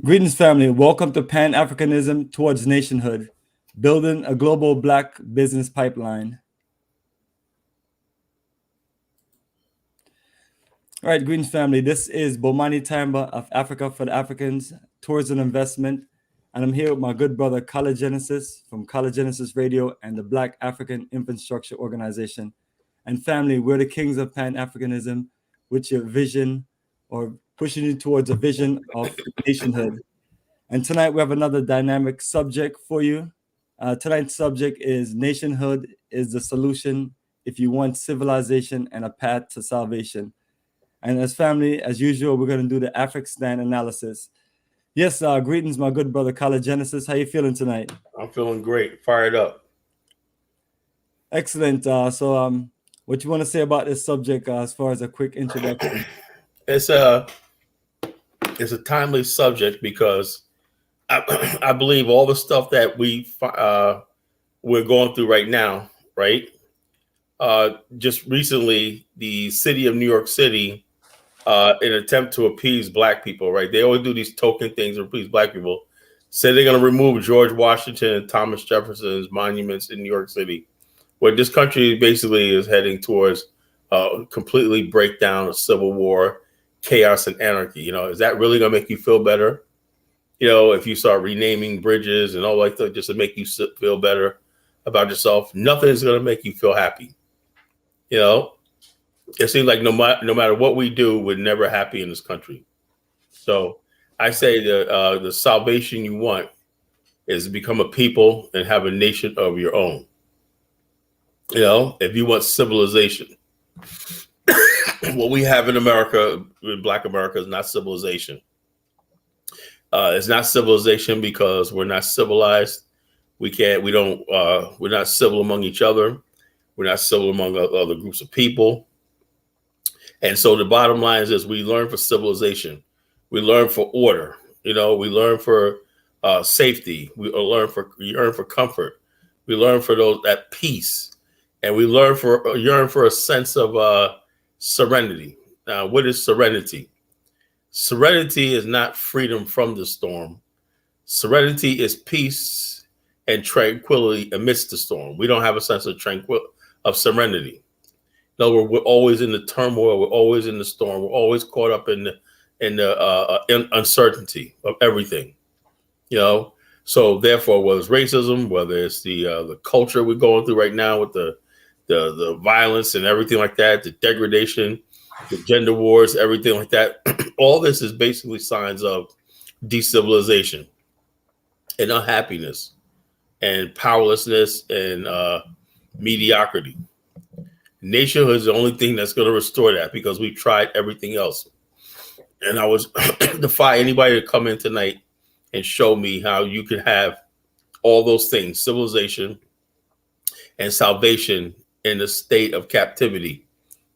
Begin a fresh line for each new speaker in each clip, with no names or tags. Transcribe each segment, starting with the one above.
Greetings, family. Welcome to Pan-Africanism towards Nationhood, building a global Black business pipeline. All right, greetings, family. This is Bomani Tyehimba of Africa for the Africans, Tourism Investment, and I'm here with my good brother, Genesis from Genesis Radio and the Black African Infrastructure Organization. And family, we're the kings of Pan-Africanism, with your vision or pushing you towards a vision of nationhood. And tonight we have another dynamic subject for you. Tonight's subject is nationhood is the solution if you want civilization and a path to salvation. And as family, as usual, we're going to do the Afrikstan analysis. Yes, greetings, my good brother, Genesis. How you feeling tonight?
I'm feeling great, fired up.
Excellent. So what you want to say about this subject as far as a quick introduction?
It's a timely subject because I believe all the stuff that we're going through right now, right? Just recently, the city of New York City, in an attempt to appease Black people, right? They always do these token things to appease Black people. Said they're going to remove George Washington and Thomas Jefferson's monuments in New York City, where this country basically is heading towards completely breakdown of civil war, chaos, and anarchy. Is that really going to make you feel better? If you start renaming bridges and all like that, just to make you feel better about yourself, nothing is going to make you feel happy. It seems like no matter what we do, we're never happy in this country. So I say the salvation you want is to become a people and have a nation of your own. If you want civilization, what we have in America, in Black America, is not civilization. It's not civilization because we're not civilized. We're not civil among each other. We're not civil among other groups of people. And so the bottom line is we learn for civilization. We learn for order. We learn for safety. We learn for comfort. We learn for that peace. And we yearn for a sense of serenity. Now, what is serenity? Serenity is not freedom from the storm. Serenity is peace and tranquility amidst the storm. We don't have a sense of serenity. In other words, we're always in the turmoil. We're always in the storm. We're always caught up in the uncertainty of everything. So therefore, whether it's racism, whether it's the culture we're going through right now with the violence and everything like that, the degradation, the gender wars, everything like that, all this is basically signs of decivilizaation and unhappiness and powerlessness and mediocrity. Nationhood is the only thing that's going to restore that because we've tried everything else. And I was defy anybody to come in tonight and show me how you could have all those things, civilization and salvation, in a state of captivity,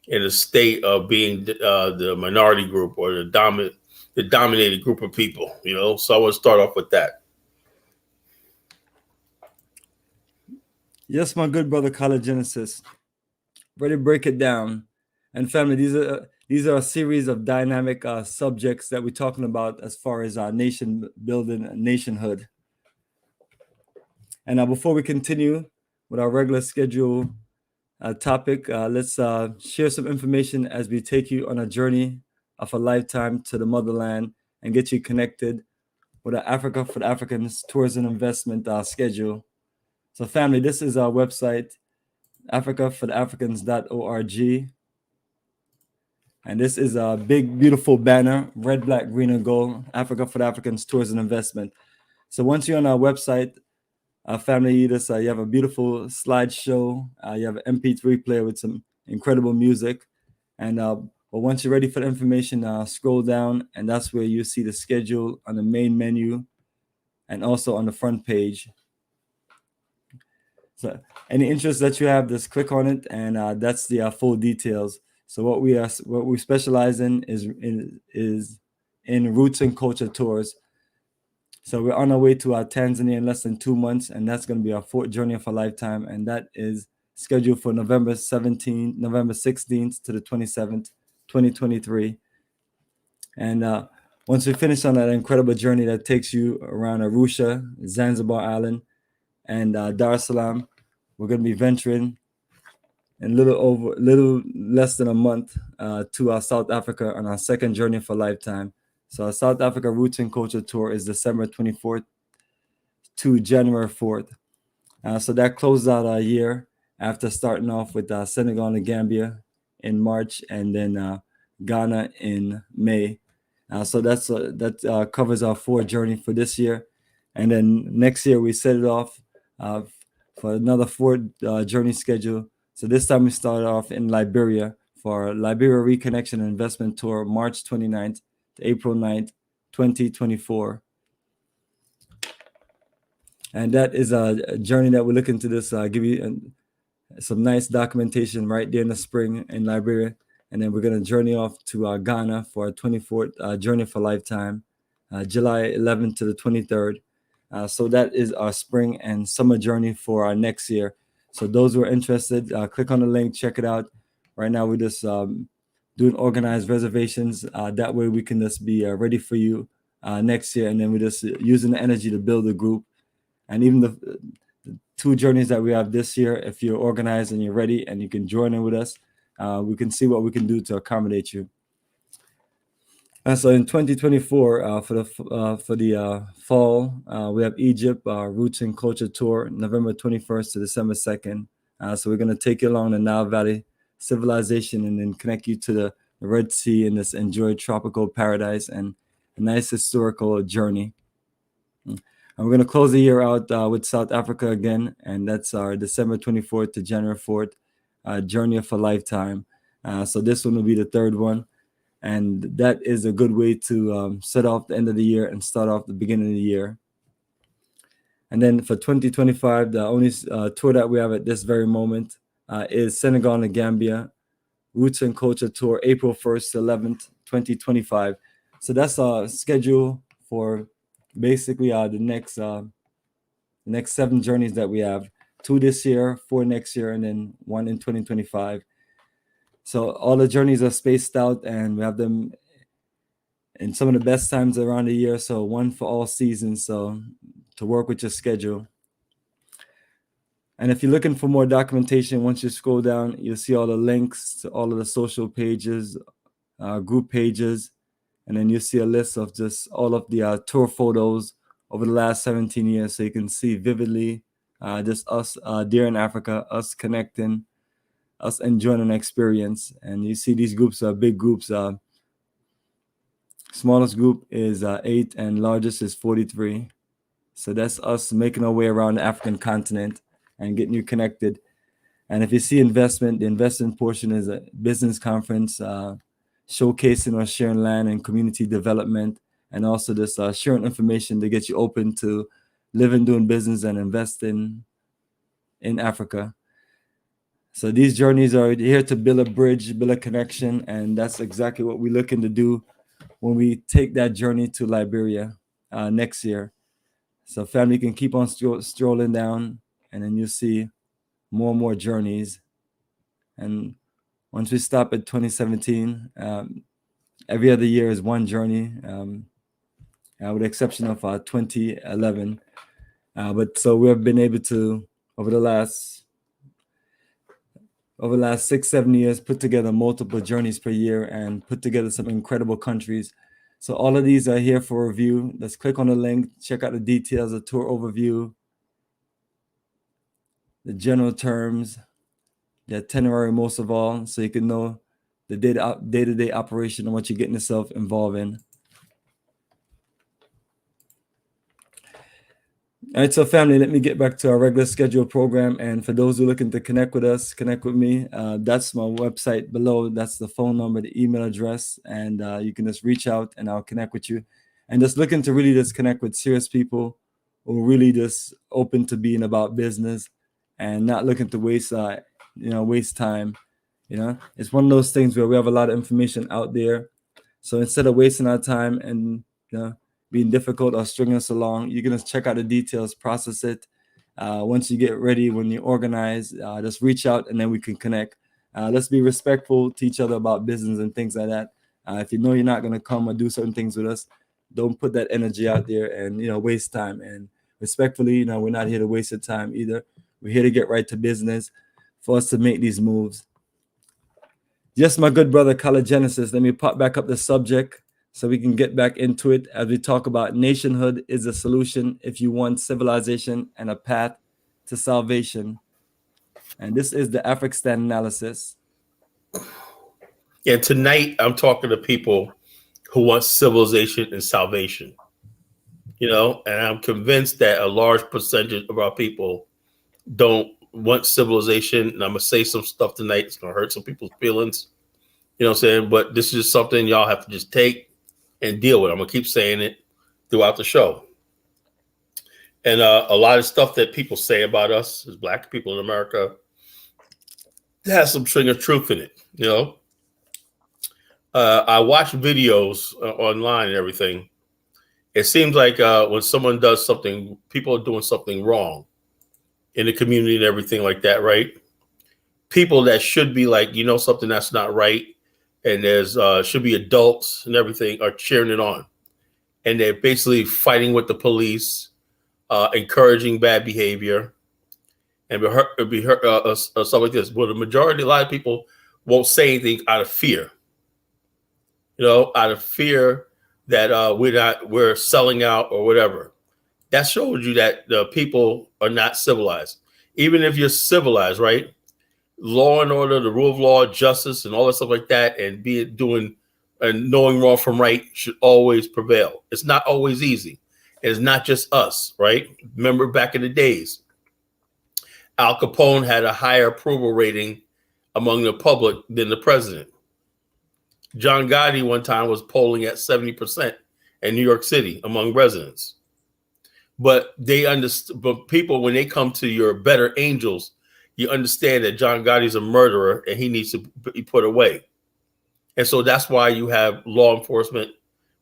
in a state of being the minority group or the dominated group of people. So I want to start off with that.
Yes, my good brother, Genesis. Ready to break it down. And family, these are a series of dynamic subjects that we're talking about as far as our nation building, nationhood. And before we continue with our regular schedule topic, let's share some information as we take you on a journey of a lifetime to the motherland and get you connected with our Africa for the Africans tourism investment schedule. So family, this is our website, africafortheafricans.org. And this is a big, beautiful banner, red, black, green, and gold, Africa for the Africans tourism investment. So once you're on our website, family, you have a beautiful slideshow. You have an MP3 player with some incredible music. And but once you're ready for the information, scroll down, and that's where you see the schedule on the main menu and also on the front page. So any interest that you have, just click on it, and that's the full details. So what we specialize in is in roots and culture tours. So we're on our way to Tanzania in less than 2 months, and that's going to be our fourth journey of a lifetime, and that is scheduled for November 16th to the 27th, 2023. And once we finish on that incredible journey that takes you around Arusha, Zanzibar Island, and Dar es Salaam, we're going to be venturing in little less than a month to South Africa on our second journey for lifetime. So our South Africa Roots and Culture Tour is December 24th to January 4th. So that closed out our year after starting off with Senegal and Gambia in March, and then Ghana in May. So that covers our 4 journey for this year. And then next year we set it off for another 4 journey schedule. So this time we started off in Liberia for Liberia Reconnection and Investment Tour, March 29th to April 9th, 2024. And that is a journey that we're looking to this, give you some nice documentation right there in the spring in Liberia. And then we're going to journey off to Ghana for our 24th Journey for Lifetime, July 11th to the 23rd. So that is our spring and summer journey for our next year. So those who are interested, click on the link, check it out. Right now, we're just doing organized reservations. That way we can just be ready for you next year. And then we're just using the energy to build a group. And even the 2 journeys that we have this year, if you're organized and you're ready and you can join in with us, we can see what we can do to accommodate you. So in 2024, for the fall, we have Egypt Roots and Culture Tour, November 21st to December 2nd. So we're going to take you along the Nile Valley civilization and then connect you to the Red Sea and this enjoy tropical paradise and a nice historical journey. And we're going to close the year out with South Africa again, and that's our December 24th to January 4th Journey for Lifetime. So this one will be the 3rd one, and that is a good way to set off the end of the year and start off the beginning of the year. And then for 2025, the only tour that we have at this very moment is Senegal and Gambia, Roots and Culture Tour, April 1st to 11th, 2025. So that's our schedule for basically the next 7 journeys that we have, 2 this year, 4 next year, and then 1 in 2025. So all the journeys are spaced out, and we have them in some of the best times around the year. So one for all seasons, so to work with your schedule. And if you're looking for more documentation, once you scroll down, you'll see all the links to all of the social pages, group pages, and then you see a list of just all of the tour photos over the last 17 years. So you can see vividly just us there in Africa, us connecting, us enjoying an experience. And you see these groups are big groups. Smallest group is 8 and largest is 43. So that's us making our way around the African continent and getting you connected. And if you see investment, the investment portion is a business conference, showcasing or sharing land and community development, and also this sharing information to get you open to living, doing business, and investing in Africa. So these journeys are here to build a bridge, build a connection, and that's exactly what we're looking to do when we take that journey to Liberia next year. So family can keep on strolling down, and then you'll see more and more journeys. And once we stop at 2017, every other year is one journey, with the exception of 2011. But so we have been able to, over the last 6-7 years, put together multiple journeys per year and put together some incredible countries. So all of these are here for review. Let's click on the link, check out the details, the tour overview, the general terms, the itinerary most of all, so you can know the day-to-day operation and what you're getting yourself involved in. All right, so family, let me get back to our regular scheduled program. And for those who are looking to connect with us, connect with me. That's my website below. That's the phone number, the email address, and you can just reach out and I'll connect with you. And just looking to really just connect with serious people who are really just open to being about business and not looking to waste time. It's one of those things where we have a lot of information out there. So instead of wasting our time and being difficult or stringing us along, you're going to check out the details, process it. Once you get ready, when you're organized, just reach out and then we can connect. Let's be respectful to each other about business and things like that. If you know you're not going to come or do certain things with us, don't put that energy out there and, waste time. And respectfully, we're not here to waste your time either. We're here to get right to business for us to make these moves. Yes, my good brother, Color Genesis, let me pop back up the subject so we can get back into it as we talk about nationhood is a solution if you want civilization and a path to salvation. And this is the Afrikstan analysis.
And tonight I'm talking to people who want civilization and salvation. And I'm convinced that a large percentage of our people don't want civilization. And I'm going to say some stuff tonight. It's going to hurt some people's feelings. You know what I'm saying? But this is something y'all have to just take and deal with. I'm going to keep saying it throughout the show. And a lot of stuff that people say about us as Black people in America has some string of truth in it. I watch videos online and everything. It seems like when someone does something, people are doing something wrong in the community and everything like that, right? People that should be like, something that's not right, and there's should be adults and everything are cheering it on. And they're basically fighting with the police, encouraging bad behavior, and stuff like this. Well, a lot of people won't say anything out of fear. Out of fear that we're selling out or whatever. That shows you that the people are not civilized. Even if you're civilized, right? Law and order, the rule of law, justice, and all that stuff like that, and knowing wrong from right should always prevail. It's not always easy. It's not just us, right? Remember back in the days, Al Capone had a higher approval rating among the public than the president. John Gotti one time was polling at 70% in New York City among residents. But but people, when they come to your better angels, you understand that John Gotti's a murderer and he needs to be put away. And so that's why you have law enforcement,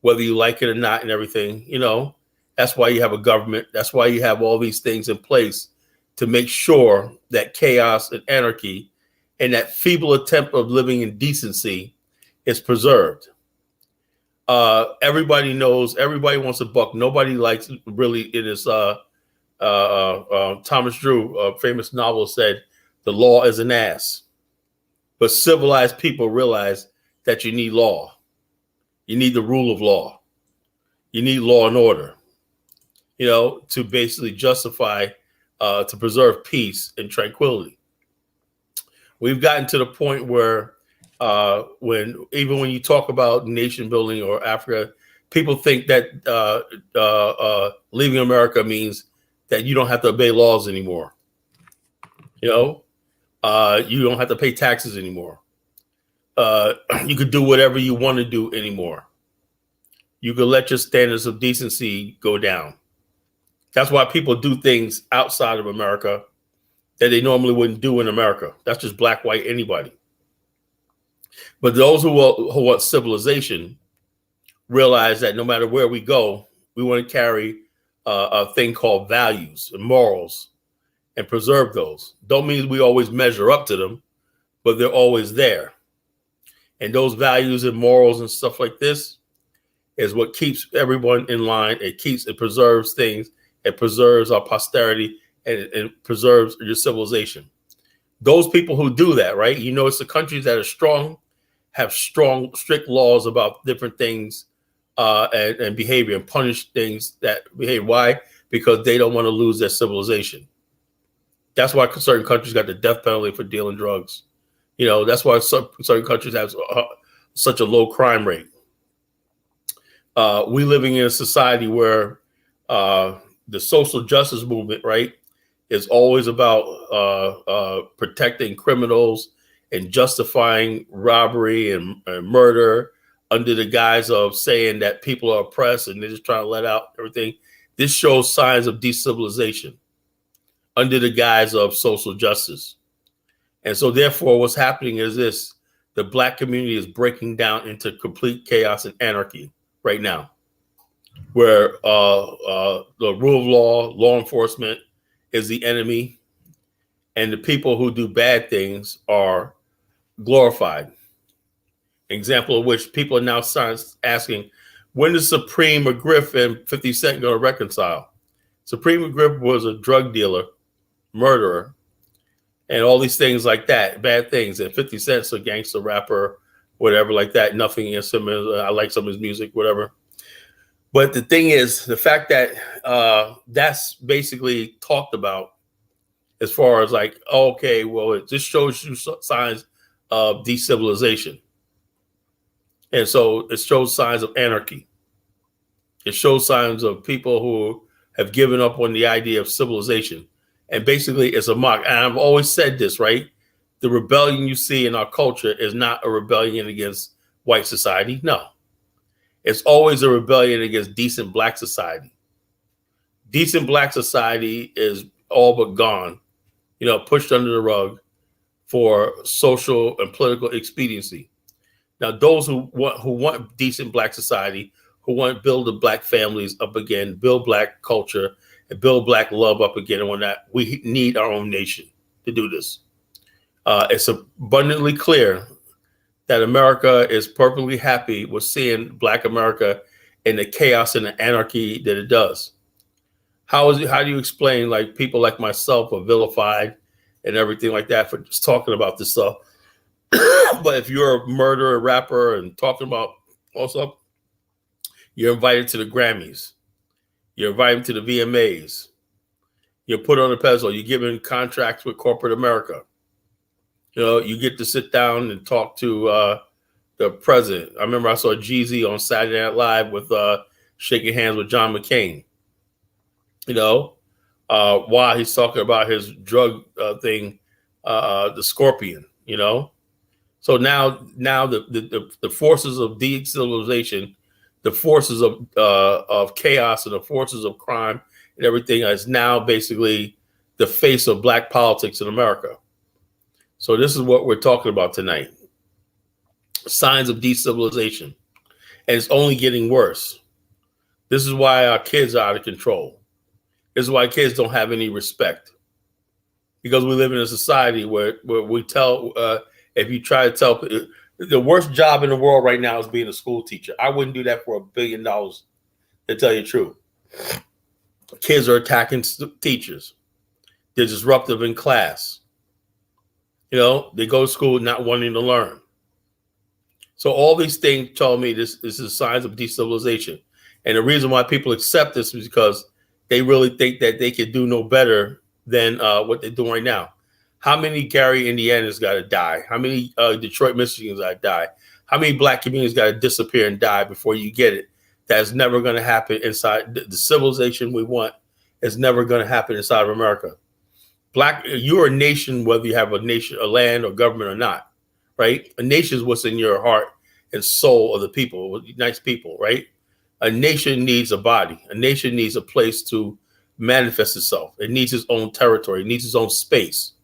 whether you like it or not and everything, that's why you have a government. That's why you have all these things in place to make sure that chaos and anarchy and that feeble attempt of living in decency is preserved. Everybody knows, everybody wants a buck. Nobody likes really in this, Thomas Drew, a famous novel, said, the law is an ass. But civilized people realize that you need law. You need the rule of law. You need law and order, to basically justify, to preserve peace and tranquility. We've gotten to the point where when you talk about nation building or Africa, people think that leaving America means that you don't have to obey laws anymore. You don't have to pay taxes anymore. You could do whatever you want to do anymore. You could let your standards of decency go down. That's why people do things outside of America that they normally wouldn't do in America. That's just black, white, anybody. But those who want civilization realize that no matter where we go, we want to carry a thing called values and morals and preserve those. Don't mean we always measure up to them, but they're always there. And those values and morals and stuff like this is what keeps everyone in line. It preserves things. It preserves our posterity and it preserves your civilization. Those people who do that, right? It's the countries that are strong, have strong, strict laws about different things and behavior and punish things that behave. Why? Because they don't want to lose their civilization. That's why certain countries got the death penalty for dealing drugs. That's why certain countries have such a low crime rate. We living in a society where the social justice movement, right, is always about protecting criminals and justifying robbery and murder under the guise of saying that people are oppressed and they're just trying to let out everything. This shows signs of decivilization under the guise of social justice. And so therefore what's happening is this: the black community is breaking down into complete chaos and anarchy right now, where the rule of law enforcement is the enemy, and the people who do bad things are glorified. Example of which people are now asking, when is Supreme McGriff and 50 Cent going to reconcile? Supreme McGriff was a drug dealer, murderer, and all these things like that, bad things. And 50 Cent's a gangster rapper, whatever like that. Nothing against him. I like some of his music, whatever. But the thing is, the fact that that's basically talked about as far as like, okay, well, it just shows you signs of decivilization. And so it shows signs of anarchy. It shows signs of people who have given up on the idea of civilization. And basically it's a mock. And I've always said this, right? The rebellion you see in our culture is not a rebellion against white society. No. It's always a rebellion against decent black society. Decent black society is all but gone, pushed under the rug for social and political expediency. Now, those who want decent black society, who want to build the black families up again, build black culture, and build black love up again, and whatnot, we need our own nation to do this. It's abundantly clear that America is perfectly happy with seeing Black America in the chaos and the anarchy that it does. How do you explain like people like myself are vilified and everything like that for just talking about this stuff? But if you're a murderer, rapper, and talking about also, you're invited to the Grammys, you're invited to the VMAs, you're put on a pedestal, you're given contracts with corporate America. You get to sit down and talk to the president. I remember I saw Jeezy on Saturday Night Live with shaking hands with John McCain. While he's talking about his drug thing, the Scorpion. So now the forces of de-civilization, the forces of chaos, and the forces of crime and everything is now basically the face of black politics in America. So this is what we're talking about tonight. Signs of de-civilization. And it's only getting worse. This is why our kids are out of control. This is why kids don't have any respect. Because we live in a society where we tell, if you try to tell, the worst job in the world right now is being a school teacher. I wouldn't do that for $1 billion, to tell you the truth. Kids are attacking teachers. They're disruptive in class. They go to school not wanting to learn. So all these things tell me this is signs of de-civilization. And the reason why people accept this is because they really think that they can do no better than what they're doing right now. How many Gary, Indiana's got to die? How many Detroit, Michigan's got to die? How many black communities got to disappear and die before you get it? That's never going to happen inside the civilization we want. Is never going to happen inside of America. You're a nation, whether you have a nation, a land, or government or not, right? A nation is what's in your heart and soul of the people, nice people, right? A nation needs a body. A nation needs a place to manifest itself. It needs its own territory. It needs its own space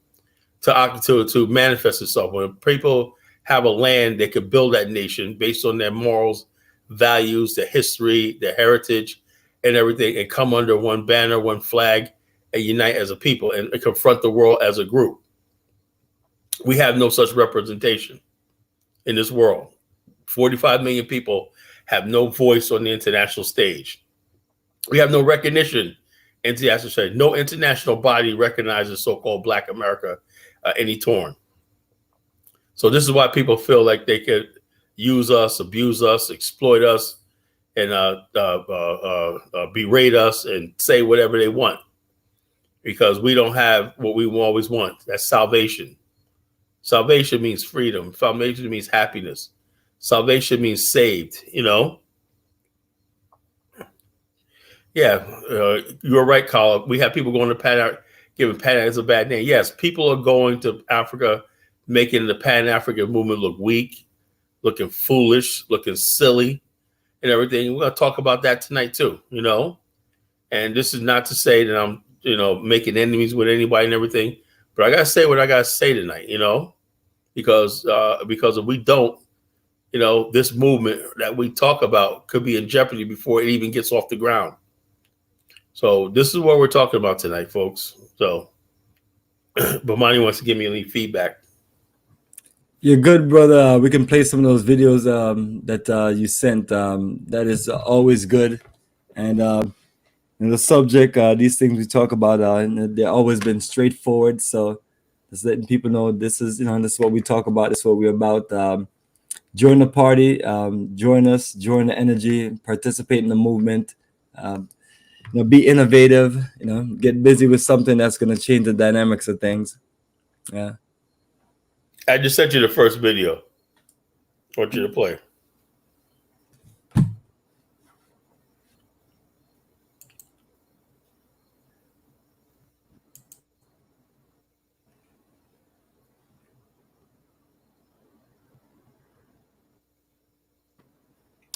to manifest itself. When people have a land, they could build that nation based on their morals, values, their history, their heritage, and everything, and come under one banner, one flag, and unite as a people and confront the world as a group. We have no such representation in this world. 45 million people have no voice on the international stage. We have no recognition international stage. No international body recognizes so-called Black America any torn. So this is why people feel like they could use us, abuse us, exploit us, and berate us and say whatever they want. Because we don't have what we always want. That's salvation. Salvation means freedom. Salvation means happiness. Salvation means saved, Yeah, you're right, Colin. We have people going to Pan-Africanism, giving Pan-Africanism a bad name. Yes, people are going to Africa, making the Pan-African movement look weak, looking foolish, looking silly, and everything. We're going to talk about that tonight too, And this is not to say that I'm making enemies with anybody and everything, but I gotta say what I gotta say tonight, because if we don't, this movement that we talk about could be in jeopardy before it even gets off the ground. So this is what we're talking about tonight, folks. So Bomani wants to give me any feedback.
You're good, brother. We can play some of those videos that you sent. That is always good. And the subject, these things we talk about, they've always been straightforward. So just letting people know this is, this is what we talk about. This is what we're about. Join the party. Join us. Join the energy. Participate in the movement. Um, be innovative. Get busy with something that's going to change the dynamics of things. Yeah.
I just sent you the first video. I want you to play.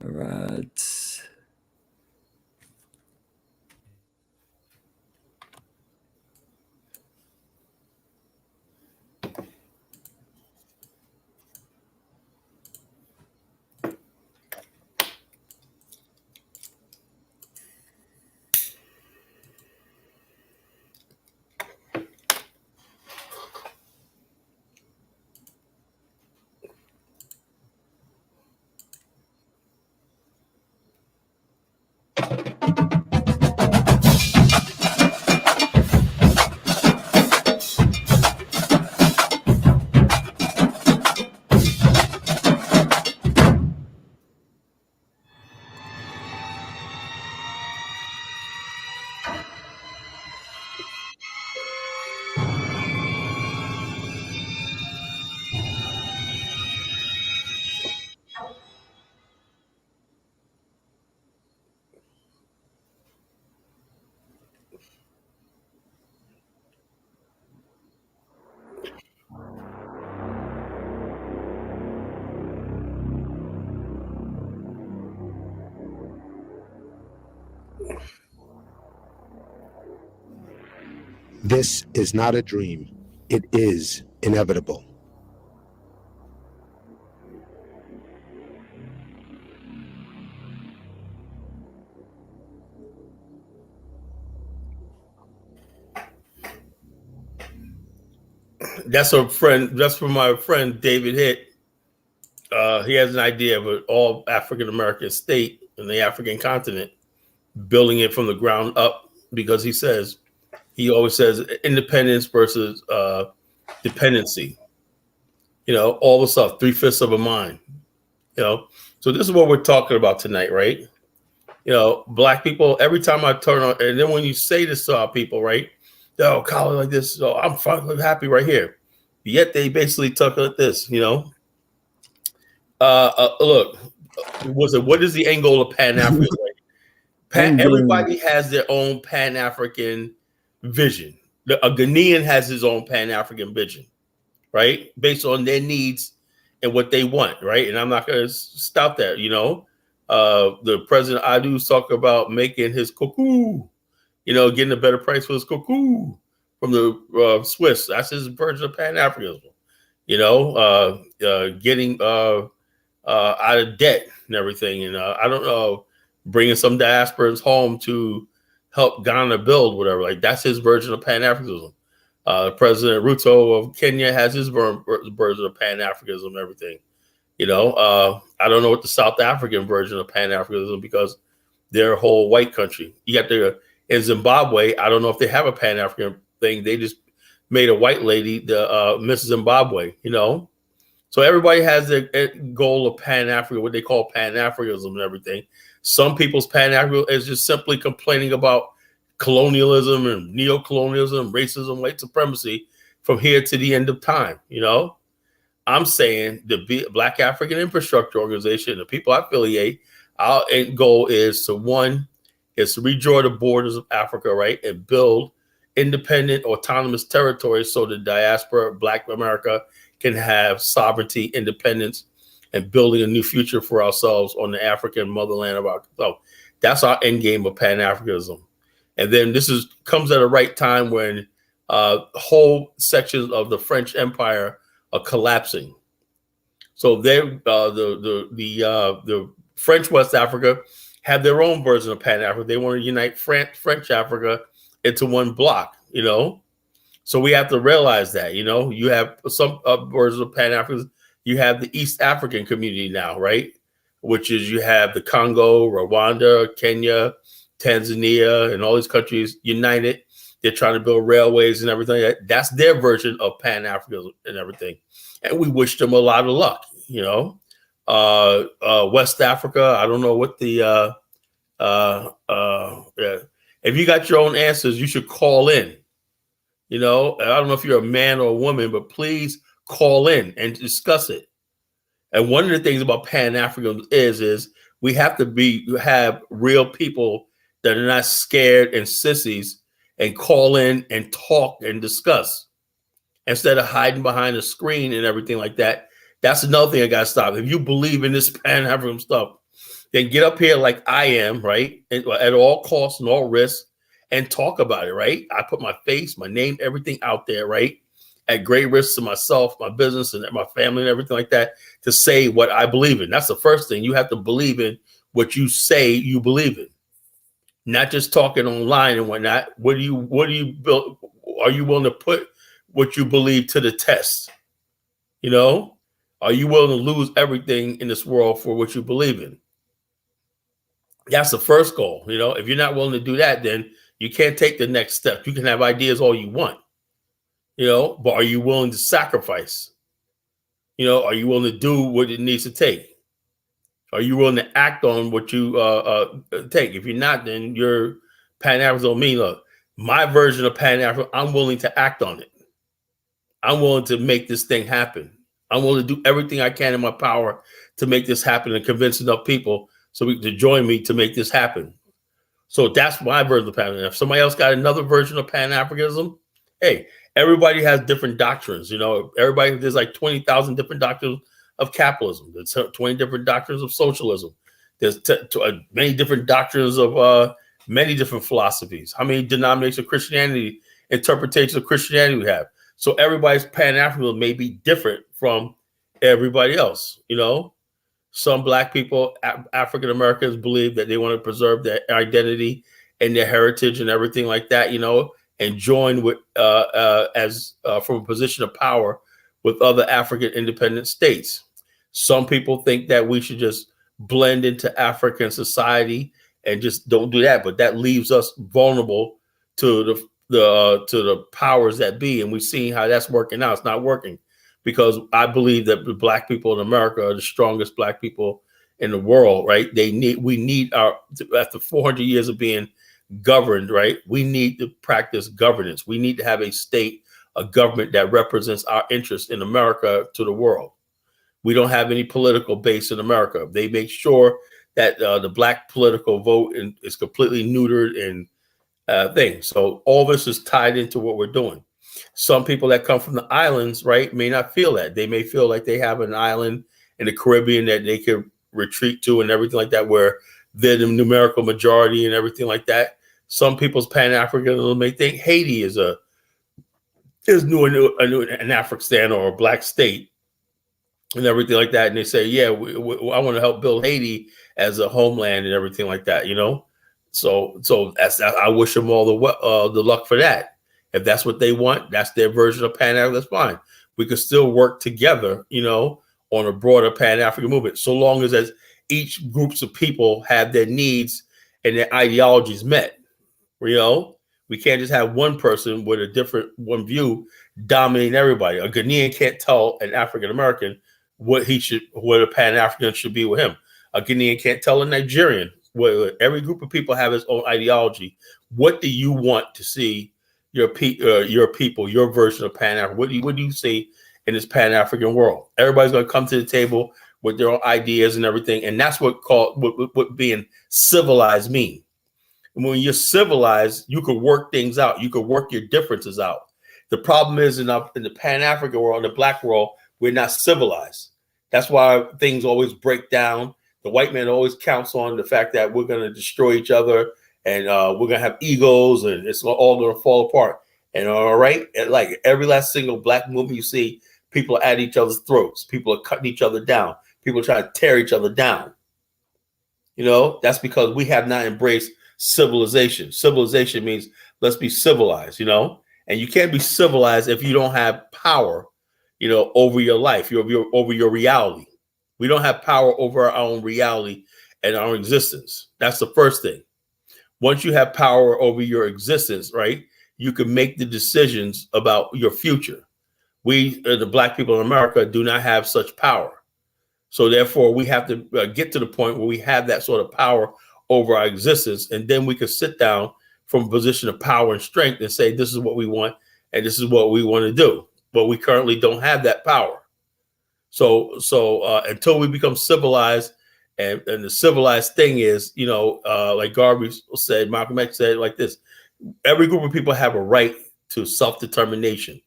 All right.
This is not a dream. It is inevitable.
That's a friend. That's from my friend David Hitt. He has an idea of an all African American state in the African continent, building it from the ground up, because he always says independence versus dependency. All the stuff, 3/5 of a mind. So this is what we're talking about tonight, right? Black people. Every time I turn on, and then when you say this to our people, right? Oh, college like this. So I'm finally happy right here. Yet they basically talk like this. Look, what is the end goal of Pan-Africanism? Everybody has their own Pan-African vision. A Ghanaian has his own Pan-African vision, right? Based on their needs and what they want, right? And I'm not going to stop that, The President Adu's talking about making his cuckoo, getting a better price for his cuckoo from the Swiss. That's his version of Pan-Africanism, getting out of debt and everything. And I don't know, bringing some diasporans home to help Ghana build whatever. Like, that's his version of Pan-Africanism. President Ruto of Kenya has his version of Pan-Africanism and everything. I don't know what the South African version of Pan-Africanism, because they're a whole white country. You got in Zimbabwe, I don't know if they have a Pan-African thing. They just made a white lady the Miss Zimbabwe, So everybody has their goal of Pan-Africa, what they call Pan-Africanism and everything. Some people's Pan-Africanism is just simply complaining about colonialism and neo-colonialism, racism, white supremacy from here to the end of time. I'm saying the Black African Infrastructure Organization, the people I affiliate, our end goal is to redraw the borders of Africa, right, and build independent, autonomous territories so the diaspora, Black America, can have sovereignty, independence, and building a new future for ourselves on the African motherland of ours. So that's our end game of Pan-Africanism. And then this comes at a right time when whole sections of the French Empire are collapsing. So the French West Africa have their own version of Pan-Africa. They want to unite French Africa into one block, So we have to realize that, you have some versions of Pan-Africanism You have the East African community now, right? Which is you have the Congo, Rwanda, Kenya, Tanzania, and all these countries united. They're trying to build railways and everything. That's their version of Pan-Africanism and everything. And we wish them a lot of luck, you know. West Africa, I don't know what the if you got your own answers, you should call in. You know, I don't know if you're a man or a woman, but please call in and discuss it. And one of the things about Pan-Africanism is we have to have real people that are not scared and sissies and call in and talk and discuss instead of hiding behind a screen and everything like that. That's another thing I got to stop. If you believe in this Pan-African stuff, then get up here like I am, right? At all costs and all risks and talk about it, right? I put my face, my name, everything out there, right? At great risk to myself, my business, and my family and everything like that to say what I believe in. That's the first thing. You have to believe in what you say you believe in. Not just talking online and whatnot. What do you build? Are you willing to put what you believe to the test? You know, are you willing to lose everything in this world for what you believe in? That's the first goal. You know, if you're not willing to do that, then you can't take the next step. You can have ideas all you want, you know, but are you willing to sacrifice? You know, are you willing to do what it needs to take? Are you willing to act on what you take? If you're not, then you're Pan-African don't mean, look, my version of Pan-African, I'm willing to act on it. I'm willing to make this thing happen. I'm willing to do everything I can in my power to make this happen and convince enough people to join me to make this happen. So that's my version of Pan-Africanism. If somebody else got another version of Pan-Africanism, hey, everybody has different doctrines. You know, there's like 20,000 different doctrines of capitalism. There's 20 different doctrines of socialism. There's many different doctrines of many different philosophies. How many denominations of Christianity, interpretations of Christianity we have? So everybody's Pan-Africanism may be different from everybody else. You know, some Black people, African Americans, believe that they want to preserve their identity and their heritage and everything like that. You know, and join with from a position of power with other African independent states. Some people think that we should just blend into African society and just don't do that, but that leaves us vulnerable to the powers that be, and we've seen how that's working out. It's not working because I believe that the Black people in America are the strongest Black people in the world, right? We need after 400 years of being governed, right? We need to practice governance. We need to have a government that represents our interests in America to the world. We don't have any political base in America. They make sure that the Black political vote is completely neutered and things. So all this is tied into what we're doing. Some people that come from the islands, right, may not feel that. They may feel like they have an island in the Caribbean that they can retreat to and everything like that, where they're the numerical majority and everything like that. Some people's Pan-Africanism may think Haiti is an Afrikstan or a Black state and everything like that. And they say, yeah, I want to help build Haiti as a homeland and everything like that, you know? So I wish them all the luck for that. If that's what they want, that's their version of Pan-African, that's fine. We could still work together, you know, on a broader Pan-African movement, so long as each groups of people have their needs and their ideologies met. You know, we can't just have one person with one view dominating everybody. A Ghanaian can't tell an African American what a Pan-African should be with him. A Ghanaian can't tell a Nigerian. Every group of people have its own ideology. What do you want to see your people, your version of Pan-African? What do you see in this Pan-African world? Everybody's going to come to the table with their own ideas and everything, and that's what being civilized means. When you're civilized, you can work things out. You can work your differences out. The problem is in the Pan-African world, in the Black world, we're not civilized. That's why things always break down. The white man always counts on the fact that we're going to destroy each other and we're going to have egos and it's all going to fall apart. And all right, and like every last single Black movie you see, people are at each other's throats. People are cutting each other down. People are trying to tear each other down. You know, that's because we have not embraced civilization. Civilization means let's be civilized, you know, and you can't be civilized if you don't have power. over your life, over your reality. We don't have power over our own reality and our existence. That's the first thing. Once you have power over your existence, right, you can make the decisions about your future. We, the Black people in America, do not have such power. So therefore, we have to get to the point where we have that sort of power over our existence. And then we can sit down from a position of power and strength and say, this is what we want and this is what we want to do. But we currently don't have that power. So until we become civilized, and the civilized thing is, like Garvey said, Malcolm X said like this: every group of people have a right to self-determination.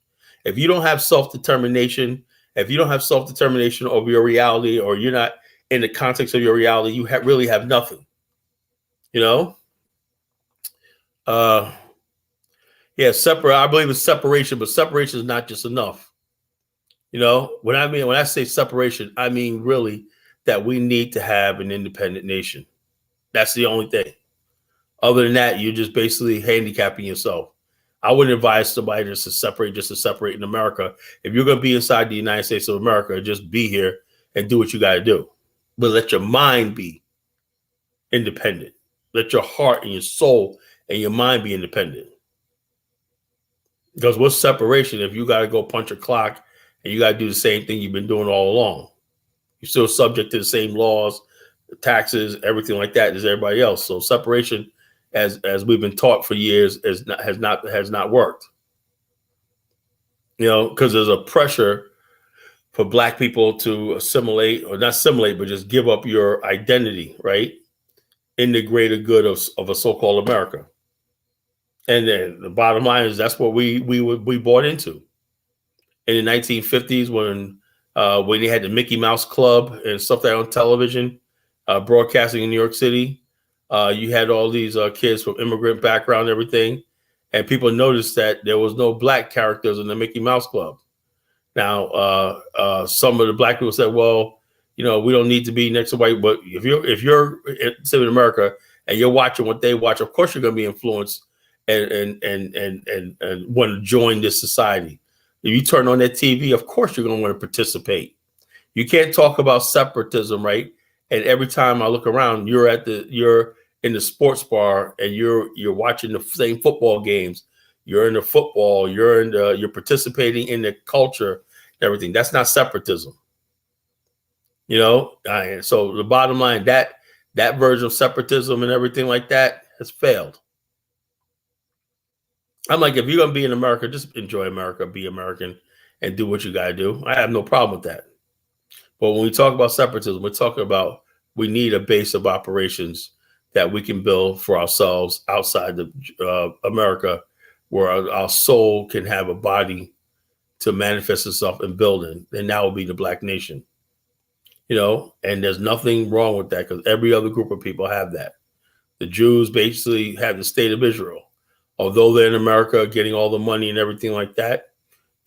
If you don't have self-determination, over your reality, or you're not in the context of your reality, you really have nothing. I believe in separation, but separation is not just enough. When I say separation, I mean really that we need to have an independent nation. That's the only thing. Other than that, you're just basically handicapping yourself. I wouldn't advise somebody just to separate in America. If you're going to be inside the United States of America, just be here and do what you got to do. But let your mind be independent. Let your heart and your soul and your mind be independent. Because what's separation if you got to go punch a clock and you got to do the same thing you've been doing all along? You're still subject to the same laws, taxes, everything like that as everybody else. So separation, as we've been taught for years, has not worked. Because there's a pressure for Black people to assimilate, or not assimilate, but just give up your identity, right, in the greater good of a so-called America. And then the bottom line is that's what we bought into in the 1950s when they had the Mickey Mouse Club and stuff like that on television, broadcasting in New York City. You had all these kids from immigrant background and everything, and people noticed that there was no Black characters in the Mickey Mouse Club. Now, some of the Black people said, well, we don't need to be next to white, but if you're in America and you're watching what they watch, of course you're going to be influenced and want to join this society. If you turn on that TV, of course you're going to want to participate. You can't talk about separatism, right? And every time I look around, you're in the sports bar and you're watching the same football games. You're in the football. You're participating in the culture, everything. That's not separatism. So the bottom line, that version of separatism and everything like that has failed. I'm like, if you're going to be in America, just enjoy America, be American, and do what you got to do. I have no problem with that. But when we talk about separatism, we're talking about we need a base of operations that we can build for ourselves outside of America, where our soul can have a body to manifest itself and build in. And that will be the Black nation. And there's nothing wrong with that because every other group of people have that. The Jews basically have the state of Israel. Although they're in America getting all the money and everything like that,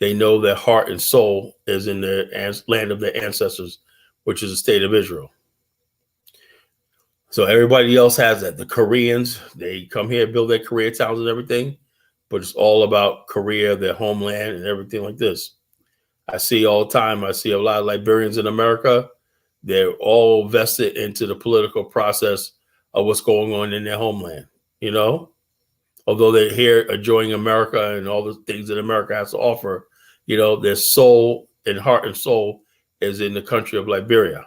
they know their heart and soul is in the land of their ancestors, which is the state of Israel. So everybody else has that. The Koreans, they come here, build their Korea towns and everything, but it's all about Korea, their homeland and everything like this. I see all the time, I see a lot of Liberians in America. They're all vested into the political process of what's going on in their homeland, Although they're here enjoying America and all the things that America has to offer, their soul and heart and soul is in the country of Liberia,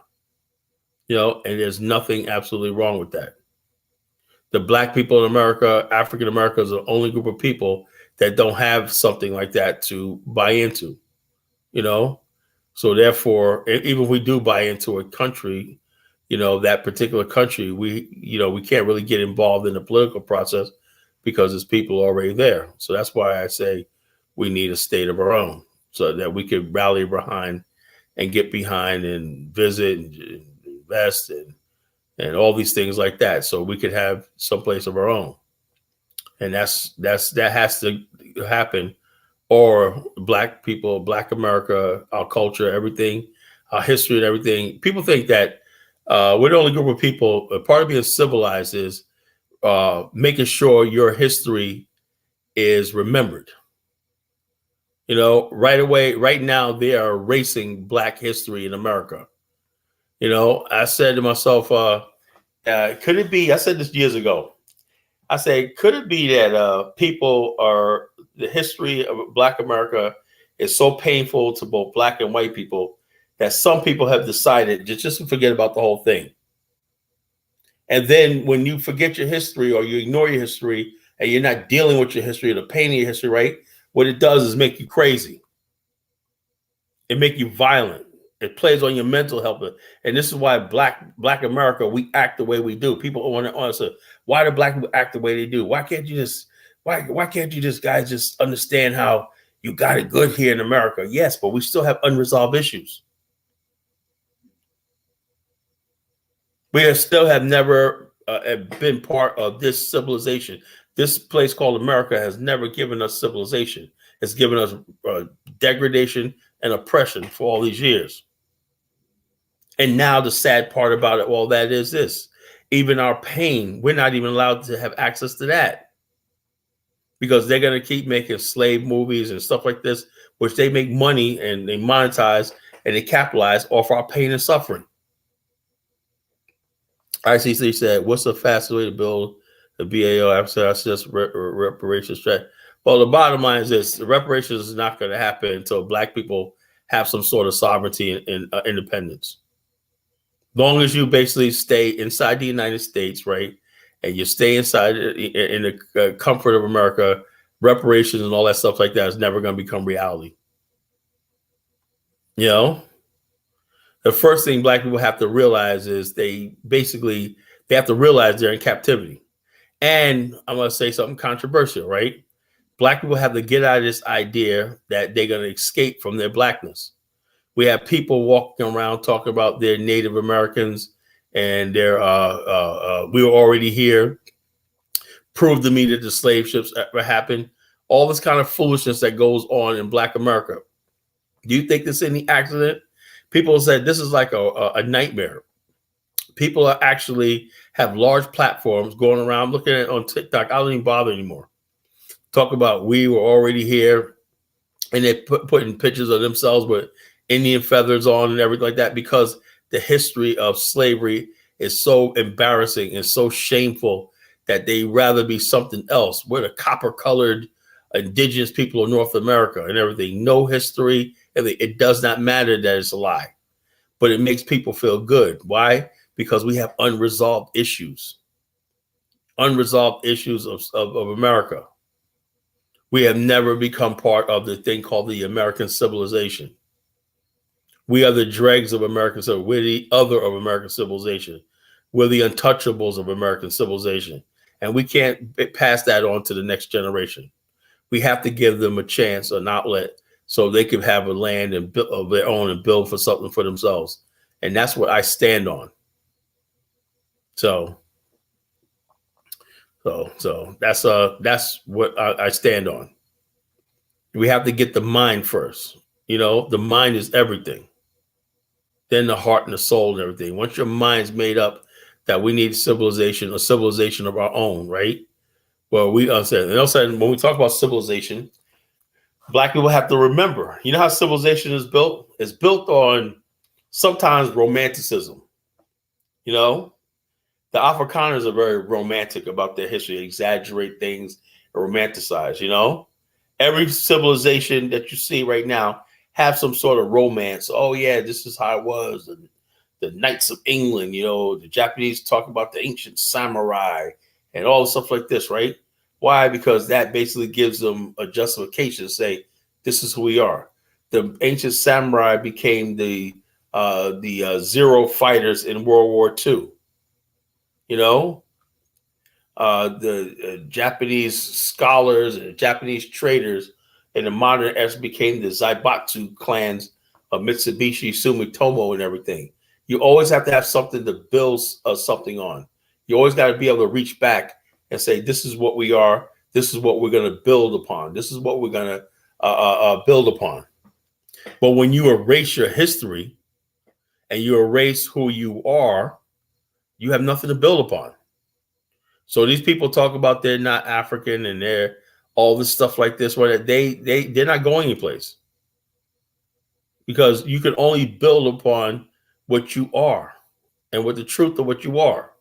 and there's nothing absolutely wrong with that. The Black people in America, African Americans, are the only group of people that don't have something like that to buy into, So therefore, even if we do buy into a country, that particular country, we can't really get involved in the political process because there's people already there. So that's why I say we need a state of our own so that we could rally behind and get behind and visit and invest and all these things like that. So we could have some place of our own. And that has to happen. Or Black people, Black America, our culture, everything, our history and everything. People think that we're the only group of people, part of being civilized is making sure your history is remembered. You know, right away, right now, they are erasing Black history in America. You know, I said to myself, could it be? I said this years ago. I said, could it be that the history of Black America is so painful to both Black and white people that some people have decided to just forget about the whole thing. And then when you forget your history or you ignore your history and you're not dealing with your history or the pain of your history, right? What it does is make you crazy. It make you violent. It plays on your mental health. And this is why Black America, we act the way we do. People want to answer, why do Black people act the way they do? Why can't you just guys just understand how you got it good here in America? Yes, but we still have unresolved issues. We still have never been part of this civilization. This place called America has never given us civilization. It's given us degradation and oppression for all these years. And now the sad part about it, well, that is this. Even our pain, we're not even allowed to have access to that. Because they're going to keep making slave movies and stuff like this, which they make money and they monetize and they capitalize off our pain and suffering. ICC said, what's the fastest way to build the BAIO after reparations strategy? Well, the bottom line is this: the reparations is not going to happen until Black people have some sort of sovereignty and independence. Long as you basically stay inside the United States, right, and you stay inside in the comfort of America, reparations and all that stuff like that is never going to become reality. You know? The first thing Black people have to realize is they have to realize they're in captivity. And I'm going to say something controversial, right? Black people have to get out of this idea that they're going to escape from their Blackness. We have people walking around talking about their Native Americans and their we were already here. Prove to me that the slave ships ever happened. All this kind of foolishness that goes on in Black America. Do you think this is any accident? People said this is like a nightmare. People are actually have large platforms going around looking at it on TikTok. I don't even bother anymore. Talk about we were already here, and they're putting pictures of themselves with Indian feathers on and everything like that, because the history of slavery is so embarrassing and so shameful that they rather be something else. We're the copper-colored indigenous people of North America and everything. No history. It does not matter that it's a lie, but it makes people feel good. Why? Because we have unresolved issues. Unresolved issues of America. We have never become part of the thing called the American civilization. We are the dregs of American civilization. We're the other of American civilization. We're the untouchables of American civilization. And we can't pass that on to the next generation. We have to give them a chance, an outlet, so they can have a land and of their own and build for something for themselves. And that's what I stand on. So that's what I stand on. We have to get the mind first. You know, the mind is everything. Then the heart and the soul and everything. Once your mind's made up that we need civilization, a civilization of our own, right? Well, we understand. And also, when we talk about civilization, Black people have to remember, you know how civilization is built? It's built on sometimes romanticism. You know, the Afrikaners are very romantic about their history, exaggerate things, and romanticize, you know? Every civilization that you see right now have some sort of romance. Oh, yeah, this is how it was. The Knights of England, you know, the Japanese talk about the ancient samurai and all the stuff like this, right? Why? Because that basically gives them a justification to say, this is who we are. The ancient samurai became the Zero fighters in World War II. You know, the Japanese scholars and Japanese traders in the modern era became the Zaibatsu clans of Mitsubishi, Sumitomo, and everything. You always have to have something to build something on. You always got to be able to reach back and say, this is what we are. This is what we're going to build upon. This is what we're going to build upon. But when you erase your history and you erase who you are, you have nothing to build upon. So these people talk about they're not African and they're all this stuff like this, where they're not going anyplace, because you can only build upon what you are and with the truth of what you are.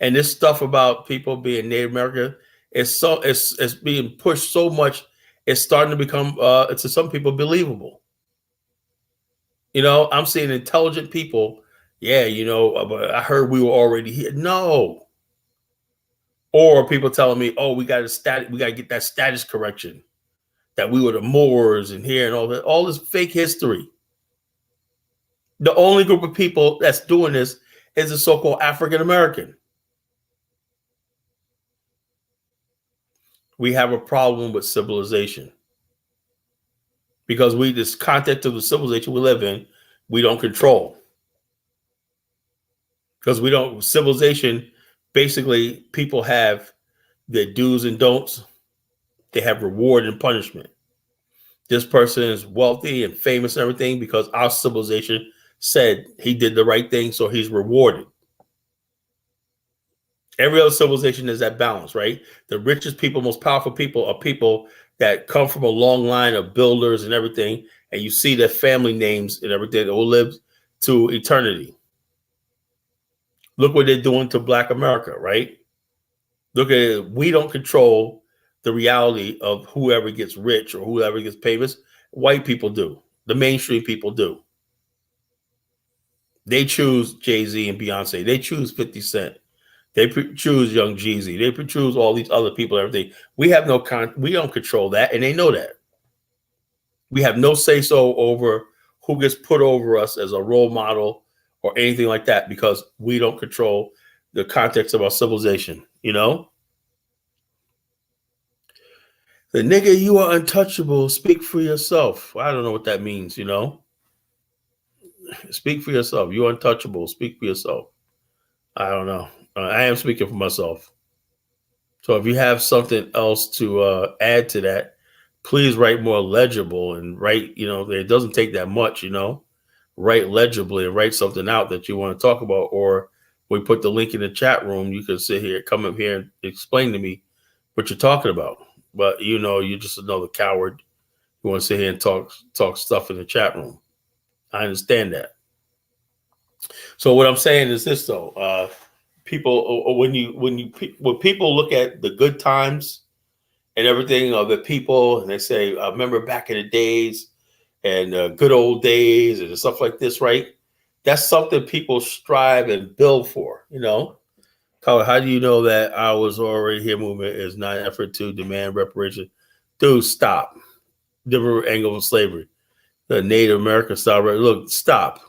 And this stuff about people being Native American is it's being pushed so much, it's starting to become to some people believable. You know, I'm seeing intelligent people. Yeah, you know, but I heard we were already here. No. Or people telling me, oh, we got to get that status correction, that we were the Moors and here and all this fake history. The only group of people that's doing this is the so-called African American. We have a problem with civilization, because this context of the civilization we live in, we don't control. Because civilization, basically, people have their do's and don'ts. They have reward and punishment. This person is wealthy and famous and everything because our civilization said he did the right thing, so he's rewarded. Every other civilization is that balance, right? The richest people, most powerful people are people that come from a long line of builders and everything, and you see their family names and everything that will live to eternity. Look what they're doing to Black America, right? Look at it. We don't control the reality of whoever gets rich or whoever gets famous. White people do. The mainstream people do. They choose Jay-Z and Beyonce. They choose 50 Cent. They choose Young Jeezy. They choose all these other people and everything. We have we don't control that, and they know that. We have no say-so over who gets put over us as a role model or anything like that, because we don't control the context of our civilization, you know? The nigga, you are untouchable. Speak for yourself. I don't know what that means, you know? Speak for yourself. You're untouchable. Speak for yourself. I don't know. I am speaking for myself. So if you have something else to add to that, please write more legible and write, you know, it doesn't take that much, you know, write legibly and write something out that you want to talk about. Or we put the link in the chat room. You can sit here, come up here and explain to me what you're talking about. But, you know, you're just another coward who want to sit here and talk stuff in the chat room. I understand that. So what I'm saying is this, though. People, when people look at the good times and everything of the people, and they say, I remember back in the days and good old days and stuff like this, right? That's something people strive and build for, you know? How do you know that I was already here movement is not an effort to demand reparation? Dude, stop. Different angle of slavery. The Native American style. Look, stop.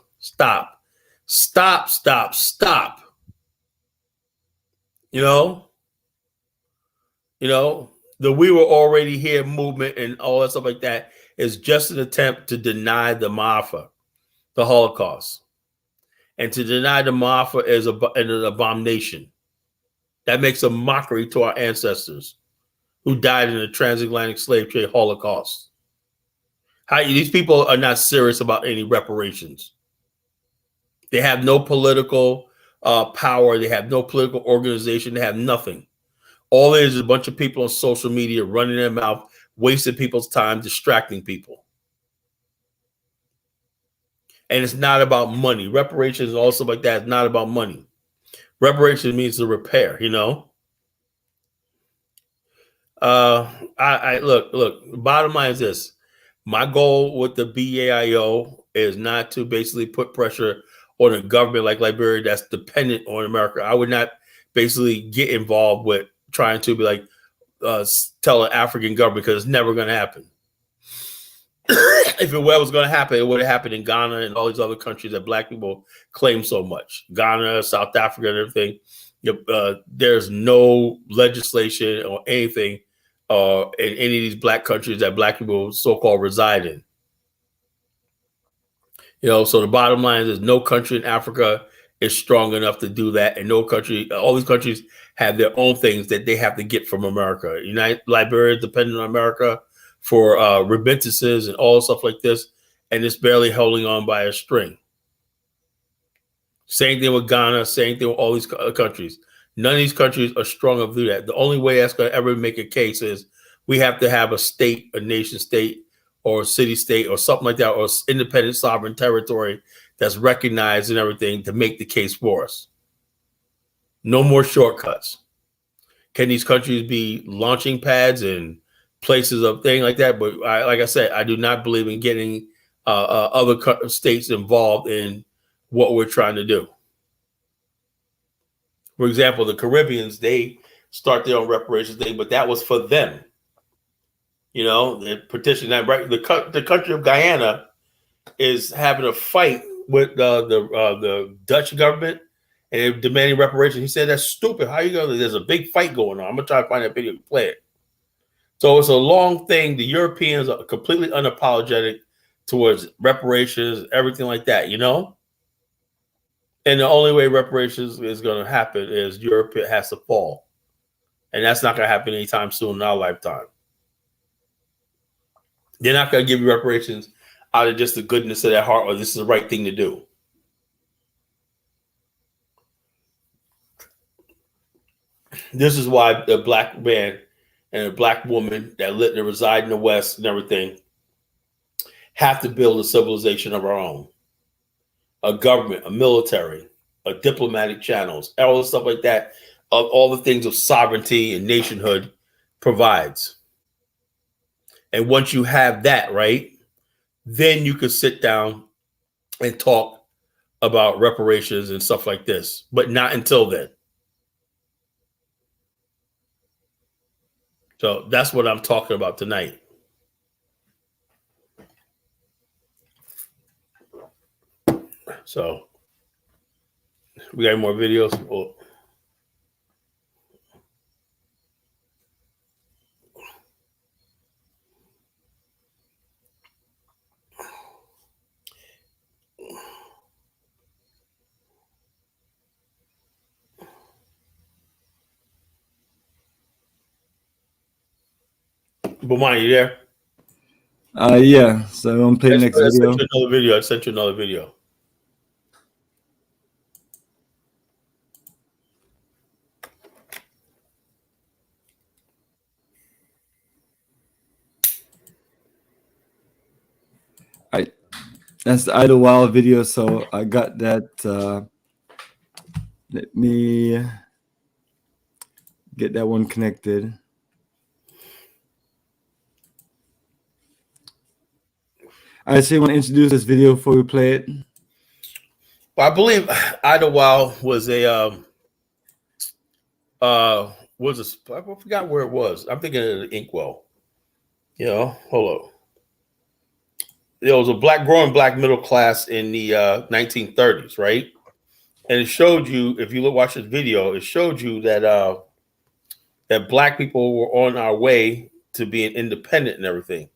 You know, the we were already here movement and all that stuff like that is just an attempt to deny the Maafa, the Holocaust. And to deny the Maafa is an abomination. That makes a mockery to our ancestors who died in the transatlantic slave trade Holocaust. These people are not serious about any reparations. They have no political power. They have no political organization. They have nothing. All it is a bunch of people on social media running their mouth, wasting people's time, distracting people. And it's not about money. Reparations and all stuff like that is not about money. Reparation means to repair, you know? Look, bottom line is this. My goal with the BAIO is not to basically put pressure on a government like Liberia that's dependent on America. I would not basically get involved with trying to be like, tell an African government, because it's never going to happen. If it was going to happen, it would have happened in Ghana and all these other countries that Black people claim so much. Ghana, South Africa, and everything. There's no legislation or anything in any of these Black countries that Black people so-called reside in. You know, so the bottom line is no country in Africa is strong enough to do that, and no country, all these countries have their own things that they have to get from America. Liberia is dependent on America for remittances and all stuff like this, and it's barely holding on by a string. Same thing with Ghana, same thing with all these countries. None of these countries are strong enough to do that. The only way that's going to ever make a case is we have to have a state, a nation state, or a city state, or something like that, or independent sovereign territory that's recognized and everything to make the case for us. No more shortcuts. Can these countries be launching pads and places of things like that? But like I said, I do not believe in getting other states involved in what we're trying to do. For example, the Caribbeans, they start their own reparations thing, but that was for them. You know, the petition that right, the country of Guyana is having a fight with the Dutch government and they're demanding reparations. He said, "That's stupid. How you going to? There's a big fight going on. I'm gonna try to find that video to play it." So it's a long thing. The Europeans are completely unapologetic towards reparations, everything like that. You know. And the only way reparations is going to happen is Europe has to fall. And that's not going to happen anytime soon in our lifetime. They're not going to give you reparations out of just the goodness of their heart or this is the right thing to do. This is why the black man and a black woman that reside in the West and everything have to build a civilization of our own. A government, a military, a diplomatic channels, all the stuff like that, of all the things of sovereignty and nationhood provides. And once you have that, right, then you could sit down and talk about reparations and stuff like this, but not until then. So that's what I'm talking about tonight. So we got more videos. Oh. Bomani, you there?
Yeah. So I'm gonna play the next video.
I sent you another video.
That's the Idlewild video, so I got that. Let me get that one connected. I actually want to introduce this video before we play it.
Well, I believe Idlewild was I forgot where it was. I'm thinking of the Inkwell. You know, hold on. There was a growing black middle class in the 1930s, right? And it showed you, if you watch this video, it showed you that that black people were on our way to being independent and everything.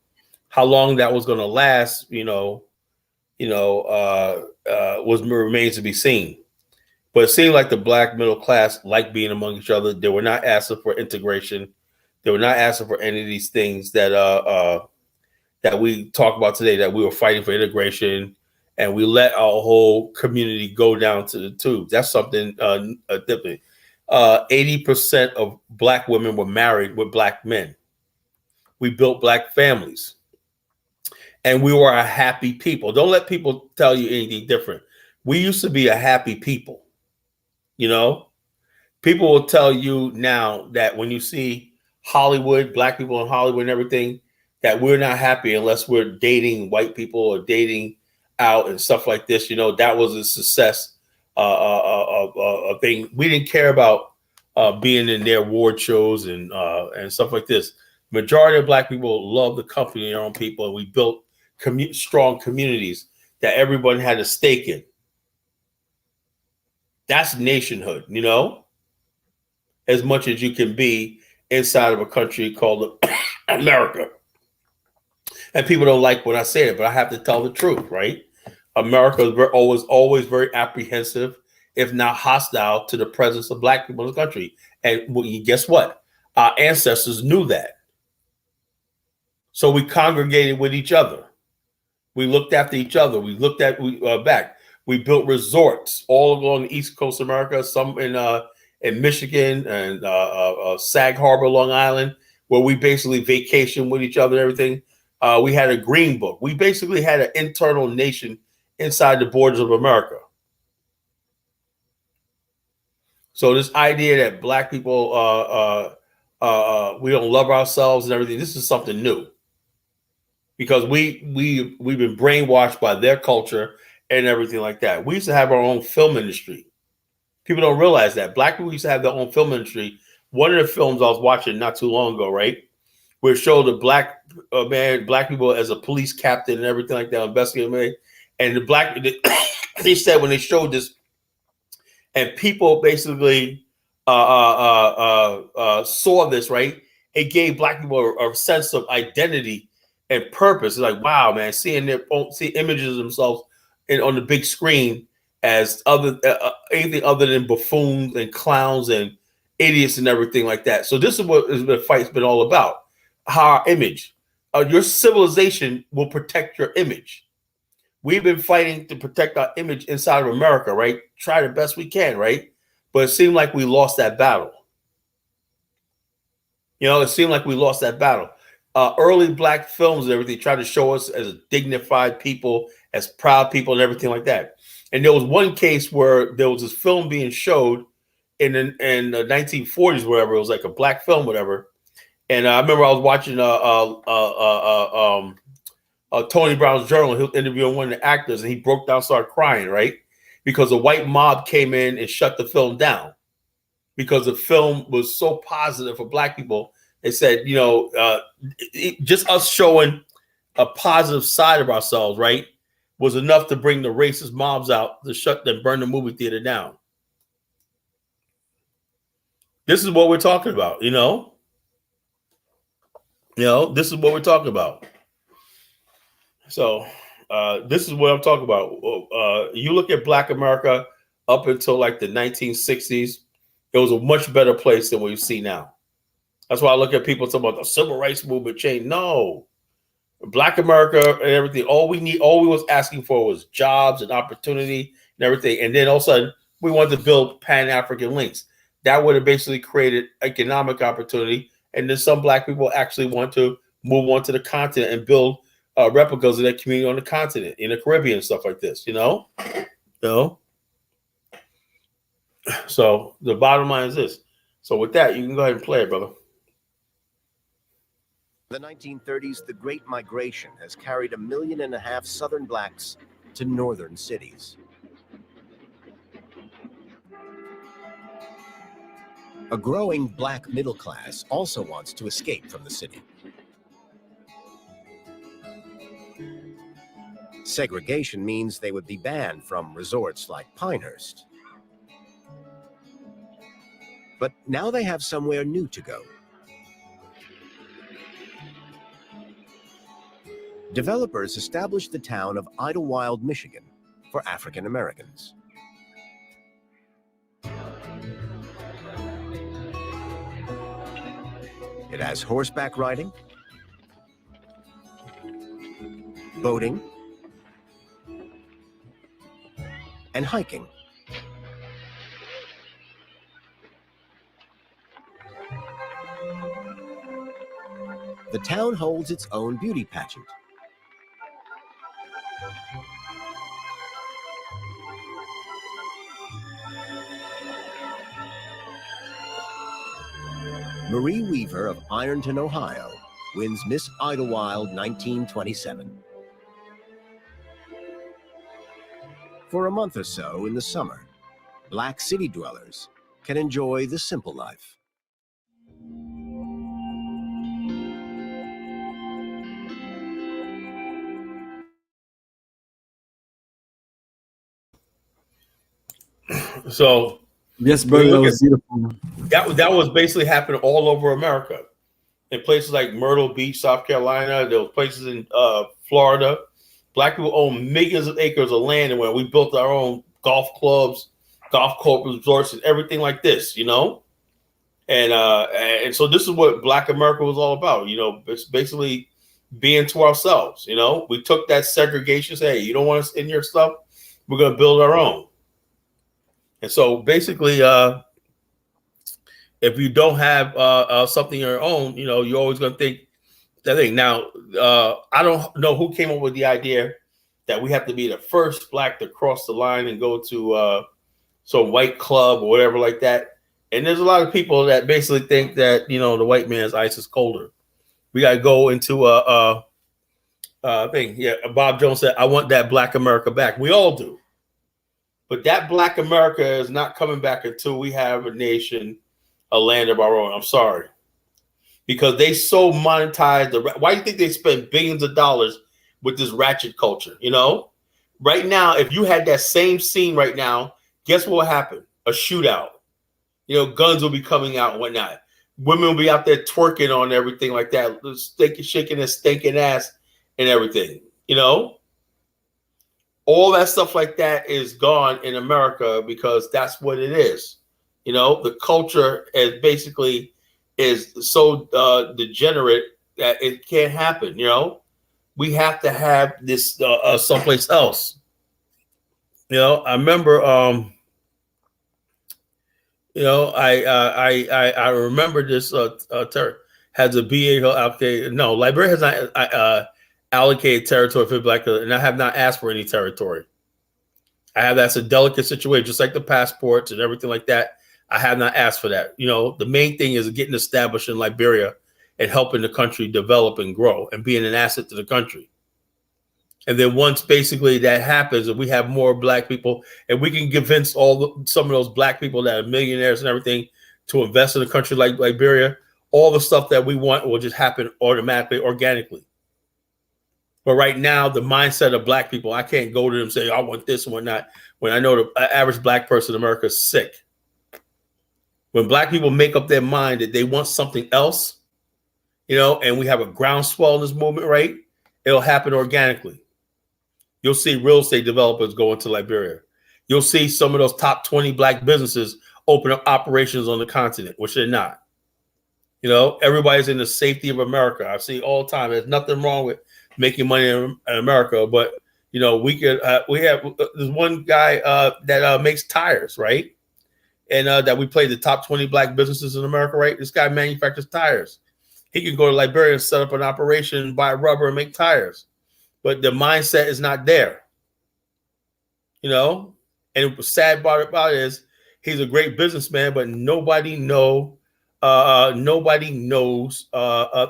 How long that was going to last, remains to be seen. But it seemed like the black middle class liked being among each other. They were not asking for integration. They were not asking for any of these things that that we talk about today, that we were fighting for integration, and we let our whole community go down to the tubes. That's something different. 80% of black women were married with black men. We built black families. And we were a happy people. Don't let people tell you anything different. We used to be a happy people. You know, people will tell you now that when you see Hollywood, black people in Hollywood and everything, that we're not happy unless we're dating white people or dating out and stuff like this. You know, that was a success thing. We didn't care about being in their award shows and stuff like this. Majority of black people love the company of their own people, and we built strong communities that everyone had a stake in. That's nationhood, you know, as much as you can be inside of a country called America. And people don't like when I say it, but I have to tell the truth, right? America is always very apprehensive, if not hostile, to the presence of black people in the country. And guess what? Our ancestors knew that. So we congregated with each other. We looked after each other. We looked at back. We built resorts all along the East Coast of America, some in in Michigan and Sag Harbor, Long Island, where we basically vacation with each other and everything. We had a green book. We basically had an internal nation inside the borders of America. So this idea that black people, we don't love ourselves and everything, this is something new. Because we've been brainwashed by their culture and everything like that. We used to have our own film industry. People don't realize that. Black people used to have their own film industry. One of the films I was watching not too long ago, right, where it showed the black people as a police captain and everything like that, investigating, and they said when they showed this, and people basically saw this, right, it gave black people a sense of identity and purpose. It's like, wow, man, see images of themselves on the big screen as anything other than buffoons and clowns and idiots and everything like that. So this is what the fight's been all about. Our image, your civilization will protect your image. We've been fighting to protect our image inside of America, right? Try the best we can, right? But it seemed like we lost that battle. It seemed like we lost that battle. Early black films and everything tried to show us as dignified people, as proud people and everything like that. And there was one case where there was this film being showed in the 1940s, whatever. It was like a black film, whatever. And I remember I was watching Tony Brown's Journal. He was interviewing one of the actors, and he broke down, started crying, right? Because a white mob came in and shut the film down because the film was so positive for black people. They said, just us showing a positive side of ourselves, right, was enough to bring the racist mobs out to burn the movie theater down. This is what we're talking about, this is what we're talking about. So this is what I'm talking about. You look at Black America up until like the 1960s, it was a much better place than what you see now. That's why I look at people talking about the civil rights movement change. No. Black America and everything, all we was asking for was jobs and opportunity and everything. And then all of a sudden, we wanted to build Pan-African links. That would have basically created economic opportunity. And then some black people actually want to move on to the continent and build replicas of their community on the continent, in the Caribbean and stuff like this, So the bottom line is this. So with that, you can go ahead and play it, brother.
In the 1930s, the Great Migration has carried 1.5 million Southern blacks to northern cities. A growing black middle class also wants to escape from the city. Segregation means they would be banned from resorts like Pinehurst. But now they have somewhere new to go. Developers established the town of Idlewild, Michigan, for African Americans. It has horseback riding, boating, and hiking. The town holds its own beauty pageant. Marie Weaver of Ironton, Ohio, wins Miss Idlewild 1927. For a month or so in the summer, black city dwellers can enjoy the simple life.
So
yes, brother, that was beautiful.
That was basically happening all over America. In places like Myrtle Beach, South Carolina, there were places in Florida. Black people own millions of acres of land, and where we built our own golf clubs, golf course resorts, and everything like this, And so this is what Black America was all about. It's basically being to ourselves. We took that segregation, say, hey, you don't want us in your stuff, we're going to build our own. And so basically, If you don't have something of your own, you know, you're always going to think that thing. Now, I don't know who came up with the idea that we have to be the first black to cross the line and go to some white club or whatever like that. And there's a lot of people that basically think that, you know, the white man's ice is colder. We got to go into a thing. Yeah, Bob Jones said, I want that black America back. We all do. But that black America is not coming back until we have a nation, a land of our own. I'm sorry. Because they so monetize why do you think they spend billions of dollars with this ratchet culture? You know, right now, if you had that same scene right now, guess what will happen? A shootout. You know, guns will be coming out and whatnot. Women will be out there twerking on everything like that, shaking their stinking ass and everything. You know, all that stuff like that is gone in America because that's what it is. You know, the culture is basically so degenerate that it can't happen. You know, we have to have this someplace else. You know, I remember, you know, I remember this has a BAIO allocated. No, Liberia has not allocated territory for black, and I have not asked for any territory. That's a delicate situation, just like the passports and everything like that. I have not asked for that. You know, the main thing is getting established in Liberia and helping the country develop and grow and being an asset to the country. And then once basically that happens, and we have more black people, and we can convince some of those black people that are millionaires and everything to invest in a country like Liberia, all the stuff that we want will just happen automatically, organically. But right now, the mindset of black people, I can't go to them and say, I want this and whatnot, when I know the average black person in America is sick. When black people make up their mind that they want something else, you know, and we have a groundswell in this movement, right? It'll happen organically. You'll see real estate developers go into Liberia. You'll see some of those top 20 black businesses open up operations on the continent, which they're not. You know, everybody's in the safety of America. I see all the time. There's nothing wrong with making money in America, but you know, we have there's one guy that makes tires, right? And that we play the top 20 black businesses in America, right? This guy manufactures tires. He can go to Liberia and set up an operation, buy rubber and make tires. But the mindset is not there. You know? And the sad part about it is he's a great businessman, but nobody knows a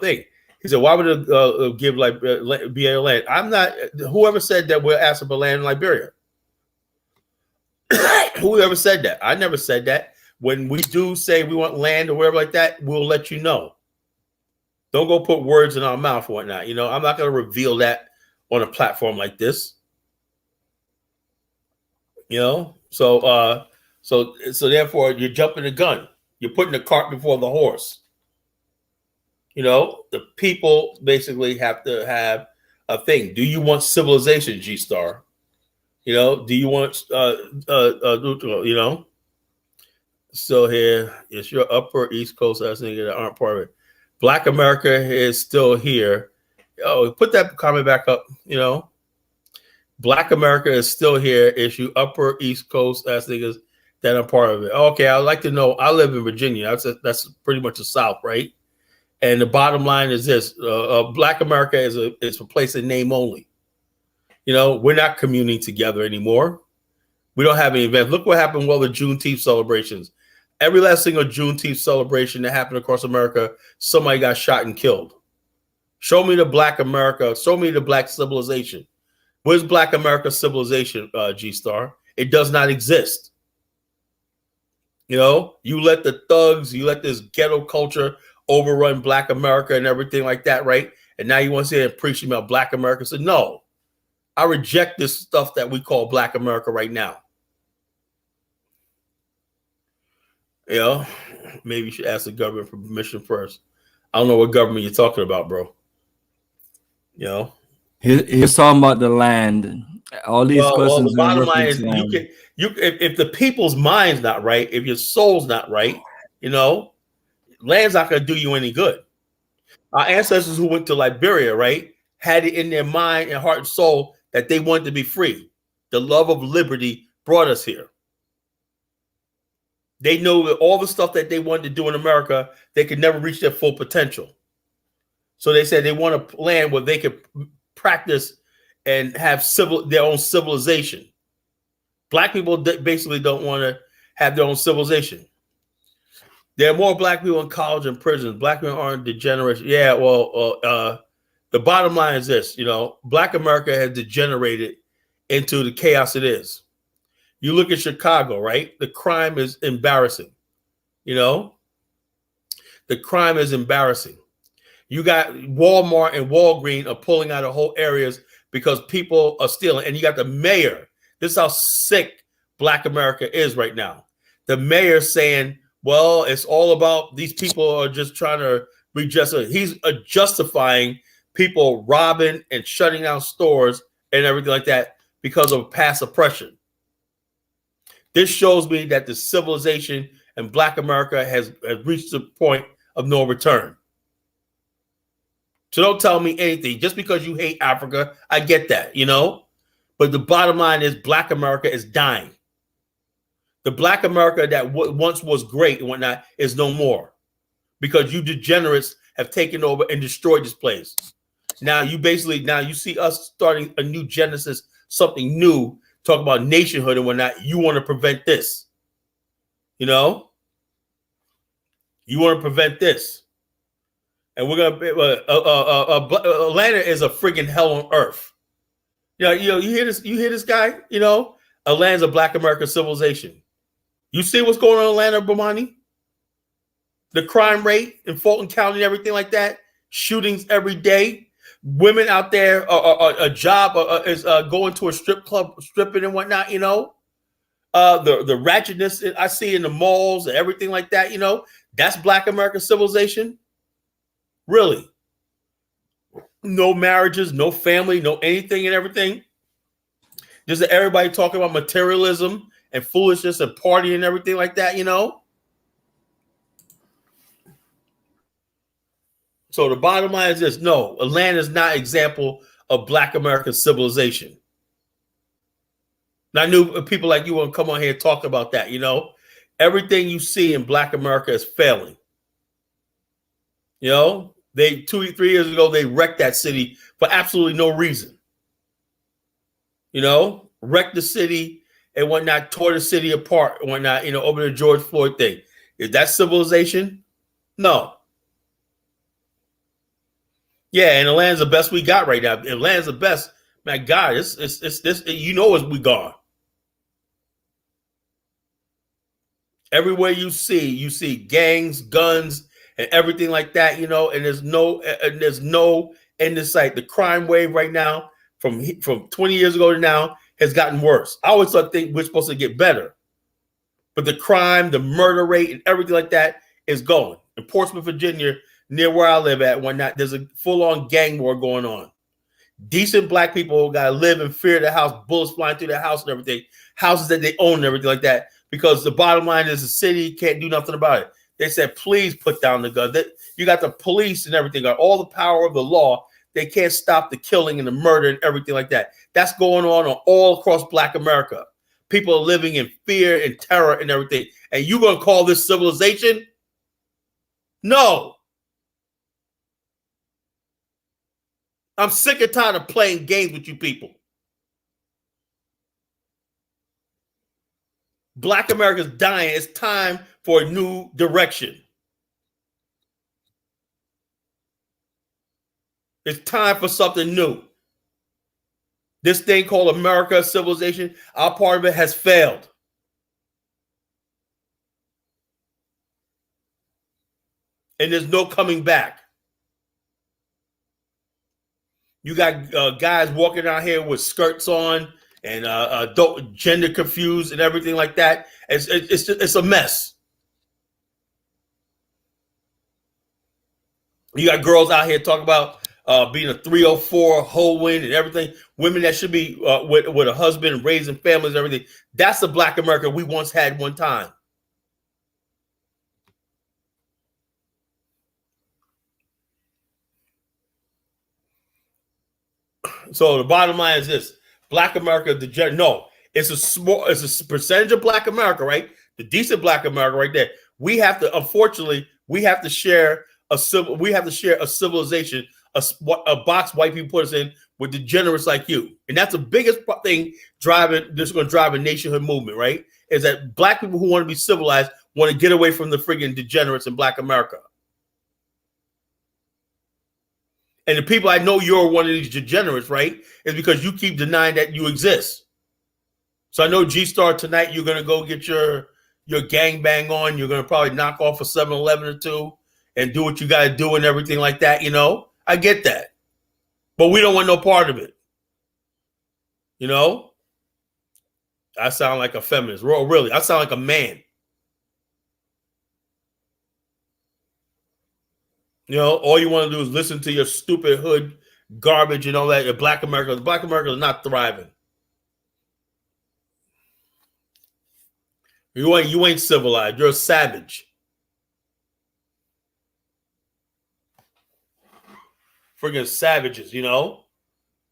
thing. He said, why would it give BAIO land? I'm not, whoever said that we're asking for land in Liberia? Whoever said that? I never said that. When we do say we want land or whatever like that, we'll let you know. Don't go put words in our mouth or whatnot. You know, I'm not going to reveal that on a platform like this. You know, so therefore you're jumping the gun. You're putting the cart before the horse. You know, the people basically have to have a thing. Do you want civilization, G-Star? You know, do you want, you know? So here, it's your upper East Coast that aren't part of it. Black America is still here. Oh, put that comment back up, you know? Black America is still here. It's you upper East Coast niggas that are part of it. Okay, I'd like to know. I live in Virginia. That's pretty much the South, right? And the bottom line is this: Black America is a place in name only. You know, we're not communing together anymore. We don't have any events. Look what happened with all the Juneteenth celebrations. Every last single Juneteenth celebration that happened across America, somebody got shot and killed. Show me the Black America. Show me the Black civilization. Where's Black America civilization, G-Star? It does not exist. You know, you let the thugs, you let this ghetto culture overrun Black America and everything like that, right? And now you want to say and preach about Black America. So no. I reject this stuff that we call Black America right now. You know, maybe you should ask the government for permission first. I don't know what government you're talking about, bro. You know,
he's talking about the land. All these questions.
The bottom line is, if the people's mind's not right, if your soul's not right, you know, land's not going to do you any good. Our ancestors who went to Liberia, right, had it in their mind and heart and soul that they wanted to be free. The love of liberty brought us here. They know that all the stuff that they wanted to do in America, they could never reach their full potential. So they said they want a land where they could practice and have their own civilization. Black people basically don't want to have their own civilization. There are more black people in college and prisons. Black people aren't degenerates. Yeah, well, the bottom line is this, Black America has degenerated into the chaos it is. You look at Chicago, right? The crime is embarrassing. The crime is embarrassing. You got Walmart and Walgreens are pulling out of whole areas because people are stealing. And you got the mayor. This is how sick Black America is right now. The mayor saying, well, it's all about these people are just trying to be he's justifying people robbing and shutting down stores and everything like that because of past oppression. This shows me that the civilization in Black America has reached the point of no return. So don't tell me anything. Just because you hate Africa, I get that, But the bottom line is Black America is dying. The Black America that once was great and whatnot is no more because you degenerates have taken over and destroyed this place. Now you see us starting a new genesis, something new, talk about nationhood and whatnot. You want to prevent this. You want to prevent this. And we're going to Atlanta is a friggin' hell on earth. You hear this guy, Atlanta's a Black American civilization. You see what's going on in Atlanta, Bomani? The crime rate in Fulton County and everything like that. Shootings every day. Women out there, a job is going to a strip club, stripping and whatnot, The ratchetness I see in the malls and everything like that, That's Black American civilization. Really. No marriages, no family, no anything and everything. Just everybody talking about materialism and foolishness and partying and everything like that, So the bottom line is this. No, Atlanta is not an example of Black American civilization. Now, I knew people like you want to come on here and talk about that, Everything you see in Black America is failing. They 2 or 3 years ago, they wrecked that city for absolutely no reason. Wrecked the city and whatnot, tore the city apart and whatnot, over the George Floyd thing. Is that civilization? No. Yeah, and Atlanta's the best we got right now. Atlanta's the best. My God, it's this, as we gone. Everywhere you see gangs, guns, and everything like that, and there's no end in sight. The crime wave right now from 20 years ago to now has gotten worse. I always think we're supposed to get better. But the crime, the murder rate, and everything like that is going. In Portsmouth, Virginia, near where I live at, whatnot, there's a full-on gang war going on. Decent Black people got to live in fear of the house, bullets flying through their house and everything, houses that they own and everything like that, because the bottom line is the city can't do nothing about it. They said, please put down the gun. You got the police and everything, got all the power of the law. They can't stop the killing and the murder and everything like that. That's going on all across Black America. People are living in fear and terror and everything. And you going to call this civilization? No. I'm sick and tired of playing games with you people. Black America's dying. It's time for a new direction. It's time for something new. This thing called America, civilization, our part of it has failed. And there's no coming back. You got guys walking out here with skirts on and gender confused and everything like that. It's a mess. You got girls out here talking about being a 304 whole win and everything. Women that should be with a husband and raising families and everything. That's the Black America we once had one time. So the bottom line is this: Black America, no, it's a percentage of Black America, right? The decent Black America right there. We have to, unfortunately, we have to share a civilization, a box white people put us in with degenerates like you. And that's the biggest thing that's going to drive a nationhood movement, right? Is that Black people who want to be civilized want to get away from the friggin' degenerates in Black America. And the people I know you're one of these degenerates, right? Is because you keep denying that you exist. So I know G-Star tonight, you're going to go get your gangbang on. You're going to probably knock off a 7-Eleven or two and do what you got to do and everything like that, you know? I get that. But we don't want no part of it. You know? I sound like a feminist. Really, I sound like a man. You know, all you want to do is listen to your stupid hood garbage and all that. Black America is not thriving. You ain't civilized. You're a savage. Friggin' savages, you know?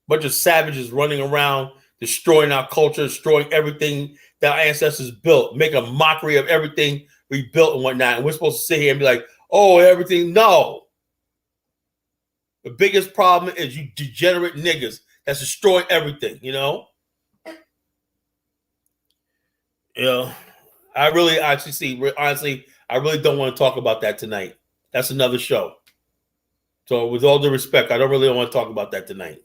Bunch of savages running around, destroying our culture, destroying everything that our ancestors built, make a mockery of everything we built and whatnot. And we're supposed to sit here and be like, oh, everything. No. The biggest problem is you degenerate niggas that's destroying everything, you know? You know, I really honestly, I really don't want to talk about that tonight. That's another show. So with all due respect, I don't really want to talk about that tonight.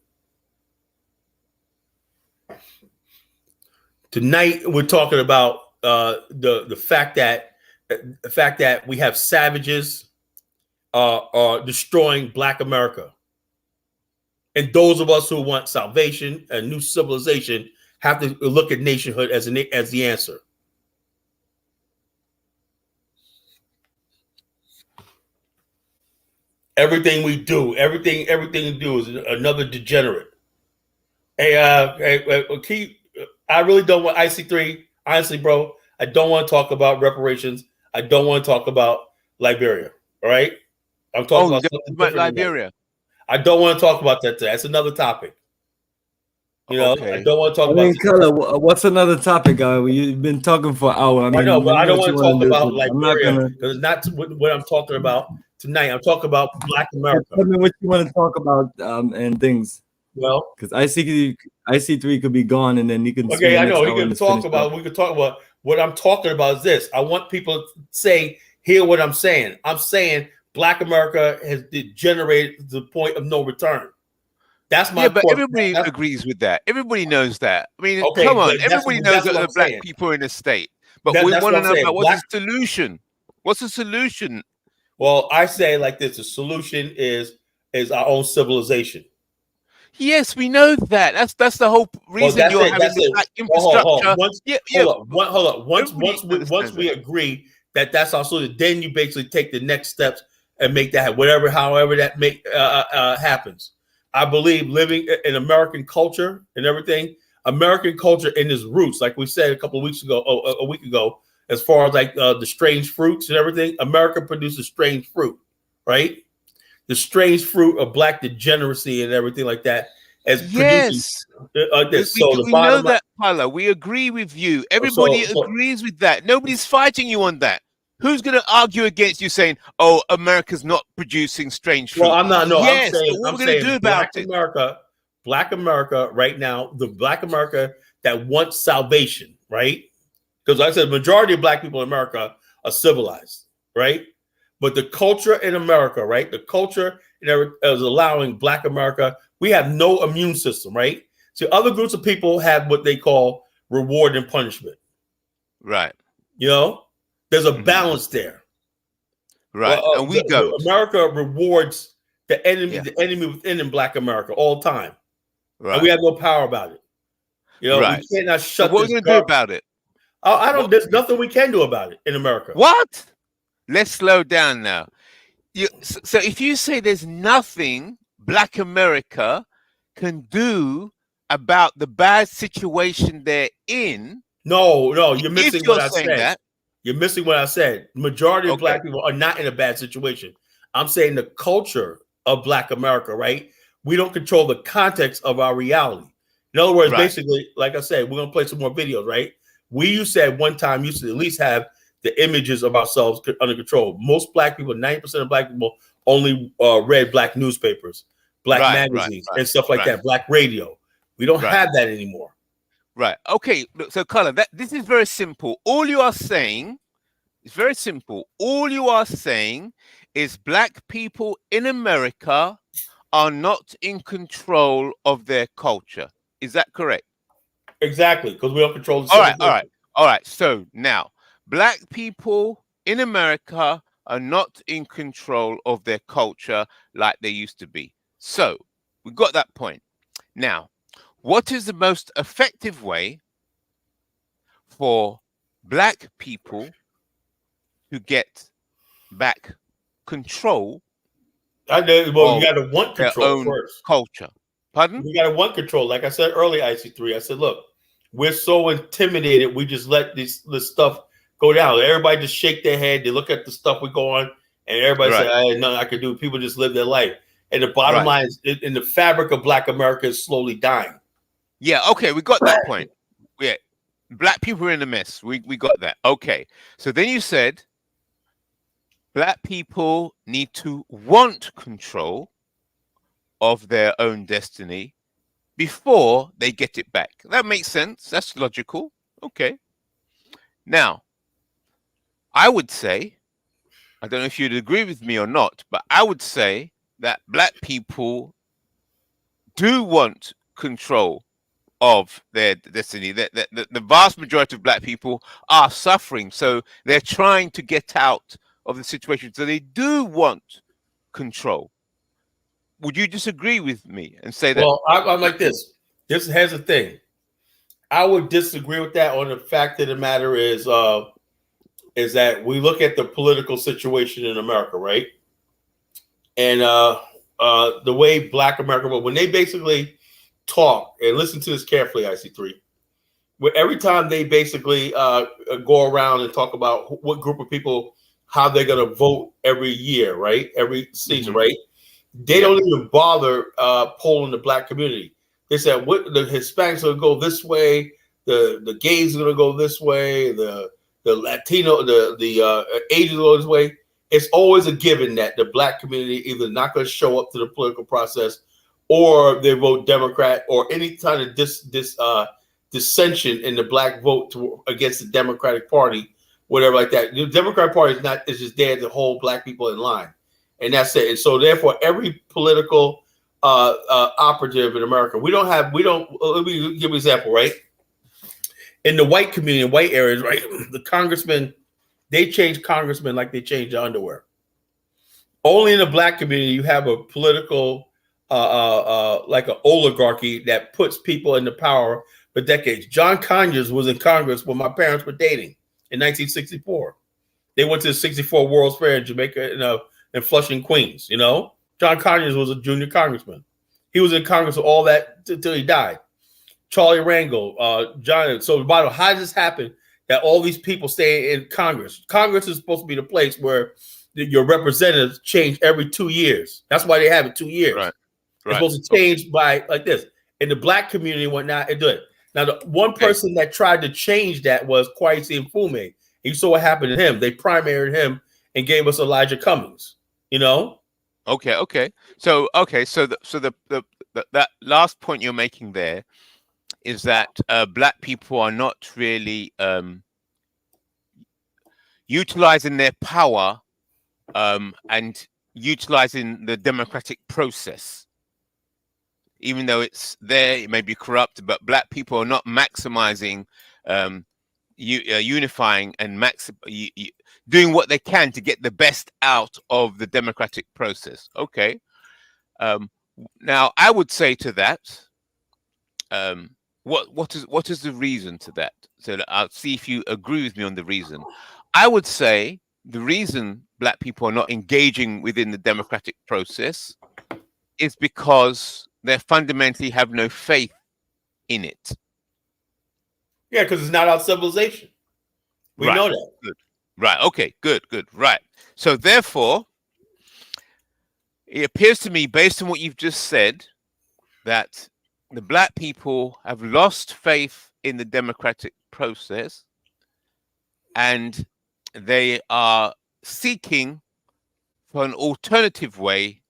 Tonight, we're talking about the fact that we have savages destroying Black America. And those of us who want salvation and new civilization have to look at nationhood as the answer. Everything we do is another degenerate. Hey, I really don't want IC3. Honestly, bro, I don't want to talk about reparations. I don't want to talk about Liberia. All right, I'm talking about
Liberia.
I don't want to talk about that today. That's another topic. You know,
okay.
I don't want to talk about.
Color, what's another topic, guy? You've been talking for an hour.
I know, but I don't want to talk about Liberia because it's not what I'm talking about tonight. I'm talking about Black America.
Tell me what you want to talk about and things.
Well,
because IC3 could be gone, and then you can.
Okay, I know he can talk about. We could talk about what I'm talking about. Is this? I want people to hear what I'm saying. I'm saying Black America has degenerated to the point of no return. That's my.
Yeah, but everybody agrees with that. Everybody knows that. I mean, okay, come on. Everybody knows that there are Black people in the state, but we want to know about what's the solution. What's the solution?
Well, I say like this: the solution is our own civilization.
Yes, we know that. That's the whole reason you're having this Black infrastructure.
Hold up. Once we agree that that's our solution, then you basically take the next steps and make that however that happens. I believe living in American culture and everything, American culture in its roots, like we said a week ago, as far as like the strange fruits and everything, America produces strange fruit, right? The strange fruit of Black degeneracy and everything like that.
Yes. We know that, Paolo. We agree with you. Everybody agrees with that. Nobody's fighting you on that. Who's going to argue against you saying, "Oh, America's not producing strange fruit"?
Well, I'm not. No,
yes,
I'm saying,
what we're going to do about it?
Black America, right now, the Black America that wants salvation, right? Because like I said, the majority of Black people in America are civilized, right? But the culture in America, right? The culture is allowing Black America. We have no immune system, right? So other groups of people have what they call reward and punishment,
right?
You know. There's a balance there,
right? And we go.
America rewards the enemy within in Black America all the time,
right?
And we have no power about it. You know, we cannot shut.
So what are we going to do about it?
I don't. There's nothing we can do about it in America.
What? Let's slow down now. So if you say there's nothing Black America can do about the bad situation they're in,
no, you're missing what I said.
That,
you're missing what I said. Majority of Black people are not in a bad situation. I'm saying the culture of Black America, right? We don't control the context of our reality. In other words, basically, like I said, we're going to play some more videos, right? We used to at one time used to at least have the images of ourselves under control. Most black people, 90% of black people only read black newspapers, black magazines, and stuff like that, black radio. We don't have that anymore.
Right. Okay. Look, so, Colin, this is very simple. All you are saying is very simple. All you are saying is black people in America are not in control of their culture. Is that correct?
Exactly, because we don't control the
all right. So now, black people in America are not in control of their culture like they used to be. So we got that point. Now, what is the most effective way for black people to get back control?
You got to want control first.
Culture. Pardon?
You got to want control. Like I said earlier, IC3, I said, look, we're so intimidated. We just let this stuff go down. Everybody just shake their head. They look at the stuff we go on, and everybody say, I had nothing I could do. People just live their life. And the bottom line is, in the fabric of black America is slowly dying.
Yeah, okay, we got that point. Yeah, black people are in a mess. We got that. Okay, so then you said black people need to want control of their own destiny before they get it back. That makes sense. That's logical. Okay. Now, I would say, I don't know if you'd agree with me or not, but I would say that black people do want control of their destiny. The vast majority of black people are suffering, so they're trying to get out of the situation. So they do want control. Would you disagree with me and say that?
Well, I'm like this. Here's the thing. I would disagree with that on the fact of the matter is that we look at the political situation in America, right? And the way black America, when they basically talk, and listen to this carefully, IC3, where every time they basically go around and talk about what group of people, how they're going to vote every year, right? Every season, right? They don't even bother polling the black community. They said what the Hispanics are going to go this way, the gays are going to go this way, the Latino, the Asians go this way. It's always a given that the black community either not going to show up to the political process, or they vote Democrat, or any kind of dissension in the black vote against the Democratic Party, whatever like that. The Democratic Party is just there to hold black people in line. And that's it. And so therefore, every political operative in America, let me give an example, right? In the white community, white areas, right? The congressmen, they change congressmen like they change the underwear. Only in the black community, you have a political, like an oligarchy that puts people into power for decades. John Conyers was in Congress when my parents were dating in 1964. They went to the 64 World's Fair in Jamaica, in Flushing, Queens. You know, John Conyers was a junior congressman. He was in Congress all that until he died. Charlie Rangel, John. So the bottom, how does this happen that all these people stay in Congress? Congress is supposed to be the place where your representatives change every 2 years. That's why they have it 2 years. Right. It's supposed to change by like this. In the black community and whatnot, it did. Now, the one person that tried to change that was Kwesi Mfume. You saw what happened to him. They primaried him and gave us Elijah Cummings. You know.
Okay. So that last point you're making there is that black people are not really utilizing their power and utilizing the democratic process. Even though it's there, it may be corrupt, but black people are not maximizing, unifying and doing what they can to get the best out of the democratic process. Okay. Now, I would say to that, what is the reason to that? So I'll see if you agree with me on the reason. I would say the reason black people are not engaging within the democratic process is because they fundamentally have no faith in it.
Yeah, because it's not our civilization. We know that.
Good. Right. Okay. Good. Right. So therefore, it appears to me, based on what you've just said, that the black people have lost faith in the democratic process, and they are seeking for an alternative way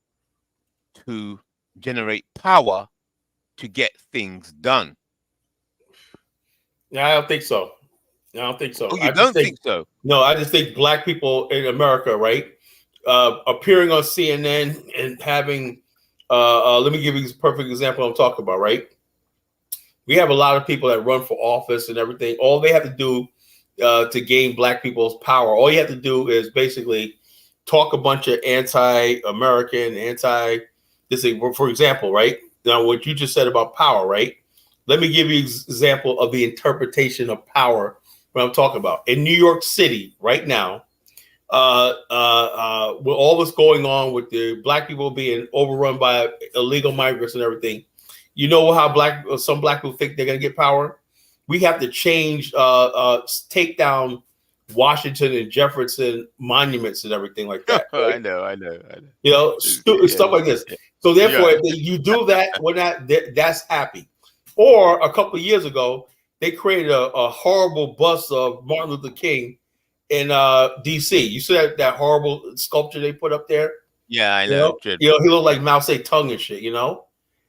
to generate power to get things done.
No, I don't think so. I don't think so.
Oh, you don't think so?
No, I just think black people in America, right, appearing on CNN and having, let me give you a perfect example I'm talking about, right? We have a lot of people that run for office and everything. All they have to do to gain black people's power, all you have to do is basically talk a bunch of anti-American, this thing. For example, right? Now, what you just said about power, right? Let me give you an example of the interpretation of power what I'm talking about. In New York City right now, with all this going on with the black people being overrun by illegal migrants and everything, you know how some black people think they're going to get power? We have to change, take down Washington and Jefferson monuments and everything like that. Right?
I know.
You know, stuff like this. So therefore, if you do that, that's happy. Or a couple of years ago, they created a horrible bust of Martin Luther King in D.C. You see that horrible sculpture they put up there?
Yeah, I know.
You know, he looked like Mao Zedong and shit, you know?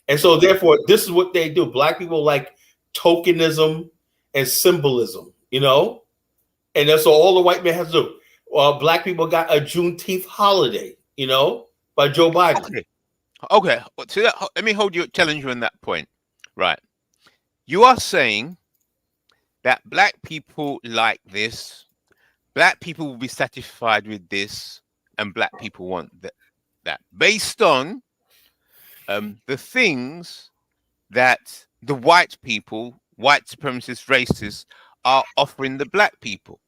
And so therefore, this is what they do. Black people like tokenism and symbolism, you know? And that's all the white man has to do. Black people got a Juneteenth holiday, you know, by Joe Biden.
Okay. So let me challenge you on that point. Right. You are saying that black people like this, black people will be satisfied with this, and black people want that based on the things that the white people, white supremacist racists, are offering the black people.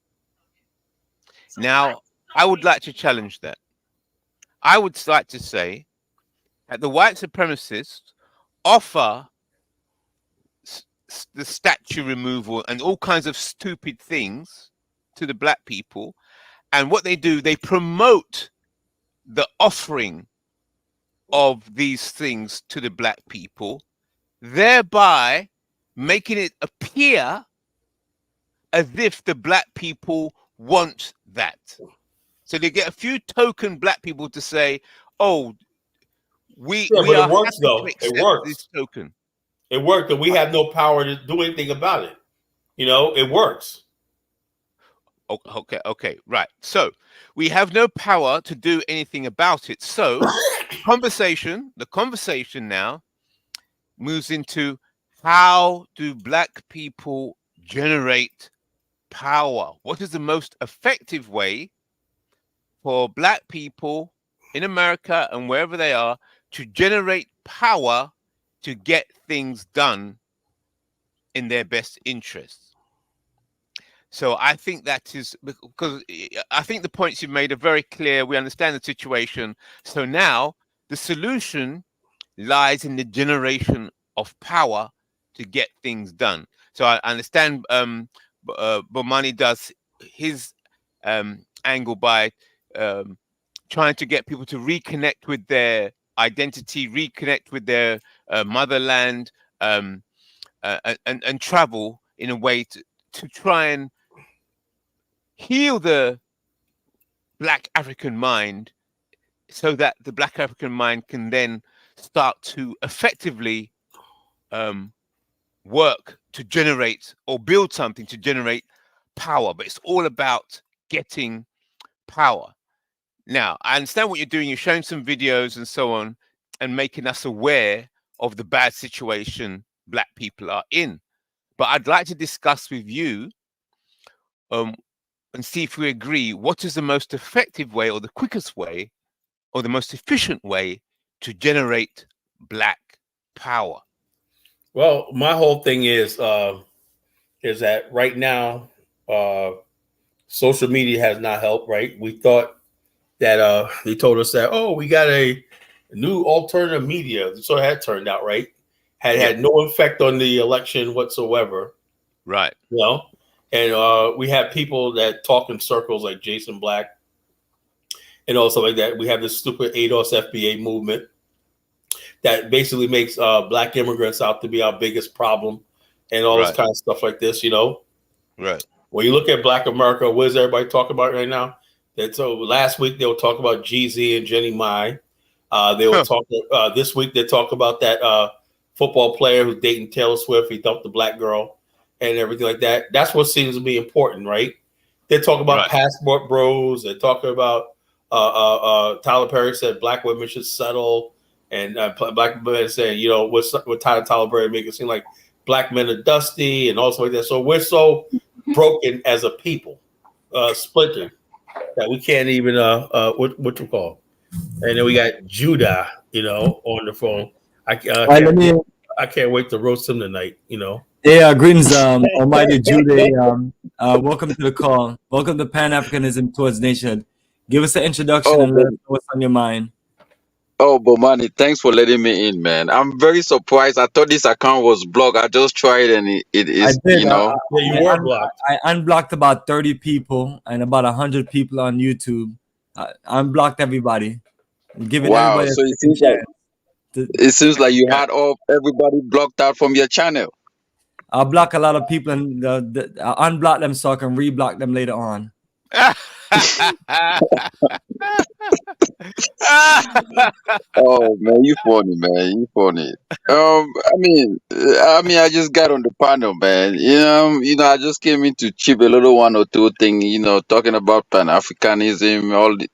Now, I would like to challenge that. I would like to say that the white supremacists offer the statue removal and all kinds of stupid things to the black people. And what they do, they promote the offering of these things to the black people, thereby making it appear as if the black people want that. So they get a few token black people to say, "Oh, we are
it works though. It works.
This token."
It worked, and we have no power to do anything about it. You know, it works.
Okay, right. So we have no power to do anything about it. So the conversation now moves into how do black people generate power? What is the most effective way for black people in America and wherever they are to generate power to get things done in their best interests? So I think that is because I think the points you've made are very clear. We understand the situation. So now the solution lies in the generation of power to get things done. So I understand Bomani does his angle by trying to get people to reconnect with their identity, reconnect with their motherland, and travel in a way to try and heal the Black African mind, so that the Black African mind can then start to effectively work to generate or build something to generate power. But it's all about getting power. Now, I understand what you're doing. You're showing some videos and so on and making us aware of the bad situation Black people are in. But I'd like to discuss with you and see if we agree, what is the most effective way or the quickest way or the most efficient way to generate Black power?
Well, my whole thing is that right now, social media has not helped, right? We thought that they told us that, oh, we got a new alternative media. So that turned out, right? Had no effect on the election whatsoever.
Right.
You know? And we have people that talk in circles like Jason Black and also like that. We have this stupid ADOS FBA movement that basically makes Black immigrants out to be our biggest problem and all this kind of stuff like this, you know?
Right.
When you look at Black America, what is everybody talking about right now? So last week they were talking about Jeezy and Jenny Mai. They were talking this week. They talk about that football player who's dating Taylor Swift. He dumped the black girl and everything like that. That's what seems to be important, right? They talk about passport bros. They talk about Tyler Perry said black women should settle, and black men saying, you know, what Tyler Perry make it seem like black men are dusty and also like that. So we're so broken as a people, splintered, that we can't even what you call. And then we got Judah, you know, on the phone. I can't wait to roast him tonight, you know.
Yeah, greetings, Almighty Judah. Welcome to the call. Welcome to Pan-Africanism towards Nationhood. Give us an introduction and let us know what's on your mind.
Oh, Bomani, thanks for letting me in, man. I'm very surprised. I thought this account was blocked. I just tried and it is,
I did,
you know.
Yeah, you were blocked.
I unblocked about 30 people and about 100 people on YouTube. I unblocked everybody. Giving
Wow,
everybody
so it seems like you had everybody blocked out from your channel.
I'll block a lot of people and I'll unblock them so I can reblock them later on.
Oh man, you funny, man. You funny. I just got on the panel, man. I just came in to chip a little one or two thing, talking about Pan-Africanism,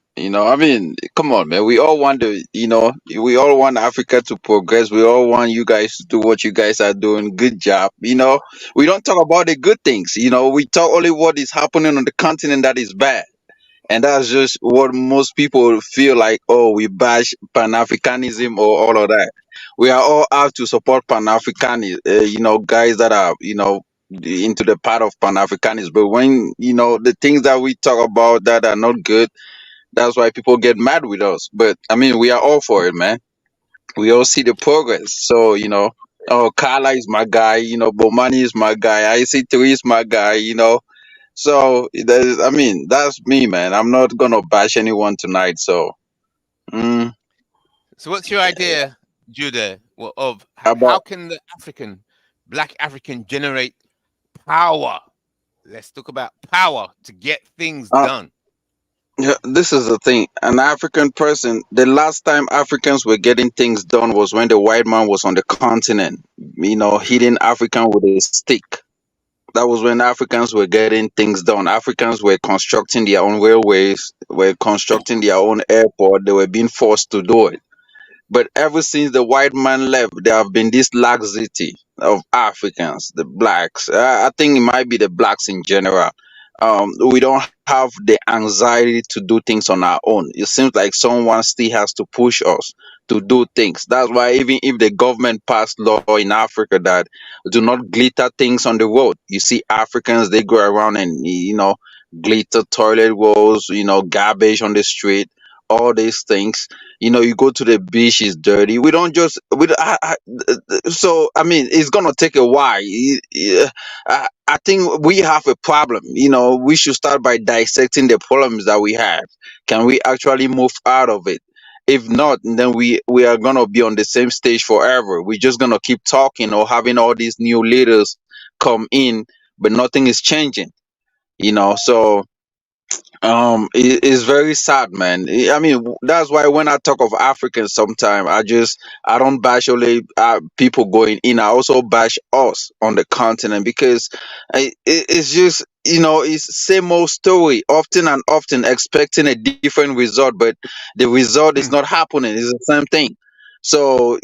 come on, man. We all want we all want Africa to progress. We all want you guys to do what you guys are doing. Good job. We don't talk about the good things. We talk only what is happening on the continent that is bad. And that's just what most people feel like, oh, we bash Pan-Africanism or all of that. We are all out to support Pan-Africanism, guys that are, into the part of Pan-Africanism. But when, the things that we talk about that are not good, that's why people get mad with us. But, we are all for it, man. We all see the progress. So, Kala is my guy, Bomani is my guy, IC3 is my guy, So that's me, man. I'm not gonna bash anyone tonight. So,
So what's your idea, Judah, of how can the Black African generate power? Let's talk about power to get things done.
Yeah, this is the thing. An African person, the last time Africans were getting things done was when the white man was on the continent, hitting African with a stick. That was when Africans were getting things done. Africans were constructing their own railways, were constructing their own airport. They were being forced to do it. But ever since the white man left, there have been this laxity of Africans, the blacks. I think it might be the blacks in general. We don't have the anxiety to do things on our own. It seems like someone still has to push us to do things. That's why even if the government passed law in Africa that do not glitter things on the road, you see Africans, they go around and, glitter toilet rolls, garbage on the street, all these things. You go to the beach, it's dirty. We don't just, it's going to take a while. I think we have a problem. We should start by dissecting the problems that we have. Can we actually move out of it? If not, then we are going to be on the same stage forever. We're just going to keep talking or having all these new leaders come in, but nothing is changing. So it's very sad, man. That's why when I talk of Africans sometimes I don't bash only people going in. I also bash us on the continent because it's just it's same old story, often and often expecting a different result, but the result is not happening. It's the same thing. So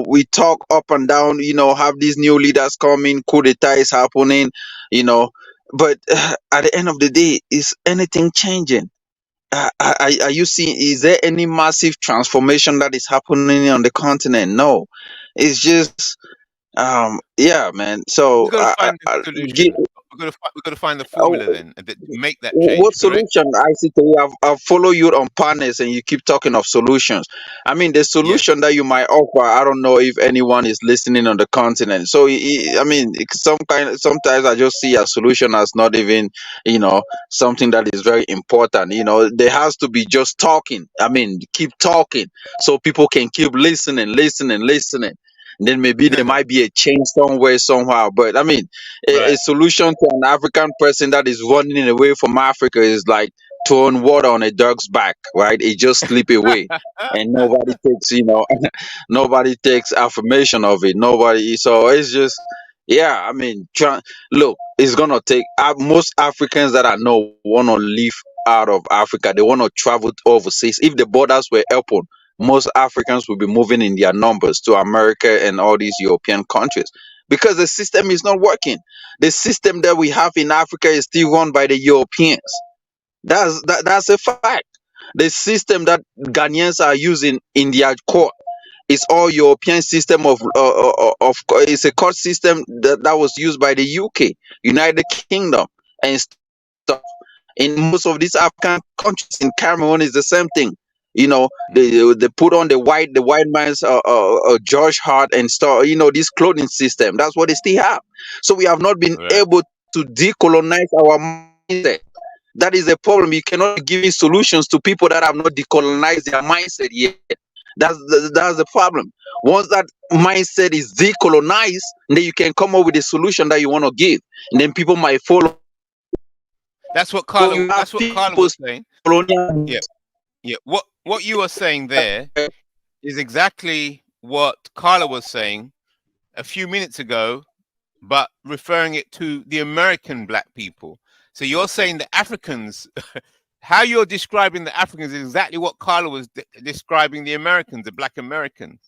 we talk up and down, have these new leaders coming, coup d'etat is happening, but at the end of the day, is anything changing? Are you seeing? Is there any massive transformation that is happening on the continent? No, it's just yeah, man. So
We've got to find the solution. We've got to find the formula then and make that change.
What solution? I follow you on panels and you keep talking of solutions. The solution that you might offer, I don't know if anyone is listening on the continent. So sometimes I just see a solution as not even something that is very important. There has to be just talking. Keep talking so people can keep listening. then maybe there might be a change somewhere, somehow. But I mean, a solution to an African person that is running away from Africa is like throwing water on a dog's back, right? It just slip away, and nobody takes, nobody takes affirmation of it. Nobody. So it's just, yeah. I mean, look, it's gonna take most Africans that I know want to leave out of Africa. They want to travel overseas. If the borders were open, most Africans will be moving in their numbers to America and all these European countries because the system is not working. The system that we have in Africa is still run by the Europeans. That's a fact. The system that Ghanaians are using in their court is all European system it's a court system that was used by the UK, United Kingdom, and stuff. In most of these African countries, in Cameroon, is the same thing. They put on the white man's George Hart and stuff. This clothing system. That's what they still have. So we have not been able to decolonize our mindset. That is a problem. You cannot be giving solutions to people that have not decolonized their mindset yet. That's the problem. Once that mindset is decolonized, then you can come up with a solution that you want to give, and then people might follow.
That's what Carla was saying. Yeah. What you are saying there is exactly what Carla was saying a few minutes ago, but referring it to the American black people. So you're saying the Africans, how you're describing the Africans is exactly what Carla was describing the Americans, the black Americans.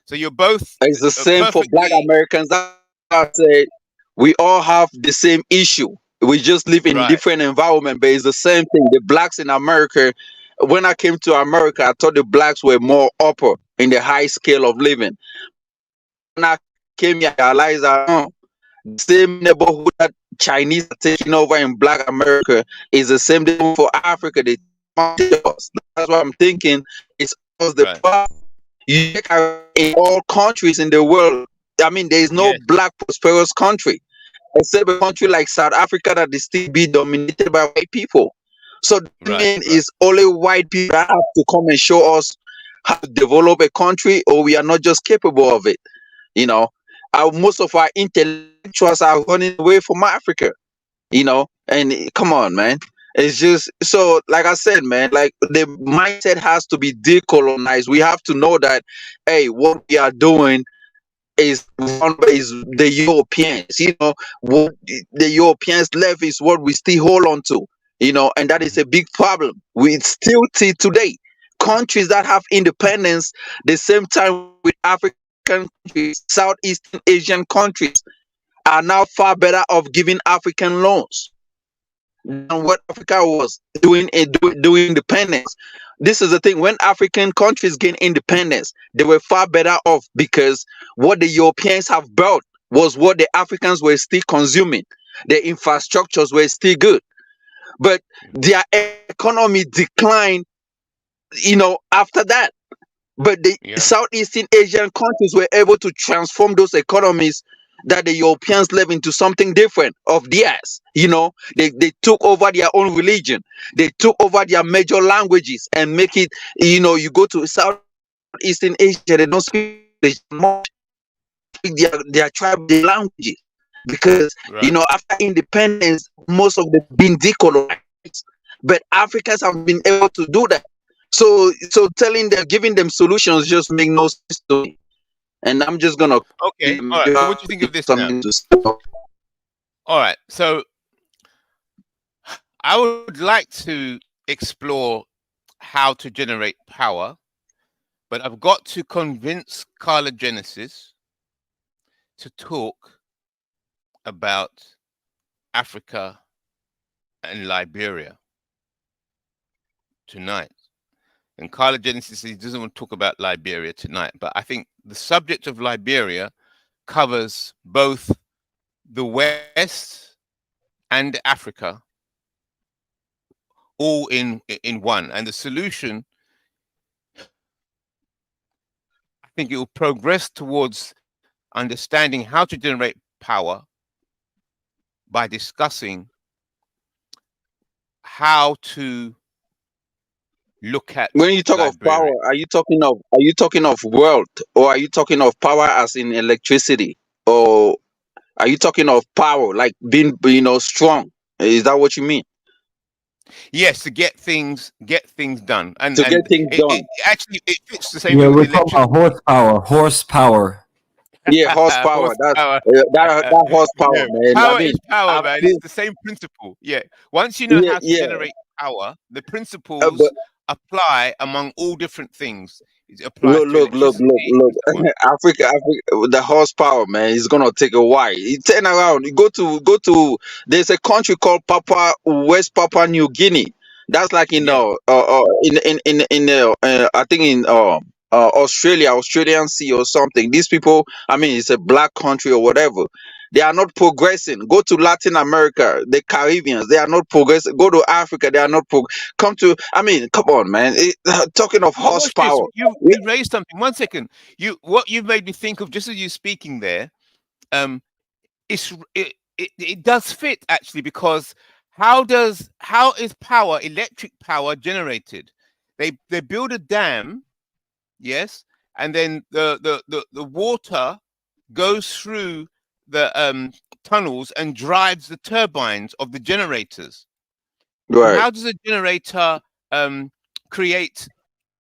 So you're both.
It's the same for black Americans. I say we all have the same issue. We just live in different environment, but it's the same thing. The blacks in America, when I came to America, I thought the blacks were more upper in the high scale of living. When I came here, I realized that the same neighborhood that Chinese are taking over in black America is the same thing for Africa. That's what I'm thinking. It's the problem. You check out in all countries in the world. I mean, there is no black prosperous country except a country like South Africa that is still be dominated by white people. So it's only white people that have to come and show us how to develop a country, or we are not just capable of it. Most of our intellectuals are running away from Africa. And come on, man. It's just so, like I said, man, like the mindset has to be decolonized. We have to know that, hey, what we are doing is the Europeans. What the Europeans left is what we still hold on to. And that is a big problem. We still see today countries that have independence the same time with African countries, Southeastern Asian countries are now far better off giving African loans than what Africa was doing independence. This is the thing. When African countries gain independence, they were far better off because what the Europeans have built was what the Africans were still consuming. Their infrastructures were still good. But their economy declined, after that. But the Southeastern Asian countries were able to transform those economies that the Europeans left into something different of theirs. They took over their own religion. They took over their major languages and make it, you go to Southeastern Asia, they don't speak much their tribal languages because, after independence, most of them been decolonized. But Africans have been able to do that. So giving them solutions just make no sense to me. And I'm just gonna.
Okay. All right. So what do you think of this now? All right. So I would like to explore how to generate power, but I've got to convince Carla Genesis to talk about Africa and Liberia tonight. And Carla Genesis says he doesn't want to talk about Liberia tonight, but I think the subject of Liberia covers both the West and Africa all in one. And the solution, I think it will progress towards understanding how to generate power by discussing how to look at
When you talk of
Liberia.
power, are you talking of wealth, or are you talking of power as in electricity, or are you talking of power like being strong? Is that what you mean?
Yes, to get things done,
To get
and
things
it
done.
actually it fits the same
Yeah,
thing with
we're talking
electricity.
about horsepower. Horsepower.
Yeah, horsepower. That's
Horsepower.
that horsepower,
Yeah,
man. I
power
mean,
is power,
I've
man. It's
seen,
the same principle. Yeah. Once you know
yeah,
how to
yeah.
generate power, the
But
principles apply among all different things. It applies
look,
to
look, look, look,
electricity
look.
and so on.
Africa, the horsepower, man, is gonna take a while. You turn around, you go to. There's a country called West Papua New Guinea. That's like
Yeah.
I think in Australian Sea or something. These people, I mean, it's a black country or whatever. They are not progressing. Go to Latin America, the Caribbeans, they are not progressing. Go to Africa, they are not come to. I mean, come on, man. Talking of
Well, watch this.
horsepower.
You raised something. 1 second. What you've made me think of just as you're speaking there. Um, it does fit actually, because how is electric power generated? They build a dam, yes, and then the water goes through the tunnels and drives the turbines of the generators. And
Right.
how does a generator create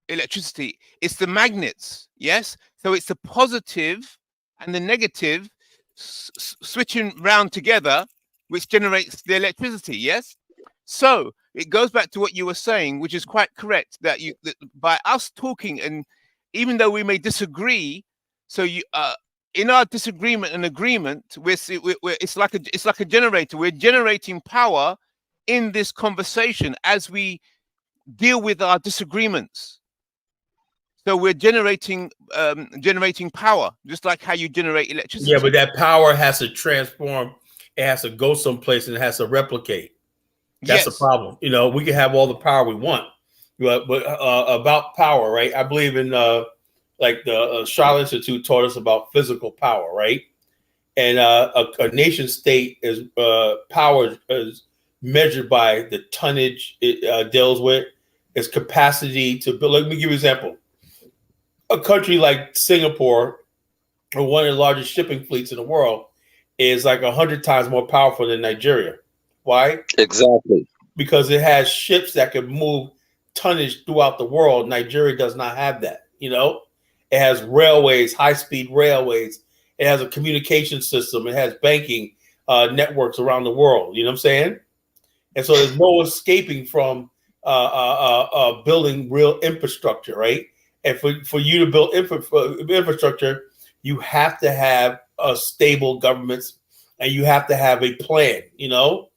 electricity? It's the magnets, yes. So it's the positive and the negative switching round together, which generates the electricity, yes. So it goes back to what you were saying, which is quite correct, that by us talking, and even though we may disagree, so you in our disagreement and agreement, it's like a generator. We're generating power in this conversation as we deal with our disagreements. So we're generating power, just like how you generate electricity.
Yeah, but that power has to transform. It has to go someplace and it has to replicate. That's the problem. You know, we can have all the power we want, but about power, right? I believe in like the Charlotte Institute taught us about physical power, right? And a nation state is power is measured by the tonnage it deals with, its capacity to build. Let me give you an example. A country like Singapore, or one of the largest shipping fleets in the world, is like 100 times more powerful than Nigeria. Why?
Exactly.
Because it has ships that can move tonnage throughout the world. Nigeria does not have that. You know, it has railways, high-speed railways. It has a communication system. It has banking networks around the world. You know what I'm saying? And so there's no escaping from building real infrastructure, right? And for you to build infrastructure, you have to have a stable governments, and you have to have a plan. You know,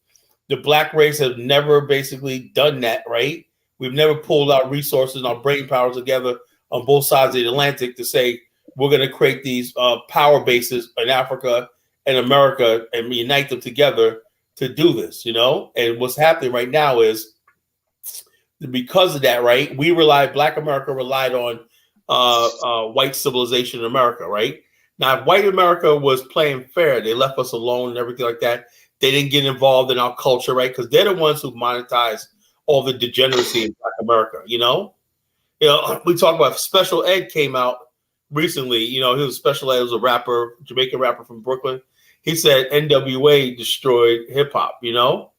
the black race has never basically done that, right? We've never pulled our resources and our brain power together on both sides of the Atlantic to say we're going to create these power bases in Africa and America and unite them together to do this, you know? And what's happening right now is because of that, right? Black America relied on white civilization in America, right? Now, if white America was playing fair, they left us alone and everything like that. They didn't get involved in our culture, right? Because they're the ones who monetize all the degeneracy in Black America, you know? You know, we talk about Special Ed came out recently. You know, he was Special Ed, was a rapper, Jamaican rapper from Brooklyn. He said NWA destroyed hip hop, you know?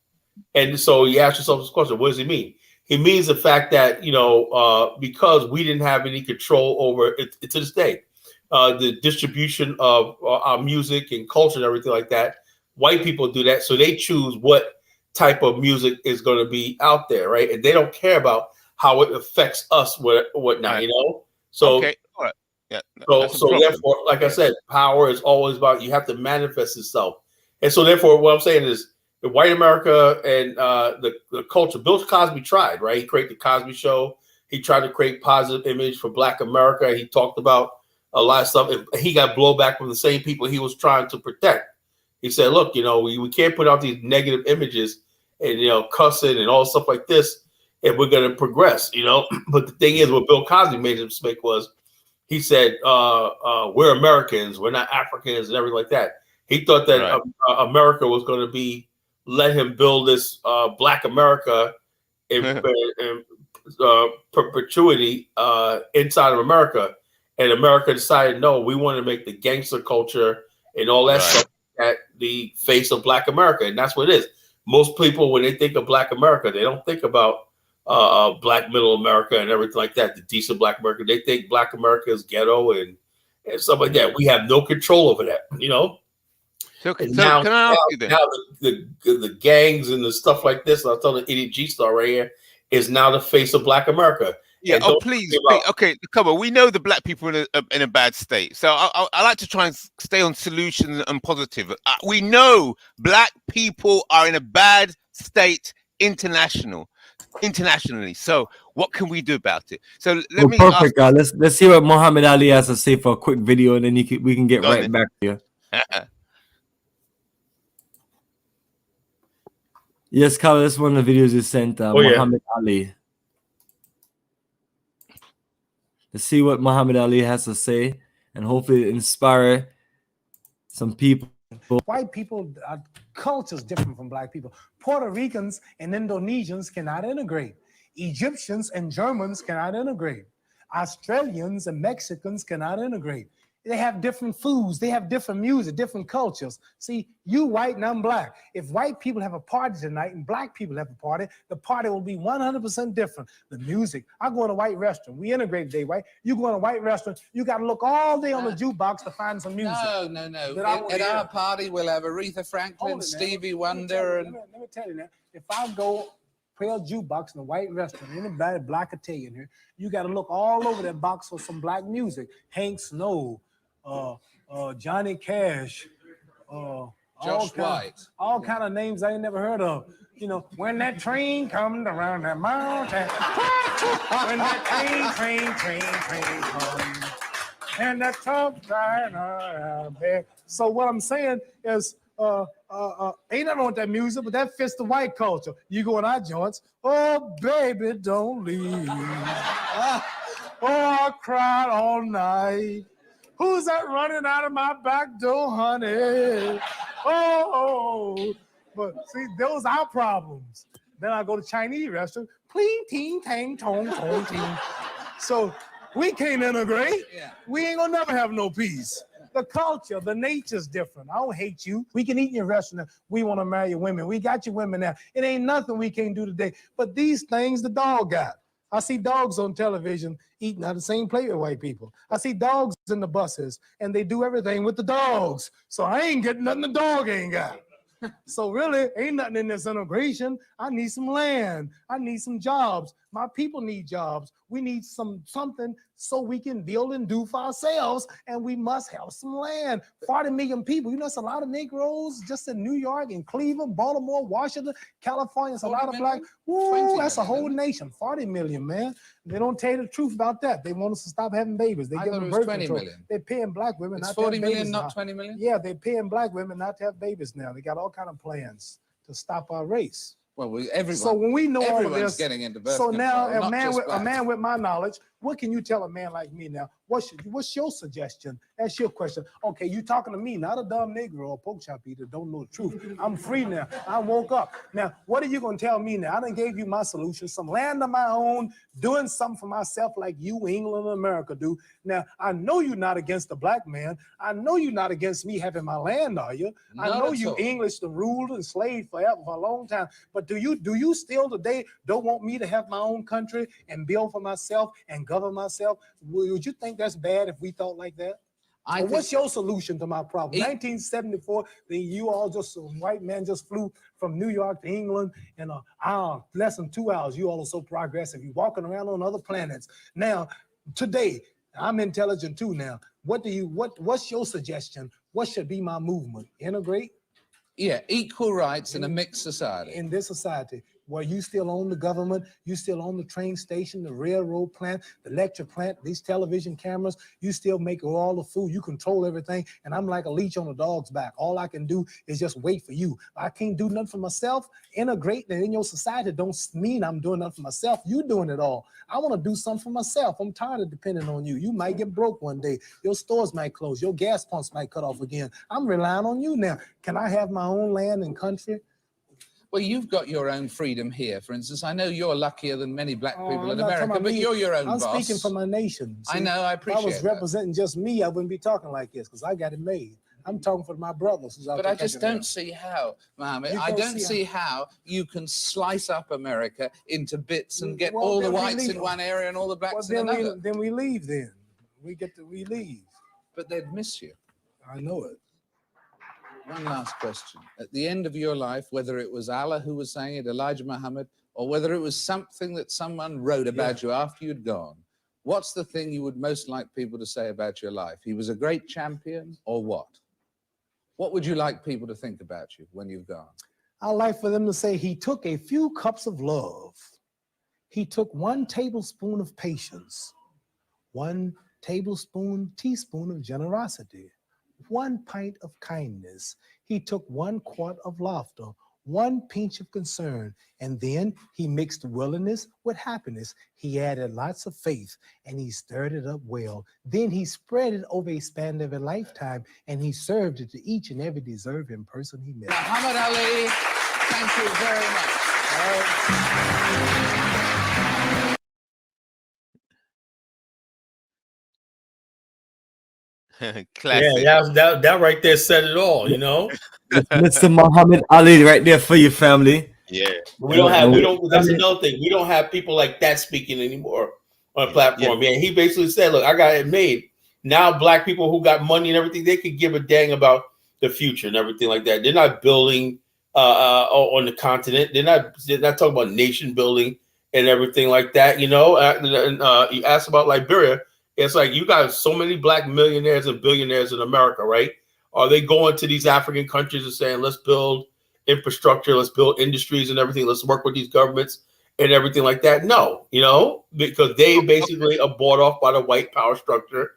And so you ask yourself this question, what does he mean? He means the fact that, you know, because we didn't have any control over it to this day, the distribution of our music and culture and everything like that, white people do that. So they choose what type of music is going to be out there, right? And they don't care about how it affects us, whatnot,
Right.
you know? So,
okay, all right. Yeah,
so therefore, like I said, power is always about, you have to manifest itself. And so therefore, what I'm saying is, the white America and the culture. Bill Cosby tried, right? He created the Cosby Show. He tried to create positive image for Black America. He talked about a lot of stuff. He got blowback from the same people he was trying to protect. He said, look, you know, we can't put out these negative images and, you know, cussing and all stuff like this if we're going to progress, you know. But the thing is, what Bill Cosby made a mistake was, he said, we're Americans, we're not Africans and everything like that. He thought that America was going to be, let him build this Black America and perpetuity inside of America, and America decided, no, we want to make the gangster culture and all that stuff at the face of Black America, and that's what it is. Most people, when they think of Black America, they don't think about Black middle America and everything like that, the decent Black America. They think Black America is ghetto and stuff like that. We have no control over that, you know.
So can I ask you then?
Now the gangs and the stuff like this, I'll tell the idiot G-Star right here, is now the face of Black America.
Yeah. Oh, please. Okay, come on. We know the Black people in a bad state. So I like to try and stay on solutions and positive. We know Black people are in a bad state internationally. So what can we do about it? So let me
perfect. Let's see what Muhammad Ali has to say for a quick video, and then we can get right back to you. Yes, Kyle, that's one of the videos you sent, Muhammad Ali. Let's see what Muhammad Ali has to say, and hopefully inspire some people.
White people, culture is different from Black people. Puerto Ricans and Indonesians cannot integrate. Egyptians and Germans cannot integrate. Australians and Mexicans cannot integrate. They have different foods. They have different music, different cultures. See, you white and I'm Black. If white people have a party tonight and Black people have a party, the party will be 100% different. The music. I go to a white restaurant. We integrate today, right? You go to a white restaurant, you got to look all day on the jukebox to find some music.
No. At our party, we'll have Aretha Franklin, Stevie Wonder.
Let me tell you now. If I go play a jukebox in a white restaurant, anybody Black Italian here, you got to look all over that box for some Black music. Hank Snow, Johnny Cash,
Josh White,
all kind of names I ain't never heard of. You know, when that train comes around that mountain, when that train comes, and that truck driving around there. So what I'm saying is, ain't nothing wrong with that music, but that fits the white culture. You go in our joints, oh baby, don't leave. Oh, I cried all night. Who's that running out of my back door, honey? Oh, but see, those are our problems. Then I go to Chinese restaurant, pling, ting, tang, tong, tong, ting. So we can't integrate. We ain't gonna never have no peace. The culture, the nature's different. I don't hate you. We can eat in your restaurant. We want to marry your women. We got your women now. It ain't nothing we can't do today. But these things the dog got. I see dogs on television eating out of the same plate with white people. I see dogs in the buses, and they do everything with the dogs. So I ain't getting nothing the dog ain't got. So really, ain't nothing in this integration. I need some land. I need some jobs. My people need jobs. We need something so we can build and do for ourselves, and we must have some land. 40 million people. You know, it's a lot of Negroes just in New York and Cleveland, Baltimore, Washington, California. It's a lot of Black. Woo, that's a whole nation. 40 million, man. They don't tell you the truth about that. They want us to stop having babies. They give them birth control. They're paying Black women not to have babies. 40 million, not 20 million? Yeah, they're paying Black women not to have babies now. They got all kind of plans to stop our race.
Well, everyone.
So when we know all of this,
getting into birth
so now
control,
a man with my knowledge, what can you tell a man like me now? What's your suggestion? That's your question. Okay, you talking to me, not a dumb Negro or pork chop eater, don't know the truth. I'm free now. I woke up. Now, what are you gonna tell me now? I done gave you my solution, some land of my own, doing something for myself like you, England, and America do. Now, I know you're not against the Black man. I know you're not against me having my land, are you? I know you English the ruled and slaved forever for a long time. But do you still today don't want me to have my own country and build for myself and govern myself? Would you think that's bad if we thought like that? What's your solution to my problem? 1974, then you all just, white man just flew from New York to England in an hour, less than 2 hours. You all are so progressive. You're walking around on other planets. Now, today, I'm intelligent too now. What's your suggestion? What should be my movement? Integrate?
Yeah, equal rights in a mixed society.
In this society, where you still own the government, you still own the train station, the railroad plant, the electric plant, these television cameras, you still make all the food, you control everything, and I'm like a leech on a dog's back. All I can do is just wait for you. I can't do nothing for myself. Integrate in your society don't mean I'm doing nothing for myself. You doing it all. I want to do something for myself. I'm tired of depending on you. You might get broke one day. Your stores might close. Your gas pumps might cut off again. I'm relying on you now. Can I have my own land and country?
Well, you've got your own freedom here. For instance, I know you're luckier than many black people in
I'm not talking
America,
about
but
me.
you're your own
I'm
boss.
speaking for my nation.
I know, I appreciate
If I was
that.
representing just me, I wouldn't be talking like this because I got it made. I'm talking for my brothers. Who's out
But
there
I just
kicking
don't
around.
see how, Mohammed,
You
I
don't
don't
see
see how you can slice up America into bits and get
Well,
all the
then we
whites in
leave.
one area and all the blacks in
Well,
another.
then we leave then. We leave.
But they'd miss you.
I know it.
One last question. At the end of your life, whether it was Allah who was saying it, Elijah Muhammad, or whether it was something that someone wrote about you after you'd gone, what's the thing you would most like people to say about your life? He was a great champion, or what? What would you like people to think about you when you've gone?
I'd like for them to say he took a few cups of love. He took 1 tablespoon of patience, 1 teaspoon of generosity, 1 pint of kindness. He took 1 quart of laughter, 1 pinch of concern, and then he mixed willingness with happiness. He added lots of faith, and he stirred it up well. Then he spread it over a span of a lifetime, and he served it to each and every deserving person he met.
Muhammad Ali, thank you very much.
Classic.
Yeah, that right there said it all, you know.
Mr. Muhammad Ali right there for your family.
Yeah.
We don't that's another thing. We don't have people like that speaking anymore on a platform. Yeah. He basically said, look, I got it made. Now black people who got money and everything, they could give a dang about the future and everything like that. They're not building on the continent. They're not talking about nation building and everything like that, you know. You asked about Liberia. It's like you got so many black millionaires and billionaires in America, right? Are they going to these African countries and saying, let's build infrastructure, let's build industries and everything, let's work with these governments and everything like that? No, you know, because they basically are bought off by the white power structure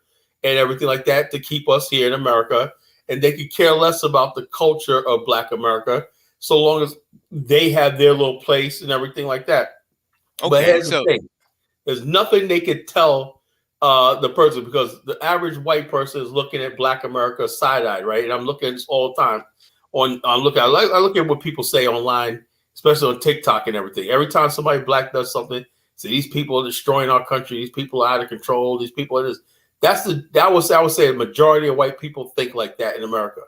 and everything like that to keep us here in America. And they could care less about the culture of Black America so long as they have their little place and everything like that. Okay, but here's the thing. There's nothing they could tell the person, because the average white person is looking at Black America side-eyed, right? And I'm looking at this all the time. I look at what people say online, especially on TikTok and everything. Every time somebody black does something, say these people are destroying our country, these people are out of control, these people are this. I would say the majority of white people think like that in America.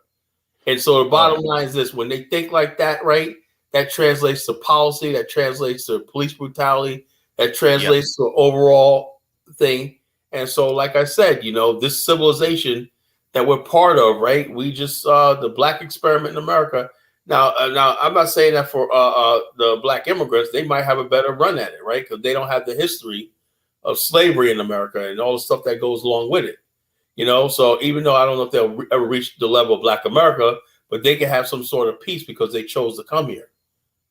And so the bottom line is this: when they think like that, right, that translates to policy, that translates to police brutality, that translates to overall thing. And so, like I said, you know, this civilization that we're part of, right? We just the black experiment in America. Now, I'm not saying that for the black immigrants, they might have a better run at it, right? Because they don't have the history of slavery in America and all the stuff that goes along with it, you know. So even though I don't know if they'll ever reach the level of Black America, but they can have some sort of peace because they chose to come here,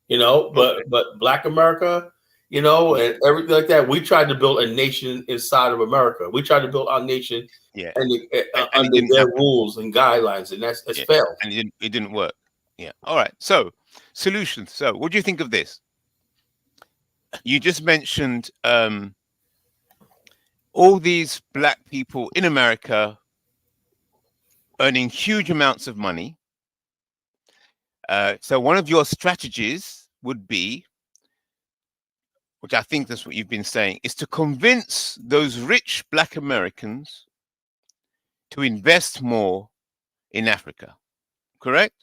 you know. But Black America, you know, and everything like that. We tried to build a nation inside of America. We tried to build our nation, under their rules and guidelines, and it's failed.
And it didn't work. Yeah. All right. So solutions. So what do you think of this? You just mentioned all these black people in America earning huge amounts of money. So one of your strategies would be, which I think that's what you've been saying, is to convince those rich Black Americans to invest more in Africa. Correct?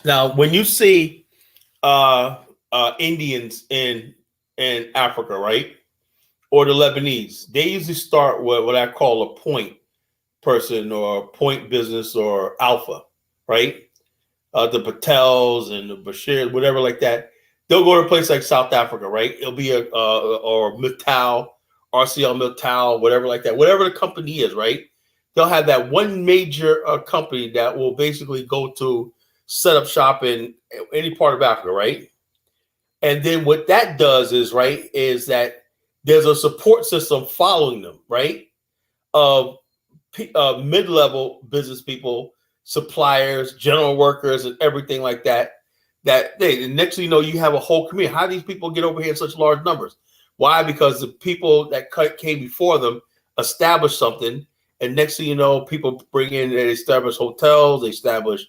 Now, when you see Indians in Africa, right, or the Lebanese, they usually start with what I call a point person or a point business or alpha, right? The Patels and the Bashir, whatever like that. They'll go to a place like South Africa, right? It'll be or Mittal, RCL Mittal, whatever like that. Whatever the company is, right? They'll have that one major company that will basically go to set up shop in any part of Africa, right? And then what that does is, right, is that there's a support system following them, right? Of mid-level business people, suppliers, general workers, and everything like that. And next thing you know, you have a whole community. How do these people get over here in such large numbers? Why? Because the people that came before them established something, and next thing you know, people bring in, they establish hotels, they establish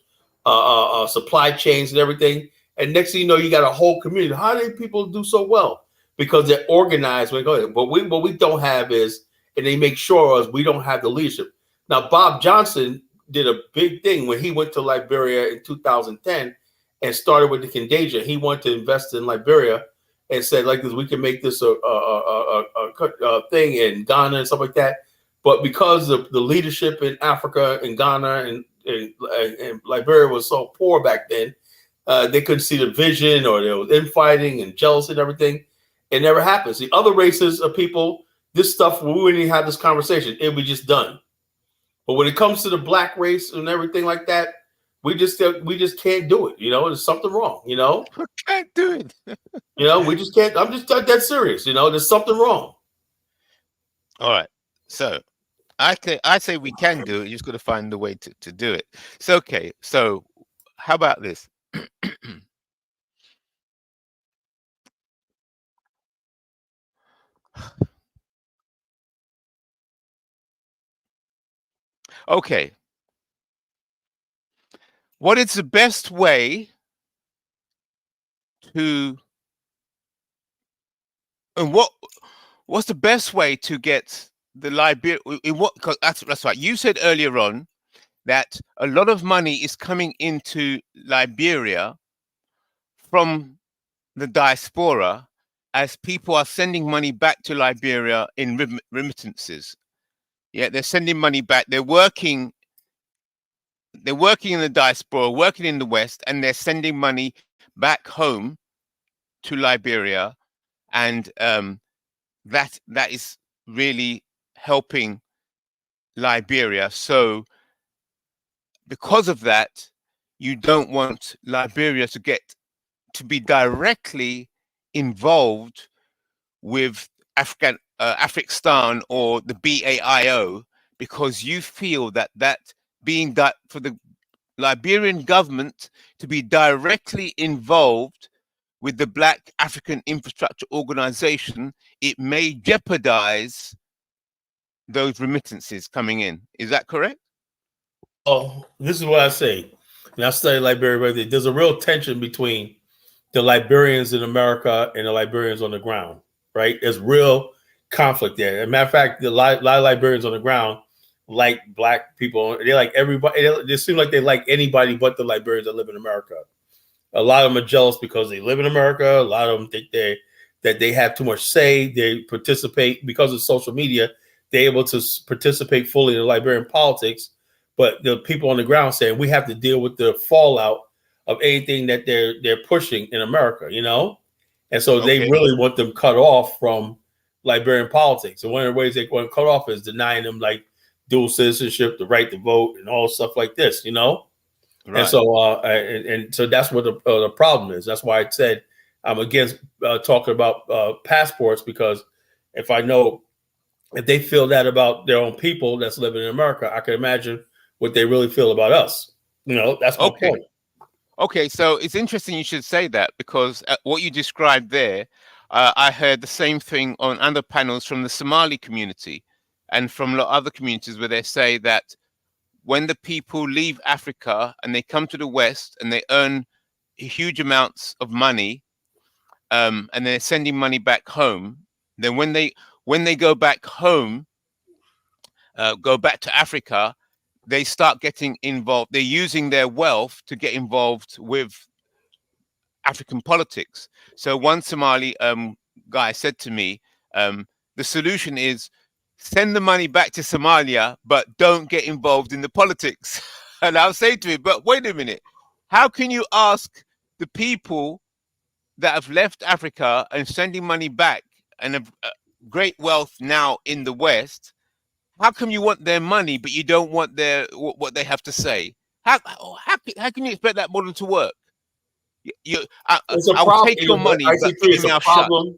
supply chains and everything. And next thing you know, you got a whole community. How do people do so well? Because they're organized. But what we don't have is, and they make sure we don't have the leadership. Now, Bob Johnson did a big thing when he went to Liberia in 2010 and started with the Contagion. He wanted to invest in Liberia and said, like this, we can make this a thing in Ghana and stuff like that. But because of the leadership in Africa and Ghana and Liberia was so poor back then, they couldn't see the vision, or there was infighting and jealousy and everything. It never happens. The other races of people, this stuff, we wouldn't even have this conversation. It would be just done. But when it comes to the black race and everything like that, we just can't do it. You know, there's something wrong. You know,
we can't do it.
You know, we just can't. I'm just dead serious. You know, there's something wrong.
All right. So I say we can do it. You just got to find the way to do it. So okay. So how about this? Okay. What is the best way to, and what's the best way to get the Liberia? Because that's right. You said earlier on that a lot of money is coming into Liberia from the diaspora, as people are sending money back to Liberia in remittances. Yeah, they're sending money back. They're working in the diaspora, working in the West, and they're sending money back home to Liberia, and that is really helping Liberia. So because of that, you don't want Liberia to be directly involved with Afrikstan or the BAIO, because you feel that being that for the Liberian government to be directly involved with the Black African Infrastructure Organization, it may jeopardize those remittances coming in. Is that correct?
Oh, this is what I say. And I study Liberia right there. There's a real tension between the Liberians in America and the Liberians on the ground, right? There's real conflict there. As a matter of fact, a lot of Liberians on the ground like black people. They like everybody. They seem like they like anybody but the Liberians that live in America. A lot of them are jealous because they live in America. A lot of them think that they have too much say. They participate because of social media. They're able to participate fully in Liberian politics. But the people on the ground saying we have to deal with the fallout of anything that they're pushing in America, you know? And so they really want them cut off from Liberian politics. And one of the ways they want to cut off is denying them like dual citizenship, the right to vote, and all stuff like this, you know? Right. And so so that's what the problem is. That's why I said I'm against talking about passports, because if they feel that about their own people that's living in America, I can imagine what they really feel about us. You know, that's my point.
Okay, so it's interesting you should say that, because what you described there, I heard the same thing on other panels from the Somali community and from other communities, where they say that when the people leave Africa and they come to the West and they earn huge amounts of money, and they're sending money back home, then when they go back home, go back to Africa, they start getting involved. They're using their wealth to get involved with African politics. So one Somali guy said to me, the solution is send the money back to Somalia, but don't get involved in the politics. And I'll say to him, but wait a minute, how can you ask the people that have left Africa and sending money back and have great wealth now in the West, how come you want their money, but you don't want what they have to say? How can you expect that model to work? I'll take your money, but
it's a problem.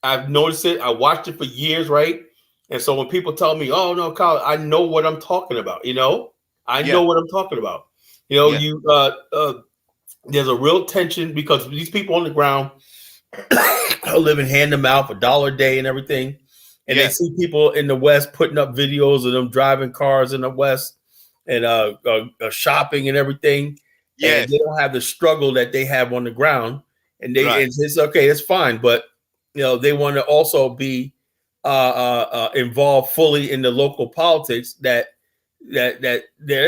I've noticed it. I watched it for years, right? And so when people tell me, "Oh no, Kyle, I know what I'm talking about," you know, I know what I'm talking about. You know, there's a real tension because these people on the ground are living hand to mouth, $1 a day, and everything. and they see people in the West putting up videos of them driving cars in the West and shopping and everything.
Yes.
And they don't have the struggle that they have on the ground. And it's okay, it's fine, but they want to also be involved fully in the local politics that they're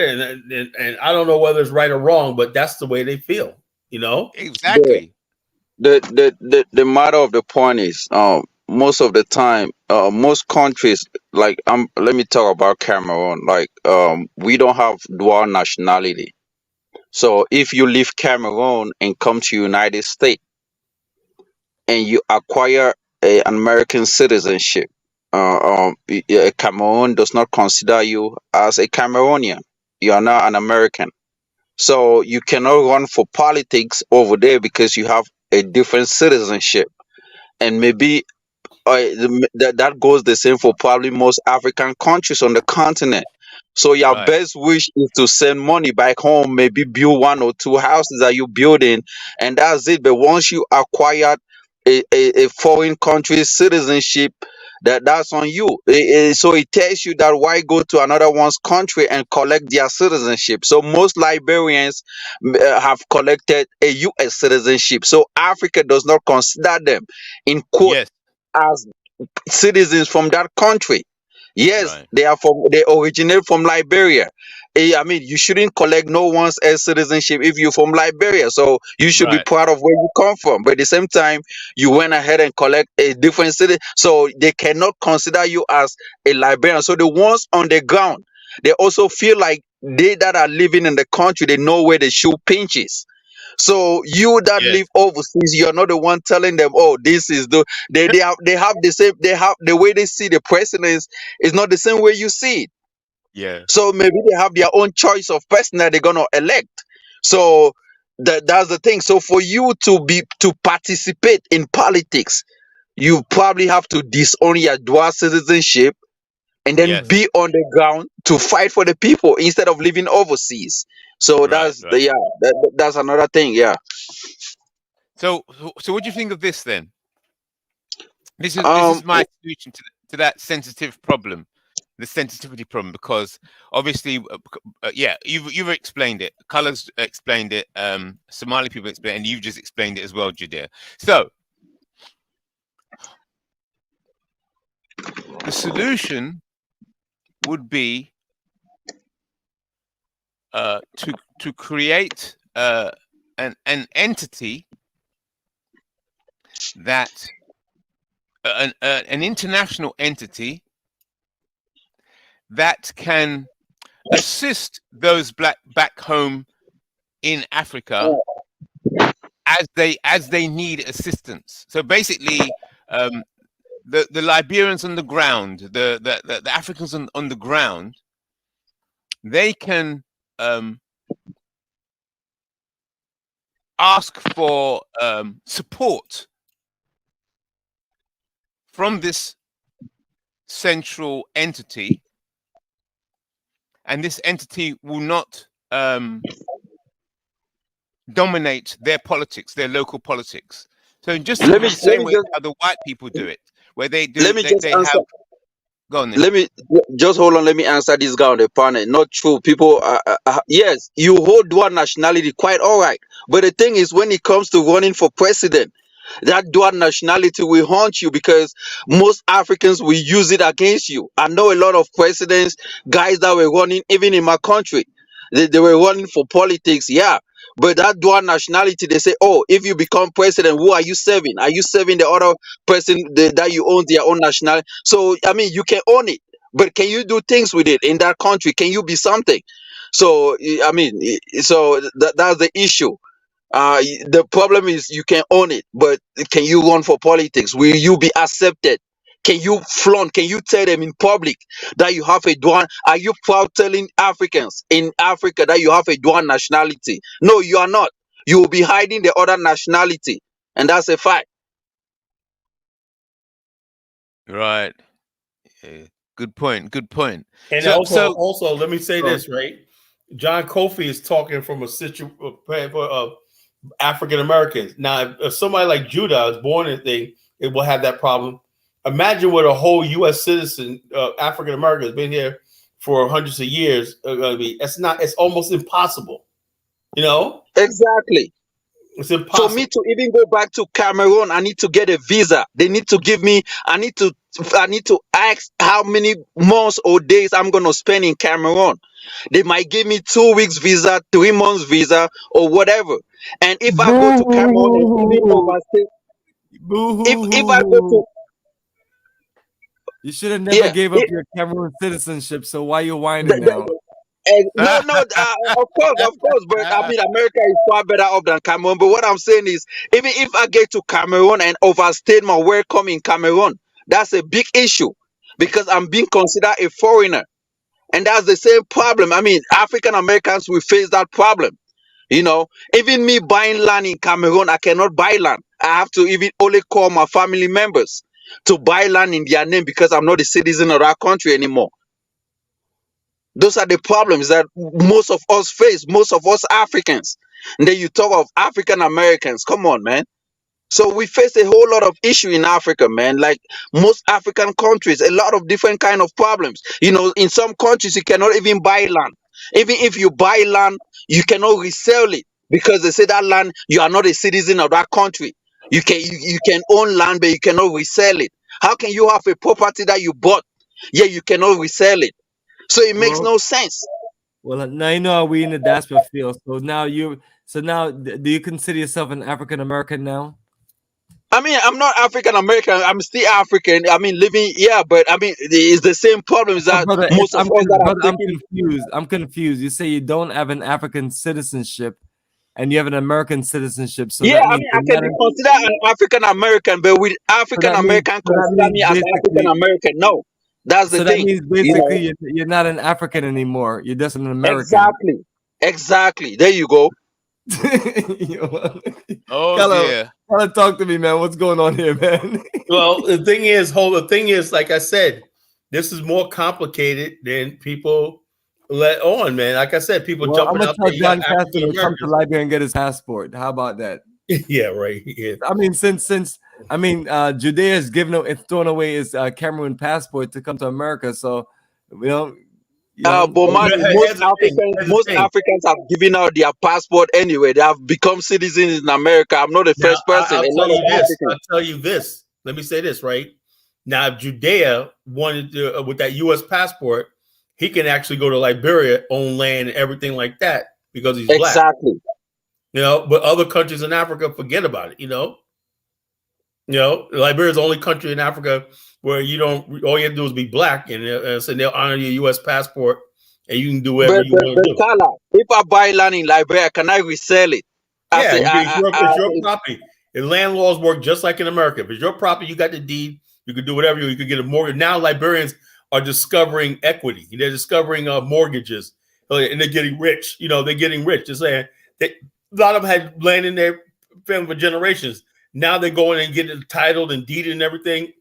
in. And I don't know whether it's right or wrong, but that's the way they feel.
Exactly.
The matter of the point is, most of the time, most countries, like let me talk about Cameroon. Like we don't have dual nationality. So if you leave Cameroon and come to United States and you acquire an American citizenship, Cameroon does not consider you as a Cameroonian. You are not an American. So you cannot run for politics over there because you have a different citizenship. And maybe that goes the same for probably most African countries on the continent. So your best wish is to send money back home, maybe build 1 or 2 houses that you're building, and that's it. But once you acquired a foreign country's citizenship, that's on you. So it tells you that why go to another one's country and collect their citizenship. So most Liberians have collected a U.S. citizenship. So Africa does not consider them in quote as citizens from that country. Yes, they originate from Liberia. I mean, you shouldn't collect no one's citizenship if you're from Liberia. So you should be proud of where you come from. But at the same time, you went ahead and collect a different city. So they cannot consider you as a Liberian. So the ones on the ground, they also feel like they that are living in the country, they know where the shoe pinches. So you that live overseas, you're not the one telling them, oh, this is they have the same, they have the way they see the president is not the same way you see it.
Yeah.
So maybe they have their own choice of person that they're gonna elect. So that's the thing. So for you to participate in politics, you probably have to disown your dual citizenship and then be on the ground to fight for the people instead of living overseas. So that's another thing. Yeah.
So what do you think of this then? This is my solution to that sensitive problem, the sensitivity problem, because obviously, you've explained it. Colors explained it. Somali people explained it, and you've just explained it as well, Judea. So the solution would be to create an entity that an international entity that can assist those back home in Africa as they need assistance. So basically, the Liberians on the ground, the Africans on the ground, they can ask for support from this central entity, and this entity will not dominate their politics, their local politics. So just the same way how the white people do it, where they do. Go on then.
Let me just hold on. Let me answer this guy on the panel. Not true. People, yes, you hold dual nationality quite all right. But the thing is, when it comes to running for president, that dual nationality will haunt you because most Africans will use it against you. I know a lot of presidents, guys that were running, even in my country, they were running for politics. Yeah. But that dual nationality, they say, oh, if you become president, who are you serving? Are you serving the other person that you own their own nationality? So, I mean, you can own it, but can you do things with it in that country? Can you be something? So, I mean, so that's the issue. The problem is you can own it, but can you run for politics? Will you be accepted? Can you flaunt? Can you tell them in public that you have a dual? Are you proud telling Africans in Africa that you have a dual nationality? No, you are not. You will be hiding the other nationality, and that's a fact.
Right. Good point. Good point.
And also, let me say this, right? John Kofi is talking from a situation of African Americans. Now, if somebody like Judah is born in it will have that problem. Imagine what a whole U.S. citizen, African American, has been here for hundreds of years. It's almost impossible. You know?
Exactly.
It's impossible.
For me to even go back to Cameroon, I need to get a visa. They need to give me, I need to ask how many months or days I'm going to spend in Cameroon. They might give me 2 weeks visa, 3 months visa, or whatever. And if I go to Cameroon and even overstay, if I go to,
you should have never gave up your Cameroon citizenship. So why you whining now?
No, of course, but I mean, America is far better off than Cameroon. But what I'm saying is, even if I get to Cameroon and overstay my welcome in Cameroon, that's a big issue because I'm being considered a foreigner, and that's the same problem. I mean, African Americans will face that problem. You know, even me buying land in Cameroon, I cannot buy land. I have to even only call my family members to buy land in their name because I'm not a citizen of that country anymore. Those are the problems that most of us face, most of us Africans. And then you talk of African Americans. Come on, man. So we face a whole lot of issue in Africa, man. Like most African countries, a lot of different kind of problems. You know, in some countries, you cannot even buy land. Even if you buy land, you cannot resell it because they say that land, you are not a citizen of that country. You can own land, but you cannot resell it. How can you have a property that you bought, yet you cannot resell it? So it makes no sense.
Well, now you know how we in the diaspora field. So now do you consider yourself an African American now?
I mean, I'm not African American. I'm still African. I mean, living but I mean, it's the same problems that
brother,
most of us that
I'm confused. I'm confused. You say you don't have an African citizenship, and you have an American citizenship. So
yeah, I mean, I can be considered an African American, but with African American consider me as African American. No. That's the thing.
That means basically you're not an African anymore. You're just an American.
Exactly. There you go.
Dear. Talk to me, man. What's going on here, man?
Well, the thing is, like I said, this is more complicated than people let on, man. Like I said, people jumping up.
I'm gonna tell John Castro to come to Liberia and get his passport. How about that?
Yeah, right. Yeah.
I mean, since Judea has thrown away his Cameroon passport to come to America, so
Bomani, most Africans have given out their passport anyway. They have become citizens in America. I'm not the first person.
I'll tell you this. Let me say this, right? Now, if Judea wanted to, with that U.S. passport, he can actually go to Liberia, own land, and everything like that because he's black.
Exactly.
You know, but other countries in Africa forget about it. You know, Liberia is the only country in Africa where all you have to do is be black, and so they'll honor your U.S. passport, and you can do whatever you want to do.
Kala, if I buy land in Liberia, can I resell it?
It's your property. The land laws work just like in America. If it's your property, you got the deed. You can do whatever you could get a mortgage. Now Liberians are discovering equity. They're discovering mortgages, and they're getting rich. You know, they're getting rich. They're saying that a lot of them had land in their family for generations. Now they're going and getting it titled and deeded and everything,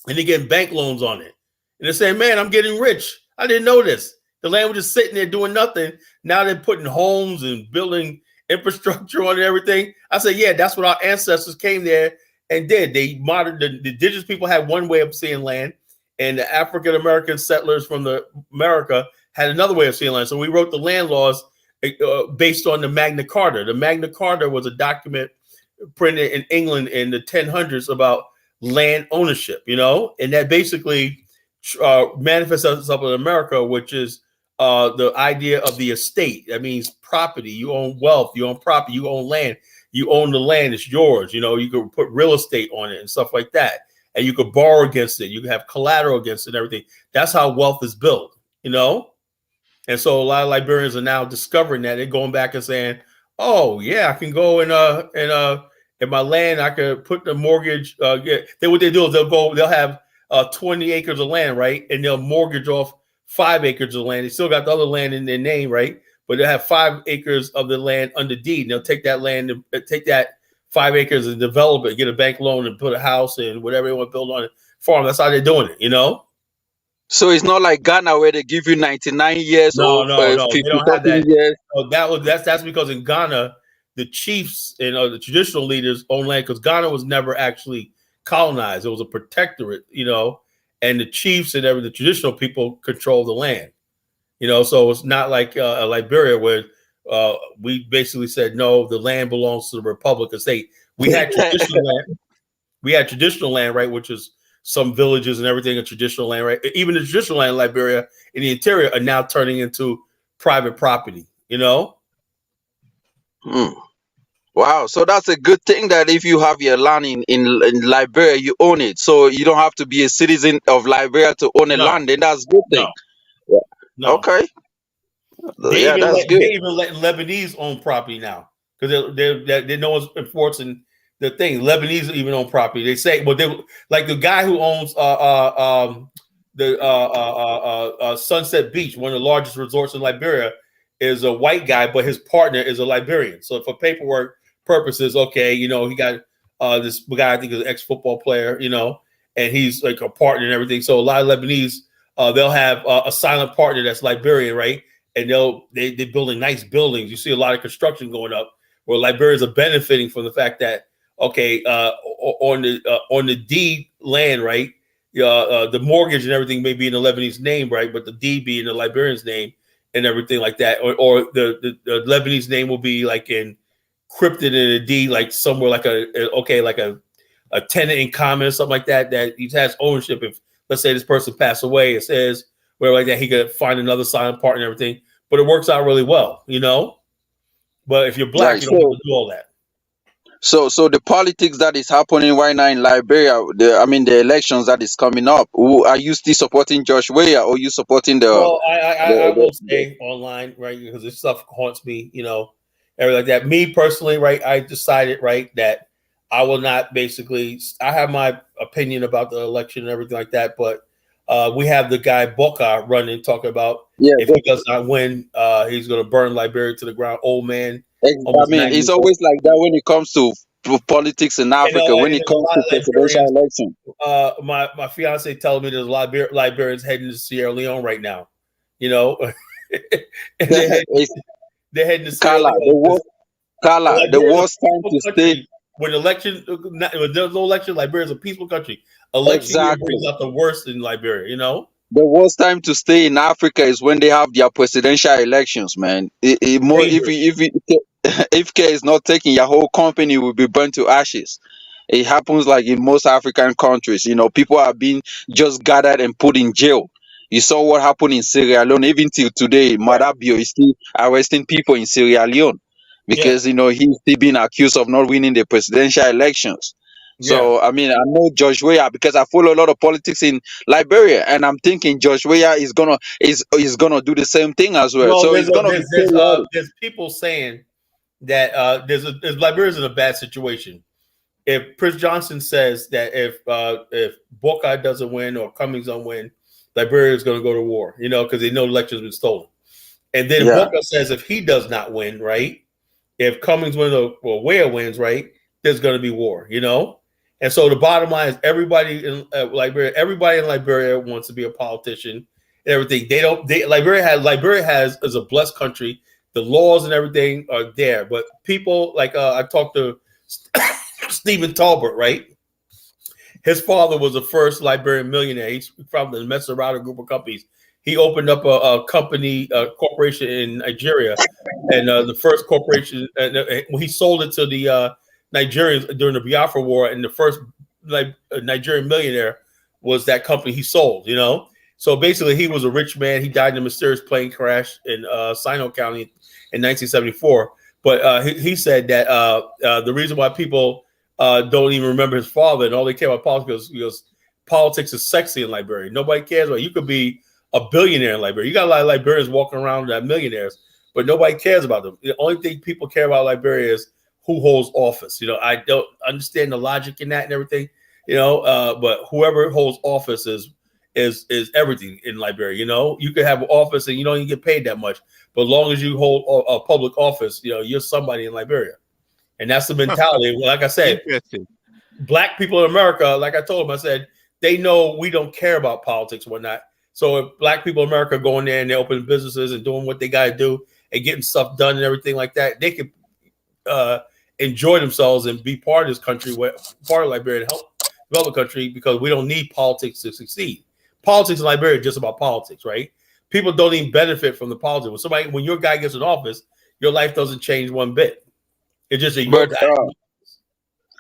and they're getting bank loans on it. And they're saying, man, I'm getting rich. I didn't know this. The land was just sitting there doing nothing. Now they're putting homes and building infrastructure on it and everything. I said, yeah, that's what our ancestors came there and did. They modern, the indigenous people had one way of seeing land, and the African American settlers from America had another way of seeing land. So we wrote the land laws based on the Magna Carta. The Magna Carta was a document printed in England in the 1000s about land ownership, and that basically manifests itself in America, which is the idea of the estate. That means property. You own wealth, you own property, you own land, you own the land, it's yours. You could put real estate on it and stuff like that. And you could borrow against it. You can have collateral against it and everything. That's how wealth is built, And so a lot of Liberians are now discovering that. They're going back and saying, oh yeah, I can go in my land, I could put the mortgage. Then what they do is they'll have 20 acres of land, right? And they'll mortgage off 5 acres of land. They still got the other land in their name, right? But they'll have 5 acres of the land under deed. And they'll take that land, take that 5 acres and develop it, get a bank loan and put a house and whatever they want to build on it, farm. That's how they're doing it,
So it's not like Ghana where they give you 99 years
no,
or
they don't have that.
years.
So that's because in Ghana, the chiefs and the traditional leaders own land, because Ghana was never actually colonized. It was a protectorate, you know, and the chiefs and the traditional people control the land, you know. So it's not like Liberia where we basically said no, the land belongs to the Republic of State. We had traditional land. We had traditional land, right, which is some villages and everything, a traditional land, right? Even the traditional land in Liberia in the interior are now turning into private property, you know?
Wow, so that's a good thing that if you have your land in Liberia, you own it. So you don't have to be a citizen of Liberia to own a land, and that's a good thing.
No.
Okay.
They even
that's good.
They even let Lebanese own property now because they no one's enforcing the thing. Lebanese even own property. They say, well, they like the guy who owns Sunset Beach, one of the largest resorts in Liberia, is a white guy, but his partner is a Liberian. So for paperwork purposes, okay, you know, he got this guy, I think is an ex-football player, you know, and he's like a partner and everything. So a lot of Lebanese, they'll have a silent partner that's Liberian, right? And they're building nice buildings. You see a lot of construction going up where Liberians are benefiting from the fact that, okay, on the deed land, right? The mortgage and everything may be in the Lebanese name, right? But the deed be in the Liberian's name and everything like that. Or the Lebanese name will be like encrypted in a deed, like somewhere like a tenant in common or something like that, that he has ownership. If let's say this person passed away, it says whatever like that, he could find another silent partner and everything. But it works out really well, you know. But if you're black,
Right,
you don't have to do all that.
So the politics that is happening right now in Liberia, the elections that is coming up, are you still supporting Josh Weah or you supporting the?
Well, I will stay online, right, because this stuff haunts me, you know, everything like that. Me personally, right, I decided, right, that I will not basically. I have my opinion about the election and everything like that, but we have the guy Boka running, talking about if he does not win, he's going to burn Liberia to the ground. Old man.
It's always like that when it comes to politics in Africa. When it comes to presidential election,
my fiance telling me there's a lot of Liberians heading to Sierra Leone right now. You know, and they're heading to Sierra Leone.
The worst time to stay.
When there's no election, Liberia is a peaceful country. Election year brings out the worst in Liberia, you know?
The worst time to stay in Africa is when they have their presidential elections, man. If care is not taken, your whole company will be burnt to ashes. It happens like in most African countries. You know, people are being just gathered and put in jail. You saw what happened in Sierra Leone. Even till today, BAIO is still arresting people in Sierra Leone because, you know, he's still being accused of not winning the presidential elections. So, I know Josh Weah because I follow a lot of politics in Liberia, and I'm thinking Josh Weah is gonna do the same thing as well. So
there's people saying that Liberia's in a bad situation. If Prince Johnson says that if Boka doesn't win or Cummings don't win, Liberia is going to go to war, you know, because they know the election's been stolen. And then Boka says if he does not win, right, if Cummings wins or Weah wins, right, there's going to be war, you know. And so the bottom line is everybody in Liberia wants to be a politician and everything. Liberia is a blessed country. The laws and everything are there, but people like I talked to Stephen Talbot, right? His father was the first Liberian millionaire. He's from the Mesorado group of companies. He opened up a corporation in Nigeria, and the first corporation. He sold it to the Nigerians during the Biafra War, and the first Nigerian millionaire was that company he sold, you know? So basically he was a rich man. He died in a mysterious plane crash in Sino County in 1974. But he said that the reason why people don't even remember his father and all they care about politics because politics is sexy in Liberia. Nobody cares about it. You could be a billionaire in Liberia. You got a lot of Liberians walking around that millionaires, but nobody cares about them. The only thing people care about Liberia is who holds office. You know, I don't understand the logic in that and everything, you know, but whoever holds office is everything in Liberia. You know, you could have an office and you don't even get paid that much, but as long as you hold a public office, you know, you're somebody in Liberia. And that's the mentality. Like I said, black people in America, like I told them, I said, they know we don't care about politics and whatnot. So if black people in America go in there and they open businesses and doing what they got to do and getting stuff done and everything like that, they could enjoy themselves and be part of this country, part of Liberia, to help developed country because we don't need politics to succeed. Politics in Liberia is just about politics, right? People don't even benefit from the politics. When your guy gets in office, your life doesn't change one bit. It's just your
But
guy.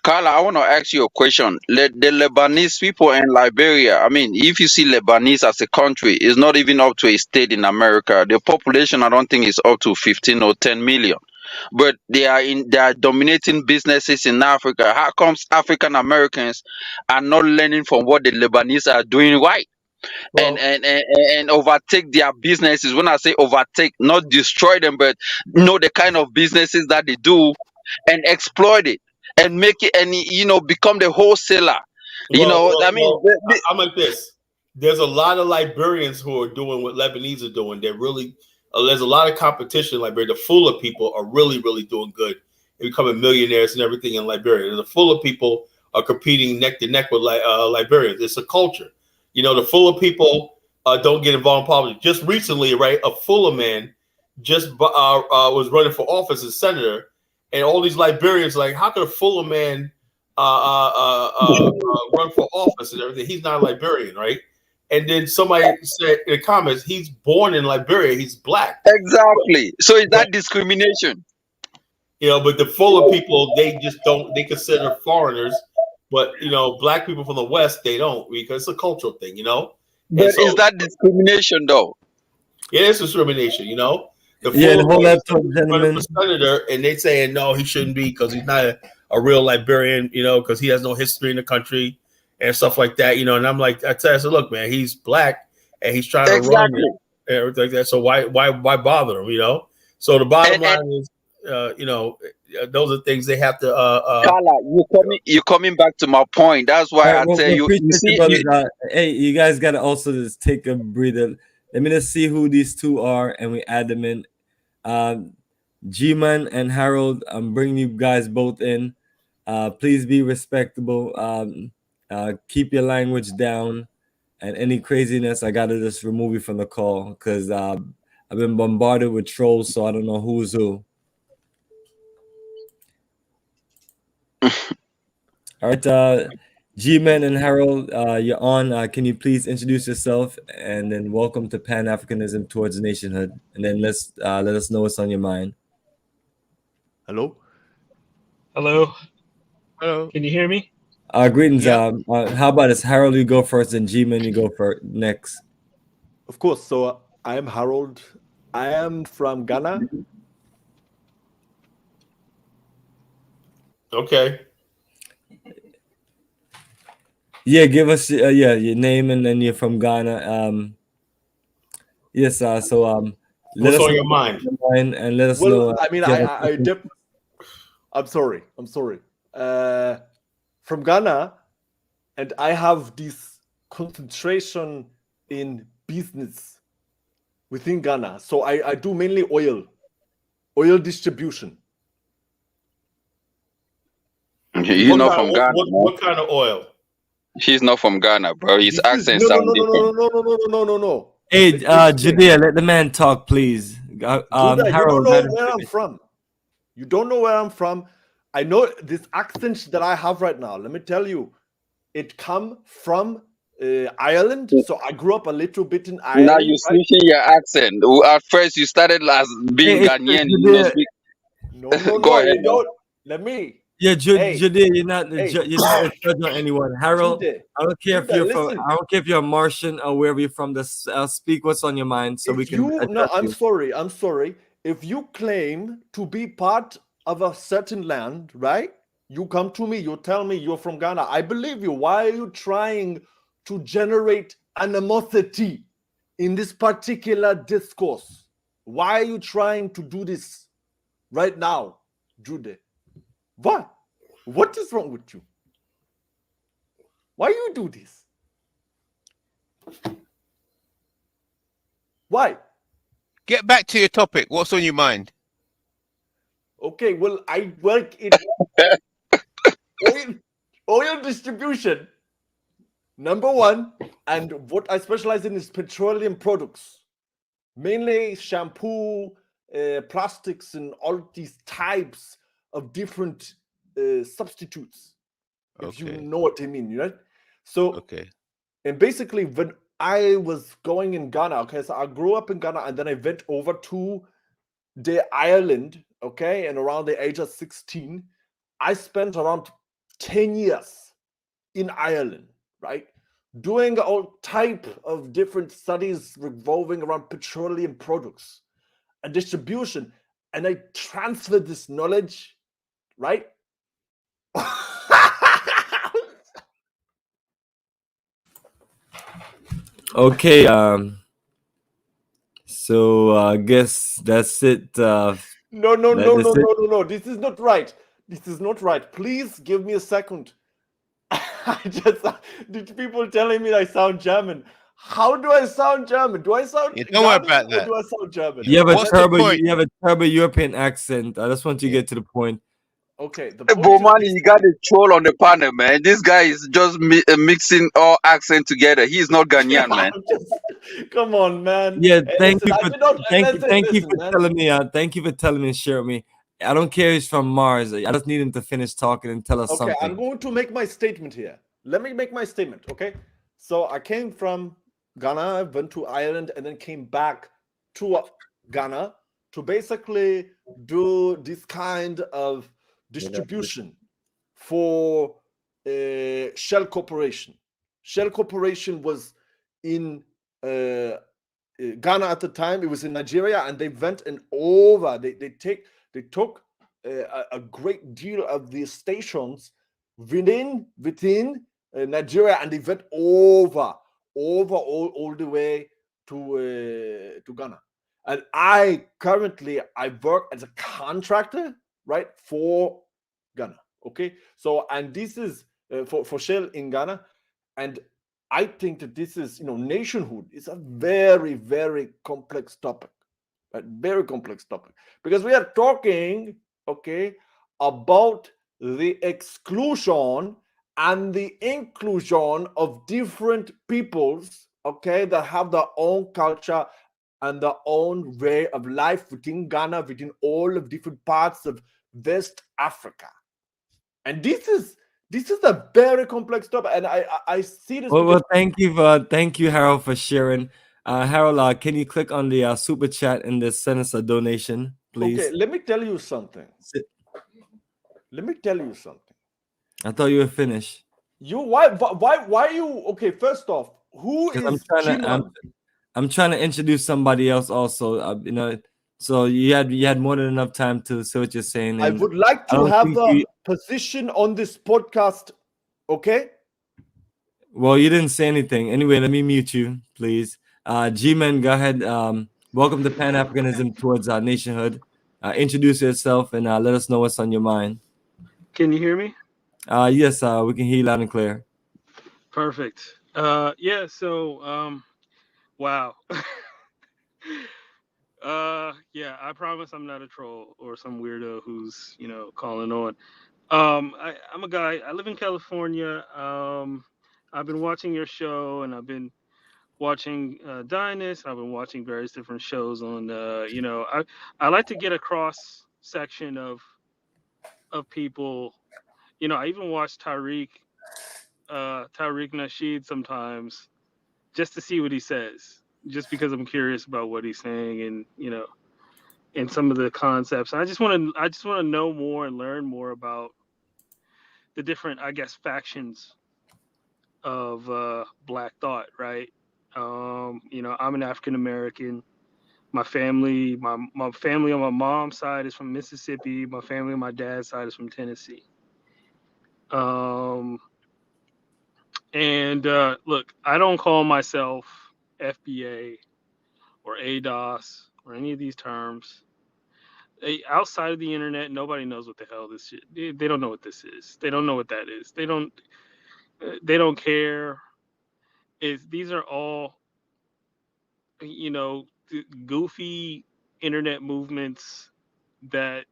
Carla, I want to ask you a question. The Lebanese people in Liberia, I mean, if you see Lebanese as a country, it's not even up to a state in America. The population, I don't think, is up to 15 or 10 million. But they are dominating businesses in Africa. How comes African Americans are not learning from what the Lebanese are doing right?
Well,
And overtake their businesses. When I say overtake, not destroy them, but know the kind of businesses that they do and exploit it and make it, and become the wholesaler.
I'm like this. There's a lot of Liberians who are doing what Lebanese are doing. They're really there's a lot of competition in Liberia. The Fuller people are really, really doing good. They're becoming millionaires and everything in Liberia. The Fuller people are competing neck to neck with Liberians. It's a culture. The Fuller people don't get involved in politics. Just recently, right, a Fuller man just was running for office as senator, and all these Liberians like, how could a Fuller man run for office and everything? He's not a Liberian, right? And then somebody said in the comments, he's born in Liberia, he's black.
Exactly. So is that discrimination?
But the Fuller people, they consider foreigners. But black people from the West, they don't, because it's a cultural thing,
But is that discrimination, though?
Yeah, it's discrimination, The
hold up,
running for senator, and they saying no, he shouldn't be because he's not a real Liberian, because he has no history in the country and stuff like that, And I'm like, I said, look, man, he's black and he's trying to run it and everything like that. So why bother him, So the bottom line is, those are things they have to.
Carla, you're coming back to my point. That's why I tell you.
Hey, you guys gotta also just take a breather. Let me just see who these two are, and we add them in. G-Man and Harold, I'm bringing you guys both in. Please be respectable. Keep your language down, and any craziness, I gotta just remove you from the call because I've been bombarded with trolls, so I don't know who's who. All right, G-Man and Harold, you're on. Can you please introduce yourself and then welcome to Pan-Africanism towards nationhood, and then let us know what's on your mind.
Hello. Can you hear me?
Greetings. Yeah. How about this? Harold, you go first, and G-Man, you go for next.
Of course. So I am Harold. I am from Ghana.
Okay.
Yeah, give us your name and then you're from Ghana. Yes. So
what's on your mind?
And let us know.
I mean, I'm sorry. From Ghana, and I have this concentration in business within Ghana. So I do mainly oil distribution.
You're not from Ghana.
What kind of oil?
He's not from Ghana, bro. His accent sounds different.
No.
Hey, Judea, let the man talk, please.
Harold, you don't know where I'm from. You don't know where I'm from. I know this accent that I have right now. Let me tell you, it come from Ireland. So I grew up a little bit in Ireland.
Now you're switching your accent. At first, you started as being Ghanaian.
No.
Go ahead.
Let me.
Yeah, Judea, you're not a judge on anyone. Harold,
Jude,
I don't care if you're
listen.
from. I don't care if you're a Martian or wherever you're from. Speak what's on your mind, so we can.
I'm sorry. If you claim to be part of a certain land, right? You come to me. You tell me you're from Ghana. I believe you. Why are you trying to generate animosity in this particular discourse? Why are you trying to do this right now, Jude? What? What is wrong with you? Why you do this? Why?
Get back to your topic. What's on your mind?
Okay, well, I work in oil distribution, number one, and what I specialize in is petroleum products, mainly shampoo, plastics, and all these types of different substitutes. if you know what I mean, right? So,
okay.
And basically, when I was going in Ghana, okay, so I grew up in Ghana and then I went over to the Ireland, okay, and around the age of 16, I spent around 10 years in Ireland, right? Doing all type of different studies revolving around petroleum products and distribution. And I transferred this knowledge, right?
Okay. So I guess that's it.
No. This is not right. This is not right. Please give me a second. I just did people telling me I sound German. How do I sound German? Do I sound
Don't worry
Ghanaian
about
or
that.
do I sound German?
You have a
What's the
terrible,
point?
you have a terrible European accent. I just want you to get to the point.
Okay, the
Hey,
point is
Bomani,
this.
you got a troll on the panel, man. This guy is just mixing all accents together. He's not Ghanaian, man.
Come on, man.
Yeah,
Hey,
thank
listen,
you
I
for
did not.
thank you
Listen,
for
man.
telling me. Thank you for telling me and sharing me. I don't care if he's from Mars. I just need him to finish talking and tell us
Okay,
something.
I'm going to make my statement here. Let me make my statement, okay? So I came from Ghana, went to Ireland, and then came back to Ghana to basically do this kind of distribution for Shell Corporation. Shell Corporation was in Ghana at the time. It was in Nigeria, and they went and over. They took a great deal of the stations within Nigeria, and they went over all the way to Ghana. And I work as a contractor, right, for Ghana. Okay, so and this is for Shell in Ghana, and I think that this is, nationhood is a very, very complex topic, a very complex topic, because we are talking, okay, about the exclusion and the inclusion of different peoples, okay, that have their own culture and their own way of life within Ghana, within all of different parts of West Africa. And this is a very complex topic, and I see this.
Well, thank you, Harold, for sharing. Harold, can you click on the super chat and the send us a donation, please?
Okay, let me tell you something.
I thought you were finished.
Why you? Okay, first off, who is
I'm trying to introduce somebody else also. So you had more than enough time to say what you're saying.
I would like to have a position on this podcast. Okay.
Well, you didn't say anything. Anyway, let me mute you, please. G-Man, go ahead. Welcome to Pan-Africanism towards Nationhood. Introduce yourself and let us know what's on your mind.
Can you hear me?
Yes, we can hear you loud and clear.
Perfect. Yeah, so wow. Yeah, I promise I'm not a troll or some weirdo who's, calling on. I'm a guy, I live in California. I've been watching your show and I've been watching Dynast, and I've been watching various different shows on I like to get a cross section of people. I even watch Tariq Nasheed sometimes just to see what he says, just because I'm curious about what he's saying and and some of the concepts. And I just want to know more and learn more about the different, I guess, factions of Black thought, right? I'm an African American. My family on my mom's side is from Mississippi. My family on my dad's side is from Tennessee. And look, I don't call myself FBA or ADOS or any of these terms. Outside of the internet, nobody knows what the hell this shit. They don't know what this is. They don't know what that is. They don't care. These are all goofy internet movements that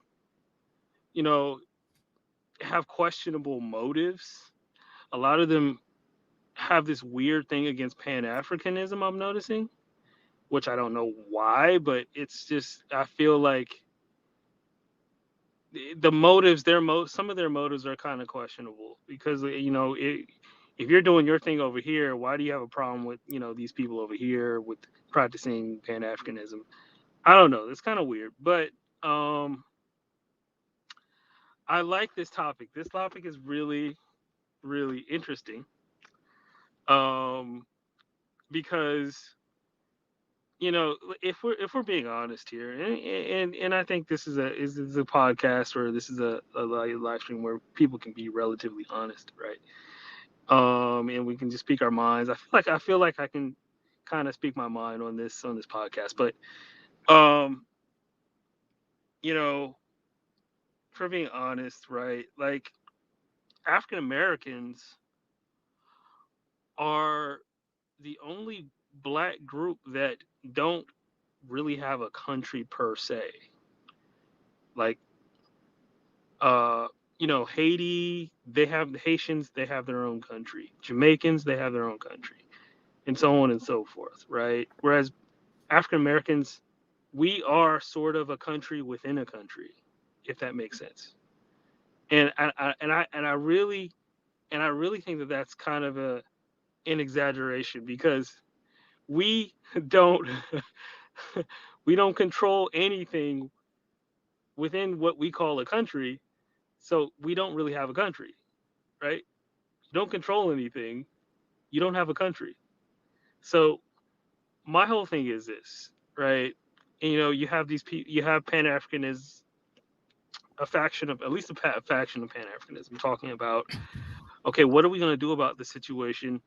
have questionable motives. A lot of them have this weird thing against Pan-Africanism, I'm noticing, which I don't know why, but it's just, I feel like the motives, some of their motives are kind of questionable because if you're doing your thing over here, why do you have a problem with these people over here with practicing Pan-Africanism? I don't know. It's kind of weird, but I like this topic. This topic is really, really interesting. Because if we're being honest here, and I think this is a podcast, or this is a live stream where people can be relatively honest, right? And we can just speak our minds. I feel like I can kind of speak my mind on this podcast, but for being honest, right? Like, African Americans are the only Black group that don't really have a country per se. Like, Haiti, Haitians, they have their own country. Jamaicans, they have their own country, and so on and so forth, right? Whereas African Americans, we are sort of a country within a country, if that makes sense. And I really think that that's kind of an exaggeration, because we don't control anything within what we call a country, so we don't really have a country, right? You don't control anything, you don't have a country. So my whole thing is this, right? And, you have these people, you have Pan-Africanism, a faction of Pan-Africanism talking about, okay, what are we going to do about the situation?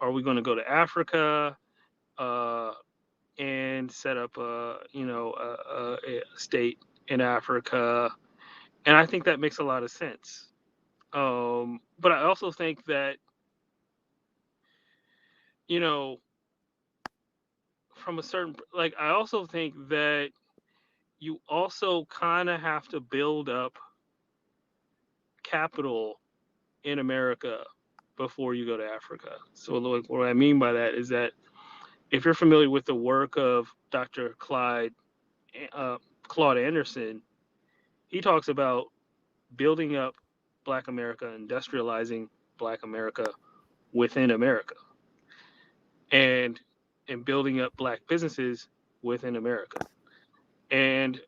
Are we going to go to Africa and set up a state in Africa? And I think that makes a lot of sense. But I also think that, from a certain, I also think that you also kind of have to build up capital in America before you go to Africa. So what I mean by that is that, if you're familiar with the work of Dr. Claude Anderson, he talks about building up Black America, industrializing Black America within America, and building up Black businesses within America. And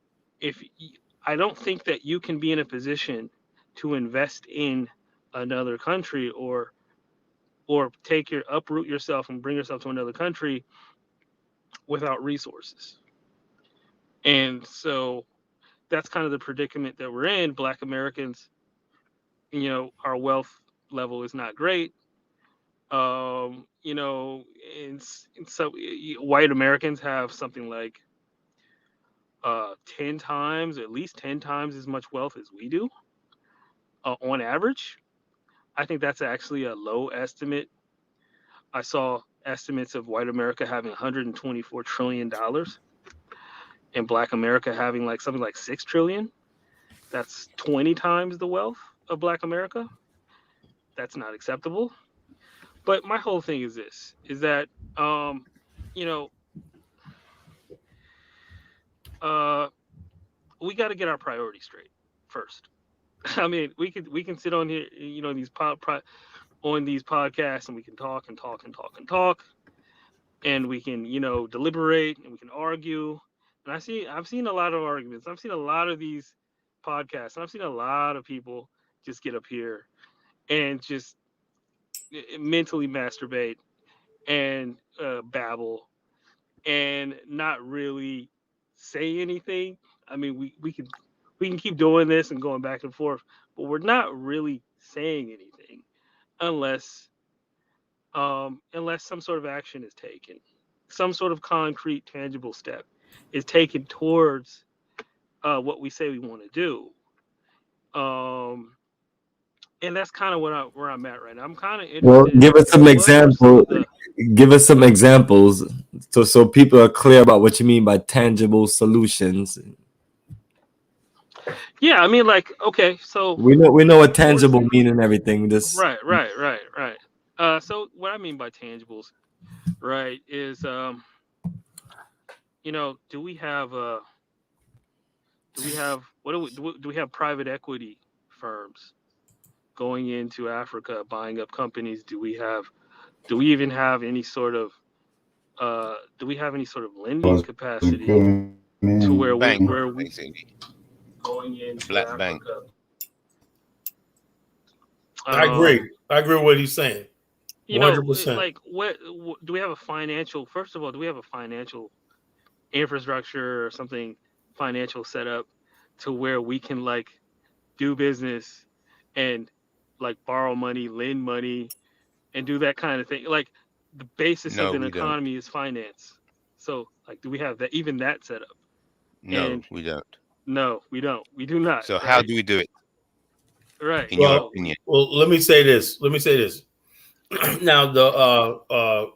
I don't think that you can be in a position to invest in another country, or uproot yourself and bring yourself to another country without resources. And so that's kind of the predicament that we're in. Black Americans, our wealth level is not great. And so white Americans have something like 10 times, at least 10 times as much wealth as we do on average. I think that's actually a low estimate. I saw estimates of white America having $124 trillion and Black America having something like $6 trillion. That's 20 times the wealth of Black America. That's not acceptable. But my whole thing is this, is that, we got to get our priorities straight first. I mean, we can sit on here, on these podcasts, and we can talk and talk and talk and talk, and we can, deliberate, and we can argue. And I've seen a lot of arguments. I've seen a lot of these podcasts, and I've seen a lot of people just get up here and just mentally masturbate and babble and not really say anything. I mean, we can keep doing this and going back and forth, but we're not really saying anything unless some sort of action is taken, some sort of concrete, tangible step is taken towards what we say we want to do. And that's kind of where I'm at right now. I'm kind of interested.
Well, give us some examples. Give us some examples, so people are clear about what you mean by tangible solutions.
Yeah, I mean, okay, so
we know what tangible mean and everything.
Right. So what I mean by tangibles, right, is do we have Do we have do we have private equity firms going into Africa, buying up companies? Do we even have any sort of lending capacity to where we going into
Black
Africa?
bank.
I agree with what he's saying. 100%.
Like what do we have a financial? First of all, do we have a financial infrastructure or something financial set up to where we can like do business and like borrow money, lend money, and do that kind of thing? Like the basis of an economy is finance. So like, do we have that set up?
No, we don't.
No, we don't. We do not.
So how do we do it?
Right.
In your opinion.
Well, let me say this. Now the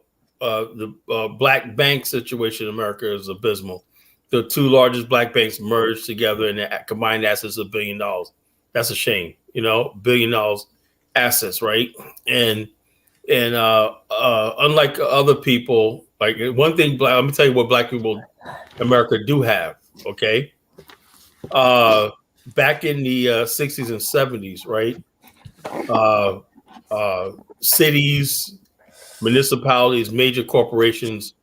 black bank situation in America is abysmal. The two largest black banks merged together and their combined assets of $1 billion. That's a shame, $1 billion assets, right? And unlike other people, like one thing, let me tell you what black people in America do have. Okay, back in the 60s and 70s, right? Cities, municipalities, major corporations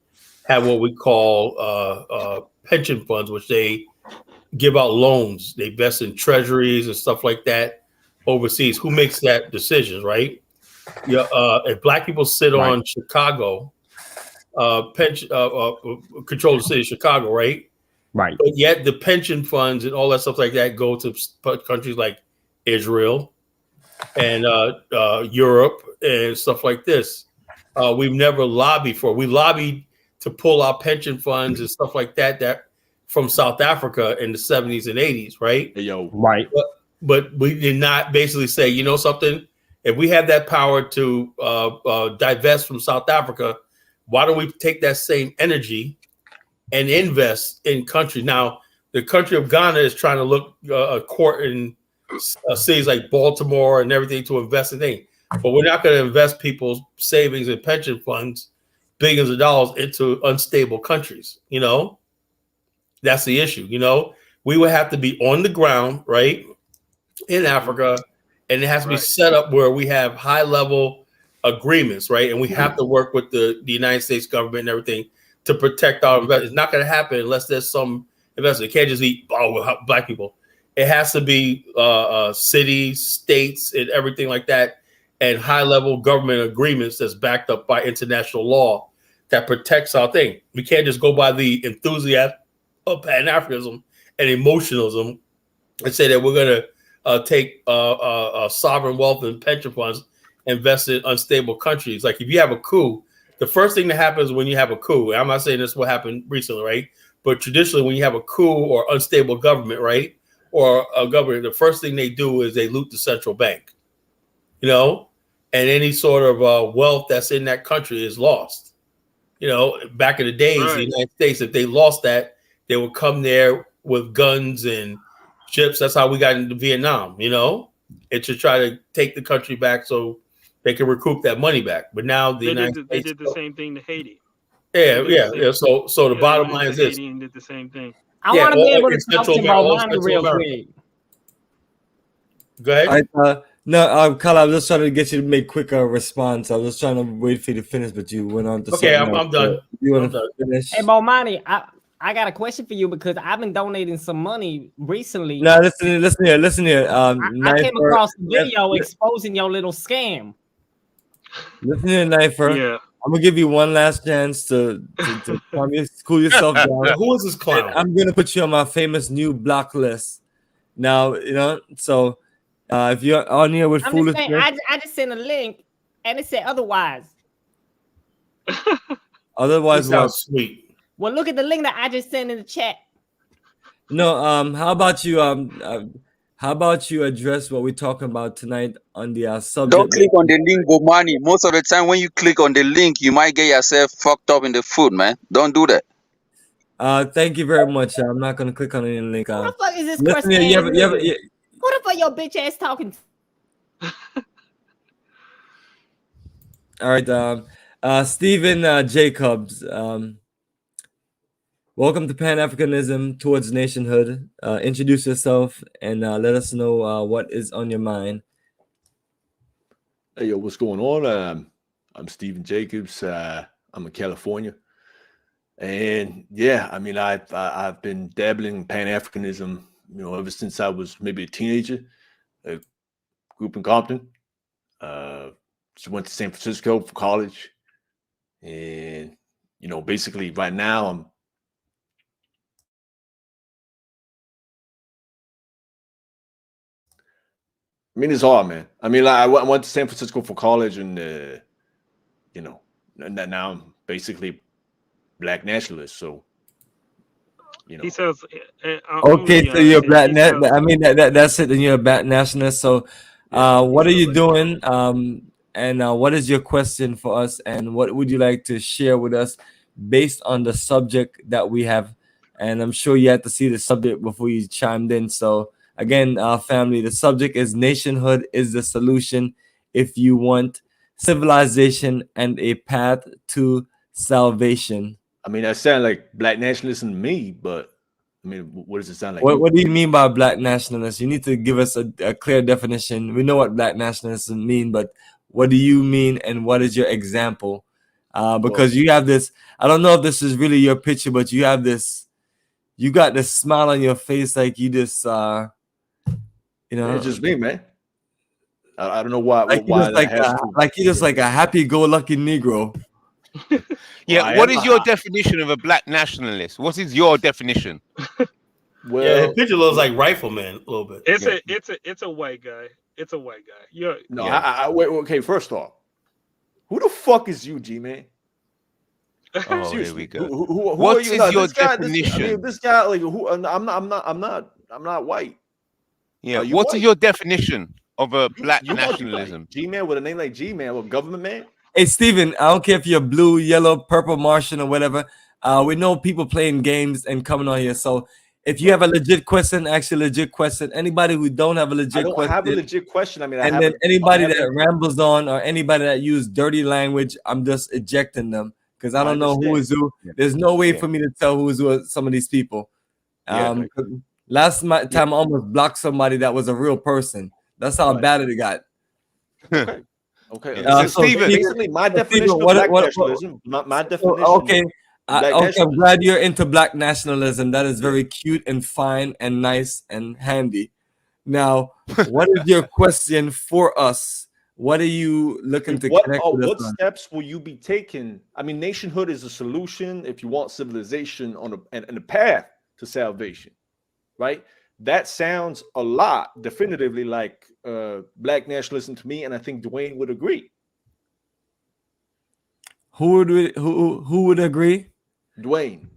have what we call pension funds, which they give out loans. They invest in treasuries and stuff like that overseas. Who makes that decision, right? Yeah, if black people sit on Chicago, control the city of Chicago, right?
Right.
But yet the pension funds and all that stuff like that go to countries like Israel and Europe and stuff like this. We've never lobbied for. We lobbied to pull our pension funds and stuff like that from South Africa in the 70s and 80s, right?
Right.
But we did not basically say, you know something? If we have that power to divest from South Africa, why don't we take that same energy and invest in country? Now, the country of Ghana is trying to look a court in cities like Baltimore and everything to invest in things. But we're not going to invest people's savings and pension funds, billions of dollars, into unstable countries. That's the issue. We would have to be on the ground, right, in Africa, and it has to be set up where we have high level agreements, right? And we have to work with the United States government and everything to protect our investors. It's not going to happen unless there's some investment. It can't just be black people. It has to be cities, states, and everything like that, and high level government agreements that's backed up by international law that protects our thing. We can't just go by the enthusiasm of Pan-Africanism and emotionalism and say that we're going to take sovereign wealth and pension funds, invest in unstable countries. Like if you have a coup, the first thing that happens when you have a coup, and I'm not saying this will happen recently, right? But traditionally, when you have a coup or unstable government, right, or a government, the first thing they do is they loot the central bank, and any sort of wealth that's in that country is lost. Back in the days, the United States, if they lost that, they would come there with guns and ships. That's how we got into Vietnam, and to try to take the country back so they can recoup that money back. But now they
did the same thing to Haiti.
Yeah. So the bottom line is this:
Haiti and did the same thing.
I want to be able to talk to Bomani real quick.
Go ahead.
No, Kyle, I was just trying to get you to make quicker response. I was just trying to wait for you to finish, but you went on to.
Okay, I'm done.
You want to finish?
Hey, Bomani, I got a question for you because I've been donating some money recently.
No, listen here.
I came across a video exposing your little scam.
Listen here, Knifer.
Yeah.
I'm gonna give you one last chance to cool yourself down.
Who is this clown?
And I'm gonna put you on my famous new block list. Now, so if you're on here with foolishness,
I just sent a link and it said otherwise.
Otherwise, what?
Sweet.
Well, look at the link that I just sent in the chat.
No, how about you address what we're talking about tonight on the subject?
Don't click on the link, Bomani. Most of the time when you click on the link, you might get yourself fucked up in the foot, man. Don't do that.
Thank you very much. I'm not gonna click on any link.
Who the fuck is this
listen
person?
here,
Who the fuck your bitch ass talking to?
All right, Stephen Jacobs. Welcome to Pan-Africanism towards nationhood. Introduce yourself and let us know what is on your mind.
Hey, yo, what's going on? I'm Stephen Jacobs. I'm in California. And yeah, I mean, I've been dabbling in Pan-Africanism, ever since I was maybe a teenager. I grew up in Compton. Just went to San Francisco for college. And, basically right now it's hard, man. I mean, like, I went to San Francisco for college, and now I'm basically Black nationalist. So,
He says,
okay, so you're Black. I mean, that's it. And you're a Black nationalist. So, what are you doing? And what is your question for us? And what would you like to share with us based on the subject that we have? And I'm sure you had to see the subject before you chimed in. So. Again, family, the subject is nationhood is the solution if you want civilization and a path to salvation.
I mean, that sounds like Black nationalism to me, but I mean, what does it sound like?
What do you mean by Black nationalist? You need to give us a clear definition. We know what Black nationalism mean, but what do you mean and what is your example? Because you have this, I don't know if this is really your picture, but you have this, you got this smile on your face like you just...
it's just me, man. I don't know why.
Like you're just like a happy-go-lucky Negro.
Yeah. What is your definition of a Black nationalist? What is your definition?
Well, yeah, his picture looks like Rifleman a little bit.
It's a white guy. It's a white guy.
Wait. Okay, first off, who the fuck is you, G-Man?
Oh, here we go.
What is
your definition?
This guy, like, who? I'm not white.
Yeah, what is your definition of a Black nationalism?
G-Man with a name like G-Man, with government man?
Hey, Steven, I don't care if you're blue, yellow, purple, Martian, or whatever. We know people playing games and coming on here. So if you have a legit question, ask a legit question. Anybody who don't have a legit question.
I don't have a legit question. I mean,
anybody that rambles on or anybody that use dirty language, I'm just ejecting them because I don't know who is who. There's no way for me to tell who is who some of these people. Last time I almost blocked somebody that was a real person. That's how bad it got.
Okay.
So
Steven, basically, my definition of Black nationalism. My definition.
Okay. I'm glad you're into Black nationalism. That is very cute and fine and nice and handy. Now, what is your question for us? What are you looking to connect with us on?
What steps will you be taking? I mean, nationhood is a solution if you want civilization on a path to salvation. Right? That sounds a lot definitively like Black nationalism to me, and I think Dwayne would agree.
Who would agree?
Dwayne.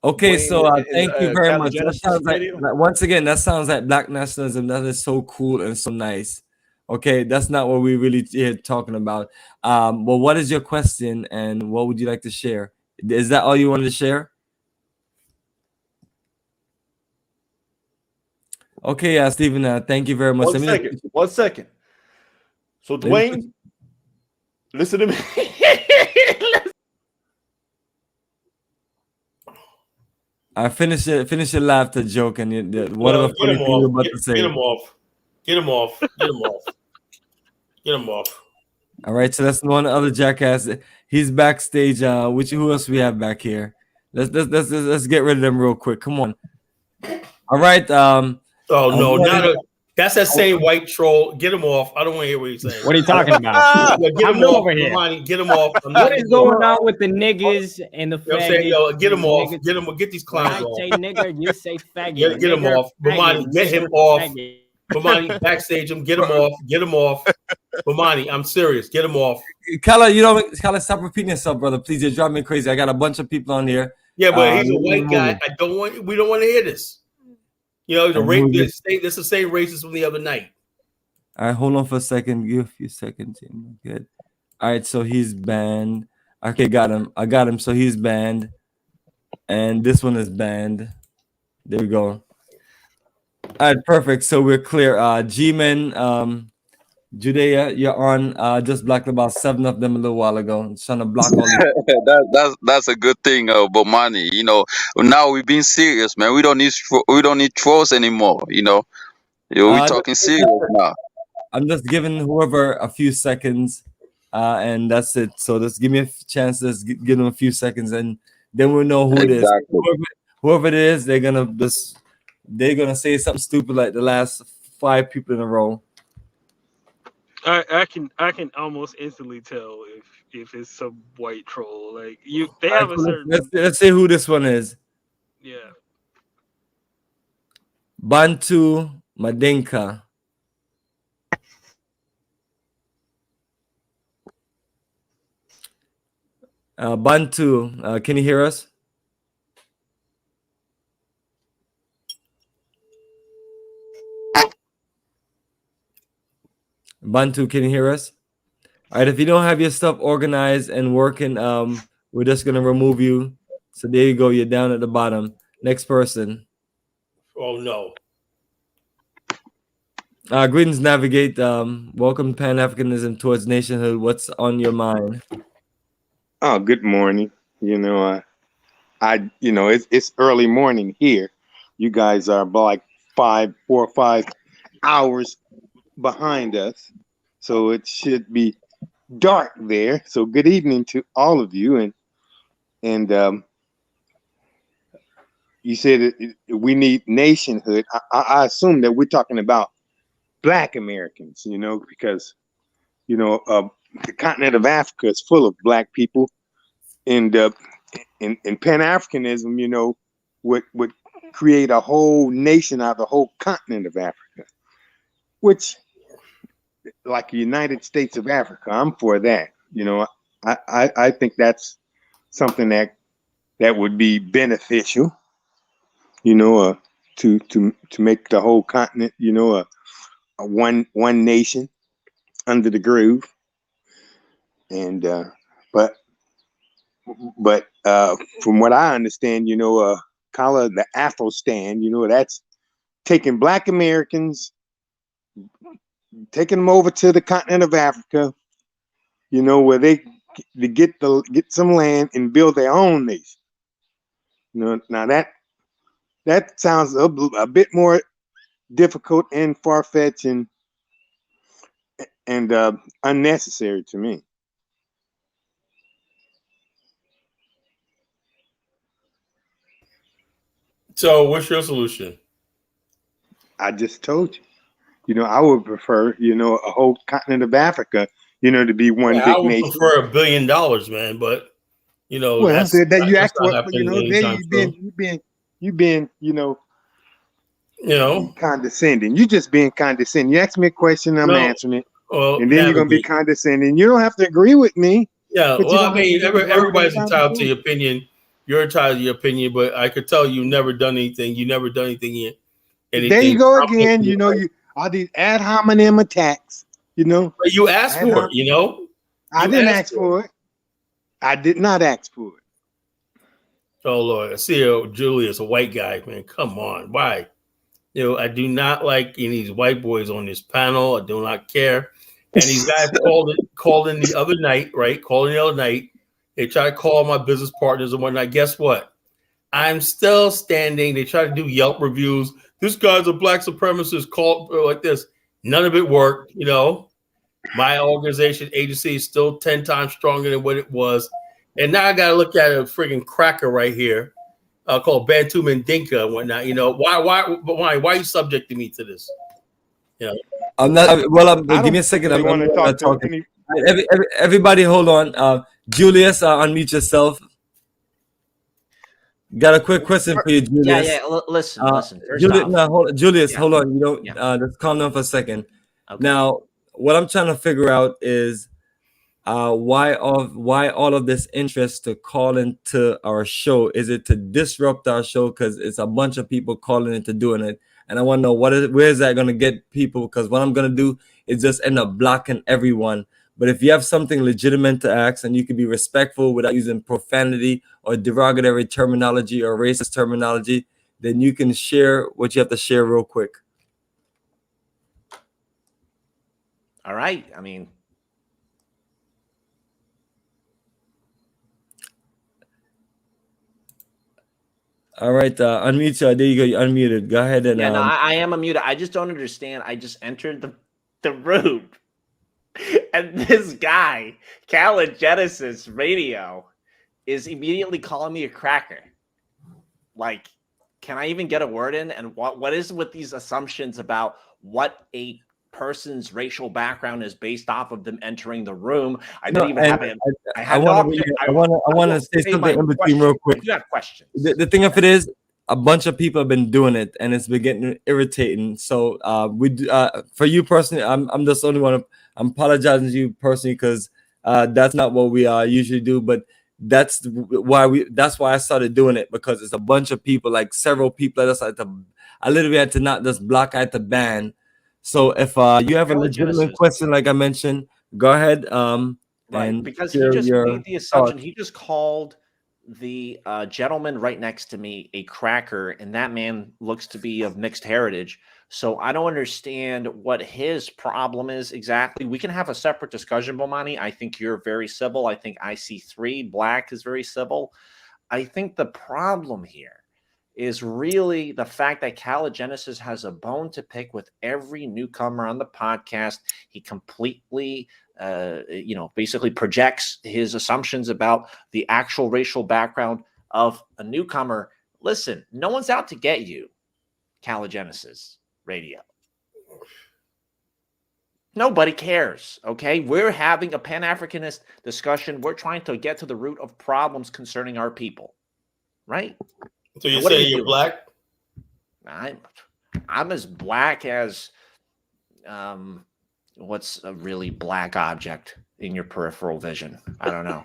Okay, so thank you very much. That sounds like, once again, that sounds like Black nationalism. That is so cool and so nice. Okay, that's not what we really here talking about. Well, what is your question, and what would you like to share? Is that all you wanted to share? Okay, Stephen, thank you very much.
One second. So, Dwayne, listen to me.
I finish your laughter joke and whatever funny thing you're about to say.
Get him off.
All right, so that's one other jackass. He's backstage. Who else we have back here? Let's get rid of them real quick. Come on. All right.
Oh no, that's that same white troll. Get him off. I don't want to hear what he's saying.
What are you talking about?
Get him off over here. Bomani, get him off.
What is going on with the niggas and the faggots?
Get him off. Get these clowns off.
I say nigger, you say faggot.
Get him off. Bomani, get him off. Bomani, backstage him. Get him off. Get him off. Bomani, I'm serious. Get him off.
Kala, stop repeating yourself, brother. Please, you're driving me crazy. I got a bunch of people on here.
Yeah, but he's a white guy. We don't want to hear this. The rape. This is the same racist from the other night.
All right, hold on for a second. Give a few seconds. Good. All right, so he's banned. Okay, got him. I got him. So he's banned, and this one is banned. There we go. All right, perfect. So we're clear. G-Men, Judea, you're on. Just blocked about 7 of them a little while ago. I'm trying to block all these.
That's a good thing, Bomani. You know, now we're being serious, man. We don't need trolls anymore. You know, we're talking serious now.
I'm just giving whoever a few seconds, and that's it. So just give me a chance. Just give them a few seconds, and then we'll know who it is. Whoever it is, they're gonna say something stupid like the last 5 people in a row.
I can almost instantly tell if it's some white troll. Like they have a certain.
Let's see who this one is.
Yeah.
Bantu Madinka. Bantu, can you hear us? Bantu, can you hear us? All right, if you don't have your stuff organized and working, we're just gonna remove you. So there you go, you're down at the bottom. Next person.
Oh no.
Greetings, Navigate. Welcome Pan-Africanism towards nationhood. What's on your mind?
Oh, good morning. You know, it's early morning here. You guys are like 4 or 5 hours behind us, so it should be dark there. So good evening to all of you. And you said we need nationhood. I assume that we're talking about Black Americans, you know, because the continent of Africa is full of Black people, and Pan-Africanism, you know, would create a whole nation out of the whole continent of Africa, which, like the United States of Africa, I'm for that. You know, I think that's something that would be beneficial, you know, to make the whole continent, you know, a one nation under the groove. And but from what I understand, you know, call it the Afrostan, you know, that's taking Black Americans, taking them over to the continent of Africa, you know, where they get some land and build their own nation. You know, now that sounds a bit more difficult and far-fetched and unnecessary to me.
So what's your solution?
I just told you. You know, I would prefer, you know, a whole continent of Africa, you know, to be one big
I would
nation.
prefer $1 billion, man, but you know,
well,
that's
you asked
not
for, you know, there you've been, you know, condescending. You just being condescending. You asked me a question, I'm answering it, and then you're gonna be condescending. You don't have to agree with me.
Yeah, well, I mean, everybody's entitled to your opinion. You're entitled to your opinion, but I could tell you've never done anything. You never done anything.
There you go again. You know, all these ad hominem attacks. You know,
but you asked for it. You know,
I didn't ask for it. I did not ask for it.
Oh Lord, I see Julius, a white guy, man. Come on, why? You know, I do not like any of these white boys on this panel. I do not care. And these guys called in the other night, right? Called in the other night. They try to call my business partners and whatnot. Guess what? I'm still standing. They try to do Yelp reviews. This guy's a black supremacist. Called like this. None of it worked. You know, my organization agency is still 10 times stronger than what it was. And now I got to look at a friggin' cracker right here called Bantu Mandinka and whatnot. You know, why are you subjecting me to this? You know,
I'm not. Well, give me a second.
Really
I'm not talking. Everybody, hold on. Julius, unmute yourself. Got a quick question for you, Julius.
Listen.
Julius, hold on. You don't. Let's calm down for a second. Okay. Now, what I'm trying to figure out is why all of this interest to call into our show? Is it to disrupt our show because it's a bunch of people calling into doing it? And I want to know where is that going to get people? Because what I'm going to do is just end up blocking everyone. But if you have something legitimate to ask and you can be respectful without using profanity or derogatory terminology or racist terminology, then you can share what you have to share real quick.
All right. I mean,
all right, unmute you. There you go. You unmuted. Go ahead and
yeah, no, I am unmuted. I just don't understand. I just entered the room, and this guy, Genesis Radio, is immediately calling me a cracker. Like, can I even get a word in? And what is with these assumptions about what a person's racial background is based off of them entering the room? I didn't even have it.
I want to say something in between real quick.
You have questions.
The thing of it is, a bunch of people have been doing it, and it's been getting irritating. So for you personally, I'm just only one. I'm apologizing to you personally because that's not what we usually do, but that's why I started doing it, because it's a bunch of people, like several people. I literally had to not just block out the ban. So if you have a legitimate question, like I mentioned, go ahead.
Right, because he just made the assumption. He just called the gentleman right next to me a cracker, and that man looks to be of mixed heritage. So I don't understand what his problem is exactly. We can have a separate discussion, Bomani. I think you're very civil. I think IC3 Black is very civil. I think the problem here is really the fact that Genesis has a bone to pick with every newcomer on the podcast. He completely basically projects his assumptions about the actual racial background of a newcomer. Listen, no one's out to get you, Genesis Radio. Nobody cares, okay? We're having a Pan-Africanist discussion. We're trying to get to the root of problems concerning our people, right?
So you're saying you're black?
I'm as black as what's a really black object in your peripheral vision? I don't know.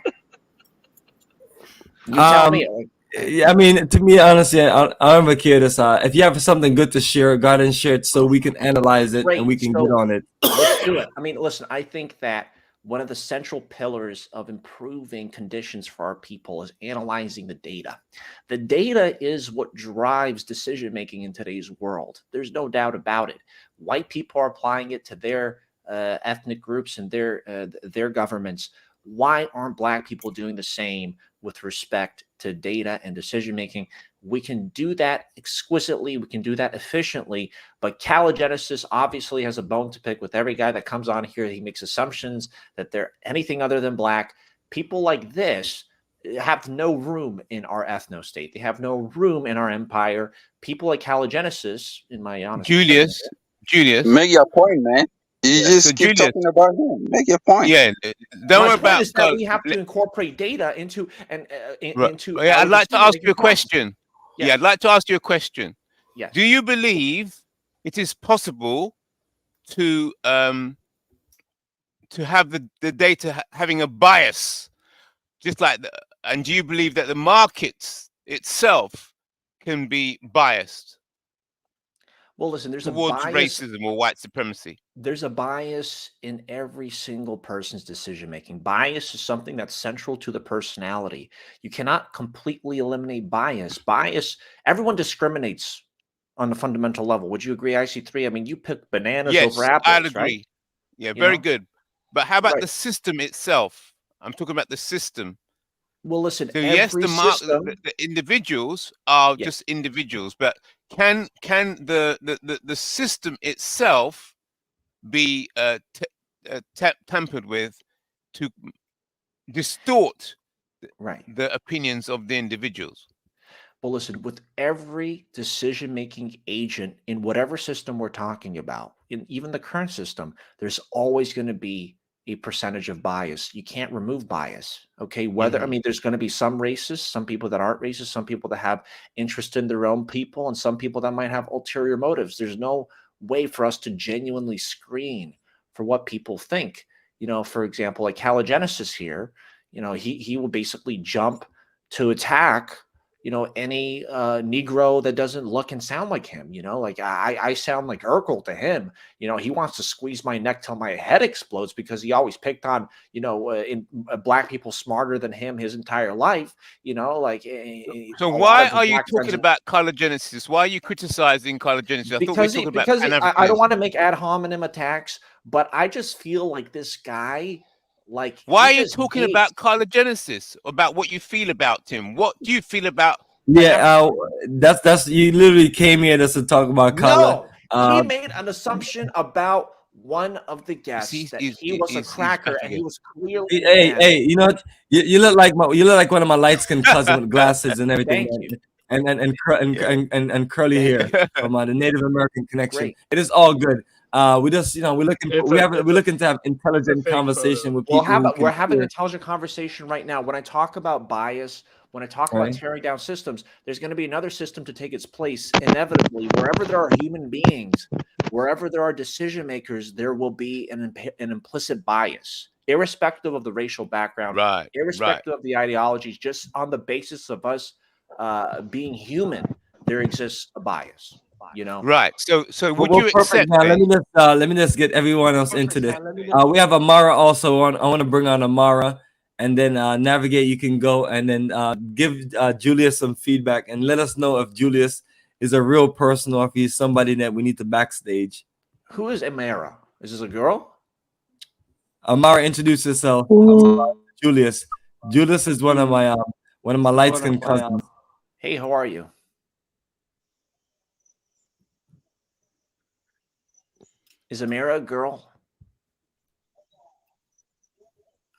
You tell me.
Yeah, I mean, to me, honestly, I don't care this. If you have something good to share, go ahead and share it so we can analyze it and we can get on it.
Let's do it. I mean, listen, I think that one of the central pillars of improving conditions for our people is analyzing the data. The data is what drives decision-making in today's world. There's no doubt about it. White people are applying it to their ethnic groups and their governments. Why aren't black people doing the same with respect to data and decision-making? We can do that exquisitely. We can do that efficiently. But Genesis obviously has a bone to pick with every guy that comes on here. He makes assumptions that they're anything other than black. People like this have no room in our ethno-state. They have no room in our empire. People like Genesis, in my honest opinion,
Julius.
Make your point, man. You just keep talking about him. Make your point.
Yeah, don't worry about
that. We have to incorporate data into into.
Yeah, I'd like to ask you a question. Yes. Yeah, I'd like to ask you a question.
Yes.
Do you believe it is possible to have the data having a bias, just like and do you believe that the markets itself can be biased?
Well, listen, there's
towards
a bias,
racism or white supremacy.
There's a bias in every single person's decision-making. Bias is something that's central to the personality. You cannot completely eliminate bias. Everyone discriminates on the fundamental level. Would you agree, IC3? I mean, you pick bananas over apples,
I'd agree.
Right?
Yeah, very good. But how about the system itself? I'm talking about the system.
Well, listen,
so yes, the individuals are just individuals, but can the system itself be tampered with to distort the opinions of the individuals?
Well, listen, with every decision-making agent in whatever system we're talking about, in even the current system, there's always going to be a percentage of bias. You can't remove bias. Okay. I mean, there's going to be some racists, some people that aren't racist, some people that have interest in their own people, and some people that might have ulterior motives. There's no way for us to genuinely screen for what people think. You know, for example, like Genesis here, you know, he will basically jump to attack, any Negro that doesn't look and sound like him. Like I sound like Urkel to him. He wants to squeeze my neck till my head explodes because he always picked on, black people smarter than him his entire life.
So why are you talking about color genesis? Why are you criticizing color genesis? I thought we were talking about Pan-Africanism.
I don't want to make ad hominem attacks, but I just feel like this guy. Like,
why are you talking about color genesis? About what you feel about him? What do you feel about?
Yeah, that's you literally came here just to talk about color.
No, he made an assumption about one of the guests that he was a cracker, and he was clearly.
Hey, you know what? You look like one of my light skinned cousins with glasses and everything, and curly hair from the Native American connection.
Great.
It is all good. We just, we're looking to have intelligent conversation with people.
We're having an intelligent conversation right now. When I talk about bias, when I talk about tearing down systems, there's going to be another system to take its place. Inevitably, wherever there are human beings, wherever there are decision makers, there will be an implicit bias, irrespective of the racial background, irrespective of the ideologies. Just on the basis of us being human, there exists a bias.
Right. So would you accept?
Now, let me just get everyone else into this. We have Amara also on. I want to bring on Amara, and then Navigate. You can go and then give Julius some feedback and let us know if Julius is a real person or if he's somebody that we need to backstage.
Who is Amara? Is this a girl?
Amara, introduce yourself. Julius. Julius is one of my light skinned cousins.
Hey, how are you? Is Amira a girl?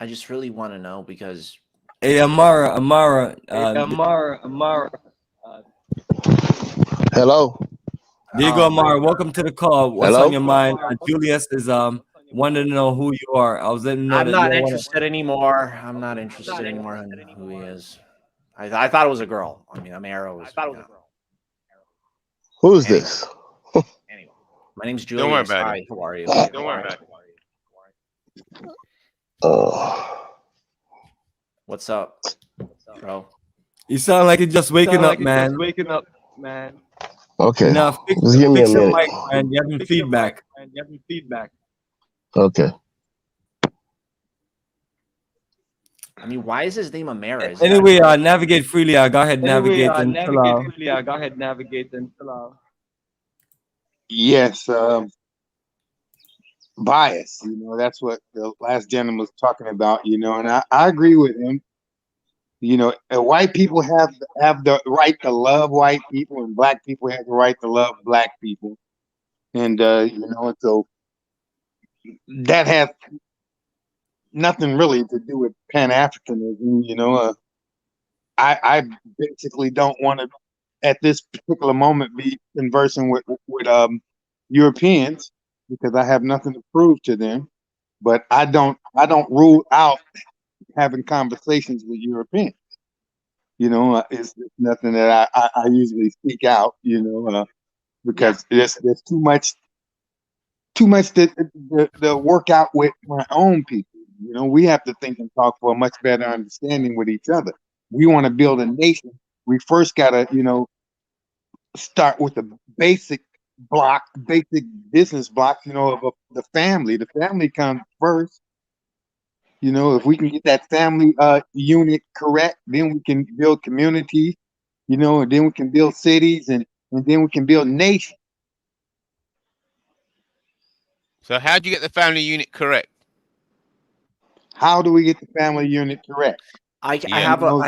I just really want to know because.
Hey, Amara.
Hello.
There you go, Amara. Welcome to the call. What's on your mind? Julius is wanting to know who you are. I was letting you know
I'm not interested anymore. I'm not interested anymore in who he is. I thought it was a girl. I mean, Amara was. I thought it was a girl.
Who's this?
Anyway, my name's Julius.
Don't worry about
Hi,
it.
how are you?
Don't worry about it.
What's up, bro?
You sound like you're just waking up, man.
Okay.
Now,
Just give me a minute.
Mic, man. You having feedback.
Okay.
I mean, why is his name Amara?
Anyway, navigate freely. Go ahead, navigate and chill out.
Yes, bias. That's what the last gentleman was talking about. And I agree with him. White people have the right to love white people, and black people have the right to love black people. And so that has nothing really to do with Pan-Africanism. I basically don't want to, at this particular moment, be conversing with Europeans because I have nothing to prove to them. But I don't rule out having conversations with Europeans. It's nothing that I usually speak out. Because there's too much to work out with my own people. We have to think and talk for a much better understanding with each other. We want to build a nation. We first got to, start with the basic business blocks, of the family. The family comes first. If we can get that family unit correct, then we can build communities, and then we can build cities, and then we can build nations.
So how do you get the family unit correct?
How do we get the family unit correct?
I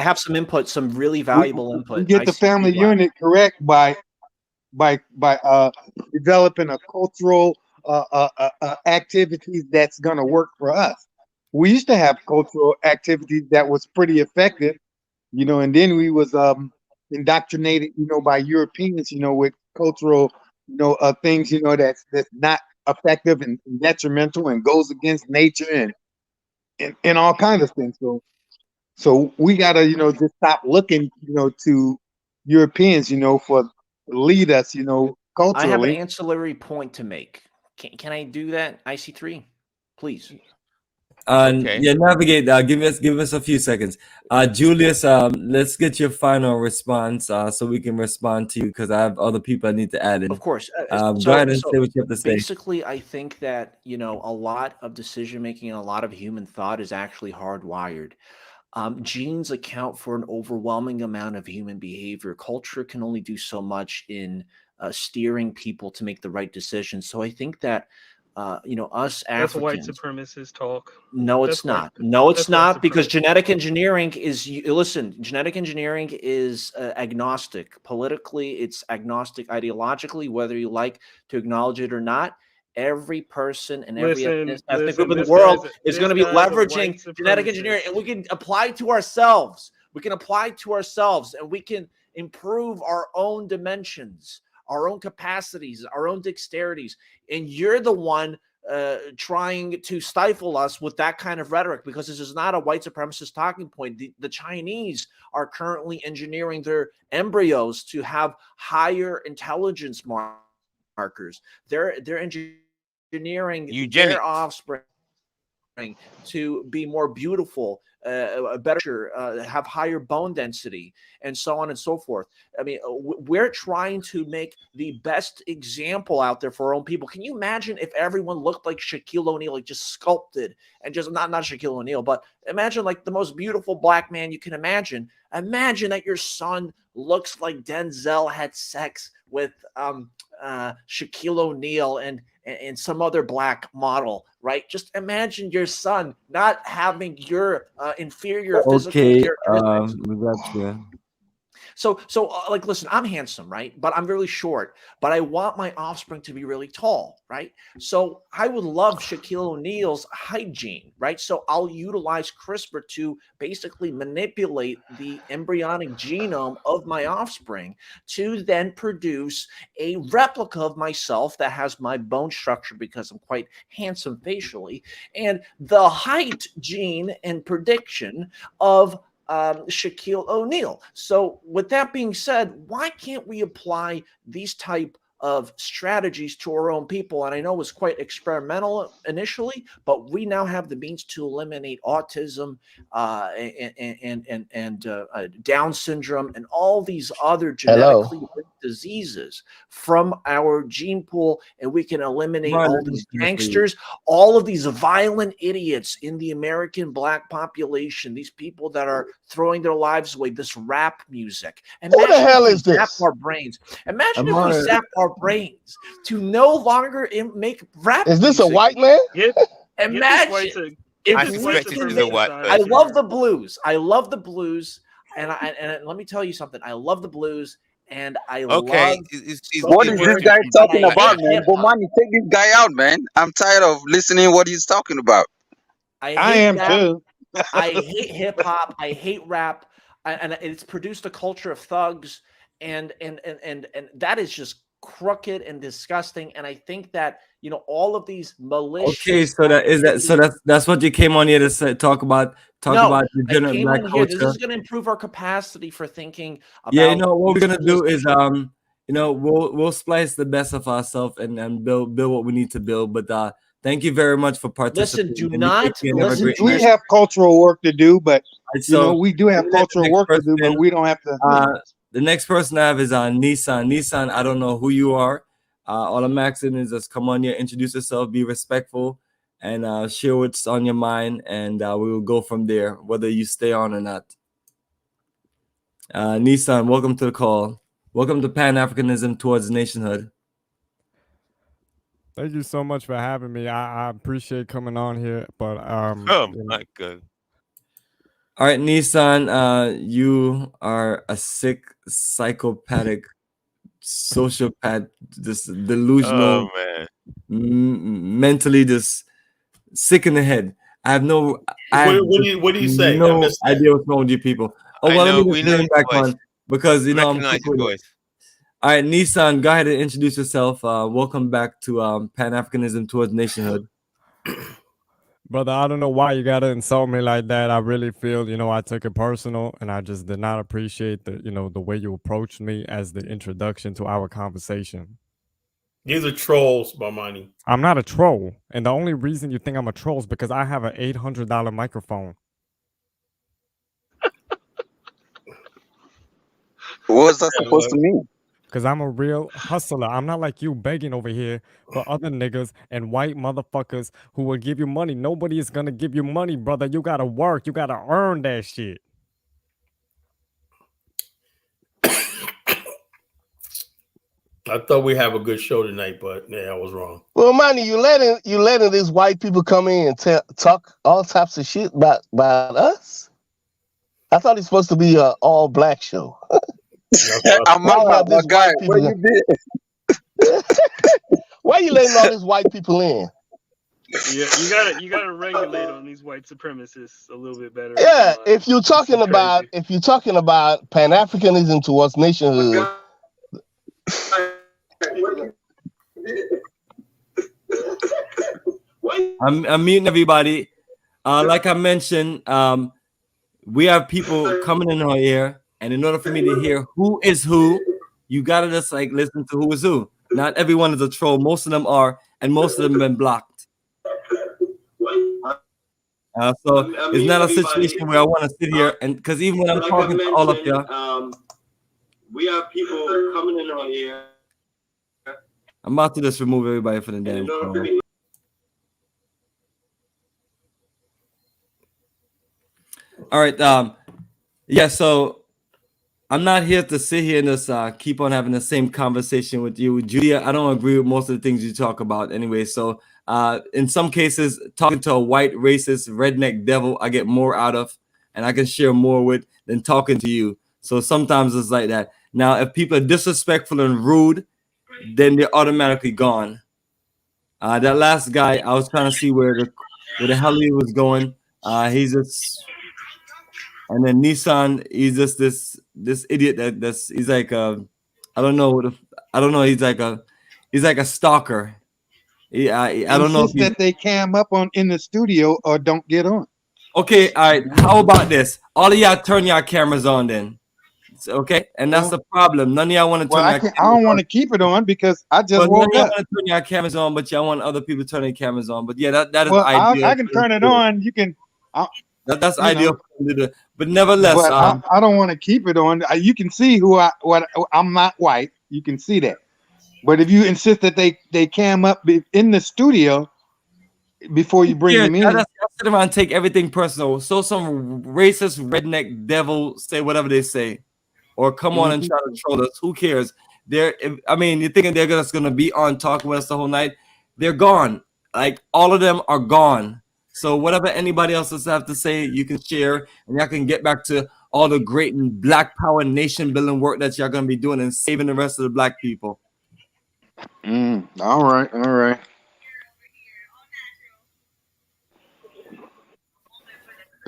have some input, some really valuable input.
We get the family unit correct by developing a cultural activities that's going to work for us. We used to have cultural activities that was pretty effective, and then we was indoctrinated, by Europeans, with cultural, things, that's not effective and detrimental and goes against nature and all kinds of things. So we gotta, just stop looking, to Europeans, for lead us, culturally.
I have an ancillary point to make. Can I do that, IC3? Please.
Okay.
Yeah, navigate. Give us a few seconds. Julius, let's get your final response so we can respond to you, because I have other people I need to add in.
Of course.
Go ahead and say what you have to say.
Basically, I think that, you know, a lot of decision making and a lot of human thought is actually hardwired. Genes account for an overwhelming amount of human behavior. Culture can only do so much in steering people to make the right decisions. So I think that, you know, us
That's white
Africans.
supremacist talk.
No, it's not. No, it's not, because genetic engineering is, listen, genetic engineering is agnostic. Politically, it's agnostic ideologically, whether you like to acknowledge it or not. Every person and every ethnic group in the world is going to be leveraging genetic engineering, and we can apply it to ourselves. We can apply it to ourselves, and we can improve our own dimensions, our own capacities, our own dexterities. And you're the one trying to stifle us with that kind of rhetoric, because this is not a white supremacist talking point. The Chinese are currently engineering their embryos to have higher intelligence markers. They're engineering their offspring to be more beautiful, better, have higher bone density, and so on and so forth. I mean, we're trying to make the best example out there for our own people. Can you imagine if everyone looked like Shaquille O'Neal, like just sculpted, and just not Shaquille O'Neal, but imagine like the most beautiful black man you can imagine. Imagine that your son looks like Denzel had sex with Shaquille O'Neal and some other black model, right? Just imagine your son not having your inferior physical characteristics.
We got you.
So like, listen, I'm handsome, right? But I'm really short. But I want my offspring to be really tall, right? So I would love Shaquille O'Neal's height gene, right? So I'll utilize CRISPR to basically manipulate the embryonic genome of my offspring to then produce a replica of myself that has my bone structure, because I'm quite handsome facially, and the height gene and prediction of Shaquille O'Neal. So with that being said, why can't we apply these type of strategies to our own people? And I know it was quite experimental initially, but we now have the means to eliminate autism and Down syndrome and all these other genetically linked diseases from our gene pool, and we can eliminate all these gangsters, all of these violent idiots in the American black population, these people that are throwing their lives away, this rap music. Imagine
who the hell is this?
Zap our brains. Imagine if we zap our brains to no longer make rap.
Is this music. A white man?
Imagine. I love the blues. I love the blues, and let me tell you something. I love the blues, and I love.
What is this guy talking about, man? Bomani, take this guy out, man. I'm tired of listening what he's talking about.
I am too. I hate hip hop. I hate rap, and it's produced a culture of thugs, and that is just crooked and disgusting. And I think that, you know, all of these malicious.
Okay, so that's what you came on here to say, talk about the general black culture.
This is going to improve our capacity for thinking about.
Yeah, you know what we're gonna do is you know, we'll splice the best of ourselves and build what we need to build. But thank you very much for participating.
Listen, do not listen.
We have cultural work to do, but you know, we do have cultural work to do, but we don't have to.
The next person I have is Nissan. Nissan, I don't know who you are. All I'm asking is just come on here, introduce yourself, be respectful, and share what's on your mind, and we will go from there, whether you stay on or not. Nissan, welcome to the call. Welcome to Pan-Africanism towards nationhood.
Thank you so much for having me. I appreciate coming on here, but
my God.
All right, Nissan, you are a sick, psychopathic, sociopath, just delusional, mentally just sick in the head. I have no.
What do you say?
No idea what's wrong with you people. Oh well, let me just bring back on because you know I'm. All right, Nissan, go ahead and introduce yourself. Welcome back to Pan-Africanism towards nationhood.
Brother, I don't know why you gotta insult me like that. I really feel, you know, I took it personal, and I just did not appreciate the, you know, the way you approached me as the introduction to our conversation.
These are trolls, Bomani.
I'm not a troll, and the only reason you think I'm a troll is because I have an $800 microphone.
What's that supposed to mean?
Because I'm a real hustler. I'm not like you begging over here for other niggas and white motherfuckers who will give you money. Nobody is gonna give you money, brother. You gotta work. You gotta earn that shit.
I thought we have a good show tonight, but yeah, I was wrong.
Well, Money, you letting these white people come in and talk all types of shit about us. I thought it's supposed to be an all black show.
I'm my guy. Where you been?
Why you letting all these white people in?
Yeah, you gotta regulate on these white supremacists a little bit better.
Yeah, if you're talking about Pan-Africanism towards nationhood.
I'm muting everybody. Like I mentioned, we have people coming in our ear, and in order for me to hear who is who, you gotta just like listen to who is who. Not everyone is a troll. Most of them are, and most of them have been blocked. So it's not a situation where I want to sit here and because even when I'm talking to all of you,
we have people coming in on here.
I'm about to just remove everybody from the damn call. All right. Yeah. So I'm not here to sit here and just keep on having the same conversation with you, Julia. I don't agree with most of the things you talk about, anyway. So in some cases, talking to a white racist redneck devil, I get more out of, and I can share more with than talking to you. So sometimes it's like that. Now, if people are disrespectful and rude, then they're automatically gone. That last guy, I was trying to see where the hell he was going. He's just, and then Nissan, he's just this idiot that's he's like I don't know. He's like a stalker. I don't know if
that they cam up on in the studio or don't get on.
Okay, all right. How about this? All of y'all turn your cameras on then. Okay, and that's the problem. None of y'all want to turn.
I don't want to keep it on because I just woke up.
Want to turn your cameras on, but y'all want other people to turn their cameras on. But yeah, that is
well,
ideal.
I can turn it on. You can.
That's ideal. But nevertheless,
but I don't want to keep it on. You can see I'm not white. You can see that. But if you insist that they cam up in the studio before you bring them in,
y'all sit around and take everything personal. So some racist redneck devil say whatever they say. Or come on and try to troll us. Who cares? You're thinking they're just gonna be on talking with us the whole night. They're gone. Like all of them are gone. So whatever anybody else has have to say, you can share, and y'all can get back to all the great and Black Power nation building work that y'all gonna be doing and saving the rest of the Black people.
All right.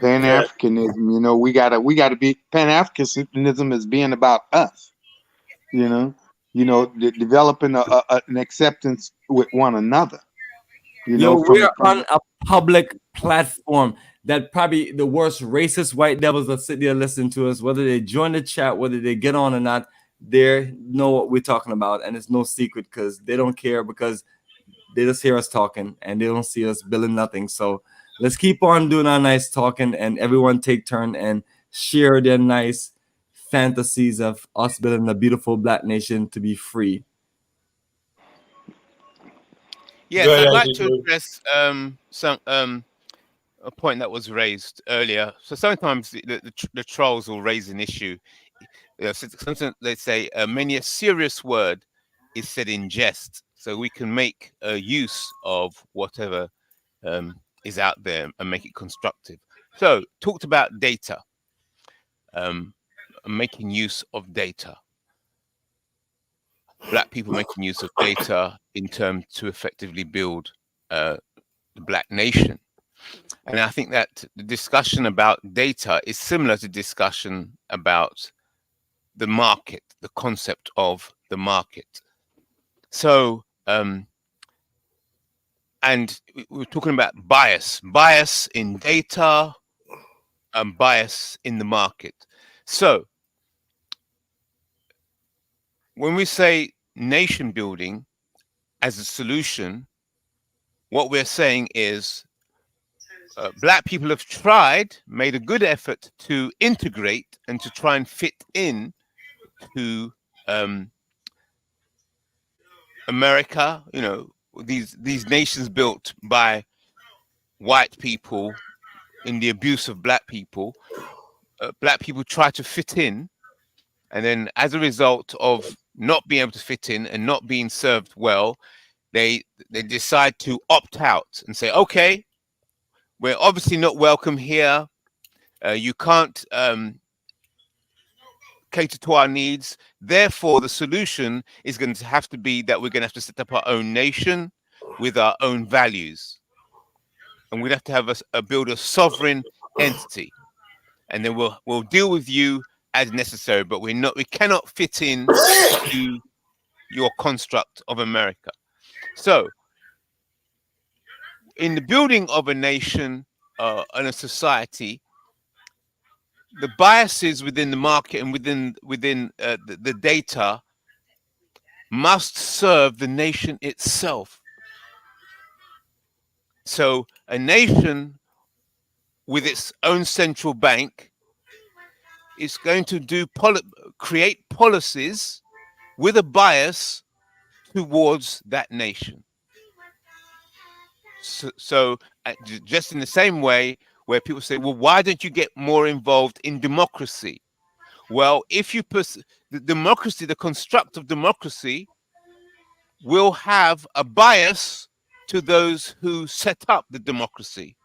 Pan-Africanism, we gotta be Pan-Africanism is being about us, developing an acceptance with one another.
We're on a public platform that probably the worst racist white devils that sit there listening to us, whether they join the chat, whether they get on or not, they know what we're talking about, and it's no secret because they don't care because they just hear us talking and they don't see us building nothing. So let's keep on doing our nice talking, and everyone take turn and share their nice fantasies of us building a beautiful Black nation to be free.
Yes, I'd like to address a point that was raised earlier. So sometimes the trolls will raise an issue. Sometimes they say many a serious word is said in jest, so we can make use of whatever is out there and make it constructive. So talked about data, making use of data. Black people making use of data in terms to effectively build the Black nation. And I think that the discussion about data is similar to discussion about the market, the concept of the market. So, and we're talking about bias in data and bias in the market. So when we say nation building, as a solution, what we're saying is black people have made a good effort to integrate and to try and fit in to America, you know, these nations built by white people in the abuse of black people. Black people try to fit in, and then as a result of not being able to fit in and not being served well, they decide to opt out and say, okay, we're obviously not welcome here. You can't cater to our needs. Therefore, the solution is going to have to be that we're going to have to set up our own nation with our own values. And we'd have to have build a sovereign entity. And then we'll deal with you as necessary, but we cannot fit in to your construct of America. So in the building of a nation and a society, the biases within the market and within the data must serve the nation itself. So a nation with its own central bank is going to create policies with a bias towards that nation. So just in the same way where people say, well, why don't you get more involved in democracy? Well, if you the democracy, the construct of democracy will have a bias to those who set up the democracy.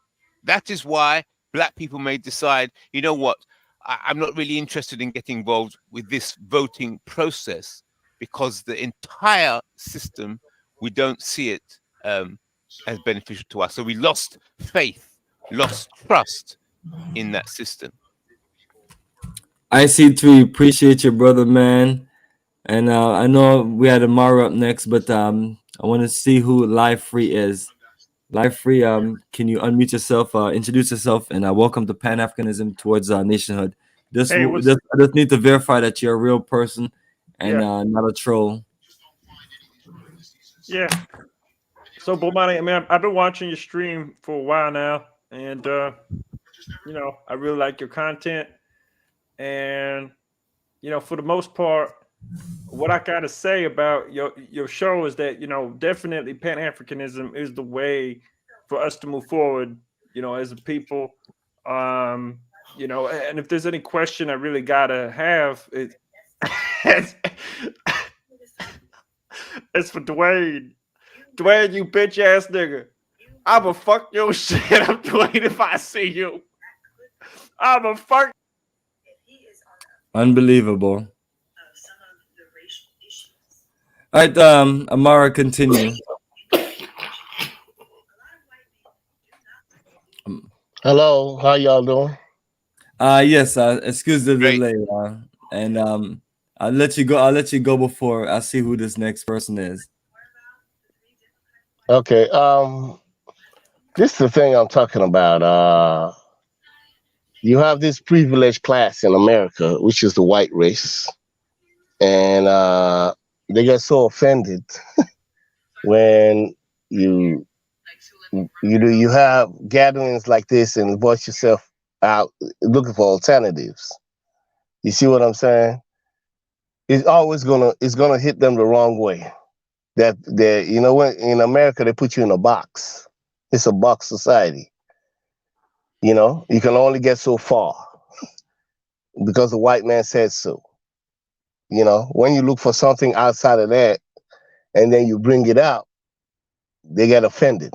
That is why black people may decide, you know what, I'm not really interested in getting involved with this voting process, because the entire system, we don't see it as beneficial to us. So we lost faith, lost trust in that system.
I see too. Appreciate your brother, man. And I know we had Amara up next, but I want to see who Live Free is. Live Free, can you unmute yourself, introduce yourself, and welcome to Pan-Africanism towards Nationhood. I just need to verify that you're a real person and not a troll.
Yeah. So, Bomani, I mean, I've been watching your stream for a while now, and you know, I really like your content. And you know, for the most part, what I gotta say about your show is that, you know, definitely Pan-Africanism is the way for us to move forward, you know, as a people. You know, and if there's any question I really gotta have, it's for Dwayne. Dwayne, you bitch ass nigga. I'ma fuck your shit up, Dwayne, if I see you. I'ma fuck.
Unbelievable. All right, Amara, continue.
Hello, how y'all doing?
Yes, excuse the delay, and I'll let you go. I'll let you go before I see who this next person is.
Okay, this is the thing I'm talking about. You have this privileged class in America, which is the white race, and they get so offended when you have gatherings like this and voice yourself out looking for alternatives. You see what I'm saying? It's always gonna hit them the wrong way. That you know, when in America they put you in a box. It's a box society. You know, you can only get so far because the white man said so. You know, when you look for something outside of that and then you bring it out, they get offended.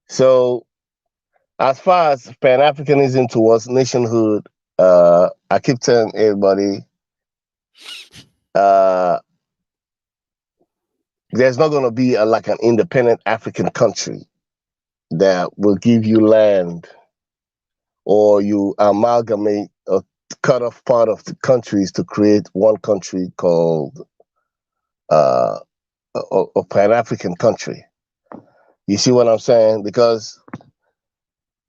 So as far as Pan-Africanism towards nationhood, I keep telling everybody, there's not going to be like an independent African country that will give you land, or you amalgamate or cut off part of the countries to create one country called a Pan-African country. You see what I'm saying? Because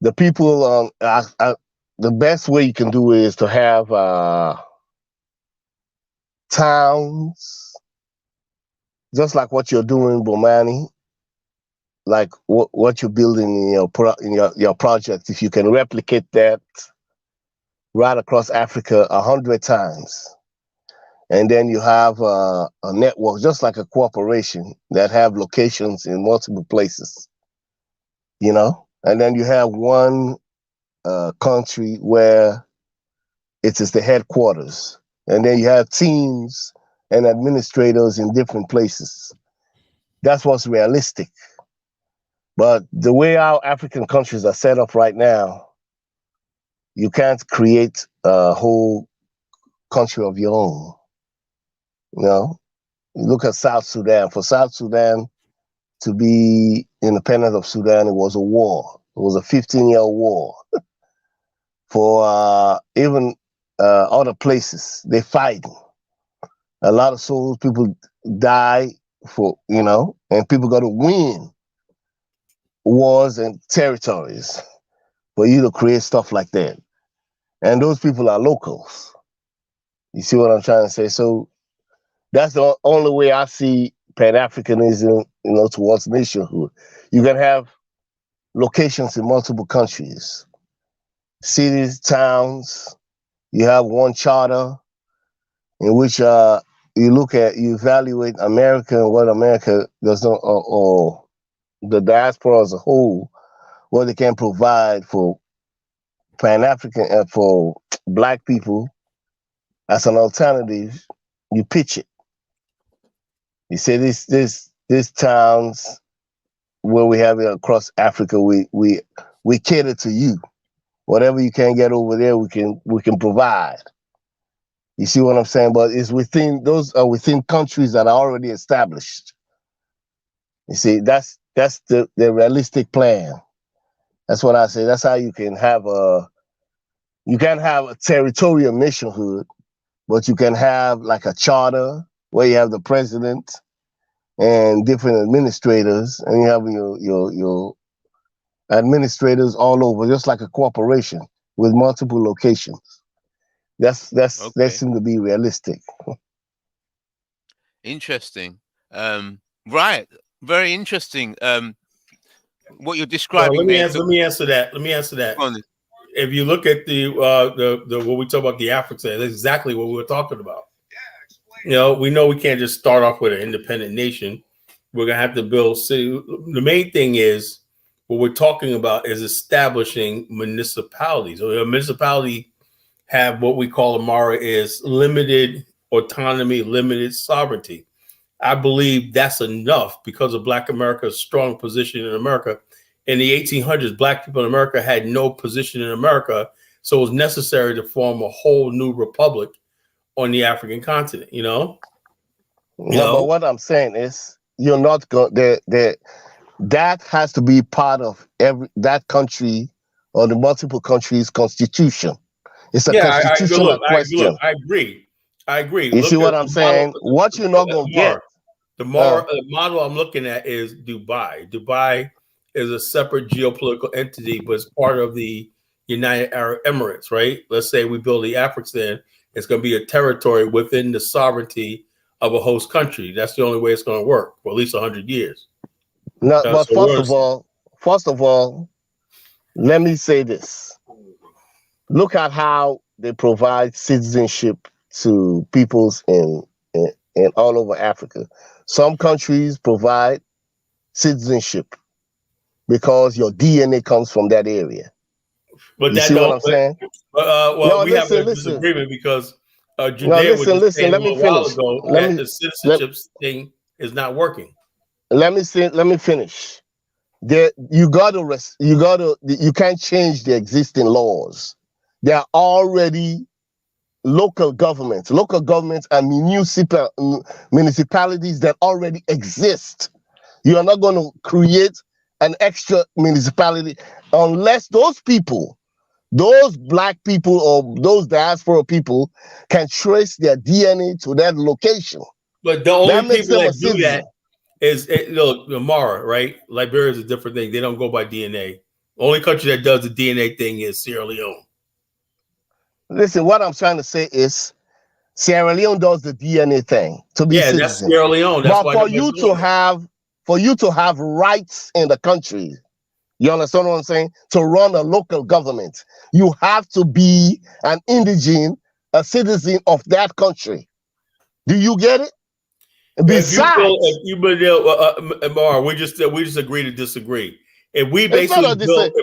the people, the best way you can do it is to have towns just like what you're doing, Bomani, like what you're building in your project, if you can replicate that right across Africa 100 times, and then you have a network, just like a corporation that have locations in multiple places, you know, and then you have one country where it is the headquarters, and then you have teams and administrators in different places. That's what's realistic. But the way our African countries are set up right now, you can't create a whole country of your own. You know, you look at South Sudan. For South Sudan to be independent of Sudan, it was a war. It was a 15-year war. For even other places, they fight. A lot of souls, people die for, you know, and people got to win wars and territories for you to create stuff like that. And those people are locals. You see what I'm trying to say? So that's the only way I see Pan-Africanism, you know, towards nationhood. You can have locations in multiple countries, cities, towns. You have one charter in which you evaluate America and what America does not, or the diaspora as a whole, what they can provide for Pan-African, for Black people as an alternative. You pitch it. You say these towns where we have it across Africa, we cater to you. Whatever you can get over there, we can provide. You see what I'm saying? But it's within within countries that are already established. You see, that's the realistic plan. That's what I say. That's how you can have you can't have a territorial nationhood, but you can have like a charter where you have the president and different administrators, and you have your administrators all over, just like a corporation with multiple locations. That seems to be realistic.
Interesting. Right. Very interesting. What you're describing.
Let me answer that. If you look at the what we talk about the Afrikstan, that's exactly what we were talking about. You know we can't just start off with an independent nation. We're gonna have to build city. The main thing is what we're talking about is establishing municipalities. So a municipality have what we call Amara is limited autonomy, limited sovereignty. I believe that's enough because of Black America's strong position in America. In the 1800s, Black people in America had no position in America, so it was necessary to form a whole new republic on the African continent.
But what I'm saying is, you're not going. That has to be part of that country or the multiple countries' constitution. It's a constitutional question.
I agree.
You see what I'm saying? What you're not going to get.
The model I'm looking at is Dubai. Dubai is a separate geopolitical entity, but it's part of the United Arab Emirates, right? Let's say we build the Afrikstan. It's going to be a territory within the sovereignty of a host country. That's the only way it's going to work for at least 100 years.
No, but first of all, let me say this. Look at how they provide citizenship to peoples in all over Africa. Some countries provide citizenship because your DNA comes from that area.
But
you see what I'm saying?
We have a disagreement because Judea was saying a while ago that the citizenship thing is not working.
Let me finish. You can't change the existing laws. There are already local governments and municipalities that already exist. You are not going to create an extra municipality unless those people, those Black people or those diaspora people, can trace their DNA to that location.
But the only people that do that is Mara, right? Liberia is a different thing. They don't go by DNA. The only country that does the DNA thing is Sierra Leone.
Listen, what I'm trying to say is Sierra Leone does the DNA thing to be
Yeah, that's
citizen.
Sierra Leone. That's
But
why
for
nobody's
you
doing
to
it.
have rights in the country, you understand what I'm saying? To run a local government, you have to be an indigene, a citizen of that country. Do you get it? Besides,
Amar, we just agree to disagree. If we
it's not
basically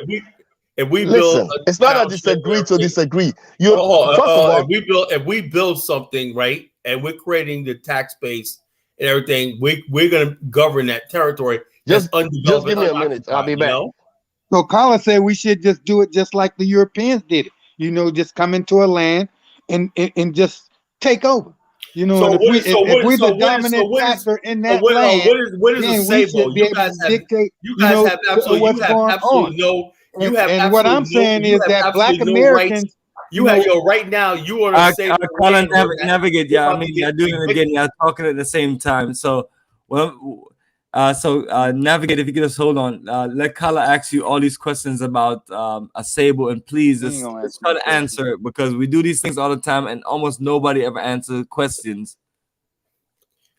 a
build,
listen, it's not a disagree to disagree. First of all,
if we build something right, and we're creating the tax base and everything, we're going to govern that territory.
Just give me a minute. I'll be back.
So Carla said we should just do it just like the Europeans did it. You know, just come into a land and just take over. You know,
So
and if we're the dominant factor in that land, then we should be able to dictate.
You guys have absolutely no.
And what I'm saying is that Black Americans.
Right now you want to say
navigate. Yeah, I mean, you're doing it again. You're talking at the same time. So, navigate. If you could just hold on. Let Kala ask you all these questions about Asebo, and please just try to answer it, because we do these things all the time, and almost nobody ever answers questions.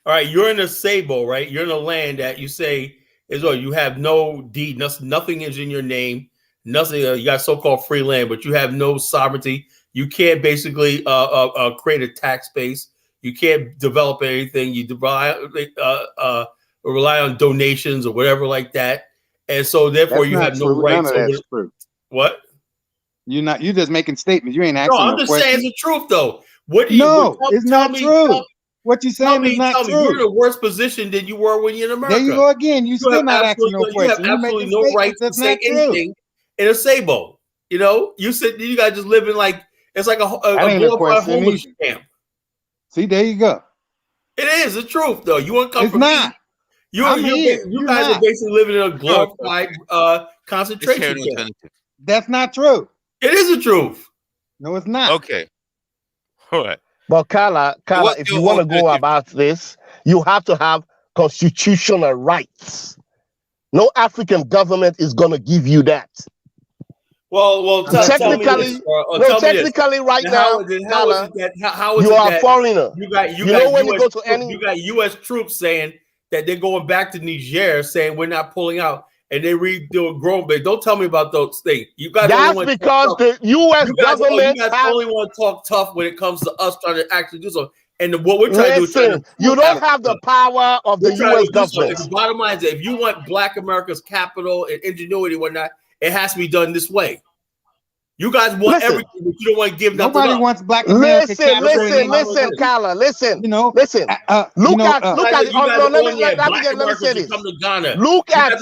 All right, you're in Asebo, right? You're in a land that you say is you have no deed, nothing is in your name. Nothing. You got so-called free land, but you have no sovereignty. You can't basically create a tax base. You can't develop anything. You rely on donations or whatever like that, and so therefore you have no rights. What?
You're just making statements. You ain't asking.
No, I'm just saying the truth though. What do you?
No, it's not true. What you saying is not true.
You're in a worse position than you were when you're in America.
There you go again. You're still not asking no questions.
You have absolutely no right to say anything in Asebo. You know, you guys just living like it's like a glorified homeless camp.
See, there you go.
It is the truth though. You want to come
it's
from
not.
You guys are basically living in a glorified concentration camp.
That's not true.
It is the truth.
No, it's not.
Okay. All right.
But Kala, if you want to go about this, you have to have constitutional rights. No African government is going to give you that.
Well,
technically, right now, you are a foreigner.
You got U.S. troops saying that they're going back to Niger, saying we're not pulling out, and they redoing grown big. Don't tell me about those things. You guys.
That's because the U.S. government.
You guys only want to talk tough when it comes to us trying to actually do something. And what we're trying to do,
you don't have the power of the U.S. government.
The bottom line is, if you want Black America's capital and ingenuity and whatnot, it has to be done this way. You guys want everything, but you don't want to give nothing.
Nobody wants Black America.
Listen, Kala, listen.
You know,
listen. Look at. Let me say this.
Come to Ghana.
Look at.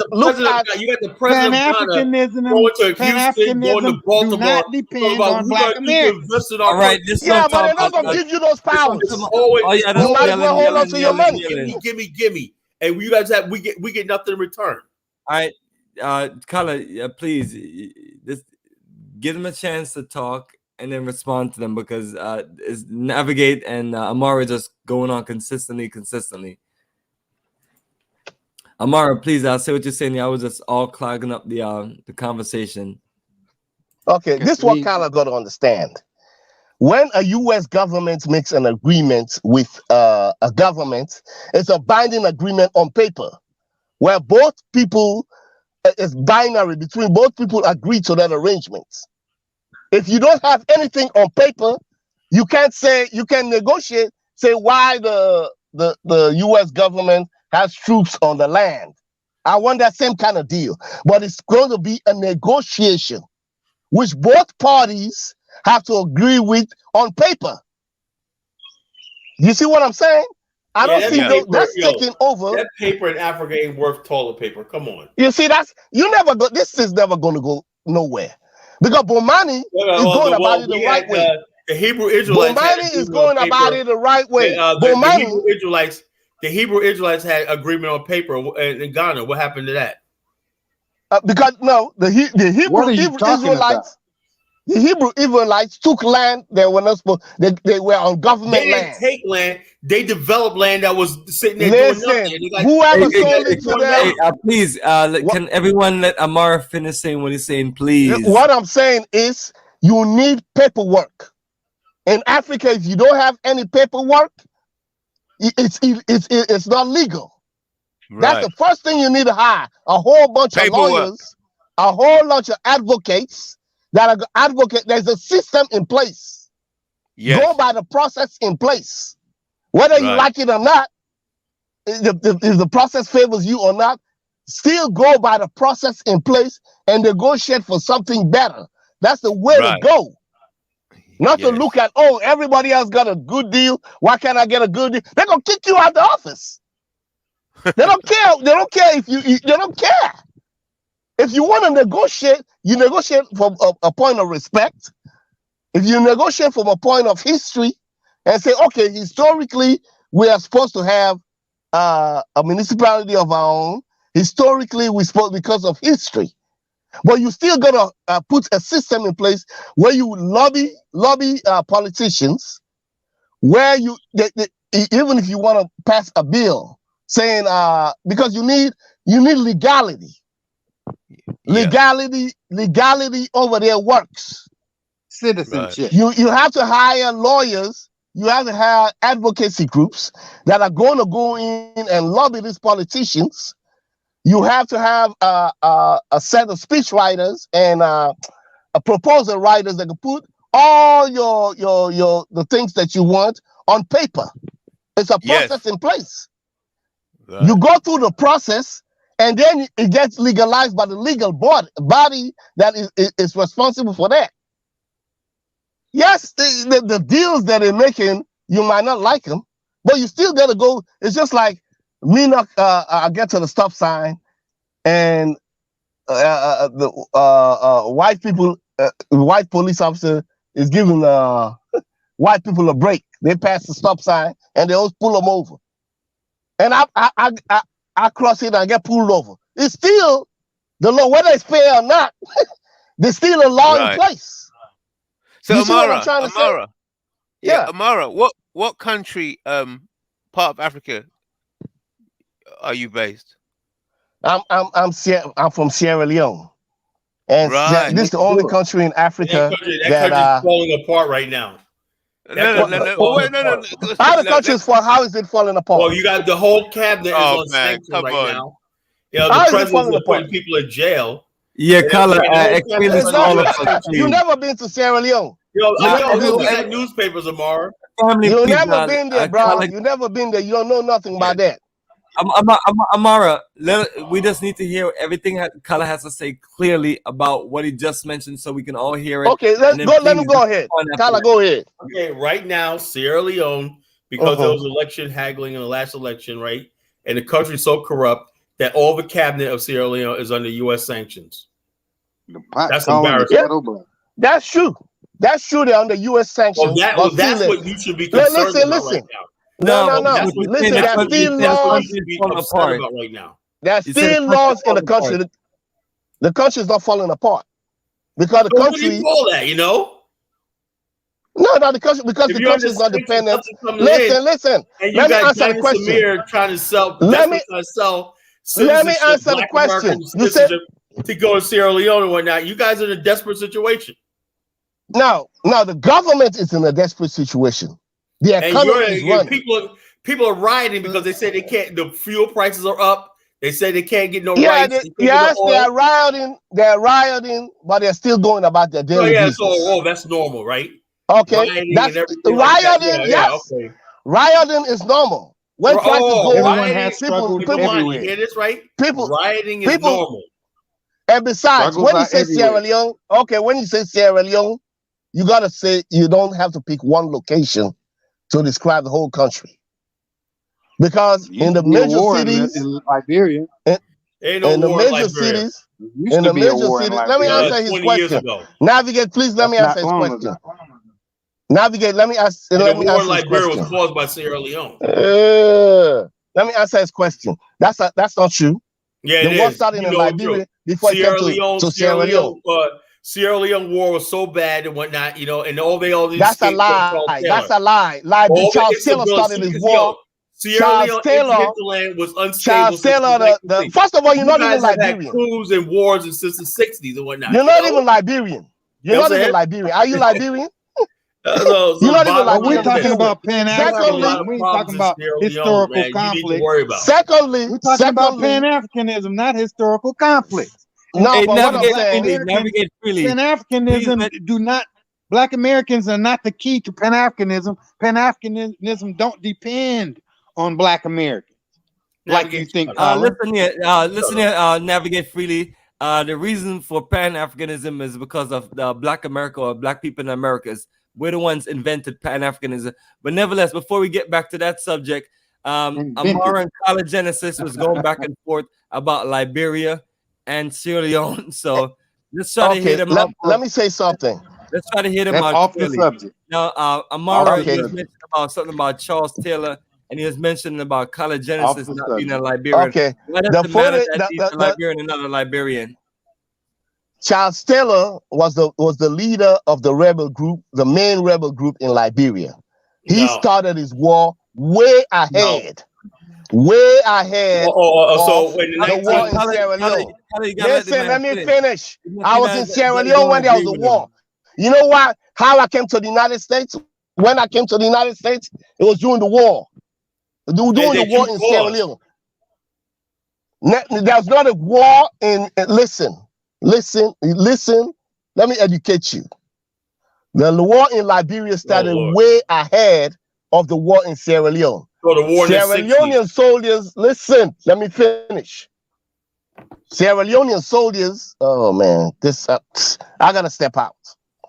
You got the president of Ghana going to Houston, going to Baltimore.
Do not depend on Black Americans.
All
right, but they're not going to give you those powers.
Always,
you might as well hold on to your money.
Gimme, and you guys have we get nothing in return.
All right, Kala, please, give them a chance to talk and then respond to them, because it's Navigate and Amara just going on consistently. Amara, please, I'll say what you're saying. I was just all clogging up the conversation.
Okay, this is what Kala got to understand. When a U.S. government makes an agreement with a government, it's a binding agreement on paper, where both people, it's binary between both people agree to that arrangement. If you don't have anything on paper, you can't negotiate, say why the U.S. government has troops on the land. I want that same kind of deal. But it's going to be a negotiation, which both parties have to agree with on paper. You see what I'm saying? I don't think that's taking over.
That paper in Africa ain't worth toilet paper. Come on.
You see, this is never going to go nowhere. Because Bomani is going about it the right way.
The Hebrew Israelites.
Bomani is going about it the right way.
The Hebrew Israelites had agreement on paper in Ghana. What happened to that?
Because the Hebrew Israelites took land they were not supposed. They were on government land.
They didn't take land. They developed land that was sitting there doing nothing.
Whoever sold it to them.
Please, can everyone let Amara finish saying what he's saying, please?
What I'm saying is, you need paperwork. In Africa, if you don't have any paperwork, it's not legal. That's the first thing you need to hire. A whole bunch of lawyers, a whole bunch of advocates that are advocate. There's a system in place.
Yes.
Go by the process in place. Whether you like it or not, if the process favors you or not, still go by the process in place and negotiate for something better. That's the way to go. Not to look at, oh, everybody else got a good deal. Why can't I get a good deal? They're gonna kick you out the office. They don't care. They don't care if they don't care. If you want to negotiate, you negotiate from a point of respect. If you negotiate from a point of history and say, okay, historically, we are supposed to have a municipality of our own. Historically, we're supposed because of history. But you still gotta put a system in place where you lobby politicians, where even if you want to pass a bill saying because you need legality. Legality over there works.
Citizenship.
You have to hire lawyers. You have to hire advocacy groups that are going to go in and lobby these politicians. You have to have a set of speech writers and a proposal writers that can put all the things that you want on paper. It's a process in place. Right. You go through the process, and then it gets legalized by the legal body that is responsible for that. Yes, the deals that they're making, you might not like them, but you still got to go. It's just like me not I get to the stop sign and the white police officer is giving white people a break. They pass the stop sign and they always pull them over. And I cross it and I get pulled over. It's still the law, whether it's fair or not, there's still a law in place.
So
Amara,
Amara, what country, part of Africa, are you based?
I'm from Sierra Leone, and this is the only country in Africa
that country's falling apart right now.
No.
How the country's how is it falling apart?
Well, you got the whole cabinet is on sanctions right now. You know, the president's putting people in jail.
Yeah, Kala, explain this to all of us.
You've never been to Sierra Leone.
I look at newspapers, Amara.
You've never been there, bro. You've never been there. You don't know nothing about that.
Amara, we just need to hear everything Kala has to say clearly about what he just mentioned so we can all hear it.
Okay, let him go ahead. Kala, go ahead.
Okay, right now, Sierra Leone, because there was election haggling in the last election, right? And the country's so corrupt that all the cabinet of Sierra Leone is under U.S. sanctions. That's embarrassing.
Yeah, that's true. That's true. They're under U.S. sanctions.
That's what you should be concerned about right now.
No. Listen, there's still laws
right now.
There's still laws in the country. The country's not falling apart because the country.
What do you call that? You know?
No, the country because the country is not dependent. Listen. Let me answer the question.
Trying to sell.
Let me answer the question. You said
to go to Sierra Leone and whatnot. You guys are in a desperate situation.
No, the government is in a desperate situation. The economy is running.
People are rioting because they say they can't. The fuel prices are up. They say they can't get no
rights. They are rioting. They're rioting, but theyey're still going about their daily business.
So that's normal, right?
Okay, rioting. Yes, okay. Rioting is normal. When prices go up,
everyone has struggled everywhere.
You hear this, right? Rioting is
people,
normal.
And besides, when you say Sierra Leone, when you say Sierra Leone, you gotta say you don't have to pick one location to describe the whole country, because in the major cities,
in Liberia,
in the major
cities, let me answer his question. Navigate, please. Let me answer his question. Navigate. Let me ask.
Let me answer his question. Was caused by Sierra Leone.
Let me answer his question. That's not true.
Yeah,
the war started in Liberia before
Sierra
it came to Sierra Leone.
Sierra Leone war was so bad and whatnot, and all these.
That's a lie. That's a lie. Charles Taylor started his war.
Sierra Leone was unstable.
Charles Taylor, first of all, you're not even Liberian.
Had coups and wars since the 60s and whatnot.
You're not even Liberian. You're not even Liberian. Are you Liberian?
You're
not even like
we're talking about
Pan-Africanism.
We ain't talking about historical conflict.
Secondly,
we're talking about Pan-Africanism, not historical conflict.
No,
Hey,
but what I'm
navigate
saying,
freely. Navigate freely.
Pan-Africanism do not. Black Americans are not the key to Pan-Africanism. Pan-Africanism don't depend on Black Americans, like you think.
Listen here. Navigate freely. The reason for Pan-Africanism is because of the Black America or Black people in Americas. We're the ones invented Pan-Africanism. But nevertheless, before we get back to that subject, Amara and College Genesis was going back and forth about Liberia and Sierra Leone. So let's try to hear them out.
Let me say something.
Let's try to hear them
That's
out.
off
Clearly.
the subject.
Now, Amara, he was mentioning about something about Charles Taylor, and he was mentioning about College Genesis not being a Liberian.
Okay.
Why does it matter that he's a Liberian and not a Liberian?
Charles Taylor was the leader of the rebel group, the main rebel group in Liberia. He started his war way ahead. Way ahead.
So when
the war in Sierra Leone. Listen, let me finish. I was in Sierra Leone when there was a war. You know what? How I came to the United States? When I came to the United States, it was during the war. During the war in Sierra Leone. There's not a war in. Listen. Let me educate you. The war in Liberia started way ahead of the war in Sierra Leone.
So the war
Sierra Leonean soldiers, listen, let me finish. Sierra Leonean soldiers, oh man, I gotta step out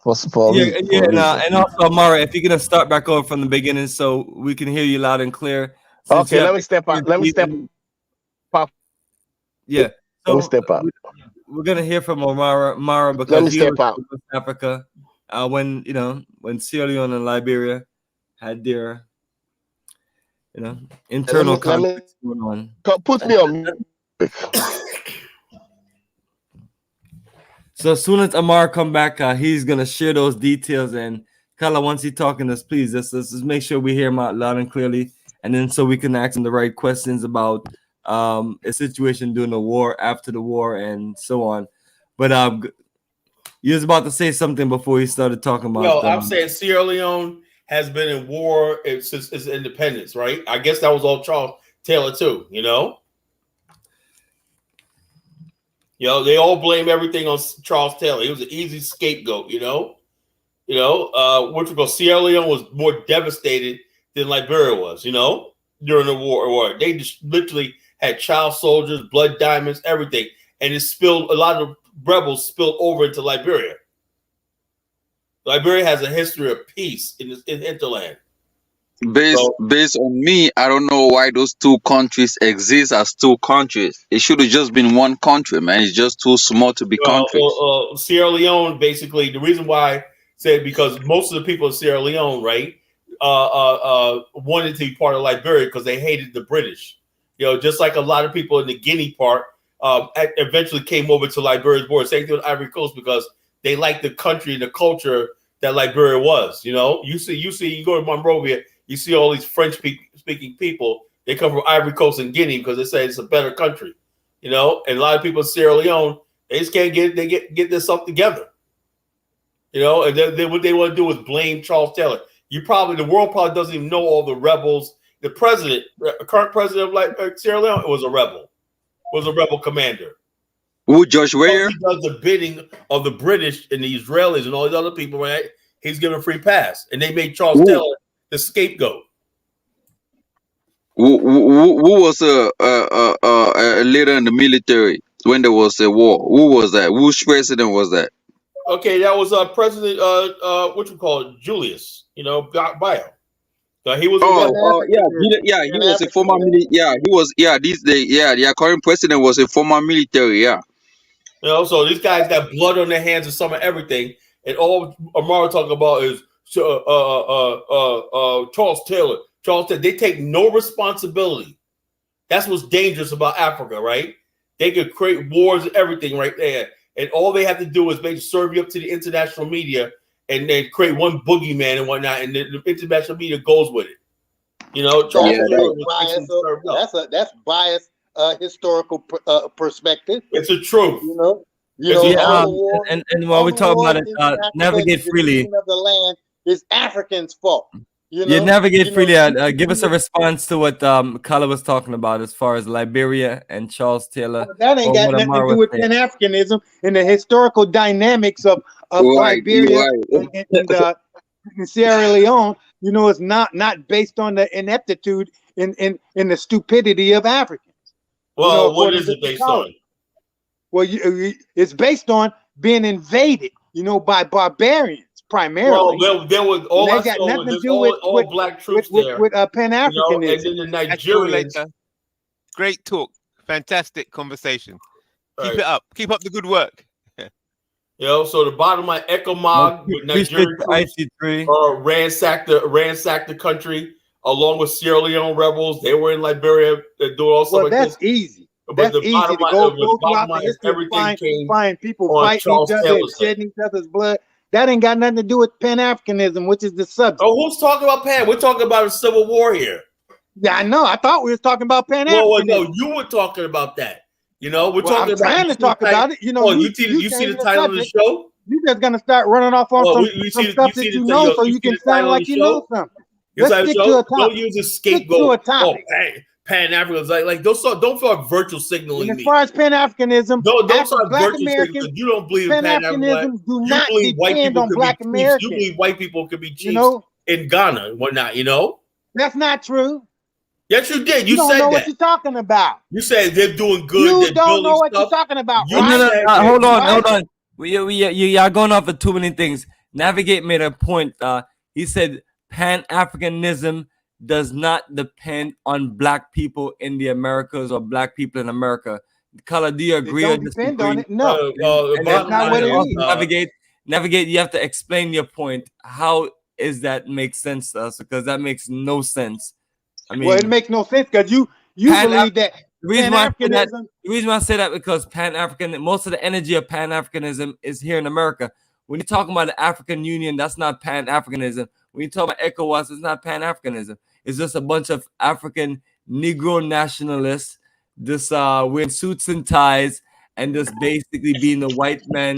and also Amara, if you're gonna start back over from the beginning so we can hear you loud and clear.
Okay, let me step out.
Yeah. So
let me step out.
We're gonna hear from Amara because
let me step out.
West Africa, when Sierra Leone and Liberia had their internal conflicts going on.
Put me on.
So as soon as Amar come back, he's gonna share those details. And Kala, once he's talking to us, please let's make sure we hear him out loud and clearly, and then so we can ask him the right questions about a situation during the war, after the war, and so on. But you was about to say something before he started talking about.
I'm saying Sierra Leone has been in war since its independence, right? I guess that was all Charles Taylor too. They all blame everything on Charles Taylor. He was an easy scapegoat. Sierra Leone was more devastated than Liberia was. During the war. They just literally had child soldiers, blood diamonds, everything, and it spilled. A lot of rebels spilled over into Liberia. Liberia has a history of peace in hinterland.
Based on me, I don't know why those two countries exist as two countries. It should have just been one country, man. It's just too small to be countries.
Sierra Leone, basically, the reason why I said because most of the people in Sierra Leone, right, wanted to be part of Liberia because they hated the British. Just like a lot of people in the Guinea part eventually came over to Liberia's border. Same thing with Ivory Coast because they liked the country and the culture that Liberia was. You go to Monrovia, you see all these French-speaking people. They come from Ivory Coast and Guinea because they say it's a better country. And a lot of people in Sierra Leone, they just can't get this stuff together. And then what they want to do is blame Charles Taylor. The world probably doesn't even know all the rebels. The current president of Sierra Leone was a rebel commander.
Who, George Weah?
He does the bidding of the British and the Israelis and all these other people, right? He's given a free pass. And they made Charles Taylor the scapegoat.
Who was a leader in the military when there was a war? Who was that? Which president was that?
Okay, that was President what you call it, Julius, BAIO. He was
he was a former military. The current president was a former military,
so these guys got blood on their hands and some of everything, and all Amara talking about is Charles Taylor. They take no responsibility. That's what's dangerous about Africa, right? They could create wars and everything right there, and all they have to do is make serve you up to the international media. And then create one boogeyman and whatnot, and the international media goes with it.
That's biased historical perspective.
It's a truth.
And while we talk about it, navigate freely.
Of the land It's Africans' fault. You
Yeah,
know,
navigate freely. Give us a
well,
response to what Kala was talking about as far as Liberia and Charles Taylor,
that ain't
or
got
what
nothing
Amar
to do
was
with
saying.
Pan-Africanism and the historical dynamics of
Right,
Liberia
right.
and Sierra Leone. You know, it's not based on the ineptitude in the stupidity of Africans.
Well,
You know,
what
according
is
to
it based
Kala.
on?
Well, it's based on being invaded, you know, by barbarians primarily.
Well, there was all
And
I
they got
saw
nothing
was
to
just
do with
all black troops there,
Pan-Africanism.
and then the
Catch you all
Nigerians.
later. Great talk. Fantastic conversation. Keep
Right.
it up. Keep up the good work.
So the bottom line, Ecomog with Nigerian troops ransacked the country along with Sierra Leone rebels. They were in Liberia doing all stuff like
That's
this.
easy.
But
That's
the
easy
bottom
to
line,
go
the bottom
throughout the
line is
history and
everything came
find people
on
fighting
Charles
each other
Taylor's
and
head.
shedding each other's blood. That ain't got nothing to do with Pan-Africanism, which is the subject.
Oh, who's talking about Pan? We're talking about a civil war here.
Yeah, I know. I thought we was talking about Pan-Africanism.
Well, no, you were talking about that. You know, we're talking
I'm trying to talk about it. You know,
you see the title of the show?
You just gonna start running off on some stuff that you know, so you can sound like you know something. Let's stick to a topic.
Don't use a scapegoat. Pan-Africans, like don't start virtual signaling
and
me.
as far as Pan-Africanism,
don't start
Black
virtual
Americans,
signaling. You don't believe in
Pan-Africanism do
You
not
believe white
depend
people
on
could
Black
be chiefs.
Americans.
You believe white people could be chiefs,
You know?
in Ghana and whatnot. You know?
That's not true.
Yes, you did. You
don't
said
know
that.
what you're talking about.
You said they're doing good.
You
they're
don't know what
stuff.
you're talking about.
You
Right?
said
Hold on,
Right?
hold on. Y'all going off of too many things. Navigate made a point. He said Pan-Africanism does not depend on Black people in the Americas or Black people in America. Color, do you agree or disagree?
Depend on it. No, that's not what it is.
Navigate. You have to explain your point. How is that make sense to us? Because that makes no sense. I mean,
well, it makes no sense because you believe that
the reason
Pan-Africanism.
why I say that because Pan-African, most of the energy of Pan-Africanism is here in America. When you're talking about the African Union, that's not Pan-Africanism. When you talk about ECOWAS, it's not Pan-Africanism. It's just a bunch of African Negro nationalists, just wearing suits and ties, and just basically being the white man,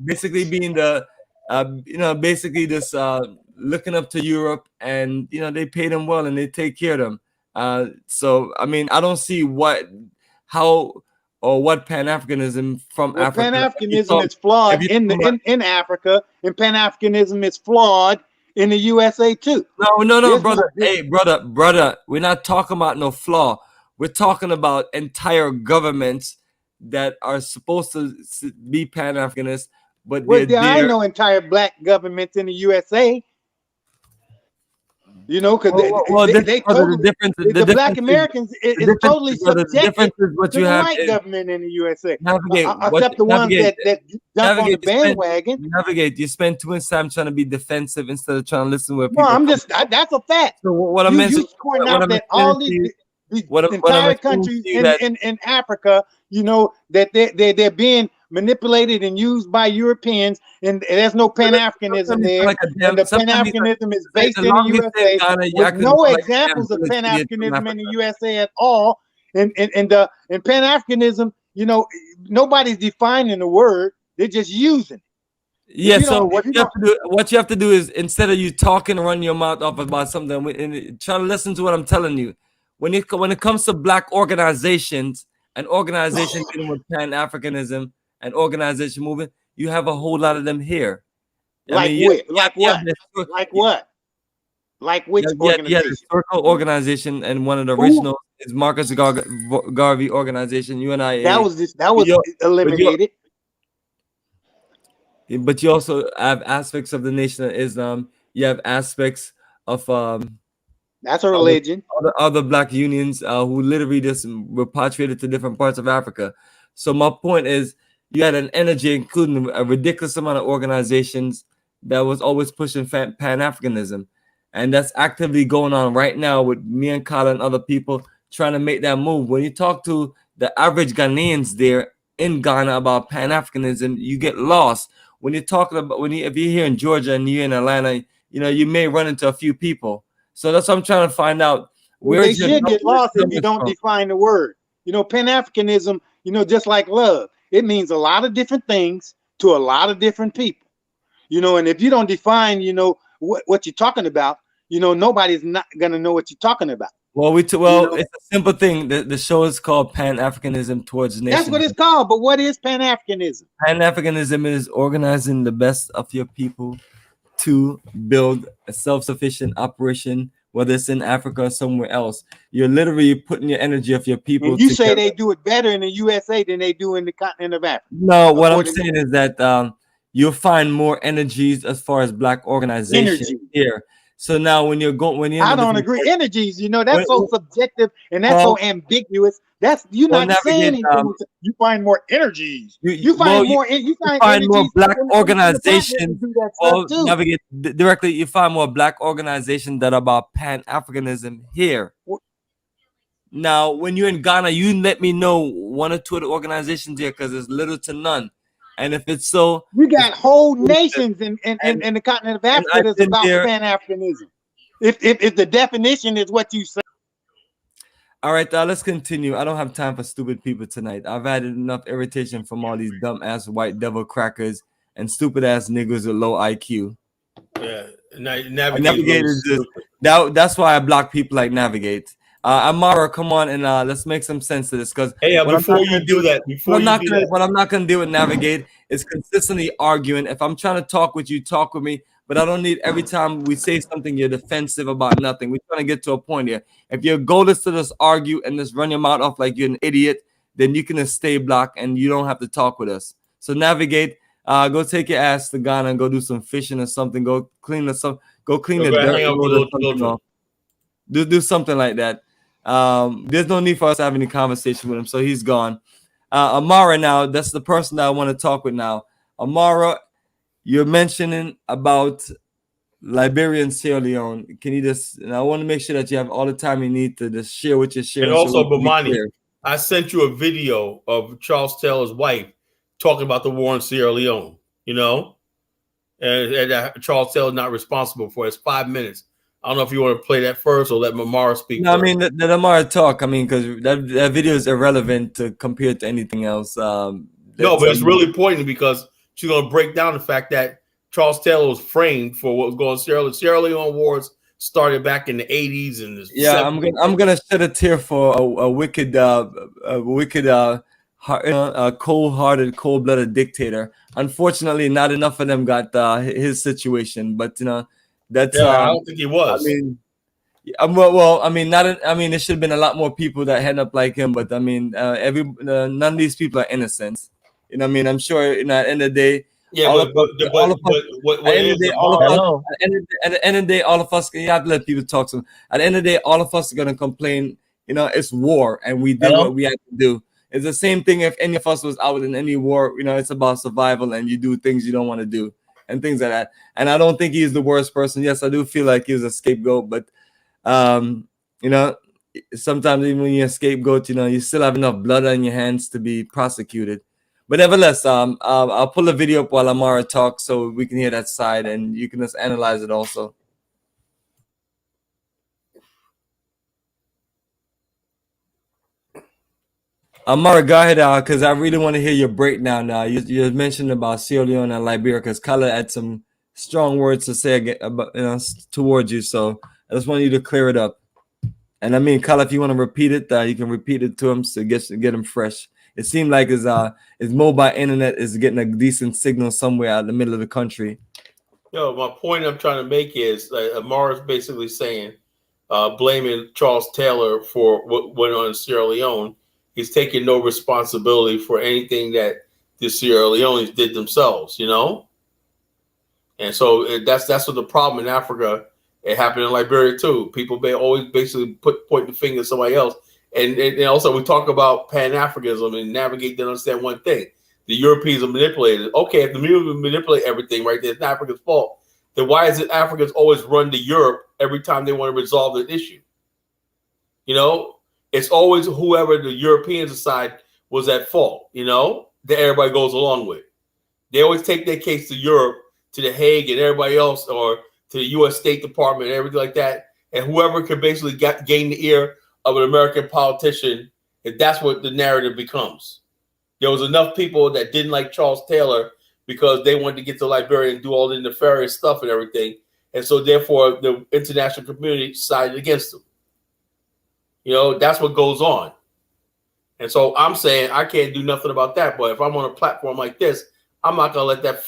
basically being the, basically just looking up to Europe, and they pay them well and they take care of them. So I mean, I don't see how or what Pan-Africanism from Africa.
Pan-Africanism is flawed in Africa, and Pan-Africanism is flawed in the USA too.
No, brother. Hey, brother. We're not talking about no flaw. We're talking about entire governments that are supposed to be Pan-Africanist, but
there are no entire Black governments in the USA. You know, because the Black Americans is totally subjected to the white government in the USA, except the ones that jump on the bandwagon.
Navigate. You spend too much time trying to be defensive instead of trying to listen to people.
No, that's a fact.
So what I meant,
pointing out that all these entire countries in Africa, that they're being manipulated and used by Europeans, and there's no Pan-Africanism there. And the Pan-Africanism is based in the USA with no examples of Pan-Africanism in the USA at all. And Pan-Africanism, nobody's defining the word; they're just using it.
Yeah. So what you have to do is, instead of you talking and running your mouth off about something, and try to listen to what I'm telling you. When it comes to Black organizations and organizations dealing with Pan-Africanism and organization movement, you have a whole lot of them here.
Like what? Like which organization?
Yeah, the Circle organization, and one of the original is Marcus Garvey organization, UNIA.
That was eliminated.
But you also have aspects of the Nation of Islam. You have aspects of
that's a religion.
Other Black unions who literally just repatriated to different parts of Africa. So my point is, you had an energy, including a ridiculous amount of organizations that was always pushing Pan-Africanism. And that's actively going on right now with me and Kala and other people trying to make that move. When you talk to the average Ghanaians there in Ghana about Pan-Africanism, you get lost. When you're talking about, if you're here in Georgia and you're in Atlanta, you may run into a few people. So that's what I'm trying to find out.
They should get lost if you don't define the word. Pan-Africanism, just like love, it means a lot of different things to a lot of different people. you know, and if you don't define, you know, what you're talking about, you know, nobody's not gonna know what you're talking about.
Well,
You know?
it's a simple thing. The show is called Pan-Africanism towards nations.
That's what it's called. But what is Pan-Africanism?
Pan-Africanism is organizing the best of your people to build a self-sufficient operation, whether it's in Africa or somewhere else. You're literally putting your energy of your people.
And you say
together.
they do it better in the USA than they do in the continent of Africa.
No, what I'm saying is that you'll find more energies as far as Black organizations here. So now when you're
I don't agree. Energies, you know, that's so subjective and that's so ambiguous. That's you're not saying anything. You find more energies. You find more
Black organizations. Navigate directly. You find more Black organizations that are about Pan-Africanism here. Now, when you're in Ghana, you let me know one or two of the organizations here because there's little to none. And if it's so,
you got whole nations in the continent of Africa that's about Pan-Africanism. If the definition is what you say.
All right, let's continue. I don't have time for stupid people tonight. I've had enough irritation from all these dumb ass white devil crackers and stupid ass niggas with low IQ.
Yeah,
Navigate is just that's why I block people like Navigate. Amara, come on and let's make some sense of this because what I'm not gonna do with Navigate is consistently arguing. If I'm trying to talk with you, talk with me, but I don't need every time we say something you're defensive about nothing. We're trying to get to a point here. If your goal is to just argue and just run your mouth off like you're an idiot, then you can just stay blocked and you don't have to talk with us. So Navigate, go take your ass to Ghana and go do some fishing or something. Go clean the dirt. Do something like that. There's no need for us to have any conversation with him, so he's gone. Amara, now that's the person that I want to talk with now. Amara, you're mentioning about Liberia and Sierra Leone. Can you just? And I want to make sure that you have all the time you need to just share what you're sharing.
And also, Bomani, I sent you a video of Charles Taylor's wife talking about the war in Sierra Leone. You know, and Charles Taylor not responsible for it. It's 5 minutes. I don't know if you want to play that first or let Mamara speak.
No,
first.
I mean, let Amara talk. I mean, because that video is irrelevant compared to anything else.
No, but it's really important because she's going to break down the fact that Charles Taylor was framed for what was going on. Sierra Leone wars started back in the 80s and the 70s.
I'm gonna shed a tear for a wicked, cold-hearted, cold-blooded dictator. Unfortunately, not enough of them got his situation, but you know. That's
I don't think he was.
I mean, there should have been a lot more people that head up like him, but I mean, none of these people are innocent. You know what I mean? I'm sure, you know, at the end of the day, at the end of the day, all of us, you have to let people talk. So at the end of the day, all of us are gonna complain. You know, it's war, and we did what we had to do. It's the same thing if any of us was out in any war. You know, it's about survival, and you do things you don't want to do. And things like that. And I don't think he's the worst person. Yes, I do feel like he was a scapegoat, but you know, sometimes even when you're a scapegoat, you know, you still have enough blood on your hands to be prosecuted. But nevertheless, I'll pull a video up while Amara talks so we can hear that side and you can just analyze it also. Amara, go ahead, because I really want to hear your breakdown now. You mentioned about Sierra Leone and Liberia, because Kala had some strong words to say about, you know, towards you. So I just want you to clear it up. And I mean, Kala, if you want to repeat it, you can repeat it to him to get him fresh. It seemed like his mobile internet is getting a decent signal somewhere out in the middle of the country.
My point I'm trying to make is Amara's basically saying, blaming Charles Taylor for what went on in Sierra Leone. He's taking no responsibility for anything that the Sierra Leoneans did themselves, you know? And so that's what the problem in Africa. It happened in Liberia too. People always basically point the finger at somebody else. And also we talk about Pan-Africanism and Navigate to understand one thing. The Europeans are manipulated. Okay, if the Europeans manipulate everything right there, it's not Africa's fault. Then why is it Africans always run to Europe every time they want to resolve an issue? You know? It's always whoever the Europeans decide was at fault, you know, that everybody goes along with. They always take their case to Europe, to The Hague and everybody else, or to the U.S. State Department and everything like that. And whoever could basically gain the ear of an American politician, if that's what the narrative becomes. There was enough people that didn't like Charles Taylor because they wanted to get to Liberia and do all the nefarious stuff and everything. And so therefore the international community sided against them. You know, that's what goes on. And so I'm saying I can't do nothing about that. But if I'm on a platform like this, I'm not going to let that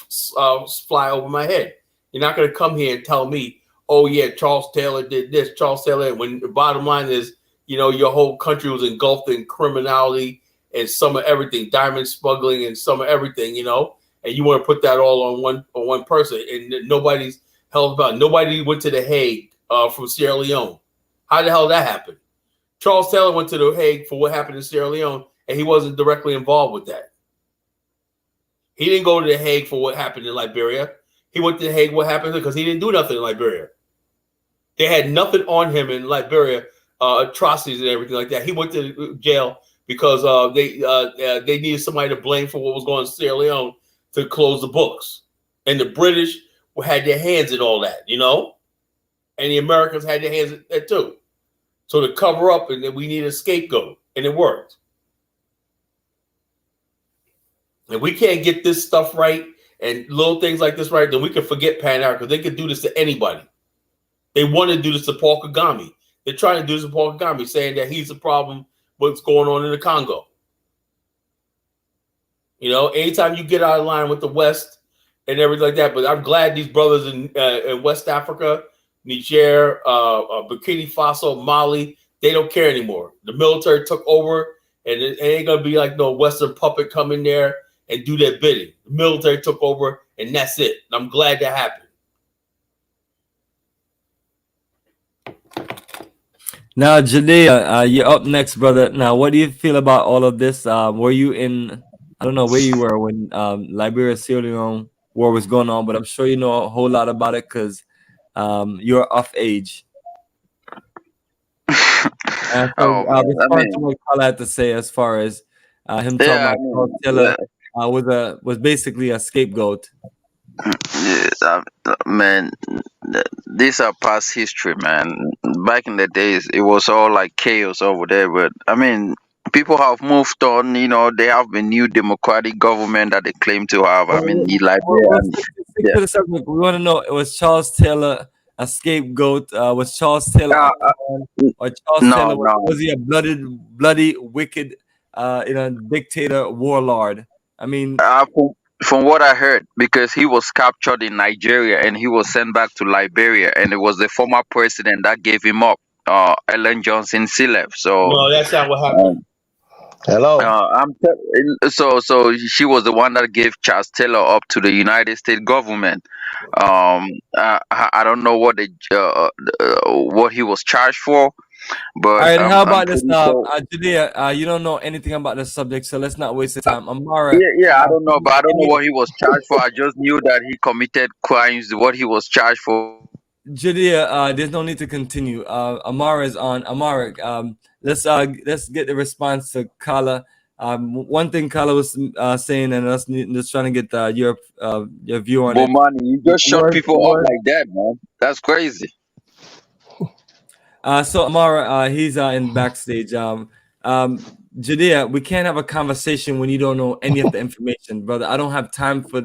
fly over my head. You're not going to come here and tell me, oh, yeah, Charles Taylor did this, Charles Taylor. When the bottom line is, you know, your whole country was engulfed in criminality and some of everything, diamond smuggling and some of everything, you know, and you want to put that all on one person. And nobody's held about. Nobody went to The Hague from Sierra Leone. How the hell that happened? Charles Taylor went to The Hague for what happened in Sierra Leone, and he wasn't directly involved with that. He didn't go to The Hague for what happened in Liberia. He went to The Hague what happened because he didn't do nothing in Liberia. They had nothing on him in Liberia, atrocities and everything like that. He went to jail because they needed somebody to blame for what was going on in Sierra Leone to close the books. And the British had their hands in all that, you know? And the Americans had their hands in that too. So to cover up, and then we need a scapegoat, and it worked. And we can't get this stuff right and little things like this right, then we can forget Pan-Africa. They could do this to anybody. They want to do this to Paul Kagame. They're trying to do this to Paul Kagame, saying that he's the problem what's going on in the Congo. You know, anytime you get out of line with the West and everything like that. But I'm glad these brothers in West Africa, Niger, Burkina Faso, Mali, they don't care anymore. The military took over, and it ain't going to be like no Western puppet come in there and do their bidding. The military took over, and that's it. And I'm glad that happened.
Now, Jadea, you're up next, brother. Now, what do you feel about all of this? Were you in, I don't know where you were when Liberia, Sierra Leone war was going on, but I'm sure you know a whole lot about it because you're of age. And so, respond to what Carla had to say as far as him talking about Charles Taylor was basically a scapegoat.
Yeah, man, these are past history, man. Back in the days, it was all like chaos over there. But I mean, people have moved on. You know, they have a new democratic government that they claim to have. I mean,
Stick to the subject. We want to know: was Charles Taylor a scapegoat? Was Charles Taylor a con, or Charles Taylor was he a bloody, wicked, dictator, warlord? I mean.
From what I heard, because he was captured in Nigeria and he was sent back to Liberia, and it was the former president that gave him up, Ellen Johnson Sirleaf. So
no, that's not what happened.
Hello.
So she was the one that gave Charles Taylor up to the United States government. I don't know what he was charged for. But
all right, how about this now, Judea? You don't know anything about the subject, so let's not waste the time. Amara,
I don't know, but I don't know what he was charged for. I just knew that he committed crimes. What he was charged for.
Judea, there's no need to continue. Amara is on. Amara, let's get the response to Kala. One thing Kala was saying, and us just trying to get your view on
Bomani, you just shut people up like that, man. That's crazy.
So Amara, he's in backstage. Judea, we can't have a conversation when you don't know any of the information, brother. I don't have time for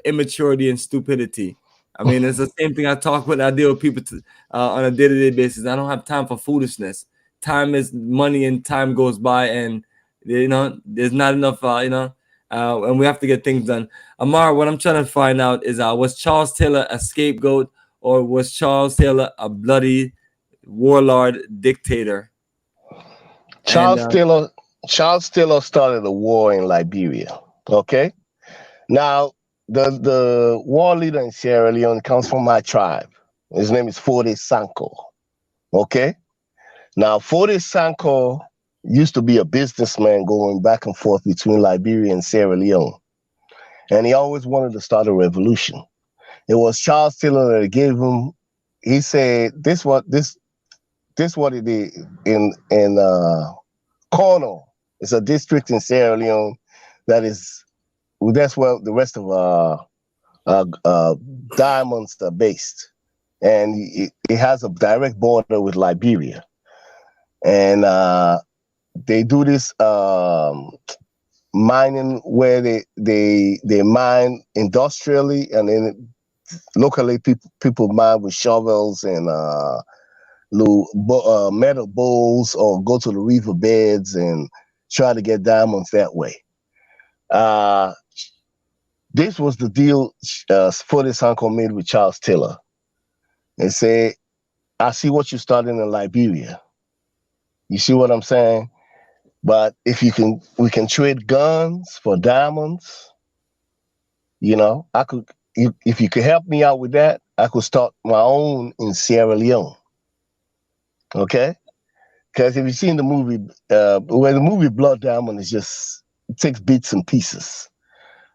immaturity and stupidity. I mean, it's the same thing I deal with people on a day-to-day basis. I don't have time for foolishness. Time is money, and time goes by, and there's not enough. And we have to get things done. Amara, what I'm trying to find out is, was Charles Taylor a scapegoat, or was Charles Taylor a bloody warlord dictator?
Charles Taylor started a war in Liberia. Okay, now the war leader in Sierra Leone comes from my tribe. His name is Fode Sanko. Okay, now Fode Sanko used to be a businessman going back and forth between Liberia and Sierra Leone, and he always wanted to start a revolution. It was Charles Taylor that gave him. He said, "This what it is in Kono. It's a district in Sierra Leone that's where the rest of diamonds are based, and it has a direct border with Liberia, and they do this mining where they mine industrially, and then locally people mine with shovels and metal bowls, or go to the river beds and try to get diamonds that way. This was the deal Foday Sankoh made with Charles Taylor. And say, I see what you started in Liberia. You see what I'm saying? But if we can trade guns for diamonds, you know, if you could help me out with that, I could start my own in Sierra Leone. Okay? Because if you've seen the movie, where the movie Blood Diamond is just, it takes bits and pieces.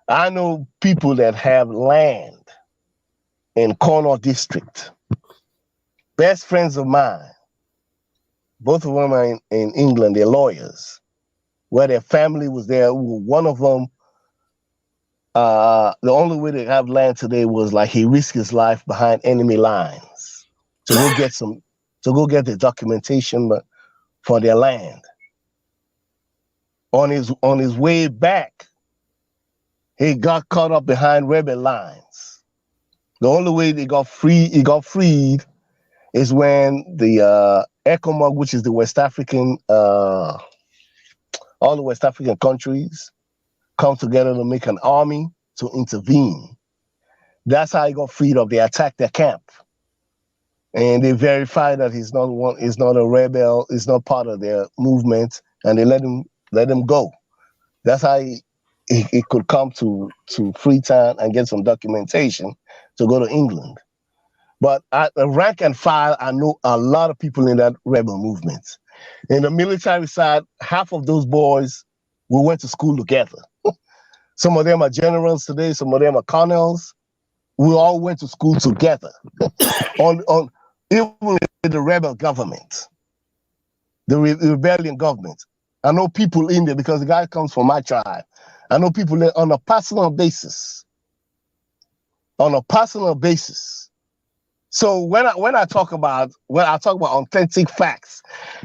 I know people that have land in Connaught District. Best friends of mine. Both of them are in England. They're lawyers. Where their family was there. One of them, the only way they have land today was like he risked his life behind enemy lines to go get the documentation for their land. On his way back, he got caught up behind rebel lines. The only way he got freed is when the ECOMOG, which is the West African, all the West African countries come together to make an army to intervene. That's how he got freed up. They attacked their camp. And they verified that he's not a rebel, he's not part of their movement, and they let him go. That's how he could come to Freetown and get some documentation to go to England. But at the rank and file, I know a lot of people in that rebel movement. In the military side, half of those boys, we went to school together. Some of them are generals today, some of them are colonels. We all went to school together. Even with the rebel government, the rebellion government. I know people in there because the guy comes from my tribe. I know people there on a personal basis. On a personal basis. So when I talk about authentic facts,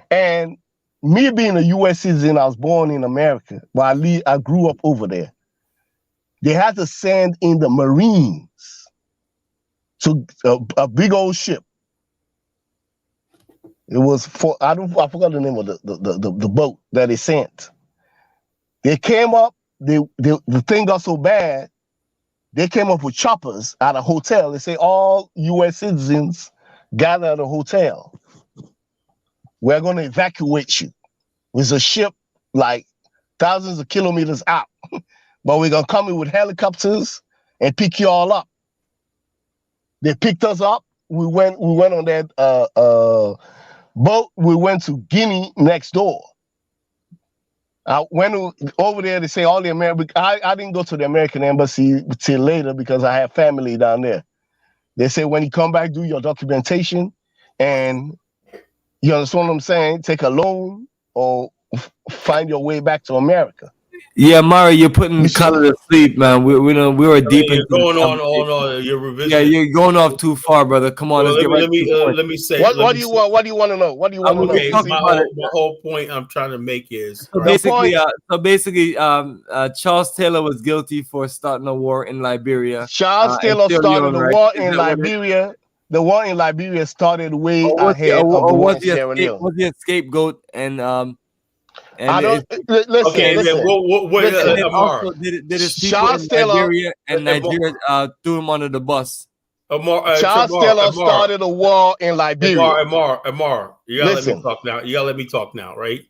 and me being a U.S. citizen, I was born in America, but I grew up over there. They had to send in the Marines to a big old ship. It was I forgot the name of the boat that they sent. They came up. The thing got so bad. They came up with choppers at a hotel. They say all U.S. citizens gather at a hotel. We're going to evacuate you. It's a ship like thousands of kilometers out, but we're going to come in with helicopters and pick you all up. They picked us up. We went on that boat. We went to Guinea next door. I went over there to say all the American. I didn't go to the American embassy till later because I have family down there. They say when you come back, do your documentation, and you understand what I'm saying? Take a loan or find your way back to America.
Yeah, Mario, you're putting color to sleep, man. We were deep into
going on your revision.
Yeah, you're going off too far, brother. Come on,
Well,
let's get right.
Let me say.
What do you want? What do you want to know? What do you want to know?
Okay, my whole point I'm trying to make is
so basically, Charles Taylor was guilty for starting a war in Liberia.
Charles Taylor started the war in Liberia. The war in Liberia started way ahead of the war in Sierra Leone.
Was he a scapegoat? And
I don't listen.
Okay,
listen.
Also, did his people in Liberia and Nigeria threw him under the bus?
Charles Taylor started a war in Liberia.
Amar, you gotta let me talk now. You gotta let me talk now, right?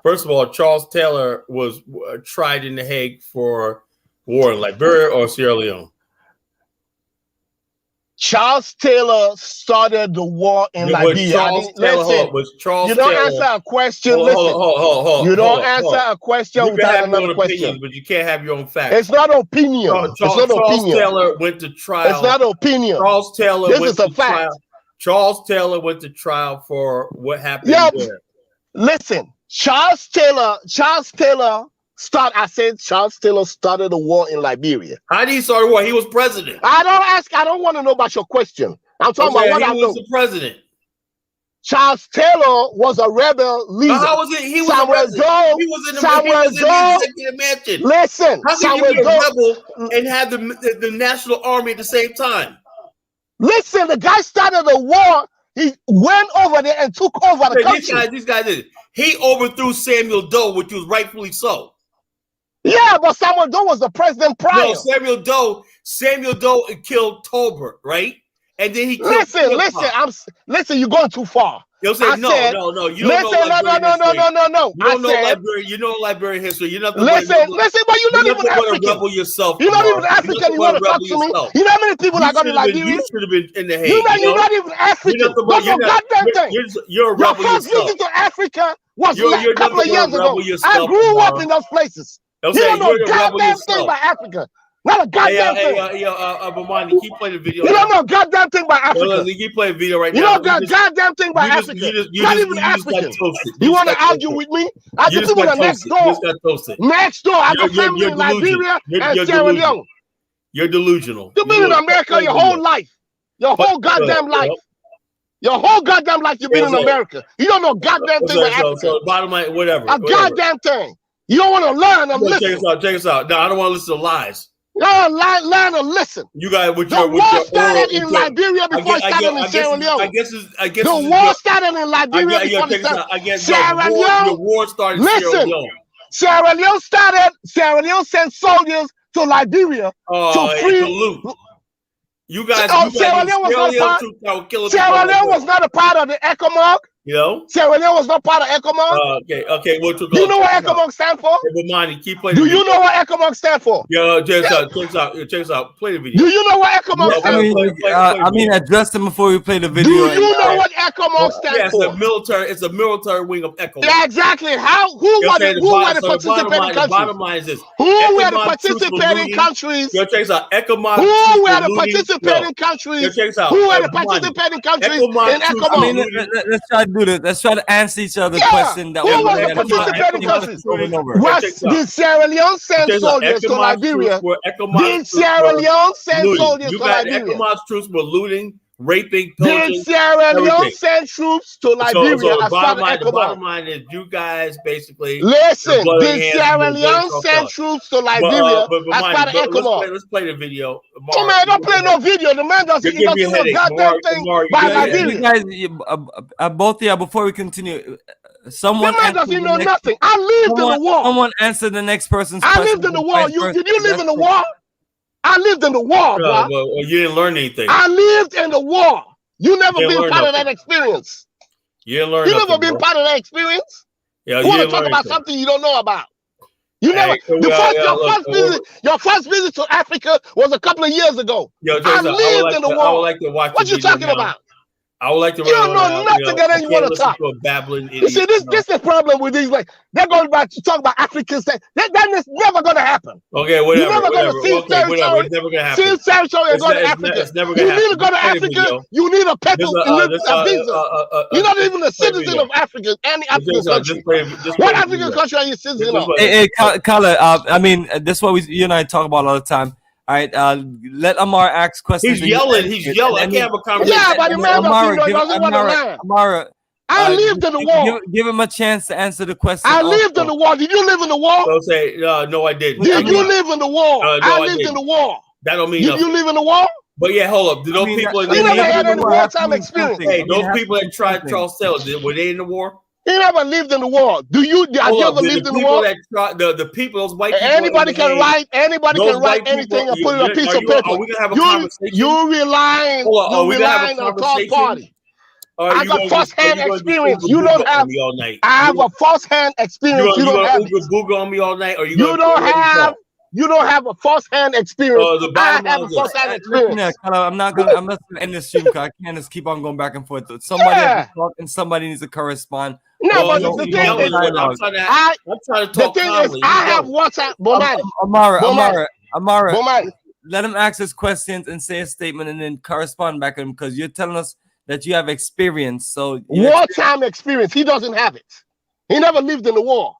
First of all, Charles Taylor was tried in The Hague for war in Liberia or Sierra Leone.
Charles Taylor started the war in Liberia. You don't answer a question. You don't answer a question without another question.
But you can't have your own facts.
It's not opinion.
Charles Taylor went to trial.
It's not opinion.
Charles Taylor
this
went
is a
to
fact.
trial. Charles Taylor went to trial for what happened there.
Listen, Charles Taylor I said Charles Taylor started a war in Liberia.
How did he start a war? He was president.
I don't want to know about your question. I'm talking about what I know.
He was the president.
Charles Taylor was a rebel leader.
How was it? He was
Samuel
a resident.
Doe.
He was in the,
Samuel
he was in
Doe.
the executive mansion.
Listen,
how can
Samuel
you be a
Doe.
rebel and have the national army at the same time?
Listen, the guy started a war. He went over there and took over the country.
These guys did it. He overthrew Samuel Doe, which was rightfully so.
Yeah, but Samuel Doe was the president prior.
No, Samuel Doe killed Tolbert, right? And then he killed
listen, you're going too far.
You'll say, no. You don't know You know Liberian history. You're not
listen, but you're not even African.
Rebel yourself.
You're not even African. You want to talk to me? You know how many people are going to Liberia?
You should have been in the Hague.
You're not even African.
You're a rebel
Your first
yourself.
visit to Africa was
You're
a couple of years ago. I grew up in those places. You don't know goddamn thing about Africa. Not a goddamn thing.
Bomani, keep playing the video.
You don't know goddamn thing about Africa.
You keep playing the video right
now.
now.
You don't know goddamn thing about Africa. Not even African. You want to argue with me? I just people next door. Next door, I got family in Liberia and Sierra Leone.
You're delusional.
You've been in America your whole life. Your whole goddamn life. Your whole goddamn life you've been in America. You don't know goddamn thing about Africa.
So bottom line, whatever.
Goddamn thing. You don't want to learn and listen.
Check us out. No, I don't want to listen to lies.
No, learn and listen.
You guys,
the war started in Liberia before it started in Sierra Leone. The war started in Liberia before it started. Sierra Leone.
The war started.
Listen, Sierra Leone started. Sierra Leone sent soldiers to Liberia to free.
You guys,
Sierra Leone was not a part of the ECOMOG.
You know,
Sierra Leone was not part of ECOMOG.
Okay.
Do you know what ECOMOG stand for?
Bomani, keep playing.
Do you know what ECOMOG stand for?
Check us out. Play the video.
Do you know what ECOMOG stand for?
I mean, address them before we play the video.
Do you know what ECOMOG stand for?
It's a military wing of ECOMOG.
Yeah, exactly. Who were the participating countries?
Bottom line is this:
who were the participating countries?
Check us out. ECOMOG.
Who were the participating countries? Who were the participating countries in ECOMOG?
Let's try to do this. Let's try to answer each other's question. That
who was the participating countries? Did Sierra Leone send soldiers to Liberia? Did Sierra Leone send soldiers to Liberia?
ECOMOG troops were looting, raping,
pillaging. Did Sierra Leone send troops to Liberia as part of ECOMOG?
The bottom line is you guys basically
listen. Did Sierra Leone send troops to Liberia as part of ECOMOG?
Let's play the video.
Oh man, don't play no video. The man doesn't know goddamn thing by Liberia.
You guys, both of y'all, before we continue, someone
doesn't know nothing. I lived in the war.
Someone answer the next person's question.
I lived in the war. Did you live in the war? I lived in the war, bro.
Well, you didn't learn anything.
I lived in the war. You never been part of that experience.
You didn't learn.
You never been part of that experience.
Yeah,
you want to talk about something you don't know about. You never. Your first visit to Africa was a couple of years ago. I lived in the war.
I would like to watch.
What you talking about?
I would like to.
You don't know nothing, and then you want to talk. You see, this is the problem with these. Like they're going back to talk about Africans. That is never going to happen.
Okay, whatever.
You're never going to see territory.
It's never going to happen.
See territory and go to Africa.
It's never going to happen.
You need to go to Africa. You need a paper visa. You're not even a citizen of Africa. Any African country. What African country are you citizen of?
Hey, Kala. I mean, this is what you and I talk about all the time. All right, let Amar ask questions.
He's yelling. I can't have a conversation.
Yeah, but the man doesn't want to learn.
Amara,
I lived in the war.
Give him a chance to answer the question.
I lived in the war. Did you live in the war?
Don't say no. I didn't.
Did you live in the war? I lived in the war.
That don't mean
nothing. Did you live in the war?
But yeah, hold up. Did those people in the
never had any wartime experience?
Hey, those people that tried Charles Taylor, were they in the war?
He never lived in the war. Have you ever lived in the war?
The people, those white people.
Anybody can write. Anybody can write anything and put it on a piece of paper.
Are we gonna have a conversation?
You relying on a third party. I got first-hand experience. You don't have. I have a first-hand experience. You don't have.
Google on me all night, or you
don't have. You don't have a first-hand experience. I have a first-hand experience.
I'm not gonna end this stream because I can't just keep on going back and forth. Somebody has to talk and somebody needs to correspond.
No, but the thing is,
I'm trying to talk.
The thing is, I have WhatsApp.
Amara, let him ask his questions and say a statement and then correspond back to him because you're telling us that you have experience. So
wartime experience, he doesn't have it. He never lived in the war.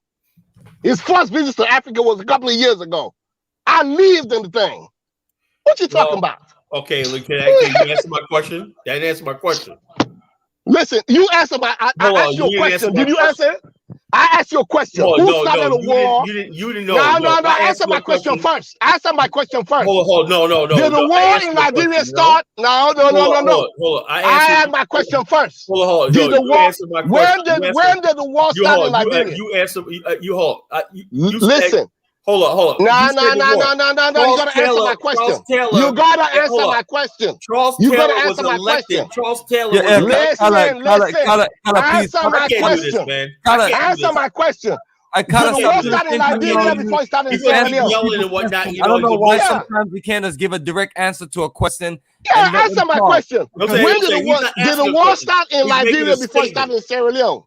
His first visit to Africa was a couple of years ago. I lived in the thing. What you talking about?
Okay, look, can you answer my question? That answer my question.
Listen, you answer my. I asked you a question. Did you answer it? I asked you a question. Who started the war?
You didn't know.
No. Answer my question first. Answer my question first.
Hold on. No.
Did the war in Liberia start? No.
Hold on.
I had my question first.
Hold on.
Did the war?
Answer my question.
When did the war start in Liberia?
You answer. You hold.
Listen.
Hold on.
No. You gotta answer my question. You gotta answer my question. You gotta answer my question.
Charles Taylor was
Listen. Answer my question.
Answer
my question.
I kind of
started in Liberia before it started in Sierra Leone.
Yelling and whatnot.
I don't know why sometimes we can't just give a direct answer to a question.
Yeah, answer my question. When did the war start in Liberia before it started in Sierra Leone?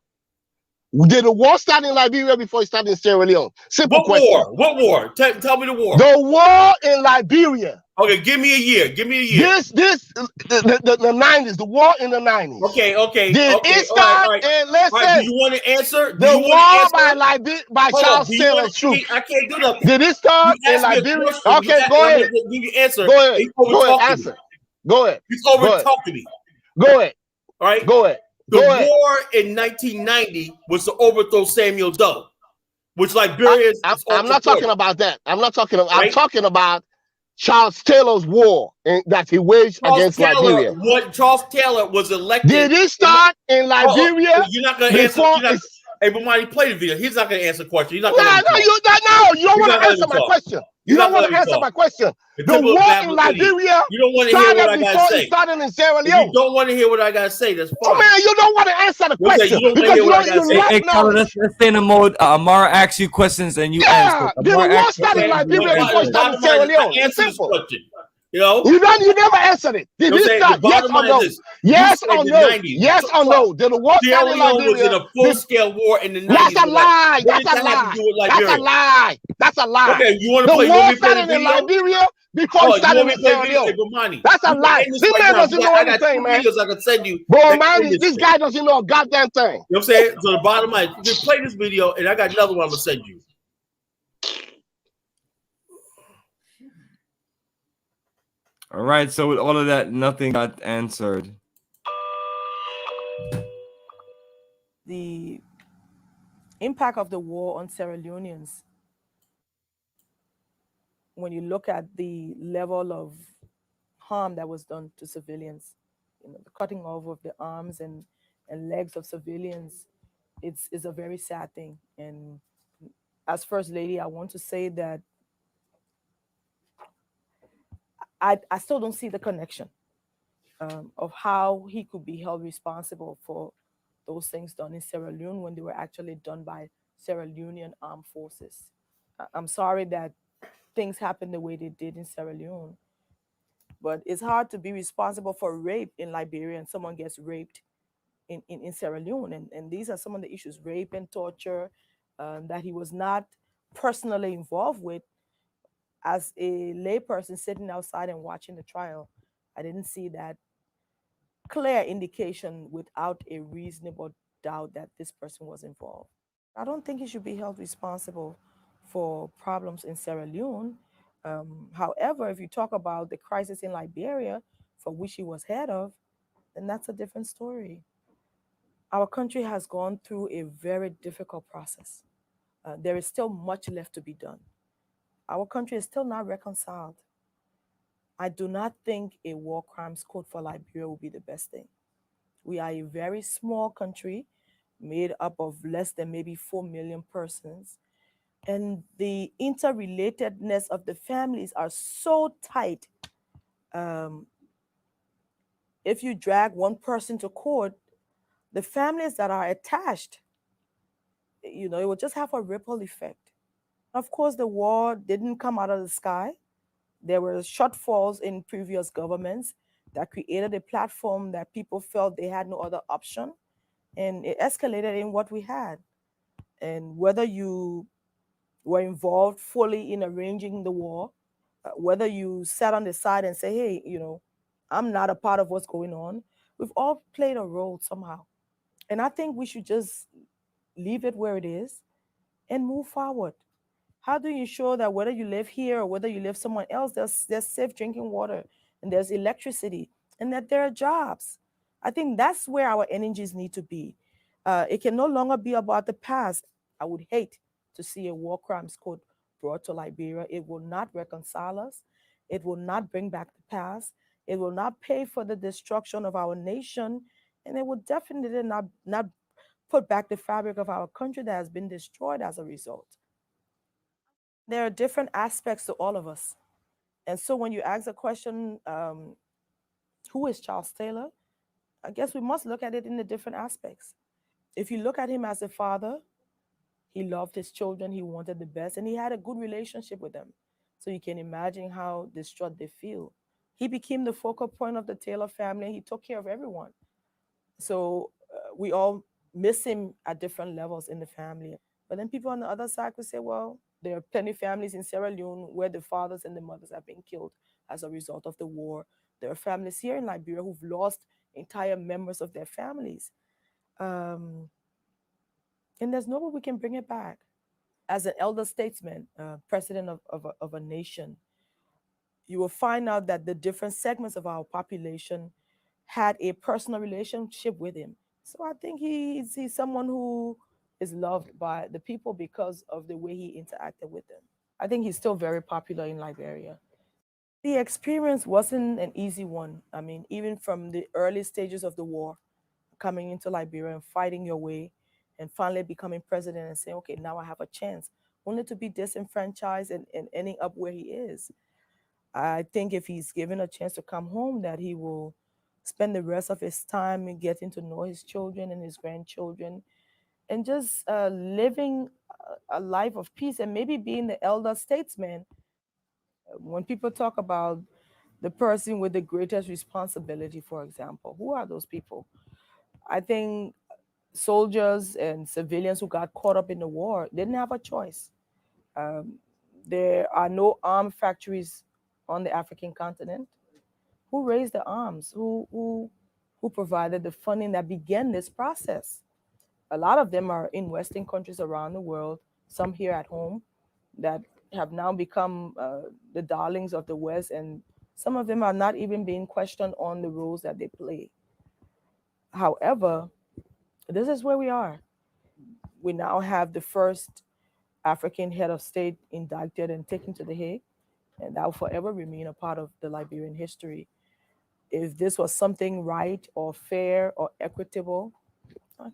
Did the war start in Liberia before it started in Sierra Leone? Simple question.
What war? Tell me the war.
The war in Liberia.
Okay, give me a year.
The 90s, the war in the 90s.
Okay.
Did it start?
All right.
And listen,
do you want to answer?
The war by Charles Taylor's troops.
I can't do nothing.
Did it start in Liberia? Okay, go ahead.
Give you answer.
Go ahead. Answer. Go ahead.
He's over talking me.
Go ahead.
All right.
Go ahead.
The war in 1990 was to overthrow Samuel Doe, which Liberia is.
I'm not talking about that. I'm talking about Charles Taylor's war that he waged against Liberia.
Charles Taylor was elected.
Did it start in Liberia?
You're not going to answer. Hey, Bomani, play the video. He's not going to answer the question. He's not
you don't want to answer my question. You don't want to answer my question. The war in Liberia
you don't want to hear what I got to say.
It started in Sierra Leone.
You don't want to hear what I got to say. That's fine.
Oh man, you don't want to answer the question.
You don't want to hear what I got to say.
Hey, Colin, let's stay in the mode. Amara asks you questions and you answer.
Did the war start in Liberia before it started in Sierra Leone? It's simple.
You know,
you never answered it. Did it start? Yes or no? Yes or no? Yes or no? Did the war start in Liberia?
Was in a full-scale war in the 90s.
That's a lie. That's a lie. That's a lie.
Okay, you want to play?
The war started in Liberia before it started in Sierra Leone. That's a lie. This man doesn't know anything, man.
I can send you.
Bomani, this guy doesn't know a goddamn thing.
You know what I'm saying? So the bottom line, just play this video, and I got another one I'm gonna send you.
All right, so with all of that, nothing got answered.
The impact of the war on Sierra Leoneans, when you look at the level of harm that was done to civilians, the cutting off of the arms and legs of civilians, it's a very sad thing. And as First Lady, I want to say that I still don't see the connection of how he could be held responsible for those things done in Sierra Leone when they were actually done by Sierra Leonean armed forces. I'm sorry that things happened the way they did in Sierra Leone, but it's hard to be responsible for rape in Liberia and someone gets raped in Sierra Leone. And these are some of the issues, rape and torture, that he was not personally involved with. As a layperson sitting outside and watching the trial, I didn't see that clear indication without a reasonable doubt that this person was involved. I don't think he should be held responsible for problems in Sierra Leone. However, if you talk about the crisis in Liberia, for which he was head of, then that's a different story. Our country has gone through a very difficult process. There is still much left to be done. Our country is still not reconciled. I do not think a war crimes code for Liberia will be the best thing. We are a very small country made up of less than maybe 4 million persons. And the interrelatedness of the families are so tight. If you drag one person to court, the families that are attached, it will just have a ripple effect. Of course, the war didn't come out of the sky. There were shortfalls in previous governments that created a platform that people felt they had no other option. And it escalated in what we had. And whether you were involved fully in arranging the war, whether you sat on the side and say, hey, I'm not a part of what's going on, we've all played a role somehow. And I think we should just leave it where it is and move forward. How do you ensure that whether you live here or whether you live somewhere else, there's safe drinking water and there's electricity and that there are jobs? I think that's where our energies need to be. It can no longer be about the past. I would hate to see a war crimes court brought to Liberia. It will not reconcile us. It will not bring back the past. It will not pay for the destruction of our nation. And it will definitely not put back the fabric of our country that has been destroyed as a result. There are different aspects to all of us. And so when you ask the question, who is Charles Taylor? I guess we must look at it in the different aspects. If you look at him as a father, he loved his children, he wanted the best, and he had a good relationship with them. So you can imagine how distraught they feel. He became the focal point of the Taylor family, and he took care of everyone. So we all miss him at different levels in the family. But then people on the other side could say, well, there are plenty of families in Sierra Leone where the fathers and the mothers have been killed as a result of the war. There are families here in Liberia who've lost entire members of their families. And there's no way we can bring it back. As an elder statesman, president of a nation, you will find out that the different segments of our population had a personal relationship with him. So I think he's someone who is loved by the people because of the way he interacted with them. I think he's still very popular in Liberia. The experience wasn't an easy one. I mean, even from the early stages of the war, coming into Liberia and fighting your way and finally becoming president and saying, okay, now I have a chance, only to be disenfranchised and ending up where he is. I think if he's given a chance to come home, that he will spend the rest of his time in getting to know his children and his grandchildren and just living a life of peace and maybe being the elder statesman. When people talk about the person with the greatest responsibility, for example, who are those people? I think soldiers and civilians who got caught up in the war didn't have a choice. There are no arms factories on the African continent. Who raised the arms? Who provided the funding that began this process? A lot of them are in Western countries around the world, some here at home that have now become the darlings of the West, and some of them are not even being questioned on the roles that they play. However, this is where we are. We now have the first African head of state indicted and taken to The Hague, and that will forever remain a part of the Liberian history. If this was something right or fair or equitable,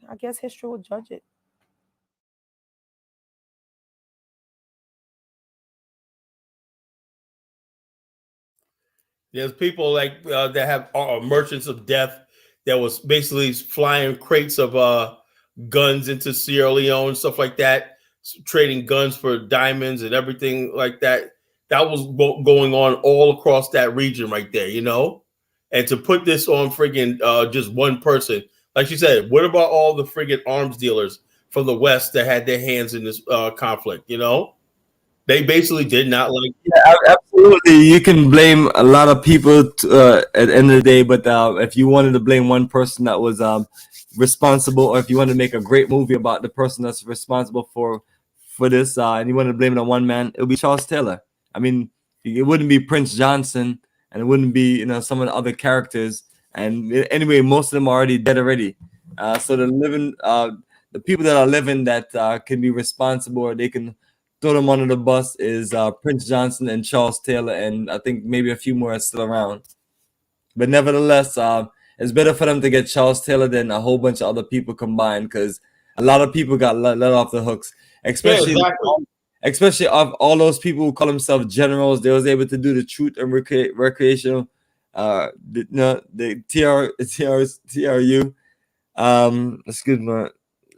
I guess history will judge it.
There's people like that have merchants of death that was basically flying crates of guns into Sierra Leone, stuff like that, trading guns for diamonds and everything like that. That was going on all across that region right there, you know? And to put this on friggin' just one person, like you said, what about all the friggin' arms dealers from the West that had their hands in this conflict, you know? They basically did not like.
Yeah, absolutely. You can blame a lot of people at the end of the day, but if you wanted to blame one person that was responsible, or if you wanted to make a great movie about the person that's responsible for this, and you wanted to blame it on one man, it would be Charles Taylor. I mean, it wouldn't be Prince Johnson, and it wouldn't be some of the other characters. And anyway, most of them are already dead already. So the people that are living that can be responsible, or they can throw them under the bus, is Prince Johnson and Charles Taylor, and I think maybe a few more are still around. But nevertheless, it's better for them to get Charles Taylor than a whole bunch of other people combined, because a lot of people got let off the hooks, especially especially of all those people who call themselves generals. They was able to do the truth and recreational, the TRU. Excuse me.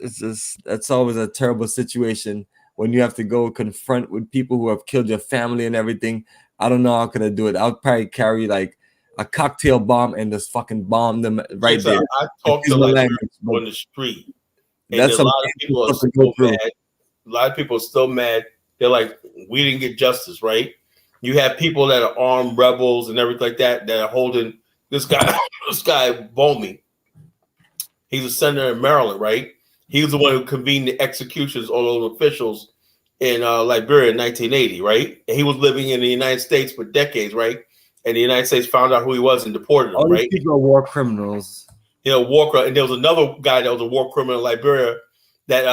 It's just, that's always a terrible situation when you have to go confront with people who have killed your family and everything. I don't know how could I do it. I'll probably carry like a cocktail bomb and just fucking bomb them right there.
I talked to like on the street, and
That's
a lot of people are still mad. A lot of people are still mad. They're like, we didn't get justice, right? You have people that are armed rebels and everything like that are holding this guy, Bomani. He's a senator in Maryland, right? He was the one who convened the executions of all those officials in Liberia in 1980, right? And he was living in the United States for decades, right? And the United States found out who he was and deported him,
all
right?
these people are war criminals.
war criminal. And there was another guy that was a war criminal in Liberia that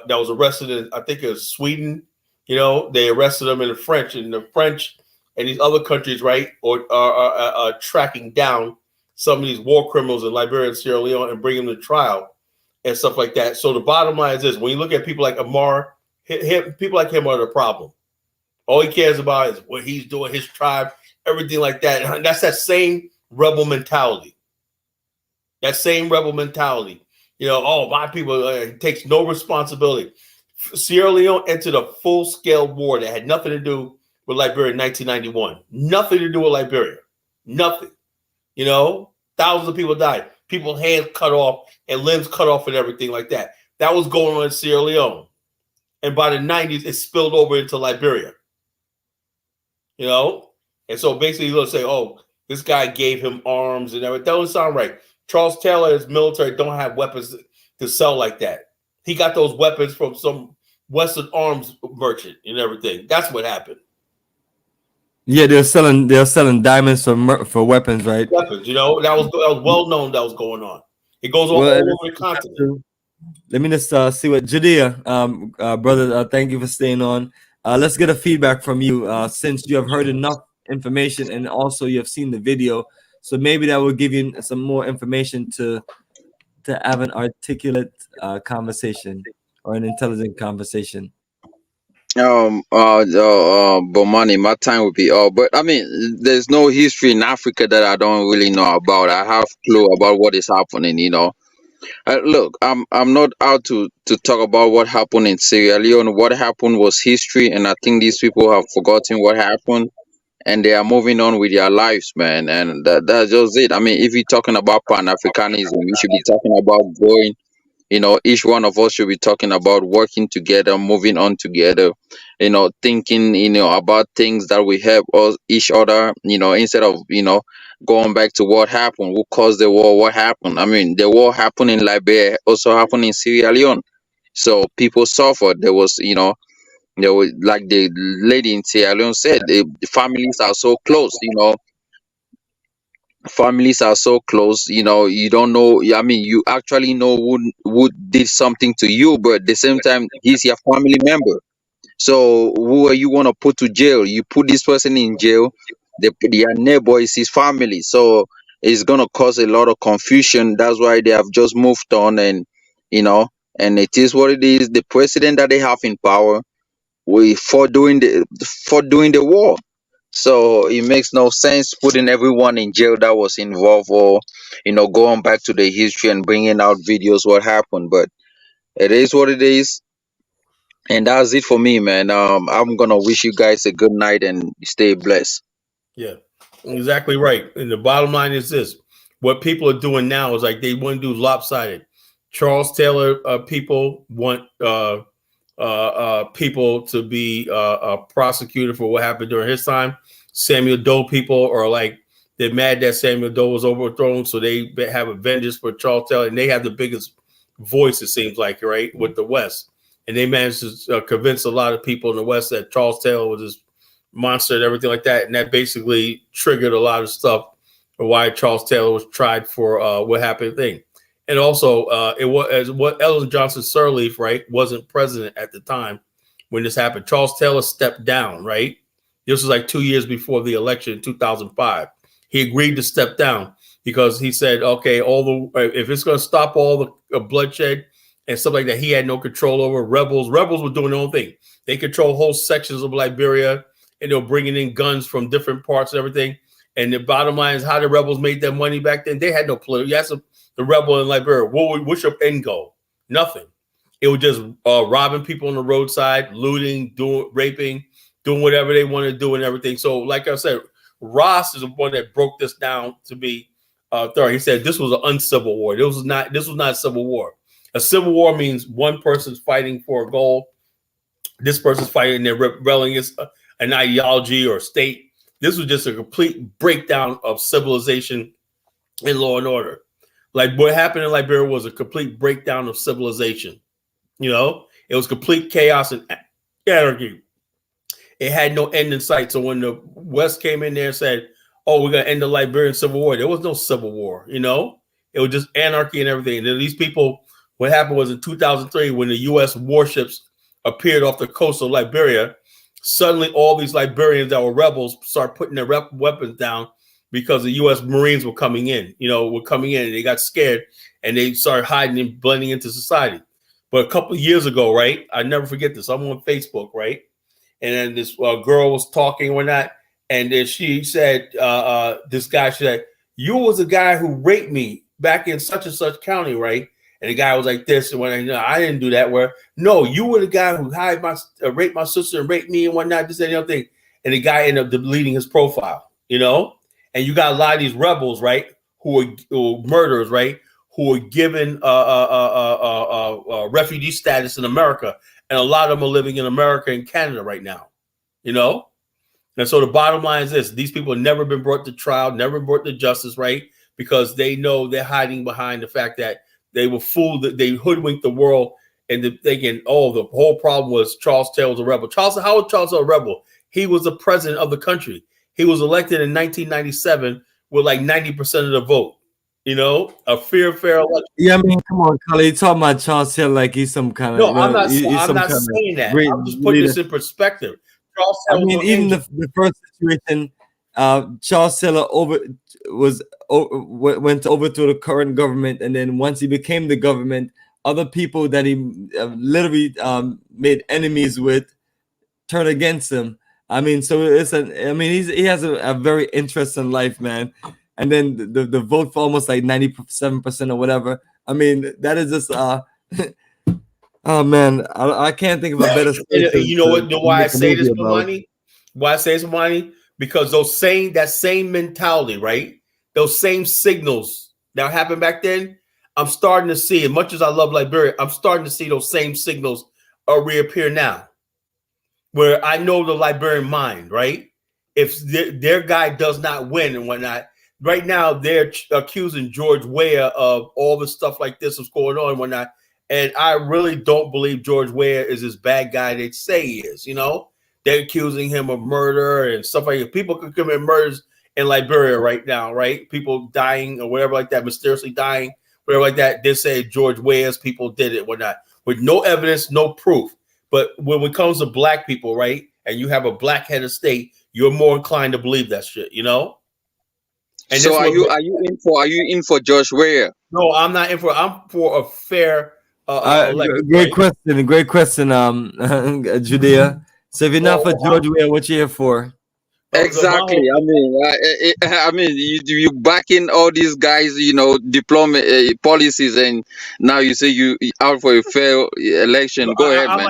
was arrested in, I think it was Sweden. They arrested him in the French, and the French and these other countries, right, are tracking down some of these war criminals in Liberia and Sierra Leone and bring them to trial and stuff like that. So the bottom line is this: when you look at people like Amar, people like him are the problem. All he cares about is what he's doing, his tribe, everything like that. And that's that same rebel mentality. That same rebel mentality. My people takes no responsibility. Sierra Leone entered a full-scale war that had nothing to do with Liberia in 1991. Nothing to do with Liberia. Nothing. Thousands of people died. People's hands cut off and limbs cut off and everything like that. That was going on in Sierra Leone. And by the 90s, it spilled over into Liberia. And so basically you'll say, oh, this guy gave him arms and everything. That doesn't sound right. Charles Taylor and his military don't have weapons to sell like that. He got those weapons from some Western arms merchant and everything. That's what happened.
Yeah, they're selling diamonds for weapons, right?
Weapons, that was well known that was going on. It goes all over the continent.
Let me just see what Judea, brother. Thank you for staying on. Let's get a feedback from you since you have heard enough information and also you have seen the video. So maybe that will give you some more information to have an articulate conversation or an intelligent conversation.
Bomani, my time would be up. But I mean, there's no history in Africa that I don't really know about. I have clue about what is happening. Look, I'm not out to talk about what happened in Sierra Leone. What happened was history, and I think these people have forgotten what happened, and they are moving on with their lives, man. And that's just it. I mean, if you're talking about Pan-Africanism, we should be talking about growing. Each one of us should be talking about working together, moving on together, thinking, about things that we help us, each other, instead of, going back to what happened, who caused the war, what happened. I mean, the war happened in Liberia, also happened in Sierra Leone. So people suffered. There was, like the lady in Sierra Leone said, the families are so close, families are so close, you don't know. I mean, you actually know who did something to you, but at the same time he's your family member. So who are you want to put to jail? You put this person in jail, your neighbor is his family, so it's going to cause a lot of confusion. That's why they have just moved on, and and it is what it is. The president that they have in power, for doing the war. So it makes no sense putting everyone in jail that was involved, or going back to the history and bringing out videos what happened. But it is what it is, and that's it for me, man. I'm gonna wish you guys a good night and stay blessed.
Yeah, exactly right. And the bottom line is this: what people are doing now is like they want to do lopsided. Charles Taylor people want people to be prosecuted for what happened during his time. Samuel Doe people are like, they're mad that Samuel Doe was overthrown, so they have a vengeance for Charles Taylor, and they have the biggest voice, it seems like, right, with the West. And they managed to convince a lot of people in the West that Charles Taylor was this monster and everything like that, and that basically triggered a lot of stuff for why Charles Taylor was tried for what happened thing. And also, it was as what Ellen Johnson Sirleaf, right, wasn't president at the time when this happened. Charles Taylor stepped down, right? This was like 2 years before the election in 2005. He agreed to step down because he said, okay, if it's going to stop all the bloodshed and stuff like that, he had no control over rebels. Rebels were doing their own thing. They control whole sections of Liberia, and they were bringing in guns from different parts and everything. And the bottom line is how the rebels made their money back then. They had no political. You ask the rebel in Liberia, what's your end goal? Nothing. It was just robbing people on the roadside, looting, raping, doing whatever they want to do and everything. So, like I said, Ross is the one that broke this down to be thorough. He said this was an uncivil war. This was not a civil war. A civil war means one person's fighting for a goal. This person's fighting, they're rebelling against an ideology or state. This was just a complete breakdown of civilization and law and order. Like what happened in Liberia was a complete breakdown of civilization. It was complete chaos and anarchy. It had no end in sight. So when the West came in there and said, oh, we're gonna end the Liberian Civil War. There was no civil war, you know. It was just anarchy and everything. And then these people, what happened was in 2003, when the U.S. warships appeared off the coast of Liberia, suddenly all these Liberians that were rebels start putting their weapons down because the U.S. Marines were coming in. You know, and they got scared and they started hiding and blending into society. But a couple of years ago, right? I never forget this. I'm on Facebook, right? And then this girl was talking or not, and then she said, this guy said, "You was a guy who raped me back in such and such county, right?" And the guy was like this, and when I didn't do that. Where no, you were the guy who raped my sister and raped me and whatnot. This and the other thing. And the guy ended up deleting his profile, you know. And you got a lot of these rebels, right, who are murderers, right, who are given refugee status in America, and a lot of them are living in America and Canada right now, you know. And so the bottom line is this: these people have never been brought to trial, never been brought to justice, right? Because they know they're hiding behind the fact that they were fooled, that they hoodwinked the world into thinking, oh, the whole problem was Charles Taylor was a rebel. How was Charles Taylor a rebel? He was the president of the country. He was elected in 1997 with like 90% of the vote. You know, a fair election.
Yeah, I mean, come on, Khalid. You talking about Charles Taylor like he's some kind of.
No, I'm not.
He's
I'm
some
not
kind
saying
of
that.
great
I'm just putting
leader.
this in perspective. Charles
I
Taylor
mean,
was an
even
angel.
the first situation, Charles Taylor went to overthrow the current government, and then once he became the government, other people that he literally made enemies with turned against him. I mean, so he has a very interesting life, man. And then the vote for almost like 97% or whatever. I mean, that is just oh man, I can't think of a better.
You know what? Why I say this, Bomani? Why I say this, Bomani? Because that same mentality, right? Those same signals that happened back then, I'm starting to see. As much as I love Liberia, I'm starting to see those same signals reappear now. Where I know the Liberian mind, right? If their guy does not win and whatnot, right now they're accusing George Weah of all the stuff like this is going on and whatnot. And I really don't believe George Weah is this bad guy they say he is. You know, they're accusing him of murder and stuff like that. People could commit murders in Liberia right now, right? People dying or whatever like that, mysteriously dying, whatever like that. They say George Weah's people did it, whatnot, with no evidence, no proof. But when it comes to black people, right, and you have a black head of state, you're more inclined to believe that shit, you know. And
so are you in for George Weah?
No, I'm not in for. I'm for a fair election.
Great question, Judea. So if you're not for George Weah, what you here for?
Exactly. I mean, you backing all these guys, you know, diplomat policies, and now you say you out for a fair election. Go ahead, man.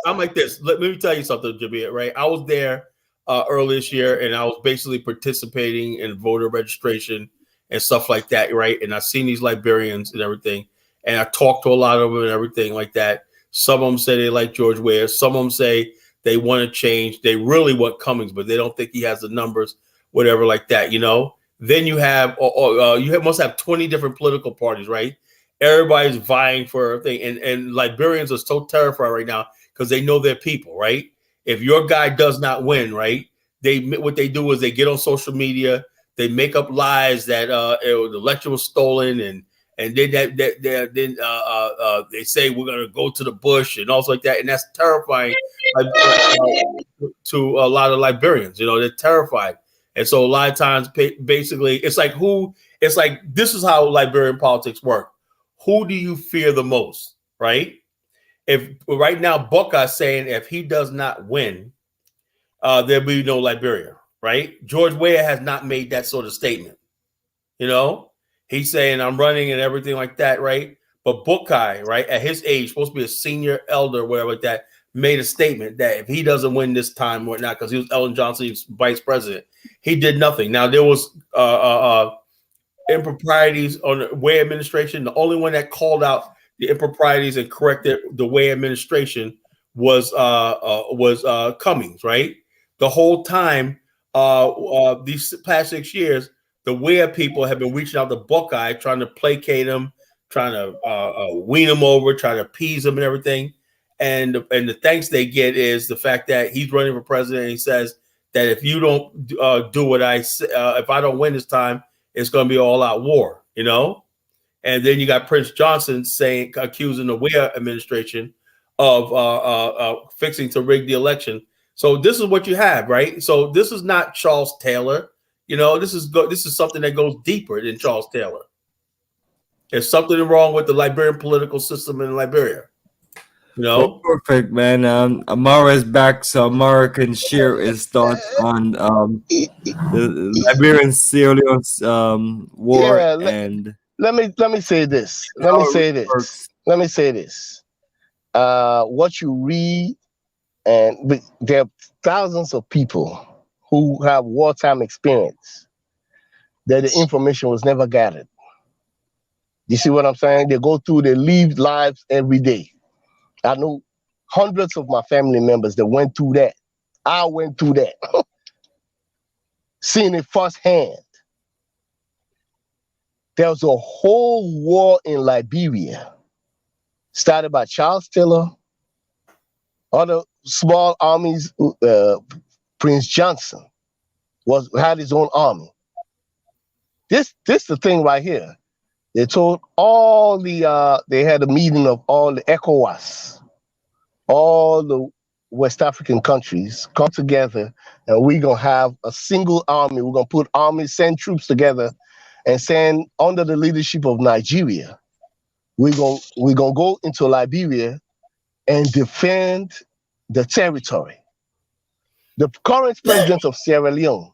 I'm like this. Let me tell you something, Jabir. Right? I was there early this year, and I was basically participating in voter registration and stuff like that. Right? And I seen these Liberians and everything, and I talked to a lot of them and everything like that. Some of them say they like George Weah. Some of them say they want to change. They really want Cummings, but they don't think he has the numbers, whatever like that, you know. Then you must have 20 different political parties, right? Everybody's vying for a thing, and Liberians are so terrified right now because they know their people, right? If your guy does not win, right, what they do is they get on social media, they make up lies that the election was stolen, and then they say we're gonna go to the bush and all like that, and that's terrifying to a lot of Liberians. You know, they're terrified, and so a lot of times, basically, it's like this is how Liberian politics work. Who do you fear the most, right? If right now Buckeye saying if he does not win, there'll be no Liberia, right? George Weah has not made that sort of statement, you know. He's saying I'm running and everything like that, right? But Buckeye, right, at his age, supposed to be a senior elder, whatever like that, made a statement that if he doesn't win this time, whatnot, because he was Ellen Johnson's vice president, he did nothing. Now there was improprieties on the Weah administration. The only one that called out the improprieties and corrected the Weah administration was Cummings, right? The whole time, these past 6 years, the Weah people have been reaching out to Buckeye, trying to placate him, trying to wean him over, trying to appease him and everything. And the thanks they get is the fact that he's running for president. And he says that if you don't do what I say, if I don't win this time, it's going to be all out war, you know? And then you got Prince Johnson accusing the Weah administration of fixing to rig the election. So this is what you have, right? So this is not Charles Taylor. You know, this is something that goes deeper than Charles Taylor. There's something wrong with the Liberian political system in Liberia. You know,
well, perfect, man. Amara is back, so Amara can share his thoughts on the Liberian Sierra Leone war and.
Let me say this. Let me say this. What you read, but there are thousands of people who have wartime experience that the information was never gathered. You see what I'm saying? They go through, they live lives every day. I know hundreds of my family members that went through that. I went through that. Seeing it firsthand. There was a whole war in Liberia, started by Charles Taylor, other small armies. Prince Johnson had his own army. This the thing right here. They told all they had a meeting of all the ECOWAS, all the West African countries come together, and we're gonna have a single army. We're gonna put armies, send troops together, and send under the leadership of Nigeria. We're gonna go into Liberia and defend the territory. The current president of Sierra Leone,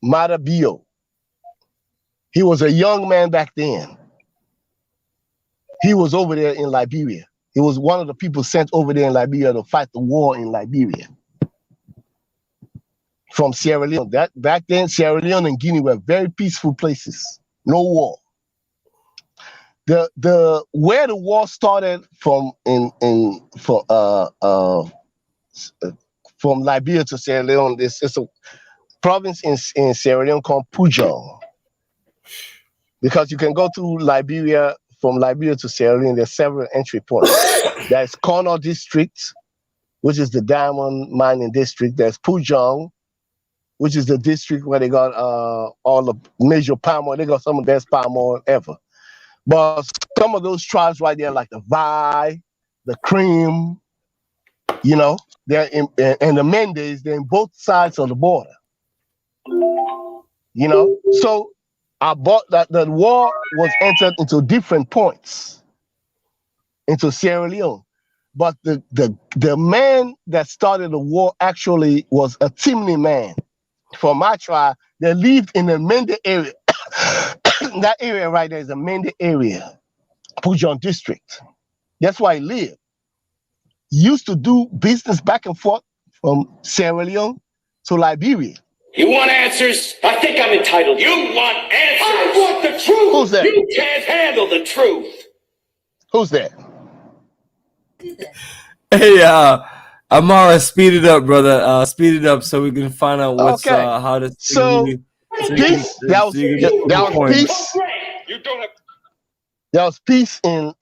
BAIO, he was a young man back then. He was over there in Liberia. He was one of the people sent over there in Liberia to fight the war in Liberia from Sierra Leone. Back then, Sierra Leone and Guinea were very peaceful places. No war. Where the war started from Liberia to Sierra Leone, this is a province in Sierra Leone called Pujol. Because you can go through Liberia, from Liberia to Sierra Leone, there's several entry points. There's Kono district, which is the diamond mining district. There's Pujol, which is the district where they got all the major palm oil. They got some of the best palm oil ever. But some of those tribes right there, like the Vai, the Cream, you know, they're and the Mendes, they're in both sides of the border. You know, so I bought that the war was entered into different points into Sierra Leone. But the man that started the war actually was a Timni man from my tribe that lived in the Mende area. That area right there is the Mende area, Pujol district. That's why he lived. He used to do business back and forth from Sierra Leone to Liberia.
You want answers? I think I'm entitled. You want answers? I want the truth.
Who's that?
You can't handle the truth.
Who's that?
Hey, Amara, speed it up, brother. Speed it up so we can find out what's how to.
So peace. That was peace.
You don't have.
There was peace in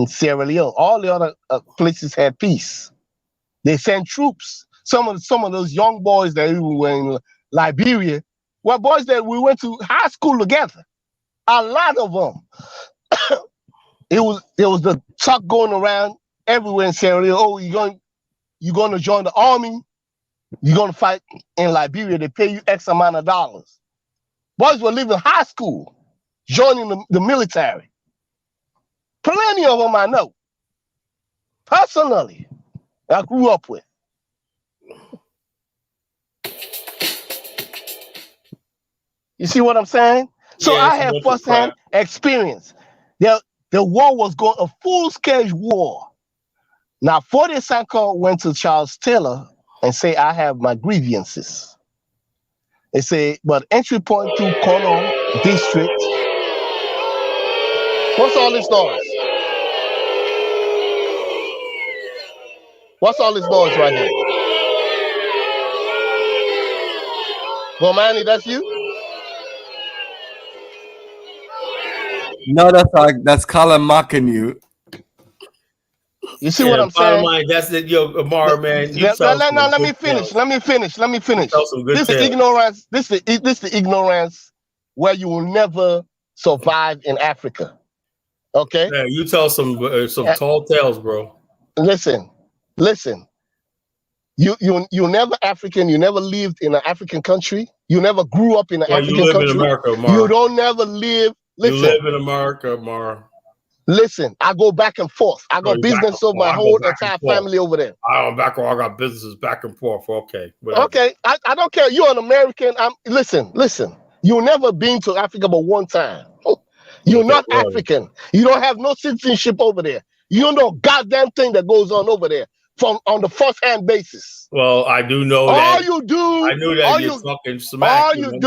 Sierra Leone. All the other places had peace. They sent troops. Some of those young boys that were in Liberia were boys that we went to high school together. A lot of them. There was the talk going around everywhere in Sierra Leone. Oh, you're going to join the army. You're going to fight in Liberia. They pay you X amount of dollars. Boys were leaving high school, joining the military. Plenty of them I know. Personally, I grew up with. You see what I'm saying? So
Yeah,
I have firsthand experience. The war was going a full-scale war. Now, 40 Sanko went to Charles Taylor and say, I have my grievances. They say, but entry point to Kono district. What's all this noise? What's all this noise right here? Bomani, that's you?
No, that's Colin mocking you.
You see what I'm
bottom
saying?
line, that's it, yo, Amara, man.
Let me finish. Let me finish. This is ignorance. This is the ignorance where you will never survive in Africa. Okay.
Yeah, you tell some tall tales, bro.
Listen. You never African. You never lived in an African country. You never grew up in an African country.
You live in America, Amara.
You don't never live. Listen.
You live in America, Amara.
Listen, I go back and forth. I got business of my whole entire family over there.
I got businesses back and forth. Okay. Whatever.
Okay. I don't care. You're an American. Listen. You've never been to Africa but one time. You're not African. You don't have no citizenship over there. You don't know goddamn thing that goes on over there on the first-hand basis.
Well, I do know
all
that.
You do.
I knew that you're talking smack.
All you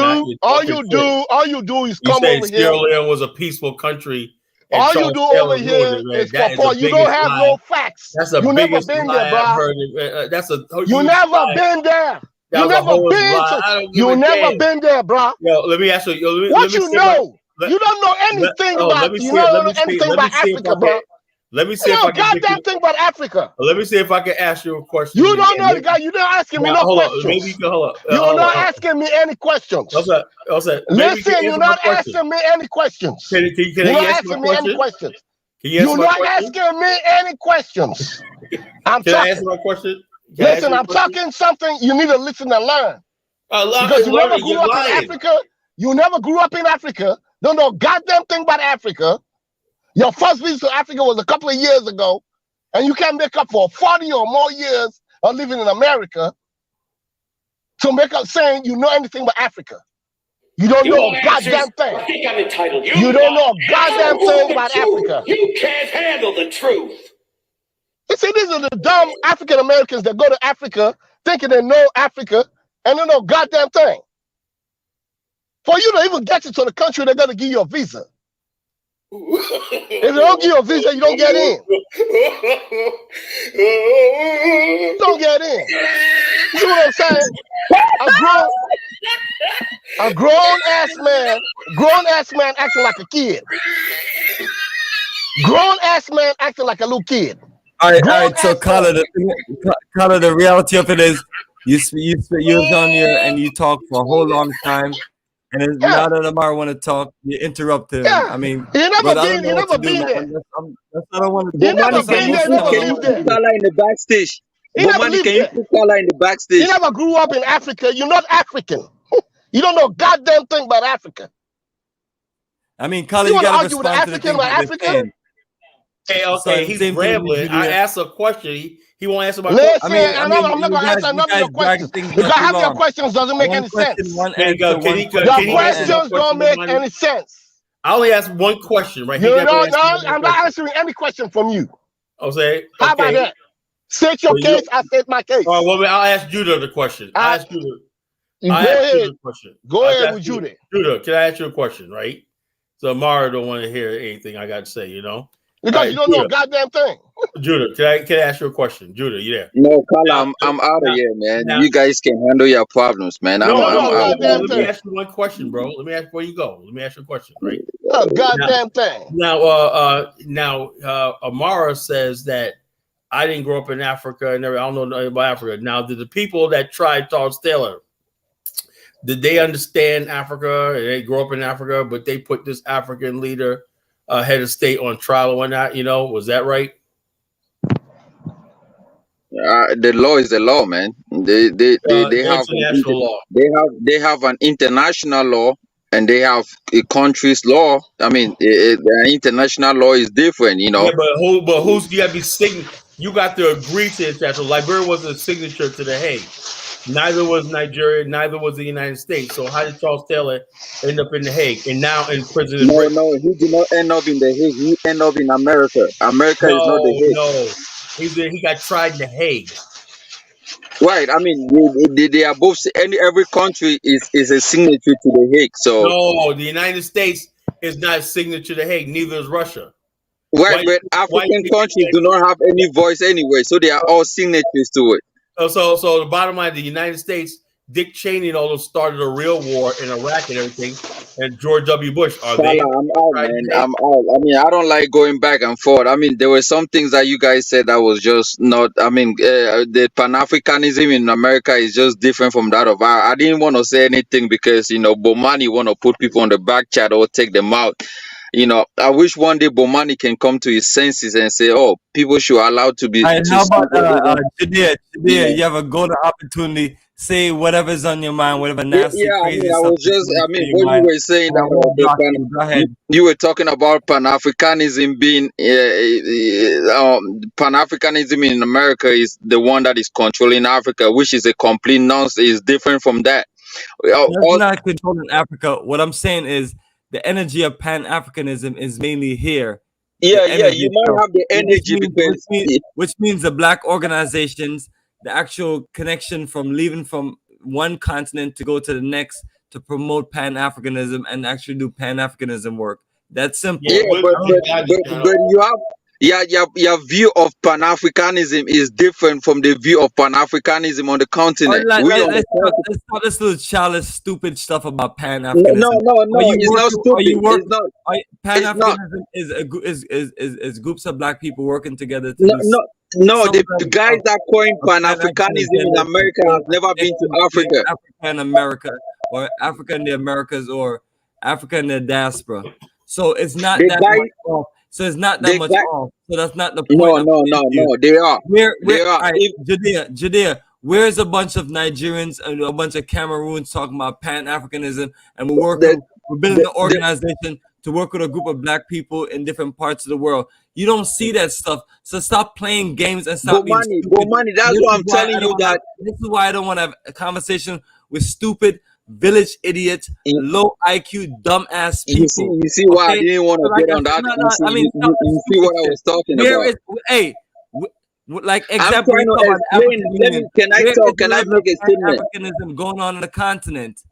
do is come over here.
Sierra Leone was a peaceful country.
All you do over here is for you don't have no facts.
That's the
you never been there, bro. You never been there. You never been there, bro.
Yo, let me ask you.
What you know? You don't know anything about. You don't know anything about Africa, bro.
Let me see if I can.
Goddamn thing about Africa.
Let me see if I can ask you a question.
You don't know the guy. You're not asking me no questions.
Maybe you can hold up.
You're not asking me any questions. Listen, you're not asking me any questions.
You're not asking me any questions.
You're not asking me any questions. I'm
talking. Can I answer my question?
Listen, I'm talking something you need to listen and learn. Because you never grew up in Africa. You never grew up in Africa. Don't know goddamn thing about Africa. Your first visit to Africa was a couple of years ago, and you can't make up for 40 or more years of living in America to make up saying you know anything about Africa. You don't know a goddamn thing.
I think I'm entitled.
You don't know a goddamn thing about Africa.
You can't handle the truth.
You see, these are the dumb African Americans that go to Africa thinking they know Africa and they know goddamn thing. For you to even get into the country, they're going to give you a visa. If they don't give you a visa, you don't get in. You don't get in. You see what I'm saying? A grown ass man acting like a kid. Grown ass man acting like a little kid.
All right. So, Carla, the reality of it is, you was on here and you talk for a whole long time. And now that Amara want to talk, you interrupt him. I mean,
you never been there.
That's what I want to do.
You never been there.
Can you put Carla in the backstage? Bomani, can you put Carla in the backstage?
You never grew up in Africa. You're not African. You don't know goddamn thing about Africa.
I mean, Carla, you got to respond to the thing about
Africa.
Okay, he's rambling. I asked a question. He won't answer my
question.
I mean,
I'm not going to answer none of your questions. Because half your questions doesn't make any sense. Your questions don't make any sense.
I only asked one question, right?
I'm not answering any question from you.
Okay.
How about that? State your case, I state my case.
All right, well, I'll ask Judah the question. I'll ask Judah.
Go ahead with Judah.
Judah, can I ask you a question, right? So Amara don't want to hear anything I got to say, you know?
Because you don't know a goddamn thing.
Judah, can I ask you a question? Judah, you there?
No, Carla, I'm out of here, man. You guys can handle your problems, man. I'm out.
Let me ask you one question, bro. Let me ask before you go. Let me ask you a question, right?
A goddamn thing.
Now, Amara says that I didn't grow up in Africa and I don't know nothing about Africa. Now, did the people that tried Charles Taylor, did they understand Africa? They grew up in Africa, but they put this African leader head of state on trial or whatnot, you know, was that right?
The law is the law, man. They have
international law.
They have an international law and they have a country's law. I mean, the international law is different, you know.
Yeah, but who's you got to be signing? You got to agree to it. So Liberia wasn't a signature to the Hague. Neither was Nigeria. Neither was the United States. So how did Charles Taylor end up in the Hague and now in prison?
No, he did not end up in the Hague. He ended up in America. America is not the Hague.
No, he got tried in the Hague.
Right. I mean, they are both. Every country is a signature to the Hague. So
no, the United States is not a signature to the Hague. Neither is Russia.
Right, but African countries do not have any voice anyway, so they are all signatories to it.
So the bottom line, the United States, Dick Cheney and all those started a real war in Iraq and everything. and George W. Bush, are
Salah,
they
I'm out,
right
man.
today?
I'm out. I mean, I don't like going back and forth. I mean, there were some things that you guys said that was just not. I mean, the Pan-Africanism in America is just different from that of I didn't want to say anything because Bomani want to put people on the back chat or take them out. I wish one day Bomani can come to his senses and say, "Oh, people should allow to be."
And
To
how
see
about
everyone.
Judea? You have a golden opportunity. Say whatever's on your mind, whatever nasty,
Yeah, I
crazy
mean, I
stuff
was
that's
just,
going
I
through
mean,
your
when you
mind,
were saying
and I
that
won't block you. Go ahead.
you were talking about Pan-Africanism being, Pan-Africanism in America is the one that is controlling Africa, which is a complete nonsense. Is different from that.
That's not controlling Africa. What I'm saying is the energy of Pan-Africanism is mainly here.
Yeah,
The energy
you might
itself,
have the energy because
which means the black organizations, the actual connection from leaving from one continent to go to the next to promote Pan-Africanism and actually do Pan-Africanism work. That's simple.
yeah, but you have your view of Pan-Africanism is different from the view of Pan-Africanism on the continent.
Let's stop this little childish, stupid stuff about Pan-Africanism.
No, it's not stupid. It's not.
Pan-Africanism is groups of black people working together to
The guys that coined Pan-Africanism in America have never been to Africa.
Africa and America, or Africa in the Americas, or Africa in the diaspora. So it's not that much off. So it's not that much off. So that's not the point.
No, they are.
They are. Right, Judea, where's a bunch of Nigerians and a bunch of Cameroons talking about Pan-Africanism, and we're building an organization to work with a group of black people in different parts of the world. You don't see that stuff. So stop playing games and stop being stupid.
Bomani, that's what I'm telling you that.
This is why I don't want to have a conversation with stupid village idiots, low IQ, dumbass people.
You see why I didn't want to get on that. You see what I was talking about.
Like example,
can I make a statement?
Africanism going on in the continent.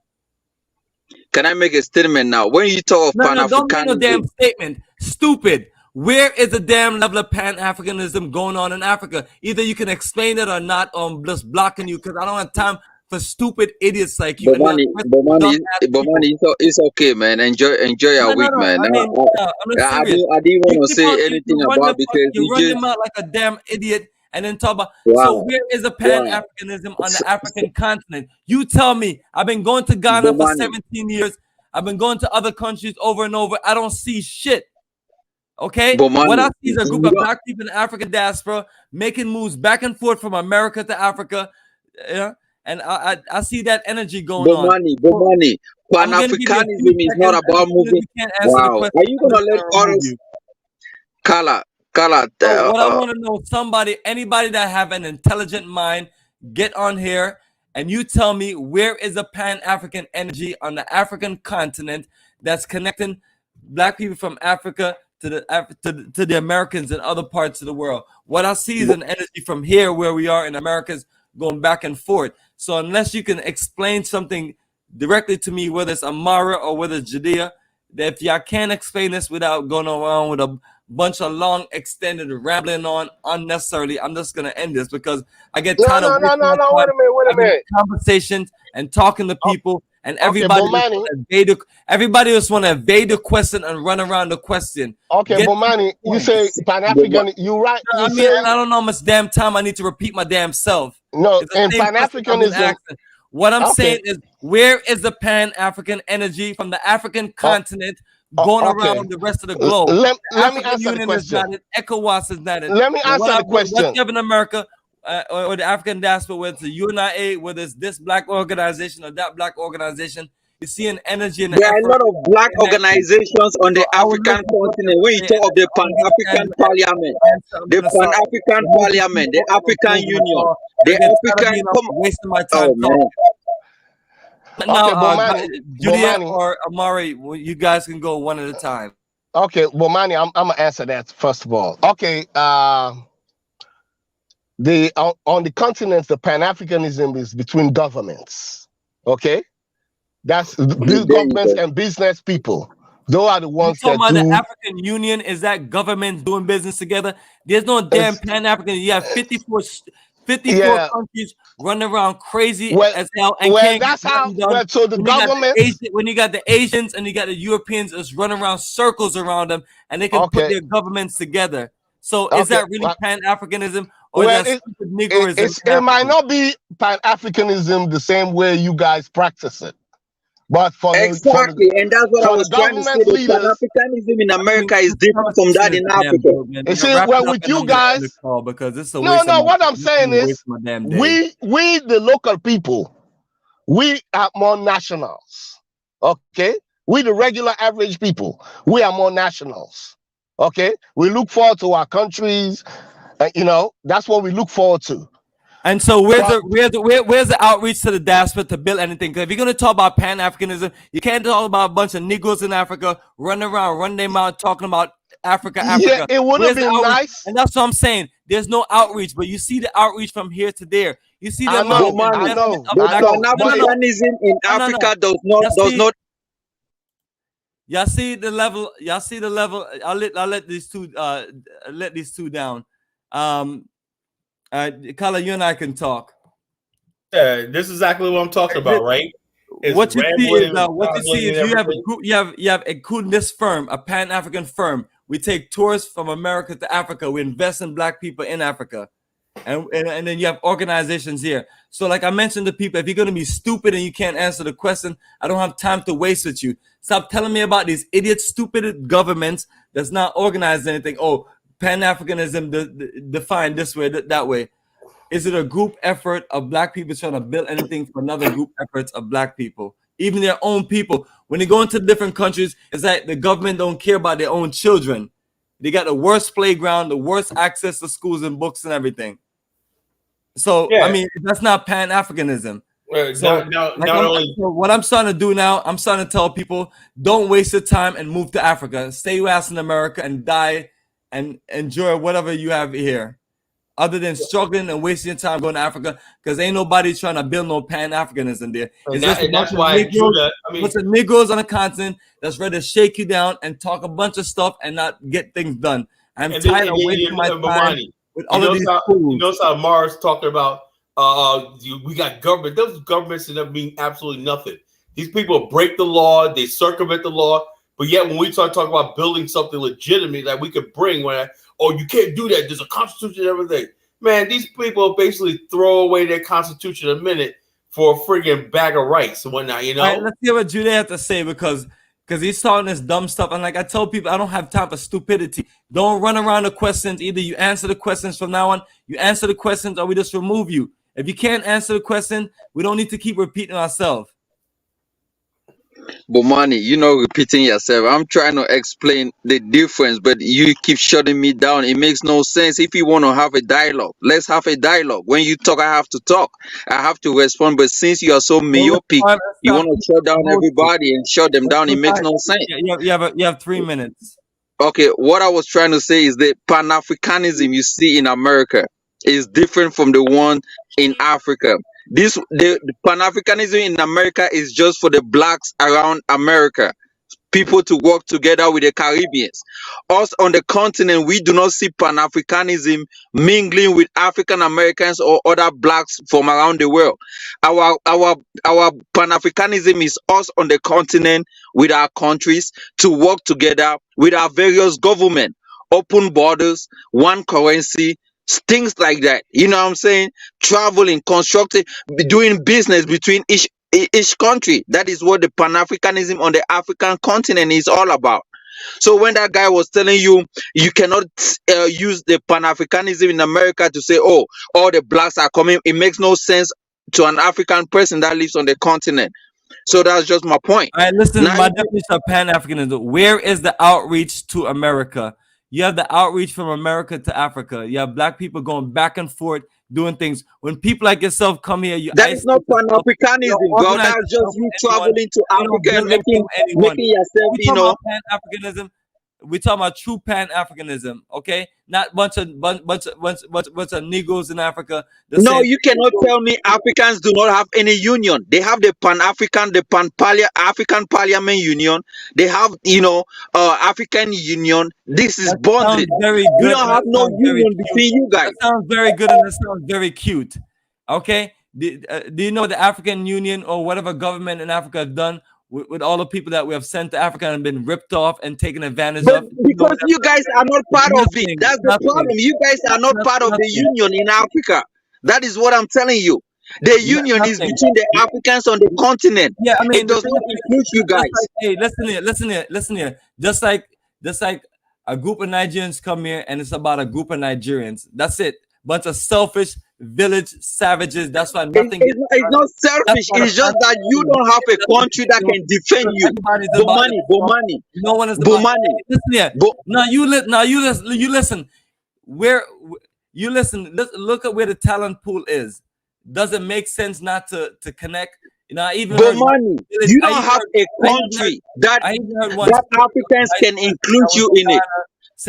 Can I make a statement now? When you talk of Pan-Africanism,
don't make no damn statement. Stupid. Where is the damn level of Pan-Africanism going on in Africa? Either you can explain it or not. I'm just blocking you because I don't have time for stupid idiots like you.
Bomani, it's okay, man. Enjoy your week, man.
I
didn't want to say anything about because
you run them out like a damn idiot and then talk about. So where is the Pan-Africanism on the African continent? You tell me. I've been going to Ghana for 17 years. I've been going to other countries over and over. I don't see shit. Okay, what I see is a group of black people in the African diaspora making moves back and forth from America to Africa. Yeah. And I see that energy going on.
Bomani. Pan-Africanism is not about moving. Wow. Are you gonna let others? Kala.
What I want to know, anybody that have an intelligent mind, get on here and you tell me where is the Pan-African energy on the African continent that's connecting black people from Africa to the Americans and other parts of the world. What I see is an energy from here where we are in Americas going back and forth. So unless you can explain something directly to me, whether it's Amara or whether it's Judea, that if y'all can't explain this without going around with a bunch of long, extended, rambling on unnecessarily, I'm just gonna end this because I get tired of
wait a minute.
Conversations and talking to people, and everybody everybody just want to evade the question and run around the question.
Okay, Bomani, you say Pan-African, you right?
I mean, I don't know how much damn time I need to repeat my damn self.
No, in Pan-Africanism.
What I'm saying is, where is the Pan-African energy from the African continent going around the rest of the globe?
Let me answer the question.
ECOWAS is not it.
Let me answer the question.
What's in America or the African diaspora, whether it's the UNIA, whether it's this black organization or that black organization, you see an energy in the
there are a lot of black organizations on the African continent. When you talk of the Pan-African Parliament, the Pan-African Parliament, the African Union, the African...
Wasting my time. Now, Julia or Amari, you guys can go one at a time.
Okay, Bomani, I'm gonna answer that first of all. Okay, on the continent, the Pan-Africanism is between governments. Okay, that's big governments and business people. Those are the ones that do.
The African Union, is that government doing business together? There's no damn Pan-African. You have 54 countries running around crazy
Well,
as hell and
well,
can't
that's
get
how.
nothing done.
Well, so the
When you got the
government.
when you got the Asians and you got the Europeans just running around circles around them, and they can put
Okay.
their governments together. So is
Okay.
that really
Well,
Pan-Africanism, or
well,
is that stupid Negroism?
it might not be Pan-Africanism the same way you guys practice it, but
Exactly, and that's what I
for the
was trying to say.
government
The
leaders.
Pan-Africanism in America is different from that in Africa.
You see, well, with you guys,
because it's a
no,
waste of
what I'm
this
saying
a waste
is,
of my damn day.
we the local people, we are more nationals. Okay, we the regular average people, we are more nationals. Okay, we look forward to our countries. You know, that's what we look forward to.
And so where's the outreach to the diaspora to build anything? Because if you're gonna talk about Pan-Africanism, you can't talk about a bunch of Negroes in Africa running around, running their mouth, talking about Africa.
Yeah, it would have been nice.
And that's what I'm saying. There's no outreach, but you see the outreach from here to there. You see the
I know.
The Pan-Africanism in Africa does not.
Y'all see the level. Y'all see the level. I'll let these two down. Kala, you and I can talk.
Yeah, this is exactly what I'm talking about, right?
What you see is you have a group, you have including this firm, a Pan-African firm. We take tours from America to Africa. We invest in Black people in Africa, and then you have organizations here. So, like I mentioned to people, if you're gonna be stupid and you can't answer the question, I don't have time to waste with you. Stop telling me about these idiot, stupid governments that's not organized anything. Oh, Pan-Africanism defined this way, that way. Is it a group effort of Black people trying to build anything for another group efforts of Black people, even their own people? When they go into different countries, it's like the government don't care about their own children. They got the worst playground, the worst access to schools and books and everything. So I mean, that's not Pan-Africanism. So what I'm starting to do now, I'm starting to tell people, don't waste your time and move to Africa. Stay your ass in America and die and enjoy whatever you have here, other than struggling and wasting your time going to Africa, because ain't nobody trying to build no Pan-Africanism there.
That's why
Bunch of Negroes on the continent that's ready to shake you down and talk a bunch of stuff and not get things done. I'm tired of wasting my time with all of these fools.
You notice how Mars talking about we got government. Those governments end up being absolutely nothing. These people break the law, they circumvent the law. But yet, when we start talking about building something legitimate that we could bring, you can't do that. There's a constitution and everything. Man, these people basically throw away their constitution a minute for a friggin' bag of rice and whatnot, you know?
All right, let's hear what Jude has to say, because he's talking this dumb stuff. And like I tell people, I don't have time for stupidity. Don't run around the questions. Either you answer the questions from now on, you answer the questions, or we just remove you. If you can't answer the question, we don't need to keep repeating ourselves.
Bomani, repeating yourself. I'm trying to explain the difference, but you keep shutting me down. It makes no sense. If you want to have a dialogue, let's have a dialogue. When you talk, I have to talk. I have to respond. But since you are so myopic, you want to shut down everybody and shut them down. It makes no sense.
You have 3 minutes.
Okay, what I was trying to say is that Pan-Africanism you see in America is different from the one in Africa. The Pan-Africanism in America is just for the Blacks around America, people to work together with the Caribbeans. Us on the continent, we do not see Pan-Africanism mingling with African Americans or other Blacks from around the world. Our Pan-Africanism is us on the continent with our countries to work together with our various government, open borders, one currency, things like that. You know what I'm saying? Traveling, constructing, doing business between each country. That is what the Pan-Africanism on the African continent is all about. So when that guy was telling you, you cannot use the Pan-Africanism in America to say, oh, all the Blacks are coming, it makes no sense to an African person that lives on the continent. So that's just my point.
All right, listen, my definition of Pan-Africanism. Where is the outreach to America? You have the outreach from America to Africa. You have Black people going back and forth doing things. When people like yourself come here,
that is not Pan-Africanism, bro. That's just you traveling to Africa and making yourself,
Pan-Africanism. we talking about true Pan-Africanism, okay? Not bunch of Negroes in Africa.
No, you cannot tell me Africans do not have any union. They have the Pan-African, the African Parliament Union. They have, African Union. This is bonded.
Very good.
We don't have no union between you guys.
That sounds very good and that sounds very cute. Okay? Do you know the African Union or whatever government in Africa have done with all the people that we have sent to Africa and been ripped off and taken advantage of?
Because you guys are not part of it. That's the problem. You guys are not part of the union in Africa. That is what I'm telling you. The union is between the Africans on the continent.
Yeah, I mean,
it does not include you guys.
Hey, listen here. Just like a group of Nigerians come here and it's about a group of Nigerians. That's it. Bunch of selfish village savages. That's why nothing.
It's not selfish. It's just that you don't have a country that can defend you. Bomani.
No one is
Bomani.
Listen here. Now you listen. You listen. Look at where the talent pool is. Does it make sense not to connect? Even
Bomani, you don't have a country that Africans can include you in it.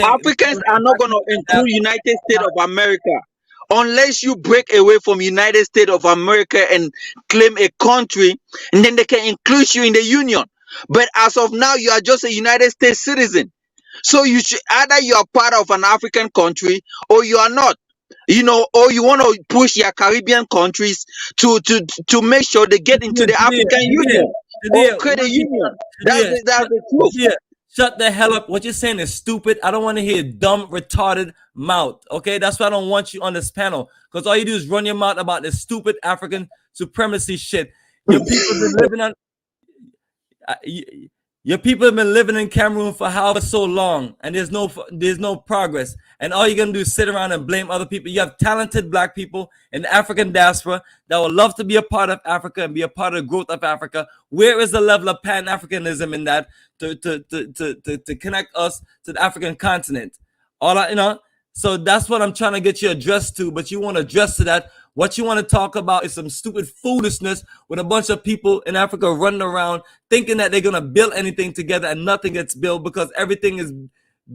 Africans are not going to include United States of America unless you break away from United States of America and claim a country, and then they can include you in the union. But as of now, you are just a United States citizen. So you should either you are part of an African country or you are not. Or you want to push your Caribbean countries to make sure they get into the African Union or create a union. That's the truth.
Shut the hell up. What you're saying is stupid. I don't want to hear dumb, retarded mouth. Okay, that's why I don't want you on this panel, because all you do is run your mouth about this stupid African supremacy shit. Your people have been living on. Your people have been living in Cameroon for however so long, and there's no progress. And all you're gonna do is sit around and blame other people. You have talented black people in the African diaspora that would love to be a part of Africa and be a part of the growth of Africa. Where is the level of Pan-Africanism in that to connect us to the African continent? So that's what I'm trying to get you addressed to, but you want to address to that. What you want to talk about is some stupid foolishness with a bunch of people in Africa running around thinking that they're going to build anything together, and nothing gets built because everything is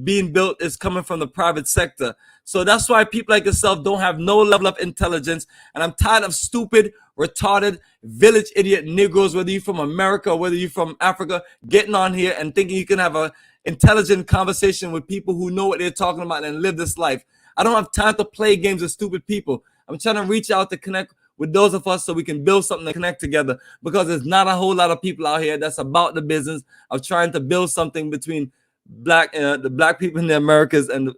being built is coming from the private sector. So that's why people like yourself don't have no level of intelligence. And I'm tired of stupid, retarded, village idiot Negroes, whether you're from America or whether you're from Africa, getting on here and thinking you can have an intelligent conversation with people who know what they're talking about and live this life. I don't have time to play games with stupid people. I'm trying to reach out to connect with those of us so we can build something to connect together, because there's not a whole lot of people out here that's about the business of trying to build something between the black people in the Americas and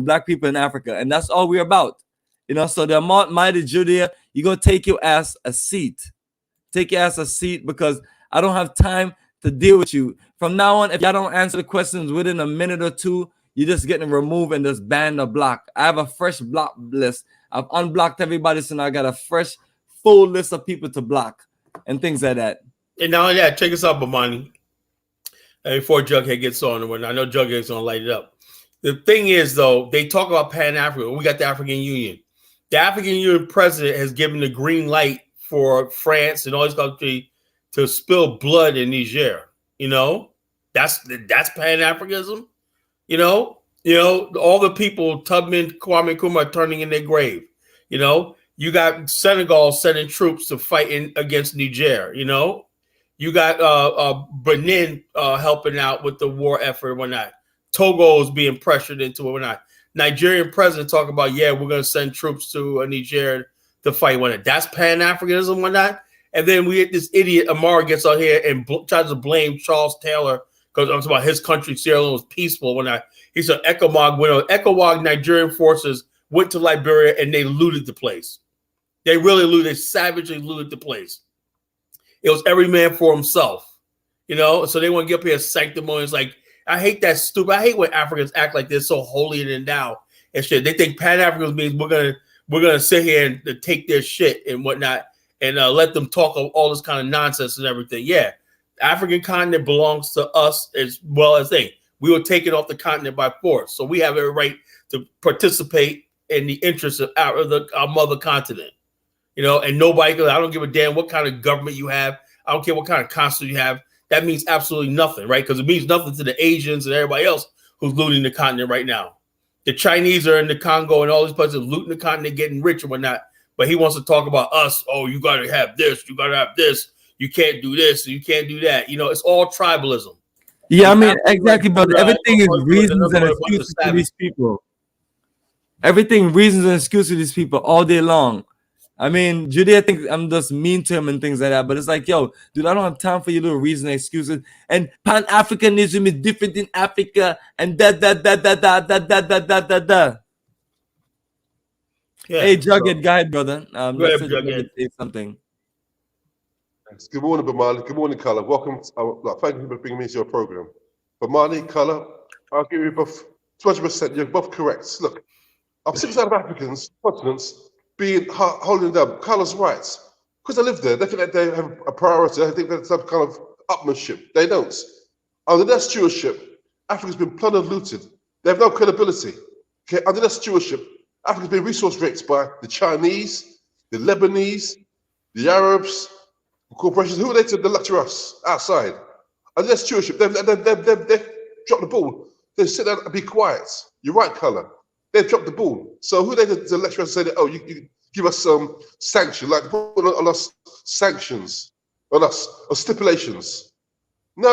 black people in Africa. And that's all we're about. So the mighty Judea, you're going to take your ass a seat. Take your ass a seat, because I don't have time to deal with you. From now on, if y'all don't answer the questions within a minute or two, you're just getting removed and just banned or blocked. I have a fresh block list. I've unblocked everybody, so now I got a fresh, full list of people to block and things like that.
And now, check us out, Bomani. Before Jughead gets on, and I know Jughead's going to light it up. The thing is, though, they talk about Pan-Africa. We got the African Union. The African Union president has given the green light for France and all these countries to spill blood in Niger. That's Pan-Africanism. All the people, Tubman, Kwame Nkrumah, turning in their grave. You got Senegal sending troops to fight against Niger. You got Benin helping out with the war effort and whatnot. Togo is being pressured into it and whatnot. Nigerian president talking about, we're going to send troops to Niger to fight whatnot. That's Pan-Africanism and whatnot. And then we had this idiot, Amara, gets on here and tries to blame Charles Taylor because I'm talking about his country, Sierra Leone, was peaceful when he said ECOWAG Nigerian forces went to Liberia and they looted the place. They really looted, they savagely looted the place. It was every man for himself, so they want to get up here sanctimonious. Like, I hate that stupid. I hate when Africans act like they're so holier than thou and shit. They think Pan-Africanism means we're gonna sit here and take their shit and whatnot and let them talk all this kind of nonsense and everything. Yeah, the African continent belongs to us as well as they. We were taken off the continent by force, so we have every right to participate in the interests of our mother continent. And nobody, I don't give a damn what kind of government you have. I don't care what kind of constitution you have. That means absolutely nothing, right? Because it means nothing to the Asians and everybody else who's looting the continent right now. The Chinese are in the Congo and all these places looting the continent, getting rich and whatnot. But he wants to talk about us. Oh, you got to have this. You got to have this. You can't do this. You can't do that. You know, it's all tribalism.
Yeah, I mean, exactly, brother. Everything is reasons and excuses for these people. Everything reasons and excuses for these people all day long. I mean, Judy, I think I'm just mean to him and things like that. But it's like, yo, dude, I don't have time for your little reasons and excuses. And Pan-Africanism is different in Africa. And da.
Yeah,
Hey, Jughead, go ahead, brother.
Go ahead,
Jughead. Say something.
Thanks. Good morning, Bomani. Good morning, Color. Welcome. Thank you for bringing me to your program. Bomani, Color, I'll give you both 200%. You're both correct. Look, I'm sick of Africans, continents, holding down Color's rights. Because they live there, they think that they have a priority. They think that's some kind of upmanship. They don't. Under their stewardship, Africa's been plundered and looted. They have no credibility. Okay, under their stewardship, Africa's been resource raped by the Chinese, the Lebanese, the Arabs, the corporations. Who are they to lecture us outside? Under their stewardship, they've dropped the ball. They sit down and be quiet. You're right, Color. They've dropped the ball. So who are they to lecture us and say that, oh, you give us some sanction, like put on us sanctions, on us, or stipulations. No.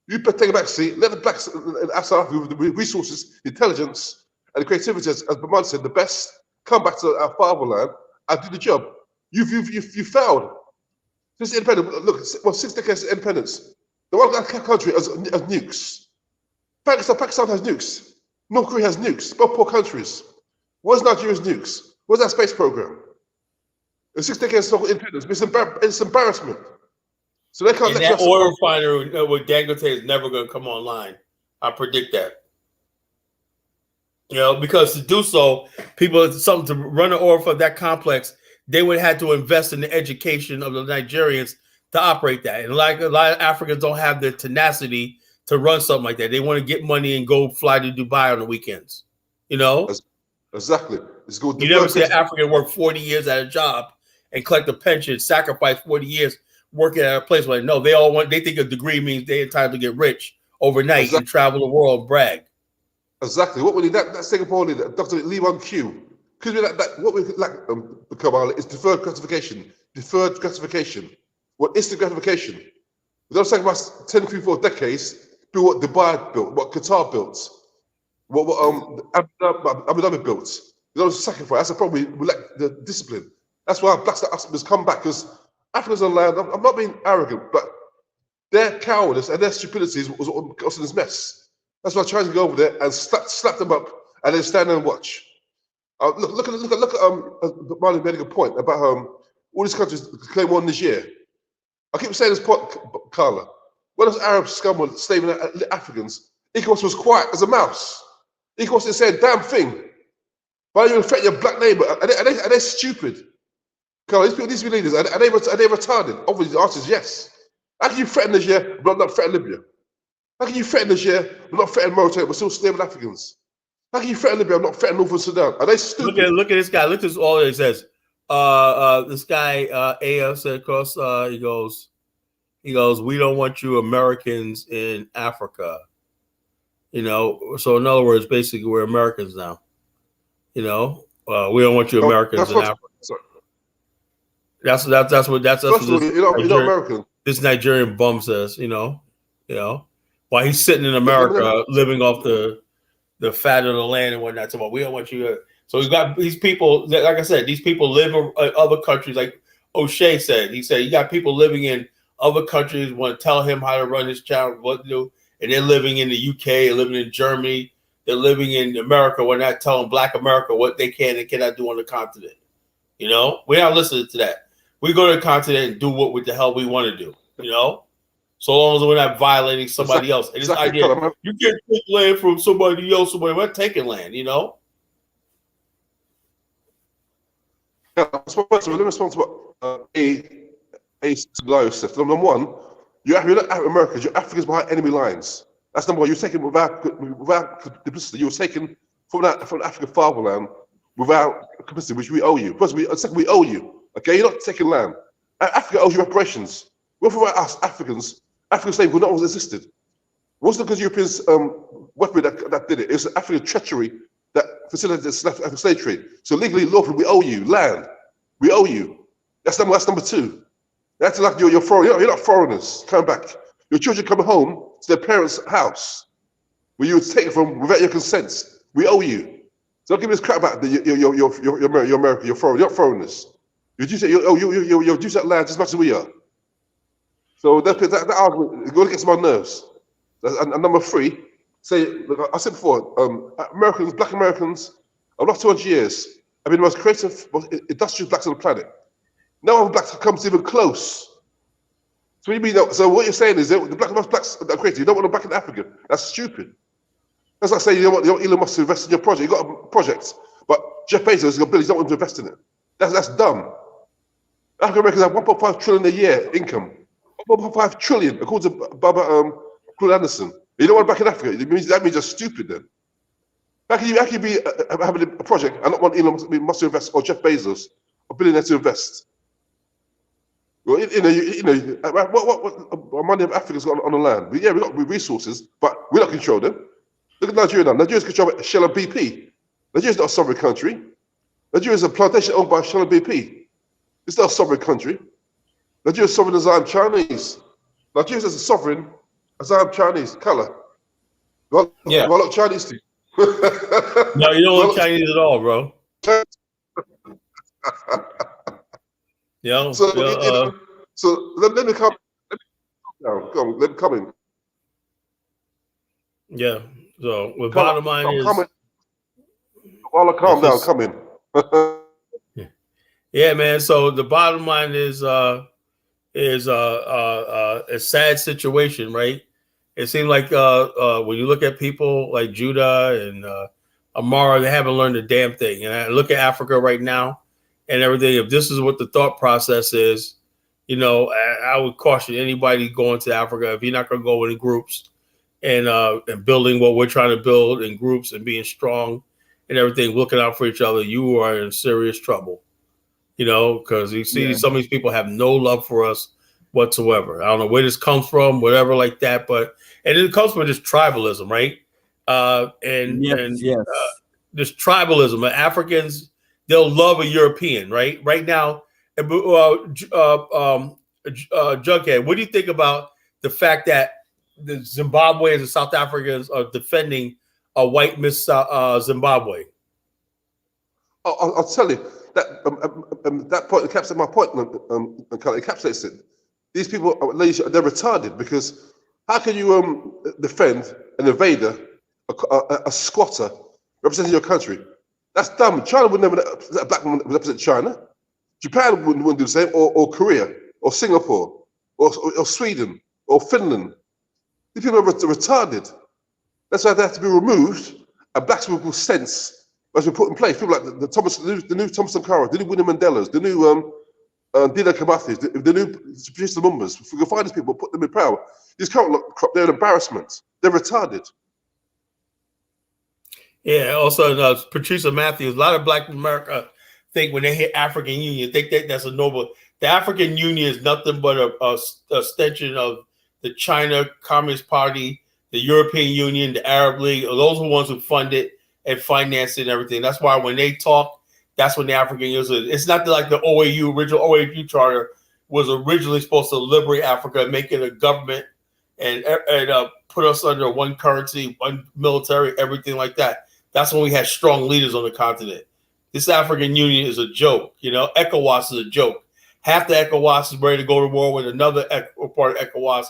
You better take a back seat. Let the blacks outside Africa with the resources, the intelligence, and the creativity, as Bomani said, the best, come back to our fatherland and do the job. You failed. Since independence, look, 6 decades of independence. The one country has nukes. Pakistan has nukes. North Korea has nukes. Both poor countries. Where's Nigeria's nukes? Where's our space program? In 6 decades of independence, it's embarrassment. So they can't
and
let
that oil refinery with Dangote is never going to come online. I predict that. You know, because to do so, something to run an oil for that complex, they would have to invest in the education of the Nigerians to operate that. And like a lot of Africans don't have the tenacity to run something like that. They want to get money and go fly to Dubai on the weekends. You know?
Exactly. It's good.
You never see an African work 40 years at a job and collect a pension, sacrifice 40 years working at a place like no, they think a degree means they're entitled to get rich overnight and travel the world and brag.
Exactly. What we need, that Singapore leader, Dr. Lee Wang Q, because what we like Kamal, is deferred gratification. Deferred gratification. What instant gratification? We don't sacrifice 10, 3, 4 decades, build what Dubai built, what Qatar built, what Abu Dhabi built. We don't sacrifice. That's the problem. We lack the discipline. That's why blacks like us must come back, because Africa's on land. I'm not being arrogant, but their cowardice and their stupidity was what got us in this mess. That's why I'm trying to go over there and slap them up and then stand there and watch. Look at Marlon made a good point about all these countries claim war this year. I keep saying this point, Carla. When those Arab scum were slaving Africans, ECOWAS was quiet as a mouse. ECOWAS didn't say a damn thing. Why don't you threaten your black neighbor? Are they stupid? Carla, these leaders, are they retarded? Obviously, the answer is yes. How can you threaten Niger but not threaten Libya? How can you threaten Niger but not threaten Mauritania but still slaving Africans? How can you threaten Libya but not threaten Northern Sudan? Are they stupid?
Look at this guy. Look at this. All it says. This guy AF said across. He goes. We don't want you Americans in Africa. You know. So in other words, basically, we're Americans now. You know. We don't want you Americans in Africa. That's what this Nigerian bum says. You know. While he's sitting in America, living off the fat of the land and whatnot. So we don't want you. So he's got these people. Like I said, these people live in other countries. Like O'Shea said, he said you got people living in other countries want to tell him how to run his channel, what to do, and they're living in the UK, living in Germany, they're living in America. We're not telling Black America what they can and cannot do on the continent. You know, we're not listening to that. We go to the continent and do what the hell we want to do. You know. So long as we're not violating somebody else. And this idea, you can't take land from somebody else. We're not taking land, you know?
Yeah, let me respond to what BAIO said. Number one, you're not Americans, you're Africans behind enemy lines. That's number one. You're taken without complicity. You were taken from African fatherland without complicity, which we owe you. First, second, we owe you. Okay, you're not taking land. Africa owes you reparations. Well, for us African slavery would not have existed. wasn't because Europeans weaponry that did it. It was African treachery that facilitated the slave trade. So legally, lawfully, we owe you land. We owe you. That's number two. That's like you're foreign. You're not foreigners coming back. Your children coming home to their parents' house, where you would take it from without your consent. We owe you. So don't give me this crap about you're American. You're foreign. You're not foreigners. You're due to that land just as much as we are. So that argument is going to get my nerves. And number three, like I said before, Americans, Black Americans, over the last 200 years, have been the most creative, most industrious blacks on the planet. No other blacks comes even close. So what you're saying is that the blacks are creative. You don't want them back in Africa. That's stupid. That's like saying you don't want Elon Musk to invest in your project. You've got a project, but Jeff Bezos has got billions, you don't want him to invest in it. That's dumb. African Americans have 1.5 trillion a year income. 1.5 trillion, according to Baba Claude Anderson. You don't want it back in Africa. That means you're stupid then. How can you be having a project and not want Elon Musk to invest, or Jeff Bezos, a billionaire to invest? Well, what money of Africa's got on the land? We've got resources, but we don't control them. Look at Nigeria now. Nigeria's controlled by Shell and BP. Nigeria's not a sovereign country. Nigeria's a plantation owned by Shell and BP. It's not a sovereign country. Nigeria's sovereign as I am Chinese. Nigeria's as a sovereign as I am Chinese color. Well, I look Chinese to you.
No, you don't look Chinese at all, bro.
So let me come. Let me come in.
Yeah. So the bottom line is,
while I calm down, come in.
Yeah, man. So the bottom line is a sad situation, right? It seems like when you look at people like Judah and Amara, they haven't learned a damn thing. And I look at Africa right now and everything. If this is what the thought process is, I would caution anybody going to Africa, if you're not going to go in groups and building what we're trying to build in groups and being strong and everything, looking out for each other, you are in serious trouble. Because you see some of these people have no love for us whatsoever. I don't know where this comes from, whatever like that, and it comes from just tribalism, right? This tribalism. Africans, they'll love a European, right? Right now, Jughead, what do you think about the fact that the Zimbabweans and South Africans are defending a white Miss Zimbabwe?
I'll tell you that point encapsulates my point. It encapsulates it. These people, they're retarded, because how can you defend an invader, a squatter representing your country? That's dumb. China would never let a black woman represent China. Japan wouldn't do the same, or Korea, or Singapore, or Sweden, or Finland. These people are retarded. That's why they have to be removed. And blacks will sense as we put in place. People like the new Thomas Sankara, the new Winnie Mandelas, the new Dina Kamathis, the new Patrice Lumumbas. If we can find these people, put them in power. These current crop, they're an embarrassment. They're retarded.
Yeah, also Patricia Matthews, a lot of Black America think when they hear African Union, think that's a noble. The African Union is nothing but a extension of the China Communist Party, the European Union, the Arab League. Those are the ones who fund it and finance it and everything. That's why when they talk, that's when the African Union. It's not like the OAU, original OAU charter was originally supposed to liberate Africa, make it a government, and put us under one currency, one military, everything like that. That's when we had strong leaders on the continent. This African Union is a joke. ECOWAS is a joke. Half the ECOWAS is ready to go to war with another part of ECOWAS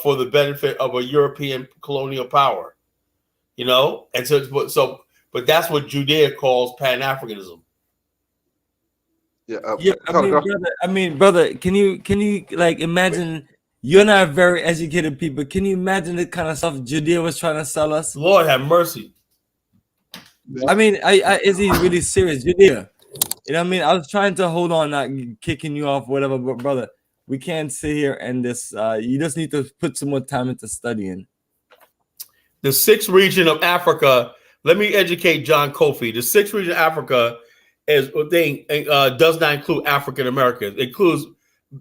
for the benefit of a European colonial power. And but that's what Judea calls Pan-Africanism.
Brother, can you like imagine? You're not very educated people. Can you imagine the kind of stuff Judea was trying to sell us?
Lord have mercy.
Is he really serious, Judea? I was trying to hold on, not kicking you off, whatever, but brother, we can't sit here and this. You just need to put some more time into studying.
The sixth region of Africa. Let me educate John Kofi. The sixth region of Africa does not include African Americans. It includes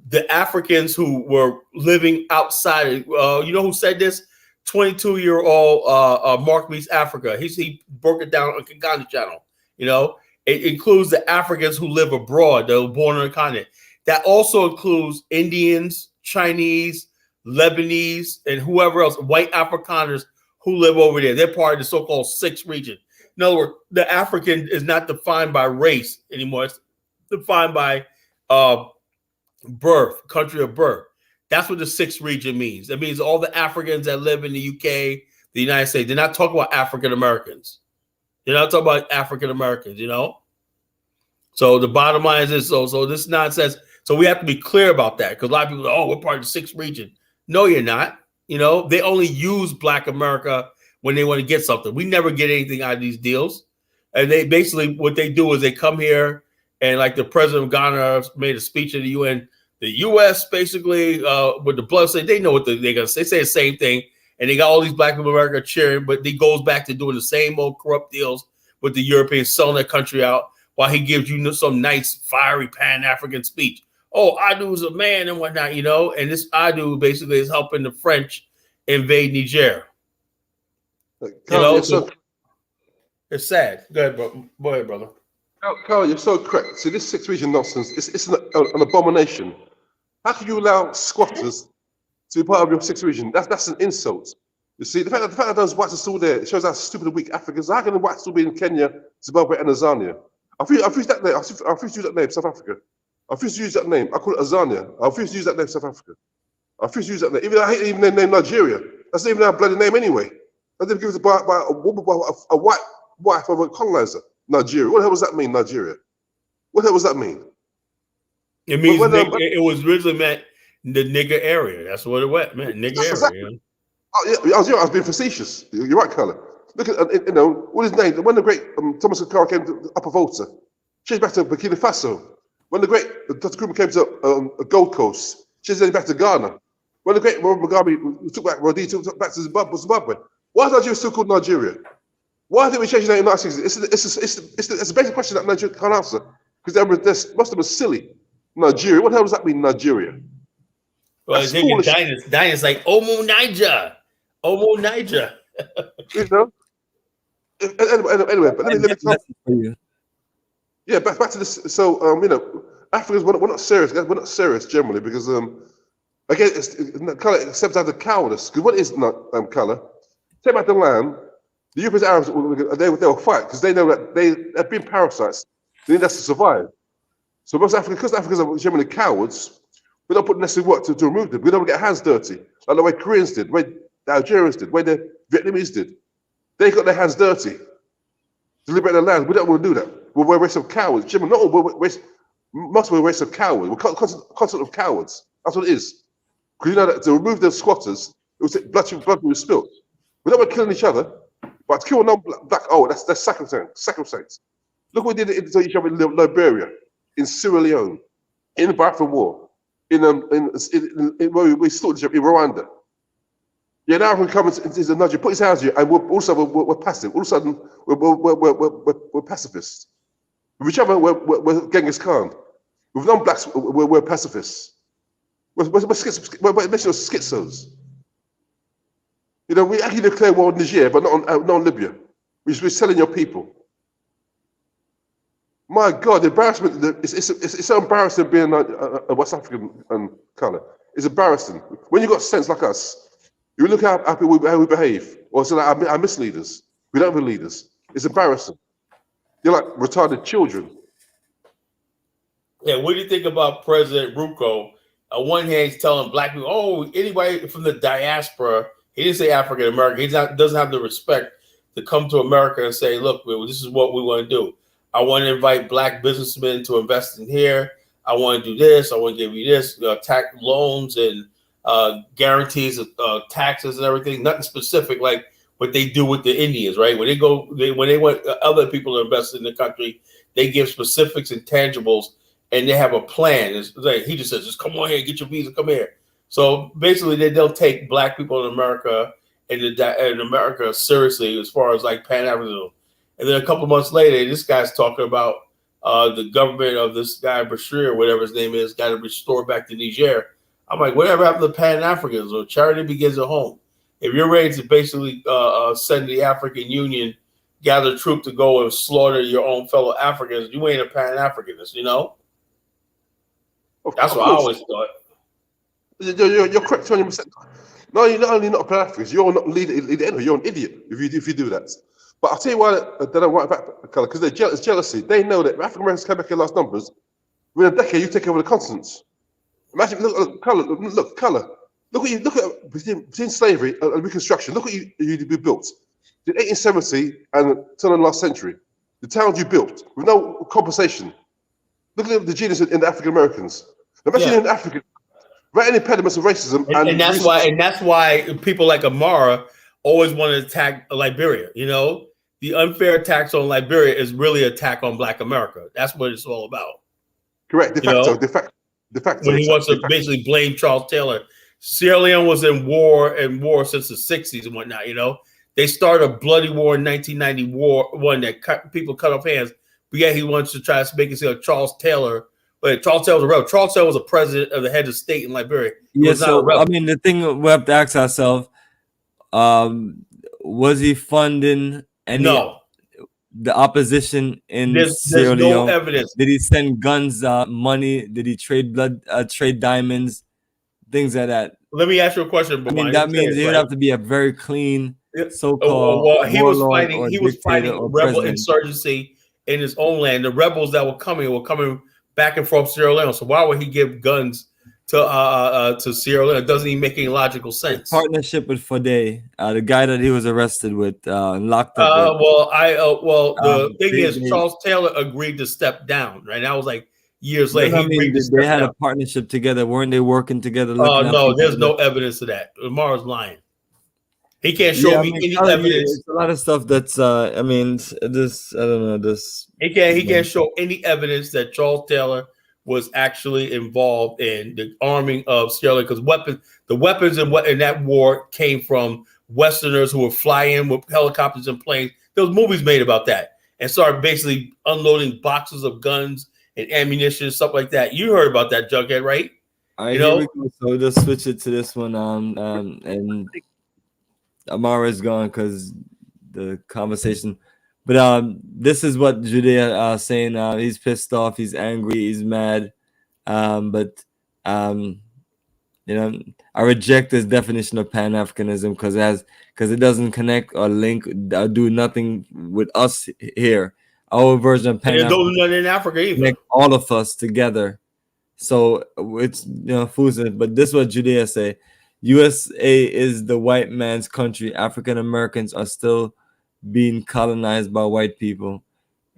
the Africans who were living outside. You know who said this? 22-year-old Mark Meets Africa. He broke it down on Kigani channel. You know, it includes the Africans who live abroad, that were born on the continent. That also includes Indians, Chinese, Lebanese, and whoever else, white Afrikaners who live over there. They're part of the so-called sixth region. In other words, the African is not defined by race anymore. It's defined by birth, country of birth. That's what the sixth region means. That means all the Africans that live in the UK, the United States. They're not talking about African Americans. They're not talking about African Americans, you know? So the bottom line is this. So this nonsense. So we have to be clear about that, because a lot of people, oh, we're part of the sixth region. No, you're not. You know, they only use Black America when they want to get something. We never get anything out of these deals. And they basically, what they do is they come here, and like the president of Ghana made a speech in the UN, the U.S. basically with the blood state, they know what they're going to say. They say the same thing, and they got all these Black people in America cheering, but he goes back to doing the same old corrupt deals with the Europeans, selling their country out, while he gives you some nice, fiery Pan-African speech. Oh, Adu is a man and whatnot, you know, and this Adu basically is helping the French invade Niger. You know, so it's sad. Go ahead, bro. Go ahead, brother.
Carl, you're so correct. See, this sixth region nonsense, it's an abomination. How can you allow squatters to be part of your sixth region? That's an insult. You see, the fact that those whites are still there, it shows how stupid and weak Africans are. How can the whites still be in Kenya, Zimbabwe, and Tanzania? I refuse that name. I refuse to use that name, South Africa. I refuse to use that name. I call it Azania. I refuse to use that name, South Africa. I refuse to use that name. Even I hate even the name Nigeria. That's not even our bloody name anyway. I didn't give it by a white wife of a colonizer. Nigeria. What the hell does that mean, Nigeria? What the hell does that mean?
It means it was originally meant the nigger area. That's what it meant, nigger area.
Exactly.
You know?
Oh, yeah, I was being facetious. You're right, Carla. Look at, you know, what his name? When the great Thomas Sankara came to Upper Volta, changed back to Burkina Faso. When the great Dr. Kuma came to Gold Coast, changed back to Ghana. When the great Mugabe took back Rhodesia, took back to Zimbabwe. Why is Nigeria still called Nigeria? Why did we change the name in the 1960s? It's a basic question that Nigeria can't answer, because most of them are silly. Nigeria, what the hell does that mean, Nigeria?
Well, Dinah's like Omo Niger. Omo Niger.
You know? Anyway, but let me talk. Yeah, back to this. So, you know, Africans, we're not serious. We're not serious generally because, again, color accepts out the cowardice. Because what is not color? Take back the land. The European Arabs, they will fight because they know that they've been parasites. They need us to survive. So most Africans, because Africans are generally cowards, we don't put necessary work to remove them. We don't get our hands dirty, like the way Koreans did, the way the Algerians did, the way the Vietnamese did. They got their hands dirty to liberate their land. We don't want to do that. We're a race of cowards. Generally, not all, most of a race of cowards. We're constant of cowards. That's what it is. Because you know that to remove the squatters, it was blood was spilled. We don't want to kill each other, but to kill a non-black, oh, that's sacrosanct. Look what we did to each other in Liberia, in Sierra Leone, in the Biafran War, where we slaughtered each other in Rwanda. Yeah, now we come into Nigeria, put his hands here, and we're passive. All of a sudden, we're pacifists. With each other, we're Genghis Khan. With non-blacks, we're pacifists. We're schizos. You know, we actually declare war on Niger, but not on Libya. We're selling your people. My God, the embarrassment, it's so embarrassing being a West African colour. It's embarrassing. When you've got sense like us, you look how we behave, or so like our misleaders. We don't have leaders. It's embarrassing. You're like retarded children.
Yeah, what do you think about President Ruko? On one hand, he's telling black people, oh, anybody from the diaspora, he didn't say African American, he doesn't have the respect to come to America and say, look, this is what we want to do. I want to invite black businessmen to invest in here. I want to do this. I want to give you this, tax loans and guarantees of taxes and everything. Nothing specific like what they do with the Indians, right? When they want other people to invest in the country, they give specifics and tangibles, and they have a plan. It's like, he just says, just come on here, get your visa, come here. So basically, they'll take black people in America and America seriously as far as like Pan-Africanism. And then a couple months later, this guy's talking about the government of this guy Bashir, whatever his name is, got to restore back to Niger. I'm like, whatever happened to Pan-Africanism? Charity begins at home. If you're ready to basically send the African Union, gather troop to go and slaughter your own fellow Africans, you ain't a Pan-Africanist, you know? That's what I always thought.
You're correct 20%. No, you're not only not a Pan-Africanist, you're not leader. You're an idiot if you do that. But I'll tell you why they don't want back, because they're jealous. Jealousy. They know that if African Americans come back in large numbers, within a decade you take over the continents. Imagine, look, color. Look at between slavery and Reconstruction. Look what you built. In 1870 and till the last century, the towns you built with no compensation. Look at the genius in the African Americans. Imagine in Africa, right? Any impediments of racism,
and that's why people like Amara always want to attack Liberia. You know, the unfair attacks on Liberia is really an attack on Black America. That's what it's all about.
Correct. De facto.
When he wants to basically blame Charles Taylor. Sierra Leone was in war since the 60s and whatnot. You know, they started a bloody war in 1991 that people cut off hands. But yeah, he wants to try to make it seem like Charles Taylor. But Charles Taylor was a rebel. Charles Taylor was a president of the head of state in Liberia.
Yeah, so I mean, the thing we have to ask ourselves, was he funding any the opposition in Sierra Leone?
No evidence.
Did he send guns, money? Did he trade trade diamonds, things like that?
Let me ask you a question.
I mean, that means he would have to be a very clean so-called
well, he was fighting
or
rebel
president.
insurgency in his own land. The rebels that were coming back and forth Sierra Leone. So why would he give guns to Sierra Leone? It doesn't even make any logical sense.
Partnership with Fode, the guy that he was arrested with and locked up.
The thing is, Charles Taylor agreed to step down. Right, that was like years later.
I mean, they had a partnership together. Weren't they working together?
No, there's no evidence of that. Lamar's lying. He can't show me any evidence.
It's a lot of stuff that's. I mean, I don't know this.
He can't show any evidence that Charles Taylor was actually involved in the arming of Sierra Leone, because the weapons in that war came from Westerners who were flying with helicopters and planes. There was movies made about that, and started basically unloading boxes of guns and ammunition, stuff like that. You heard about that, Jughead, right?
All right, here we go. So we'll just switch it to this one. And Amara is gone because the conversation. But this is what Judea saying. He's pissed off. He's angry. He's mad. But you know, I reject this definition of Pan-Africanism because it doesn't connect or link or do nothing with us here. Our version of Pan-Africanism
in Africa either.
Connect all of us together. So it's foolish. But this is what Judea say. USA is the white man's country. African Americans are still being colonized by white people.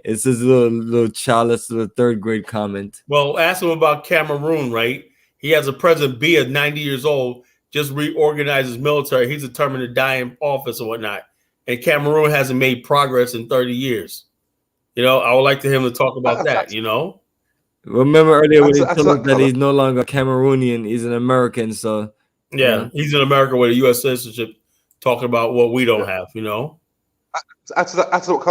It's his little childless little third grade comment.
Well, ask him about Cameroon, right? He has a president, Biya, 90 years old, just reorganized his military. He's determined to die in office or whatnot. And Cameroon hasn't made progress in 30 years. You know, I would like him to talk about that, you know?
Remember earlier when he told us that he's no longer Cameroonian, he's an American, so...
Yeah, he's in America with a U.S. citizenship, talking about what we don't have, you know?
That's what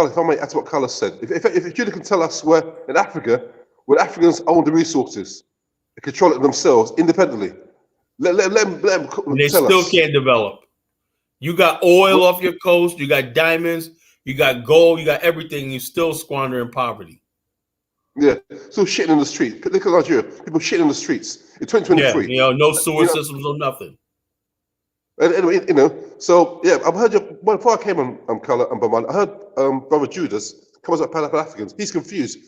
Carlos said. If Judah can tell us where in Africa, where Africans own the resources, they control it themselves independently, let them
they
tell
still
us.
Can't develop. You got oil off your coast, you got diamonds, you got gold, you got everything, you still squander in poverty.
Yeah, so shitting in the street. Look at Nigeria. People shitting in the streets in 2023.
Yeah, no sewer systems, no nothing.
Anyway, so yeah, I've heard before I came on Color and Bomani, I heard Brother Judas comes up Pan-Africans. He's confused.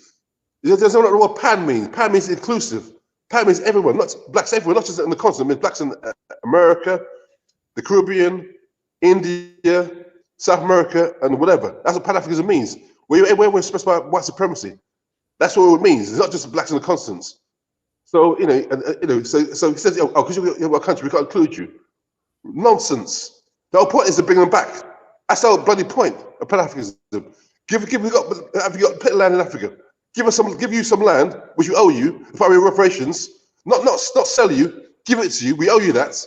There's no know what Pan means. Pan means inclusive. Pan means everyone, not blacks everywhere, not just in the continent. It means blacks in America, the Caribbean, India, South America, and whatever. That's what Pan-Africanism means. Where we're expressed by white supremacy. That's what it means. It's not just blacks in the continents. So so he says, because you're a country, we can't include you. Nonsense. The whole point is to bring them back. That's the whole bloody point of Pan-Africanism. Have you got pit land in Africa? Give you some land which we owe you for our reparations. Not sell you. Give it to you. We owe you that,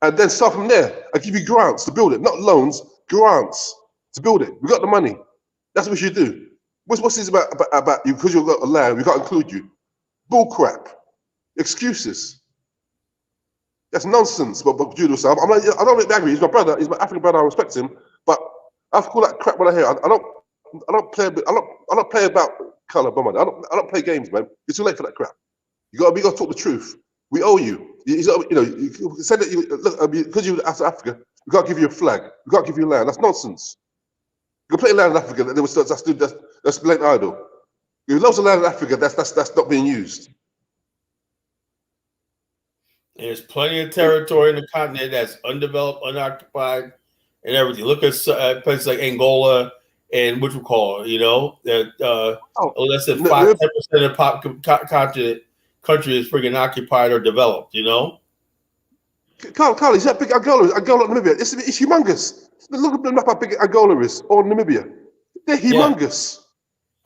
and then start from there. I give you grants to build it, not loans. Grants to build it. We got the money. That's what we should do. What's this about you? Because you've got a land, we can't include you. Bull crap. Excuses. That's nonsense. But Judo, so I'm like, I don't get angry. He's my brother. He's my African brother. I respect him. But I have to call that crap when I hear. I don't play about color, Bomani. I don't play games, man. It's too late for that crap. You got to talk the truth. We owe you. You said that look, because you're out of Africa, we can't give you a flag. We can't give you land. That's nonsense. You can play land in Africa. That's blatant idol. There's loads of land in Africa that's not being used.
There's plenty of territory in the continent that's undeveloped, unoccupied, and everything. Look at places like Angola and what you call it, less than 5-10% of the continent country is freaking occupied or developed,
Carl, is that big Angola, Namibia? It's humongous. Look at the map how big Angola is, or Namibia. They're humongous.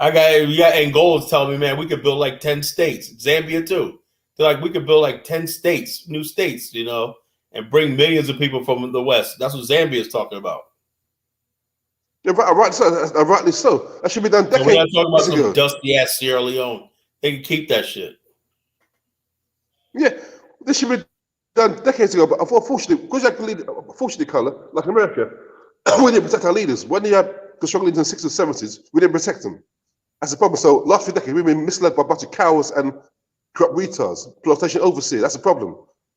Yeah. We got Angola's telling me, man, we could build like 10 states. Zambia too. They're like, we could build like 10 states, new states, and bring millions of people from the West. That's what Zambia is talking about.
Yeah, rightly so. That should be done decades ago.
We're not talking about some dusty ass Sierra Leone. They can keep that shit.
Yeah, this should be done decades ago. But unfortunately, Color, like America, we didn't protect our leaders. When you had the strong leaders in the 60s and 70s, we didn't protect them. That's the problem. So last few decades, we've been misled by a bunch of cowards and corrupt retards, plantation overseer. That's a problem,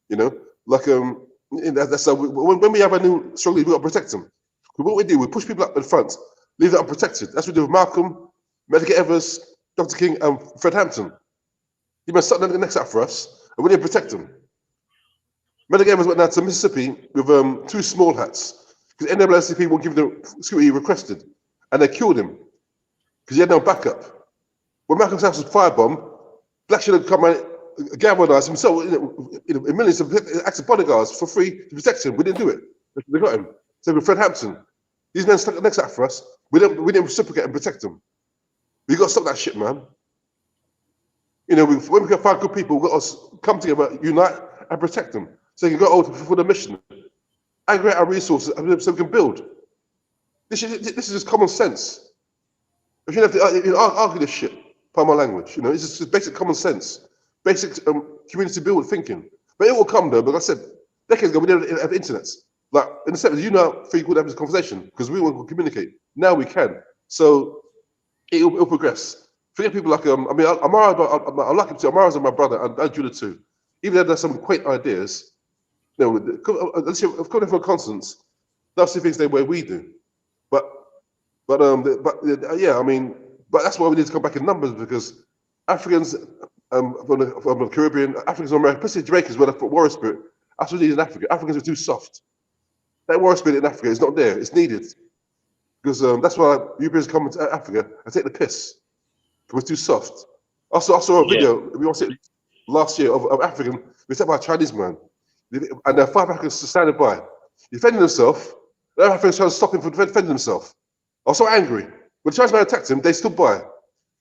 Like that's when we have a new strong leader, we got to protect them. What we do, we push people up in front, leave them unprotected. That's what we do with Malcolm, Medgar Evers, Dr. King, and Fred Hampton. He must start the next out for us, and we need to protect them. Medgar Evers went down to Mississippi with 2 small hats because NAACP won't give them the security he requested, and they killed him because he had no backup. When Malcolm's house was firebombed, Black should have come and galvanized himself in millions of active bodyguards for free to protect him. We didn't do it. They got him. So with Fred Hampton, these men stuck the next out for us. We didn't reciprocate and protect them. We got to stop that shit, man. When we can find good people, we've got to come together, unite, and protect them, so they can go out for the mission, aggregate our resources, so we can build. This is just common sense. If you have to argue this shit, pardon my language, it's just basic common sense, basic community build thinking. But it will come though. But like I said, decades ago we didn't have the internet. Like in the 70s, free could have this conversation because we want to communicate. Now we can, so it'll progress. Forget people like Amara. I like him too. Amara's my brother and Judah too. Even though there's some quaint ideas, let's say of course for consonants, they'll see things the way we do. But that's why we need to come back in numbers because Africans from the Caribbean, Africans from America, especially Jamaicans, where the warrior spirit, that's what we need in Africa. Africans are too soft. That warrior spirit in Africa is not there. It's needed because that's why Europeans come to Africa and take the piss. We're too soft. I saw a video we watched it last year of African. We said by a Chinese man, and there are 5 Africans standing by, defending themselves. The other Africans trying to stop him from defending himself. I was so angry. When the Chinese man attacked him, they stood by.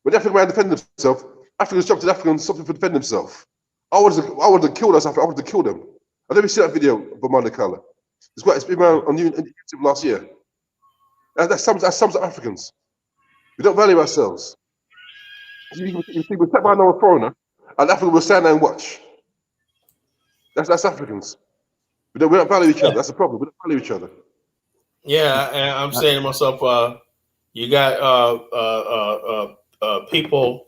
When the African man defended himself, Africans jumped to the African and stopped him from defending himself. I would have killed us. I would have killed them. I never see that video, Bomani Color. It's been on YouTube last year. That sums up Africans. We don't value ourselves. You see, we sat by another foreigner, and Africa will stand there and watch. That's Africans. We don't value each other. That's the problem. We don't value each other.
Yeah, and I'm saying to myself, you got people.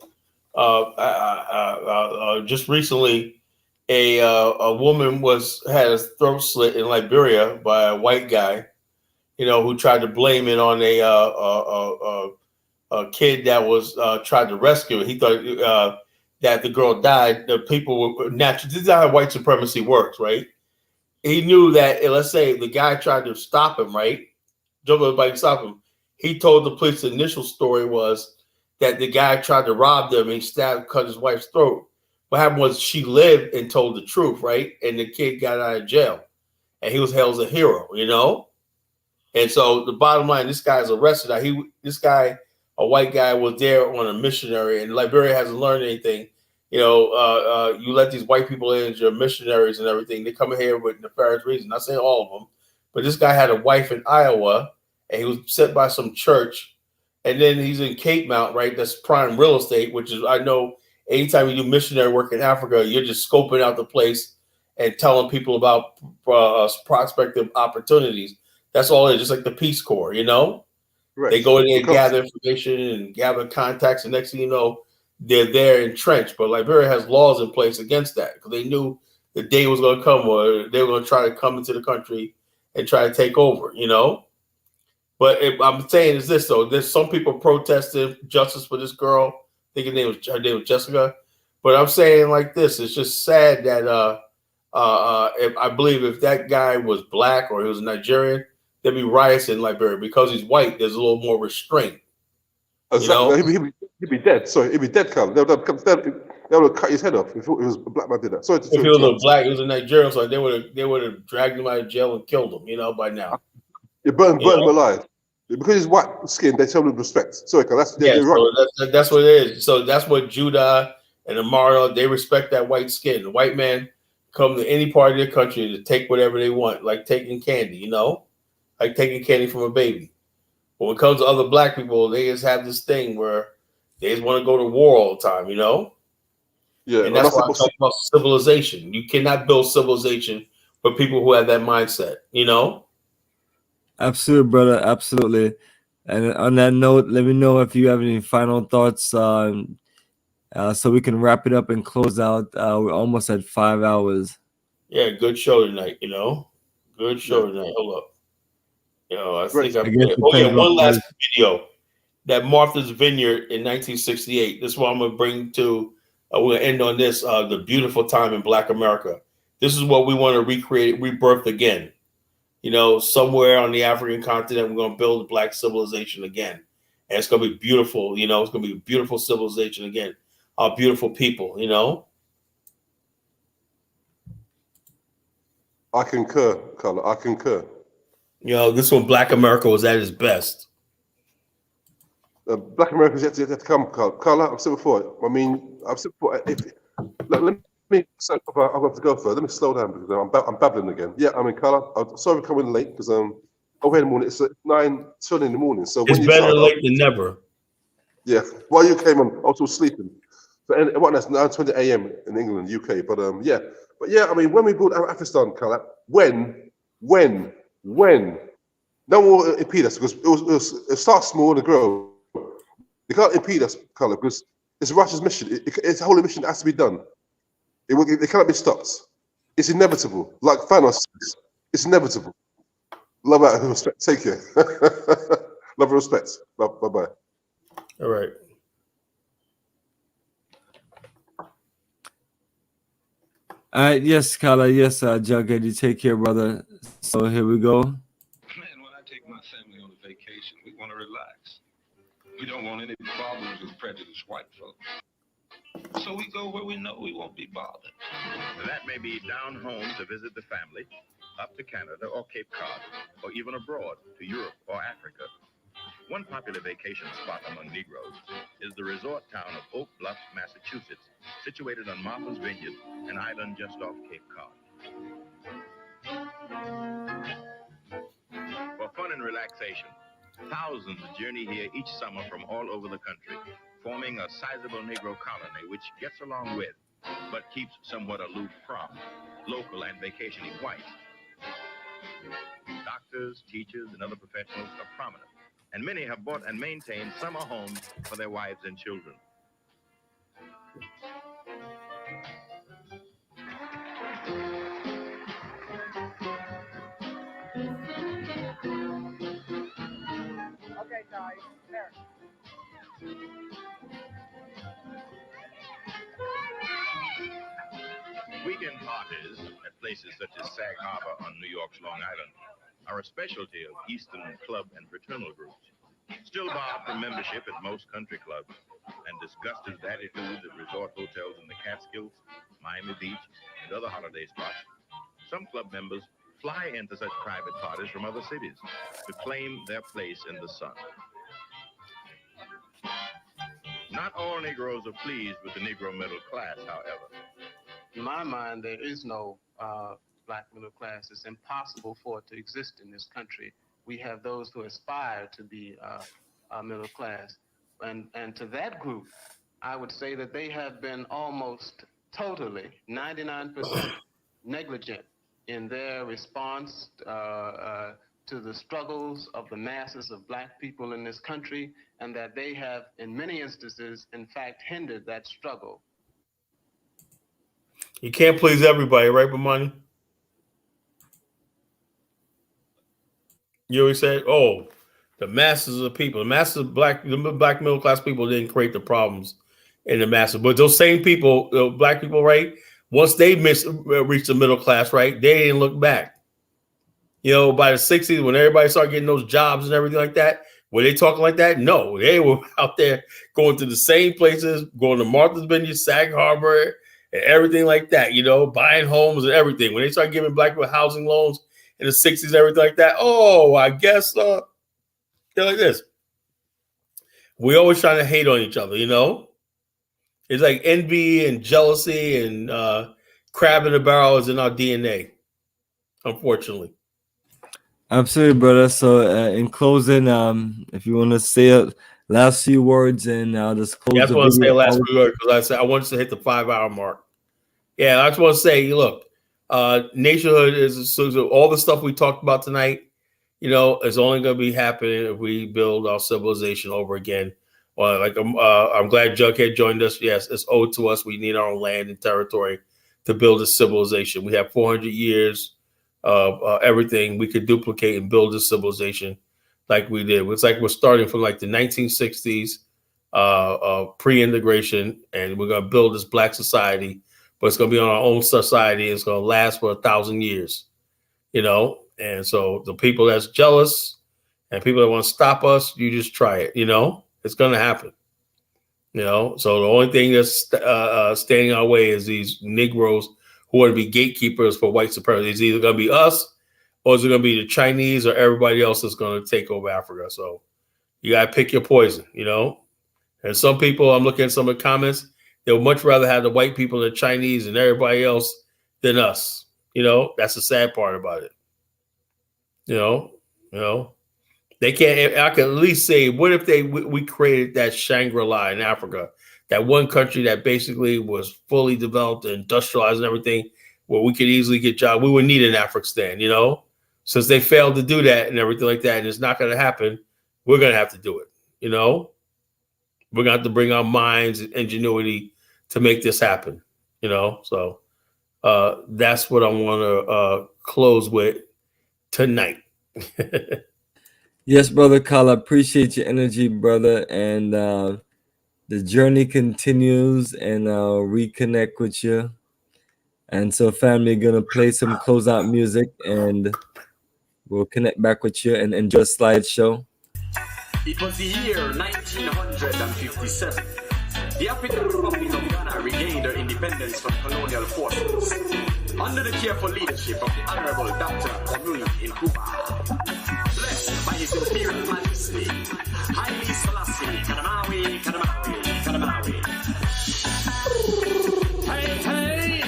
Just recently, a woman had a throat slit in Liberia by a white guy, who tried to blame it on a kid that was tried to rescue her. He thought that the girl died. The people were natural. This is how white supremacy works, right? He knew that, let's say the guy tried to stop him, right? Everybody stop him. He told the police the initial story was that the guy tried to rob them and he cut his wife's throat. What happened was she lived and told the truth, right? And the kid got out of jail. And he was hailed as a hero, And so the bottom line, this guy's arrested. This guy, a white guy, was there on a missionary, and Liberia hasn't learned anything. You let these white people in as your missionaries and everything. They come in here with nefarious reasons. Not saying all of them, but this guy had a wife in Iowa, and he was sent by some church, and then he's in Cape Mount, right? That's prime real estate, which is, I know, anytime you do missionary work in Africa, you're just scoping out the place, and telling people about prospective opportunities. That's all it is, just like the Peace Corps, you know?
Right.
They go in there and gather information and gather contacts, and next thing you know, they're there entrenched. But Liberia has laws in place against that because they knew the day was going to come where they were going to try to come into the country and try to take over, you know? But I'm saying is this, though. There's some people protesting justice for this girl. I think her name was Jessica. But I'm saying like this. It's just sad that if I believe if that guy was black or he was Nigerian, there'd be riots in Liberia. Because he's white, there's a little more restraint.
Exactly. You know? He'd be dead. Sorry, he'd be dead, Carl. They would have cut his head off if it was a black man did that. Sorry to
if he was a black, he was a Nigerian, so they would have dragged him out of jail and killed him, you know, by now.
You burn him alive. Because he's white skinned, they show him respect. Sorry, Carl, that's
yeah,
right.
So that's what it is. So that's what Judah and Amaro, they respect that white skin. The white man come to any part of their country to take whatever they want, like taking candy, you know? Like taking candy from a baby. But when it comes to other black people, they just have this thing where they just want to go to war all the time, you know?
Yeah,
and that's why I'm talking about civilization. You cannot build civilization for people who have that mindset, you know?
Absolutely, brother. Absolutely. And on that note, let me know if you have any final thoughts so we can wrap it up and close out. We're almost at 5 hours.
Yeah, good show tonight, you know? Good show tonight. Hold up. You know, I think one last video. That Martha's Vineyard in 1968. This is what I'm going to bring to, we're going to end on this, the beautiful time in Black America. This is what we want to recreate, rebirth again. You know, somewhere on the African continent, we're going to build a black civilization again. And it's going to be beautiful, you know, it's going to be a beautiful civilization again. Our beautiful people, you know?
I concur, Carla. I concur.
You know, this one, Black America was at its best.
Black Americans yet to come, Carla. I've said before. I mean, I've said before. Let me. So I'll have to go further. Let me slow down because I'm babbling again. Yeah, I mean, Carla. I'm sorry for coming late because over in the morning it's 9:20 in the morning. So
it's better late than never.
Yeah. While you came on, I was still sleeping. So that's 9:20 a.m. in England, UK. But yeah. I mean, when we built Afrikstan, Carla, when no one will impede us because it starts small and grow. They can't impede us, Carla, because it's Russia's mission. It's a whole mission that has to be done. It cannot be stopped. It's inevitable. Like Thanos says, it's inevitable. Love and respect. Take care. Love and respect. Bye-bye.
All right.
Yes, Carla. Yes, Jughead. You take care, brother. So here we go.
Man, when I take my family on a vacation, we want to relax. We don't want any problems with prejudiced white folks. So we go where we know we won't be bothered.
That may be down home to visit the family, up to Canada or Cape Cod, or even abroad to Europe or Africa. One popular vacation spot among Negroes is the resort town of Oak Bluff, Massachusetts, situated on Martha's Vineyard, an island just off Cape Cod. For fun and relaxation, thousands journey here each summer from all over the country, forming a sizable Negro colony which gets along with, but keeps somewhat aloof from, local and vacationing whites. Doctors, teachers, and other professionals are prominent, and many have bought and maintained summer homes for their wives and children.
Okay, Ty, there.
Weekend parties at places such as Sag Harbor on New York's Long Island are a specialty of Eastern club and fraternal groups, still barred from membership at most country clubs and disgusted with attitudes at resort hotels in the Catskills, Miami Beach, and other holiday spots. Some club members fly into such private parties from other cities to claim their place in the sun. Not all Negroes are pleased with the Negro middle class, however.
In my mind, there is no black middle class. It's impossible for it to exist in this country. We have those who aspire to be middle class. And to that group, I would say that they have been almost totally, 99%, negligent in their response to the struggles of the masses of black people in this country, and that they have, in many instances, in fact, hindered that struggle.
You can't please everybody, right, Bomani? You always say, "Oh, the masses of people, the masses of the black middle class people didn't create the problems in the masses." But those same people, black people, right? Once they reached the middle class, right, they didn't look back. You know, by the 60s, when everybody started getting those jobs and everything like that, were they talking like that? No, they were out there going to the same places, going to Martha's Vineyard, Sag Harbor, and everything like that, you know, buying homes and everything. When they started giving black people housing loans in the 60s, everything like that, oh, I guess they're like this. We always trying to hate on each other, you know? It's like envy and jealousy and crab in the barrel is in our DNA, unfortunately.
Absolutely, brother. So in closing, if you want to say last few words and just close.
Yeah, I just want to say last few words because I said I want us to hit the 5-hour mark. Yeah, I just want to say, look, nationhood is all the stuff we talked about tonight. You know, is only going to be happening if we build our civilization over again. Well, like I'm glad Jughead joined us. Yes, it's owed to us. We need our own land and territory to build a civilization. We have 400 years of everything we could duplicate and build a civilization like we did. It's like we're starting from like the 1960s, pre-integration, and we're going to build this black society, but it's going to be on our own society. It's going to last for 1,000 years, you know? And so the people that's jealous and people that want to stop us, you just try it, you know? It's going to happen, you know? So the only thing that's standing our way is these Negroes who want to be gatekeepers for white supremacy. It's either going to be us or is it going to be the Chinese or everybody else that's going to take over Africa. So you got to pick your poison, you know? And some people, I'm looking at some of the comments, they would much rather have the white people, the Chinese and everybody else than us. You know, that's the sad part about it. You know, they can't. I can at least say, what if we created that Shangri-La in Africa, that one country that basically was fully developed and industrialized and everything, where we could easily get jobs. We would need an Afrikstan, you know, since they failed to do that and everything like that, and it's not going to happen. We're going to have to do it. You know, we're going to have to bring our minds and ingenuity to make this happen. You know, so that's what I want to close with tonight.
Yes, brother Kala, appreciate your energy, brother, and the journey continues, and I'll reconnect with you. And so, family, gonna play some closeout music, and we'll connect back with you and enjoy a slideshow.
It was the year 1957. The African Republic of Ghana regained her independence from colonial forces under the careful leadership of the Honorable Dr. Bomani in Cuba. Blessed by His Imperial Majesty, Haile Selassie, Kadamawi, Kadamawi, Kadamawi. Hey, hey.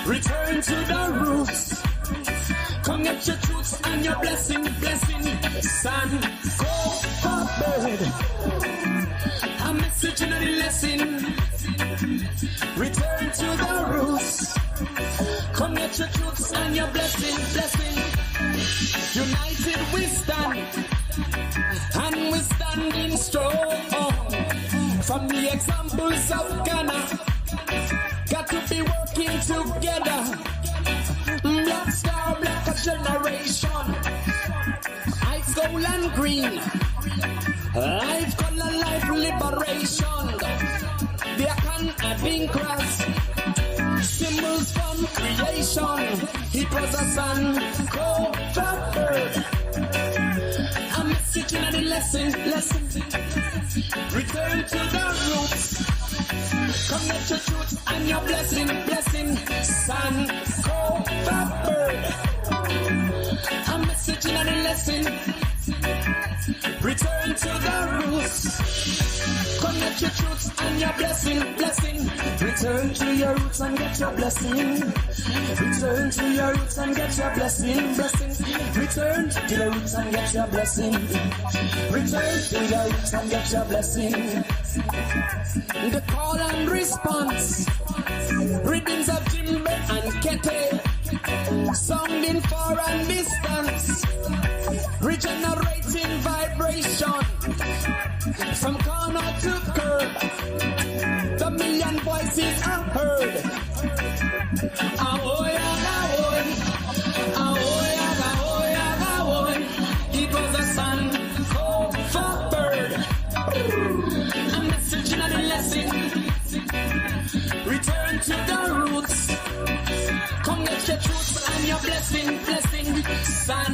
Return to the roots. Come get your truths and your blessing, blessing. Son, go bird. A message in the lesson. Return to the roots. Come get your truths and your blessing, blessing. United we stand, and we standing strong. From the examples of Ghana, got to be working together. Black star, black generation. Ice, gold and green. Life, color, life, liberation. There can be cross. Symbols from creation. It was a sun, cold bird. A message in the lesson. Return to the roots. Come get your truth and your blessing, blessing. Son, go bird. A message in the lesson. Return to the roots.
Connect your truths and your blessing. Return to your roots and get your blessing. Return to your roots and get your blessing. Return to the roots and get your blessing. Return to the roots and get your blessing. The call and response. Rhythms of djembe and kete. Sounding far and distance. Regenerating vibration. From corner to curb. The million voices are heard. Ahoy, ahoy, ahoy, ahoy, ahoy. It was a sun called for bird. A message in a lesson. Return to the roots. Come get your truth and your blessing. Sun